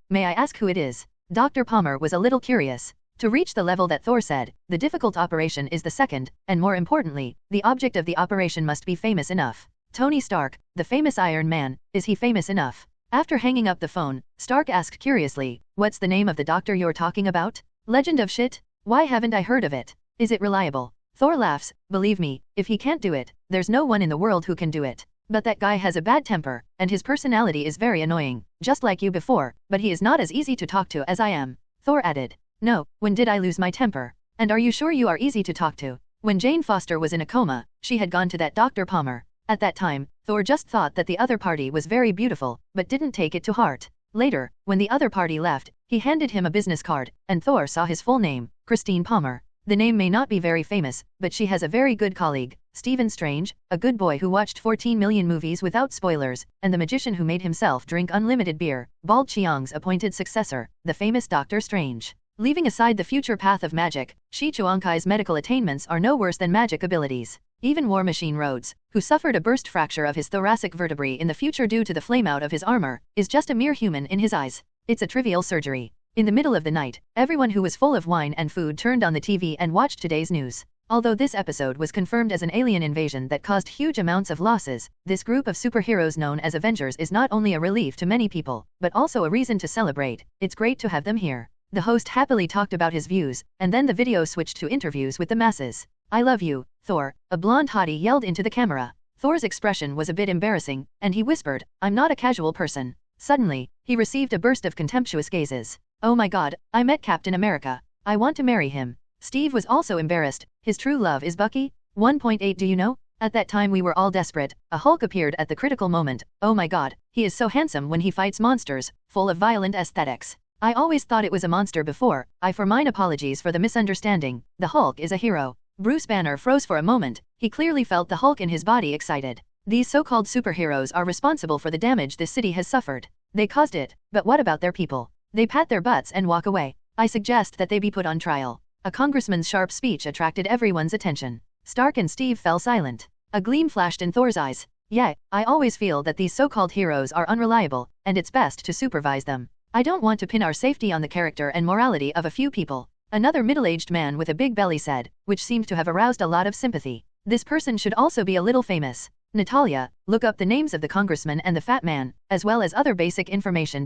May I ask who it is? Dr. Palmer was a little curious. To reach the level that Thor said, the difficult operation is the second, and more importantly, the object of the operation must be famous enough. Tony Stark, the famous Iron Man, is he famous enough? After hanging up the phone, Stark asked curiously, what's the name of the doctor you're talking about? Legend of shit? Why haven't I heard of it? Is it reliable? Thor laughs, believe me, if he can't do it, there's no one in the world who can do it. But that guy has a bad temper, and his personality is very annoying, just like you before, but he is not as easy to talk to as I am. Thor added. No, when did I lose my temper? And are you sure you are easy to talk to? When Jane Foster was in a coma, she had gone to that Dr. Palmer. At that time, Thor just thought that the other party was very beautiful, but didn't take it to heart. Later, when the other party left, he handed him a business card, and Thor saw his full name, Christine Palmer. The name may not be very famous, but she has a very good colleague, Stephen Strange, a good boy who watched 14 million movies without spoilers, and the magician who made himself drink unlimited beer, Bald Chiang's appointed successor, the famous Doctor Strange. Leaving aside the future path of magic, Shi Chuankai's medical attainments are no worse than magic abilities. Even War Machine Rhodes, who suffered a burst fracture of his thoracic vertebrae in the future due to the flameout of his armor, is just a mere human in his eyes. It's a trivial surgery. In the middle of the night, everyone who was full of wine and food turned on the TV and watched today's news. Although this episode was confirmed as an alien invasion that caused huge amounts of losses, this group of superheroes known as Avengers is not only a relief to many people, but also a reason to celebrate. It's great to have them here. The host happily talked about his views, and then the video switched to interviews with the masses. I love you, Thor, a blonde hottie yelled into the camera. Thor's expression was a bit embarrassing, and he whispered, I'm not a casual person. Suddenly, he received a burst of contemptuous gazes. Oh my god, I met Captain America. I want to marry him. Steve was also embarrassed. His true love is Bucky? 1.8 Do you know? At that time we were all desperate. A Hulk appeared at the critical moment. Oh my god, he is so handsome when he fights monsters, full of violent aesthetics. I always thought it was a monster before. For mine apologies for the misunderstanding. The Hulk is a hero. Bruce Banner froze for a moment. He clearly felt the Hulk in his body excited. These so-called superheroes are responsible for the damage this city has suffered. They caused it, but what about their people? They pat their butts and walk away. I suggest that they be put on trial. A congressman's sharp speech attracted everyone's attention. Stark and Steve fell silent. A gleam flashed in Thor's eyes. Yeah, I always feel that these so-called heroes are unreliable, and it's best to supervise them. I don't want to pin our safety on the character and morality of a few people. Another middle-aged man with a big belly said, which seemed to have aroused a lot of sympathy. This person should also be a little famous. Natalia, look up the names of the congressman and the fat man, as well as other basic information.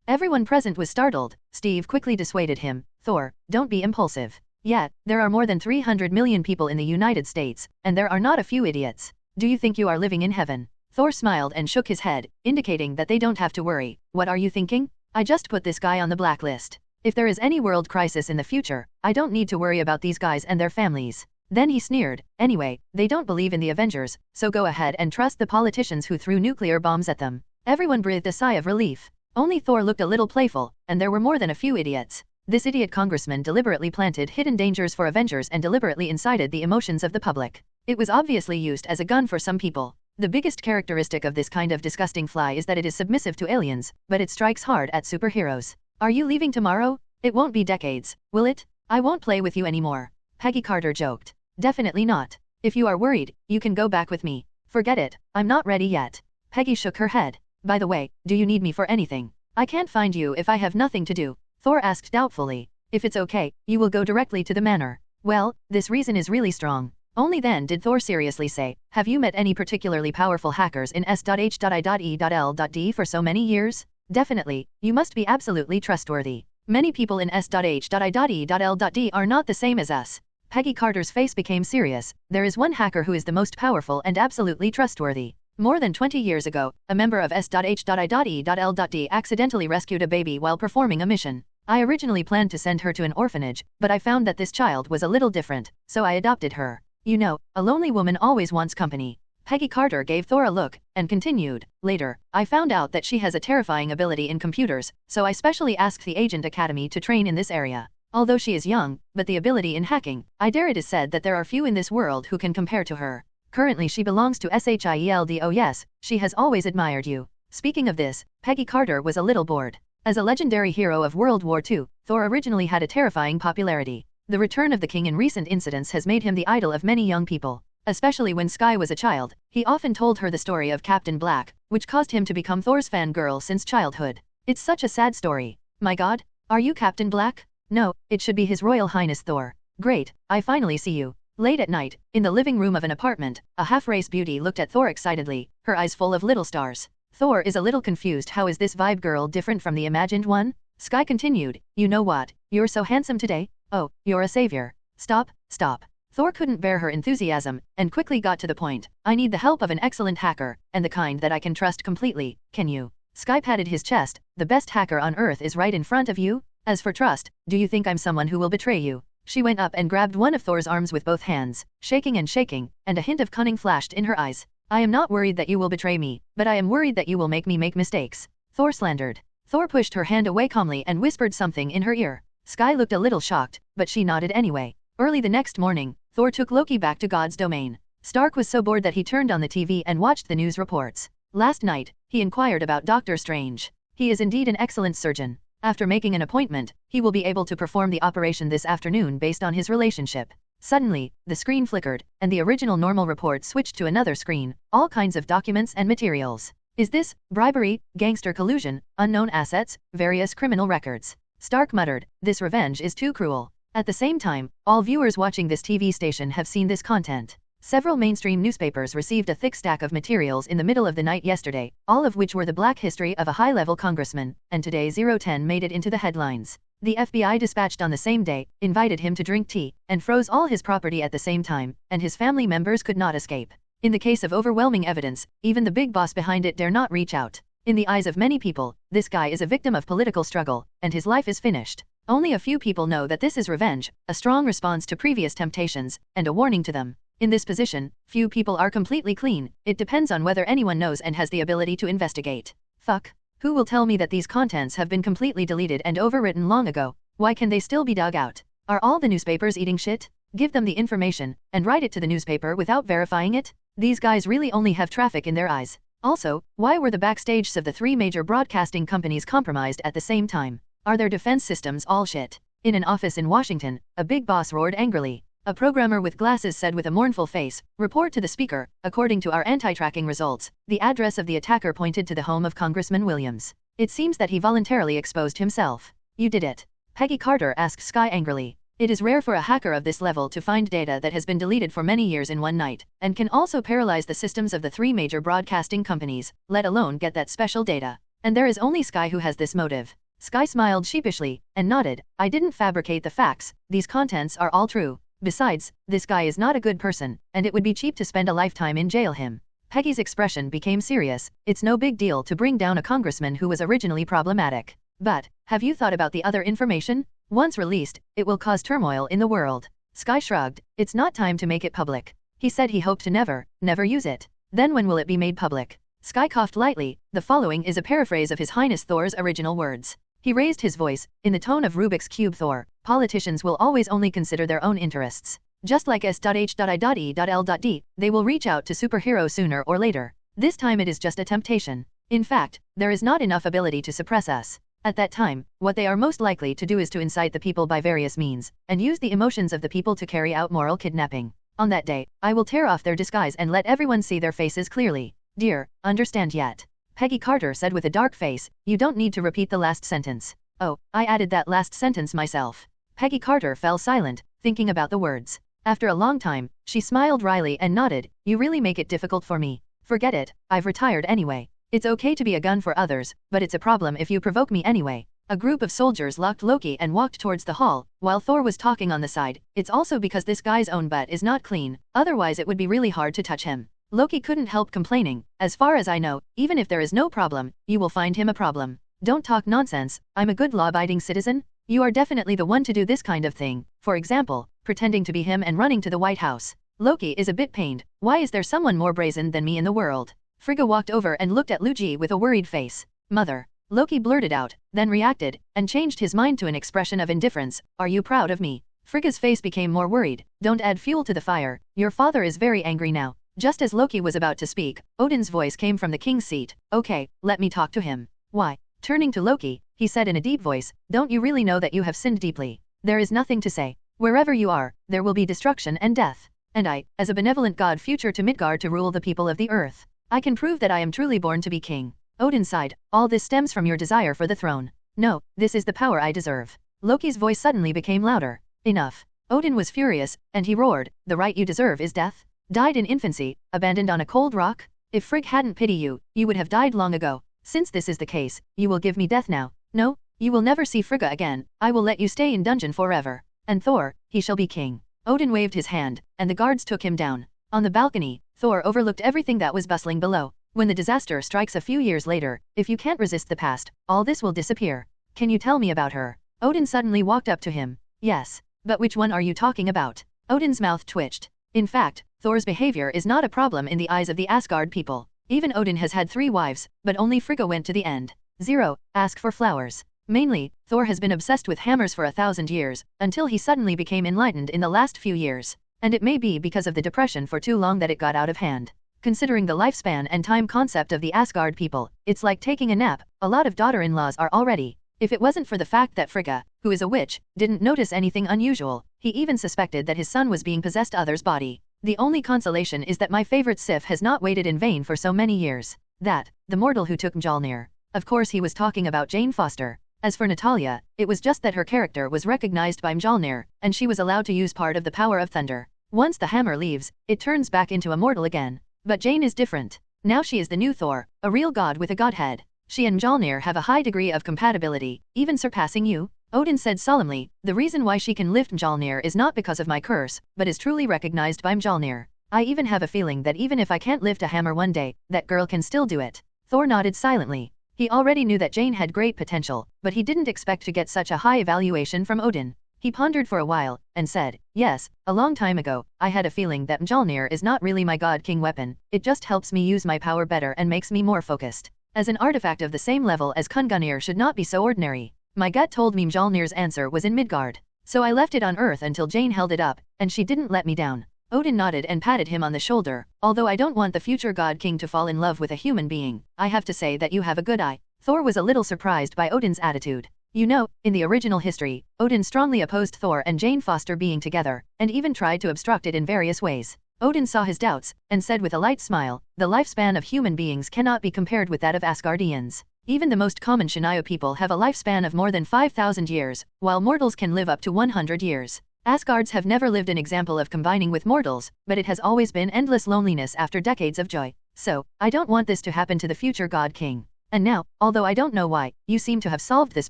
Everyone present was startled. Steve quickly dissuaded him. Thor, don't be impulsive. Yeah, there are more than 300 million people in the United States, and there are not a few idiots. Do you think you are living in heaven? Thor smiled and shook his head, indicating that they don't have to worry. What are you thinking? I just put this guy on the blacklist. If there is any world crisis in the future, I don't need to worry about these guys and their families. Then he sneered. Anyway, they don't believe in the Avengers, so go ahead and trust the politicians who threw nuclear bombs at them. Everyone breathed a sigh of relief. Only Thor looked a little playful, and there were more than a few idiots. This idiot congressman deliberately planted hidden dangers for Avengers and deliberately incited the emotions of the public. It was obviously used as a gun for some people. The biggest characteristic of this kind of disgusting fly is that it is submissive to aliens, but it strikes hard at superheroes. Are you leaving tomorrow? It won't be decades, will it? I won't play with you anymore. Peggy Carter joked. Definitely not. If you are worried, you can go back with me. Forget it, I'm not ready yet. Peggy shook her head. By the way, do you need me for anything? I can't find you if I have nothing to do. Thor asked doubtfully. If it's okay, you will go directly to the manor. Well, this reason is really strong. Only then did Thor seriously say, have you met any particularly powerful hackers in S.H.I.E.L.D. for so many years? Definitely, you must be absolutely trustworthy. Many people in S.H.I.E.L.D. are not the same as us. Peggy Carter's face became serious. There is one hacker who is the most powerful and absolutely trustworthy. More than 20 years ago, a member of S.H.I.E.L.D. accidentally rescued a baby while performing a mission. I originally planned to send her to an orphanage, but I found that this child was a little different, so I adopted her. You know, a lonely woman always wants company. Peggy Carter gave Thor a look, and continued, later, I found out that she has a terrifying ability in computers, so I specially asked the Agent Academy to train in this area. Although she is young, but the ability in hacking, I dare it is said that there are few in this world who can compare to her. Currently she belongs to SHIELD. Oh yes, she has always admired you. Speaking of this, Peggy Carter was a little bored. As a legendary hero of World War II, Thor originally had a terrifying popularity. The return of the king in recent incidents has made him the idol of many young people. Especially when Skye was a child, he often told her the story of Captain Black, which caused him to become Thor's fangirl since childhood. It's such a sad story. My god, are you Captain Black? No, it should be His Royal Highness Thor. Great, I finally see you. Late at night, in the living room of an apartment, a half-race beauty looked at Thor excitedly, her eyes full of little stars. Thor is a little confused. How is this vibe girl different from the imagined one? Skye continued, you know what, you're so handsome today. Oh, you're a savior. Stop, stop. Thor couldn't bear her enthusiasm, and quickly got to the point. I need the help of an excellent hacker, and the kind that I can trust completely. Can you? Skye patted his chest. The best hacker on earth is right in front of you. As for trust, do you think I'm someone who will betray you? She went up and grabbed one of Thor's arms with both hands, shaking, and a hint of cunning flashed in her eyes. I am not worried that you will betray me, but I am worried that you will make me make mistakes. Thor slandered. Thor pushed her hand away calmly and whispered something in her ear. Skye looked a little shocked, but she nodded anyway. Early the next morning, Thor took Loki back to God's domain. Stark was so bored that he turned on the TV and watched the news reports. Last night, he inquired about Doctor Strange. He is indeed an excellent surgeon. After making an appointment, he will be able to perform the operation this afternoon based on his relationship. Suddenly, the screen flickered, and the original normal report switched to another screen, all kinds of documents and materials. Is this bribery, gangster collusion, unknown assets, various criminal records? Stark muttered, this revenge is too cruel. At the same time, all viewers watching this TV station have seen this content. Several mainstream newspapers received a thick stack of materials in the middle of the night yesterday, all of which were the black history of a high-level congressman, and today 010 made it into the headlines. The FBI dispatched on the same day, invited him to drink tea, and froze all his property at the same time, and his family members could not escape. In the case of overwhelming evidence, even the big boss behind it dare not reach out. In the eyes of many people, this guy is a victim of political struggle, and his life is finished. Only a few people know that this is revenge, a strong response to previous temptations, and a warning to them. In this position, few people are completely clean. It depends on whether anyone knows and has the ability to investigate. Fuck. Who will tell me that these contents have been completely deleted and overwritten long ago? Why can they still be dug out? Are all the newspapers eating shit? Give them the information, and write it to the newspaper without verifying it? These guys really only have traffic in their eyes. Also, why were the backstages of the 3 major broadcasting companies compromised at the same time? Are their defense systems all shit? In an office in Washington, a big boss roared angrily. A programmer with glasses said with a mournful face, report to the speaker, according to our anti-tracking results, the address of the attacker pointed to the home of Congressman Williams. It seems that he voluntarily exposed himself. You did it. Peggy Carter asked Sky angrily. It is rare for a hacker of this level to find data that has been deleted for many years in one night, and can also paralyze the systems of the 3 major broadcasting companies, let alone get that special data. And there is only Sky who has this motive. Sky smiled sheepishly, and nodded. I didn't fabricate the facts, these contents are all true. Besides, this guy is not a good person, and it would be cheap to spend a lifetime in jail him. Peggy's expression became serious. It's no big deal to bring down a congressman who was originally problematic. But, have you thought about the other information? Once released, it will cause turmoil in the world. Sky shrugged. It's not time to make it public. He said he hoped to never use it. Then when will it be made public? Sky coughed lightly. The following is a paraphrase of His Highness Thor's original words. He raised his voice, in the tone of Rubik's Cube Thor. Politicians will always only consider their own interests. Just like S.H.I.E.L.D, they will reach out to superhero sooner or later. This time it is just a temptation. In fact, there is not enough ability to suppress us. At that time, what they are most likely to do is to incite the people by various means, and use the emotions of the people to carry out moral kidnapping. On that day, I will tear off their disguise and let everyone see their faces clearly. Dear, understand yet? Peggy Carter said with a dark face, you don't need to repeat the last sentence. Oh, I added that last sentence myself. Peggy Carter fell silent, thinking about the words. After a long time, she smiled wryly and nodded, you really make it difficult for me. Forget it, I've retired anyway. It's okay to be a gun for others, but it's a problem if you provoke me anyway. A group of soldiers locked Loki and walked towards the hall, while Thor was talking on the side. It's also because this guy's own butt is not clean, otherwise it would be really hard to touch him. Loki couldn't help complaining, as far as I know, even if there is no problem, you will find him a problem. Don't talk nonsense, I'm a good law-abiding citizen. You are definitely the one to do this kind of thing, for example, pretending to be him and running to the White House. Loki is a bit pained. Why is there someone more brazen than me in the world? Frigga walked over and looked at Luigi with a worried face. Mother. Loki blurted out, then reacted, and changed his mind to an expression of indifference. Are you proud of me? Frigga's face became more worried. Don't add fuel to the fire. Your father is very angry now. Just as Loki was about to speak, Odin's voice came from the king's seat. Okay, let me talk to him. Why? Turning to Loki, he said in a deep voice, don't you really know that you have sinned deeply? There is nothing to say. Wherever you are, there will be destruction and death. And I, as a benevolent god future to Midgard to rule the people of the earth. I can prove that I am truly born to be king. Odin sighed, all this stems from your desire for the throne. No, this is the power I deserve. Loki's voice suddenly became louder. Enough. Odin was furious, and he roared, the right you deserve is death? Died in infancy, abandoned on a cold rock? If Frigg hadn't pity you, you would have died long ago. Since this is the case, you will give me death now. No, you will never see Frigga again. I will let you stay in dungeon forever. And Thor, he shall be king. Odin waved his hand, and the guards took him down. On the balcony, Thor overlooked everything that was bustling below. When the disaster strikes a few years later, if you can't resist the past, all this will disappear. Can you tell me about her? Odin suddenly walked up to him. Yes. But which one are you talking about? Odin's mouth twitched. In fact, Thor's behavior is not a problem in the eyes of the Asgard people. Even Odin has had 3 wives, but only Frigga went to the end. 0. Ask for flowers. Mainly, Thor has been obsessed with hammers for 1,000 years, until he suddenly became enlightened in the last few years. And it may be because of the depression for too long that it got out of hand. Considering the lifespan and time concept of the Asgard people, it's like taking a nap. A lot of daughter-in-laws are already. If it wasn't for the fact that Frigga, who is a witch, didn't notice anything unusual, He even suspected that his son was being possessed other's body. The only consolation is that my favorite Sif has not waited in vain for so many years. That, the mortal who took Mjolnir. Of course he was talking about Jane Foster. As for Natalia, it was just that her character was recognized by Mjolnir, and she was allowed to use part of the power of thunder. Once the hammer leaves, it turns back into a mortal again. But Jane is different. Now she is the new Thor, a real god with a godhead. She and Mjolnir have a high degree of compatibility, even surpassing you. Odin said solemnly, the reason why she can lift Mjolnir is not because of my curse, but is truly recognized by Mjolnir. I even have a feeling that even if I can't lift a hammer one day, that girl can still do it. Thor nodded silently. He already knew that Jane had great potential, but he didn't expect to get such a high evaluation from Odin. He pondered for a while, and said, yes, a long time ago, I had a feeling that Mjolnir is not really my god-king weapon, it just helps me use my power better and makes me more focused. As an artifact of the same level as Kungunir should not be so ordinary. My gut told me Mjolnir's answer was in Midgard. So I left it on Earth until Jane held it up, and she didn't let me down. Odin nodded and patted him on the shoulder. Although I don't want the future God King to fall in love with a human being, I have to say that you have a good eye. Thor was a little surprised by Odin's attitude. You know, in the original history, Odin strongly opposed Thor and Jane Foster being together, and even tried to obstruct it in various ways. Odin saw his doubts, and said with a light smile, the lifespan of human beings cannot be compared with that of Asgardians. Even the most common Shania people have a lifespan of more than 5,000 years, while mortals can live up to 100 years. Asgards have never lived an example of combining with mortals, but it has always been endless loneliness after decades of joy. So, I don't want this to happen to the future God King. And now, although I don't know why, you seem to have solved this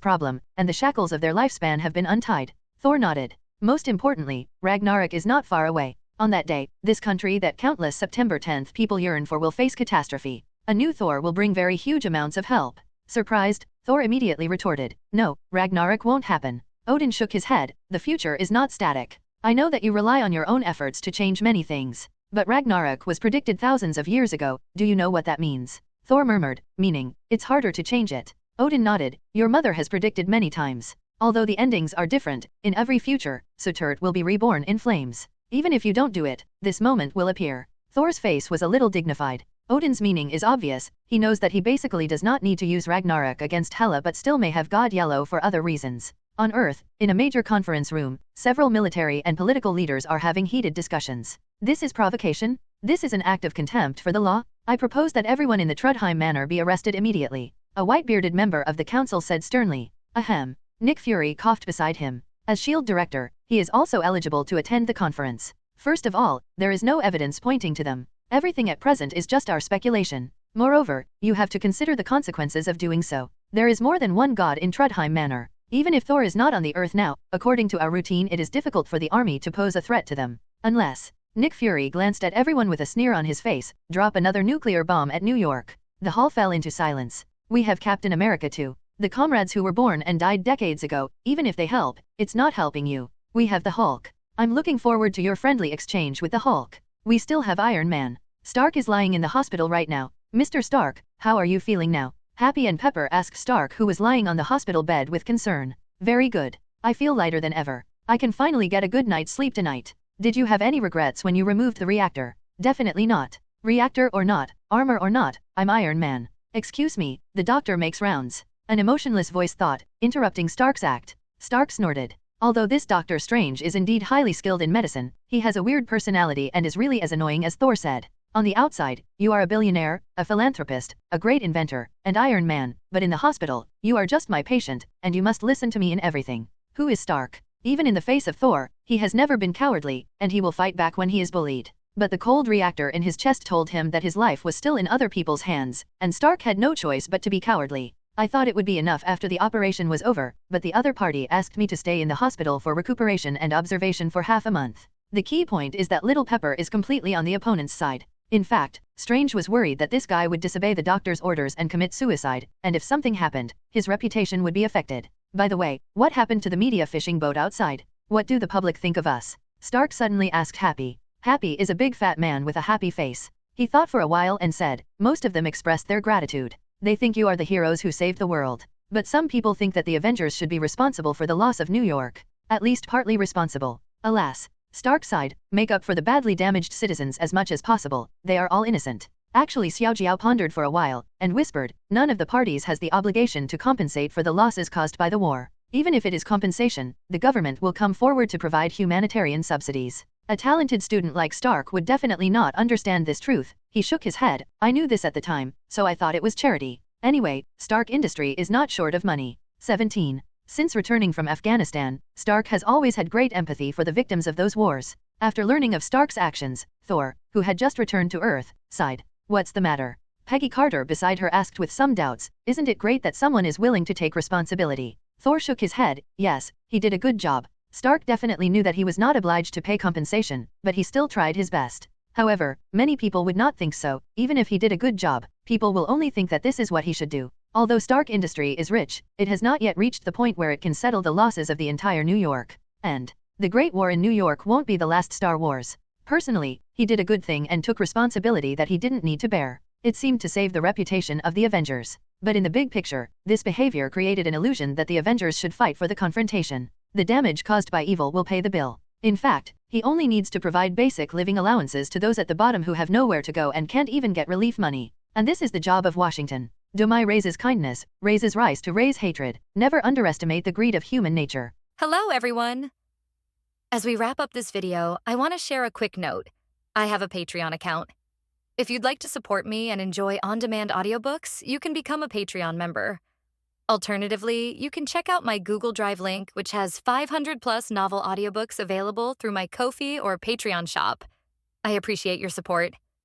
problem, and the shackles of their lifespan have been untied. Thor nodded. Most importantly, Ragnarok is not far away. On that day, this country that countless September 10th people yearn for will face catastrophe. A new Thor will bring very huge amounts of help. Surprised, Thor immediately retorted, no, Ragnarok won't happen. Odin shook his head, the future is not static. I know that you rely on your own efforts to change many things. But Ragnarok was predicted thousands of years ago, do you know what that means? Thor murmured, meaning, it's harder to change it. Odin nodded, your mother has predicted many times. Although the endings are different, in every future, Suturt will be reborn in flames. Even if you don't do it, this moment will appear. Thor's face was a little dignified. Odin's meaning is obvious, he knows that he basically does not need to use Ragnarok against Hela but still may have God Yellow for other reasons. On Earth, in a major conference room, several military and political leaders are having heated discussions. This is provocation? This is an act of contempt for the law? I propose that everyone in the Trudheim Manor be arrested immediately. A white-bearded member of the council said sternly. Ahem. Nick Fury coughed beside him. As SHIELD director, he is also eligible to attend the conference. First of all, there is no evidence pointing to them. Everything at present is just our speculation. Moreover, you have to consider the consequences of doing so. There is more than one god in Trudheim Manor. Even if Thor is not on the Earth now, according to our routine it is difficult for the army to pose a threat to them. Unless... Nick Fury glanced at everyone with a sneer on his face, drop another nuclear bomb at New York. The hall fell into silence. We have Captain America too. The comrades who were born and died decades ago, even if they help, it's not helping you. We have the Hulk. I'm looking forward to your friendly exchange with the Hulk. We still have Iron Man. Stark is lying in the hospital right now. Mr. Stark, how are you feeling now? Happy and Pepper asked Stark who was lying on the hospital bed with concern. Very good. I feel lighter than ever. I can finally get a good night's sleep tonight. Did you have any regrets when you removed the reactor? Definitely not. Reactor or not, armor or not, I'm Iron Man. Excuse me, the doctor makes rounds. An emotionless voice thought, interrupting Stark's act. Stark snorted. Although this Doctor Strange is indeed highly skilled in medicine, he has a weird personality and is really as annoying as Thor said. On the outside, you are a billionaire, a philanthropist, a great inventor, and Iron Man, but in the hospital, you are just my patient, and you must listen to me in everything. Who is Stark? Even in the face of Thor, he has never been cowardly, and he will fight back when he is bullied. But the cold reactor in his chest told him that his life was still in other people's hands, and Stark had no choice but to be cowardly. I thought it would be enough after the operation was over, but the other party asked me to stay in the hospital for recuperation and observation for half a month. The key point is that Little Pepper is completely on the opponent's side. In fact, Strange was worried that this guy would disobey the doctor's orders and commit suicide, and if something happened, his reputation would be affected. By the way, what happened to the media fishing boat outside? What do the public think of us? Stark suddenly asked Happy. Happy is a big fat man with a happy face. He thought for a while and said, most of them expressed their gratitude. They think you are the heroes who saved the world. But some people think that the Avengers should be responsible for the loss of New York. At least partly responsible. Alas. Stark sighed, make up for the badly damaged citizens as much as possible, they are all innocent. Actually Xiao Jiao pondered for a while, and whispered, none of the parties has the obligation to compensate for the losses caused by the war. Even if it is compensation, the government will come forward to provide humanitarian subsidies. A talented student like Stark would definitely not understand this truth. He shook his head. I knew this at the time, so I thought it was charity. Anyway, Stark Industry is not short of money. 17. Since returning from Afghanistan, Stark has always had great empathy for the victims of those wars. After learning of Stark's actions, Thor, who had just returned to Earth, sighed. What's the matter? Peggy Carter beside her asked with some doubts. Isn't it great that someone is willing to take responsibility? Thor shook his head. Yes, he did a good job. Stark definitely knew that he was not obliged to pay compensation, but he still tried his best. However, many people would not think so. Even if he did a good job, people will only think that this is what he should do. Although Stark Industry is rich, it has not yet reached the point where it can settle the losses of the entire New York. And the Great War in New York won't be the last Star Wars. Personally, he did a good thing and took responsibility that he didn't need to bear. It seemed to save the reputation of the Avengers. But in the big picture, this behavior created an illusion that the Avengers should fight for the confrontation. The damage caused by evil will pay the bill. In fact, he only needs to provide basic living allowances to those at the bottom who have nowhere to go and can't even get relief money. And this is the job of Washington. Domai raises kindness, raises rice to raise hatred. Never underestimate the greed of human nature. Hello, everyone. As we wrap up this video, I want to share a quick note. I have a Patreon account. If you'd like to support me and enjoy on-demand audiobooks, you can become a Patreon member. Alternatively, you can check out my Google Drive link, which has 500+ novel audiobooks available through my Ko-fi or Patreon shop. I appreciate your support.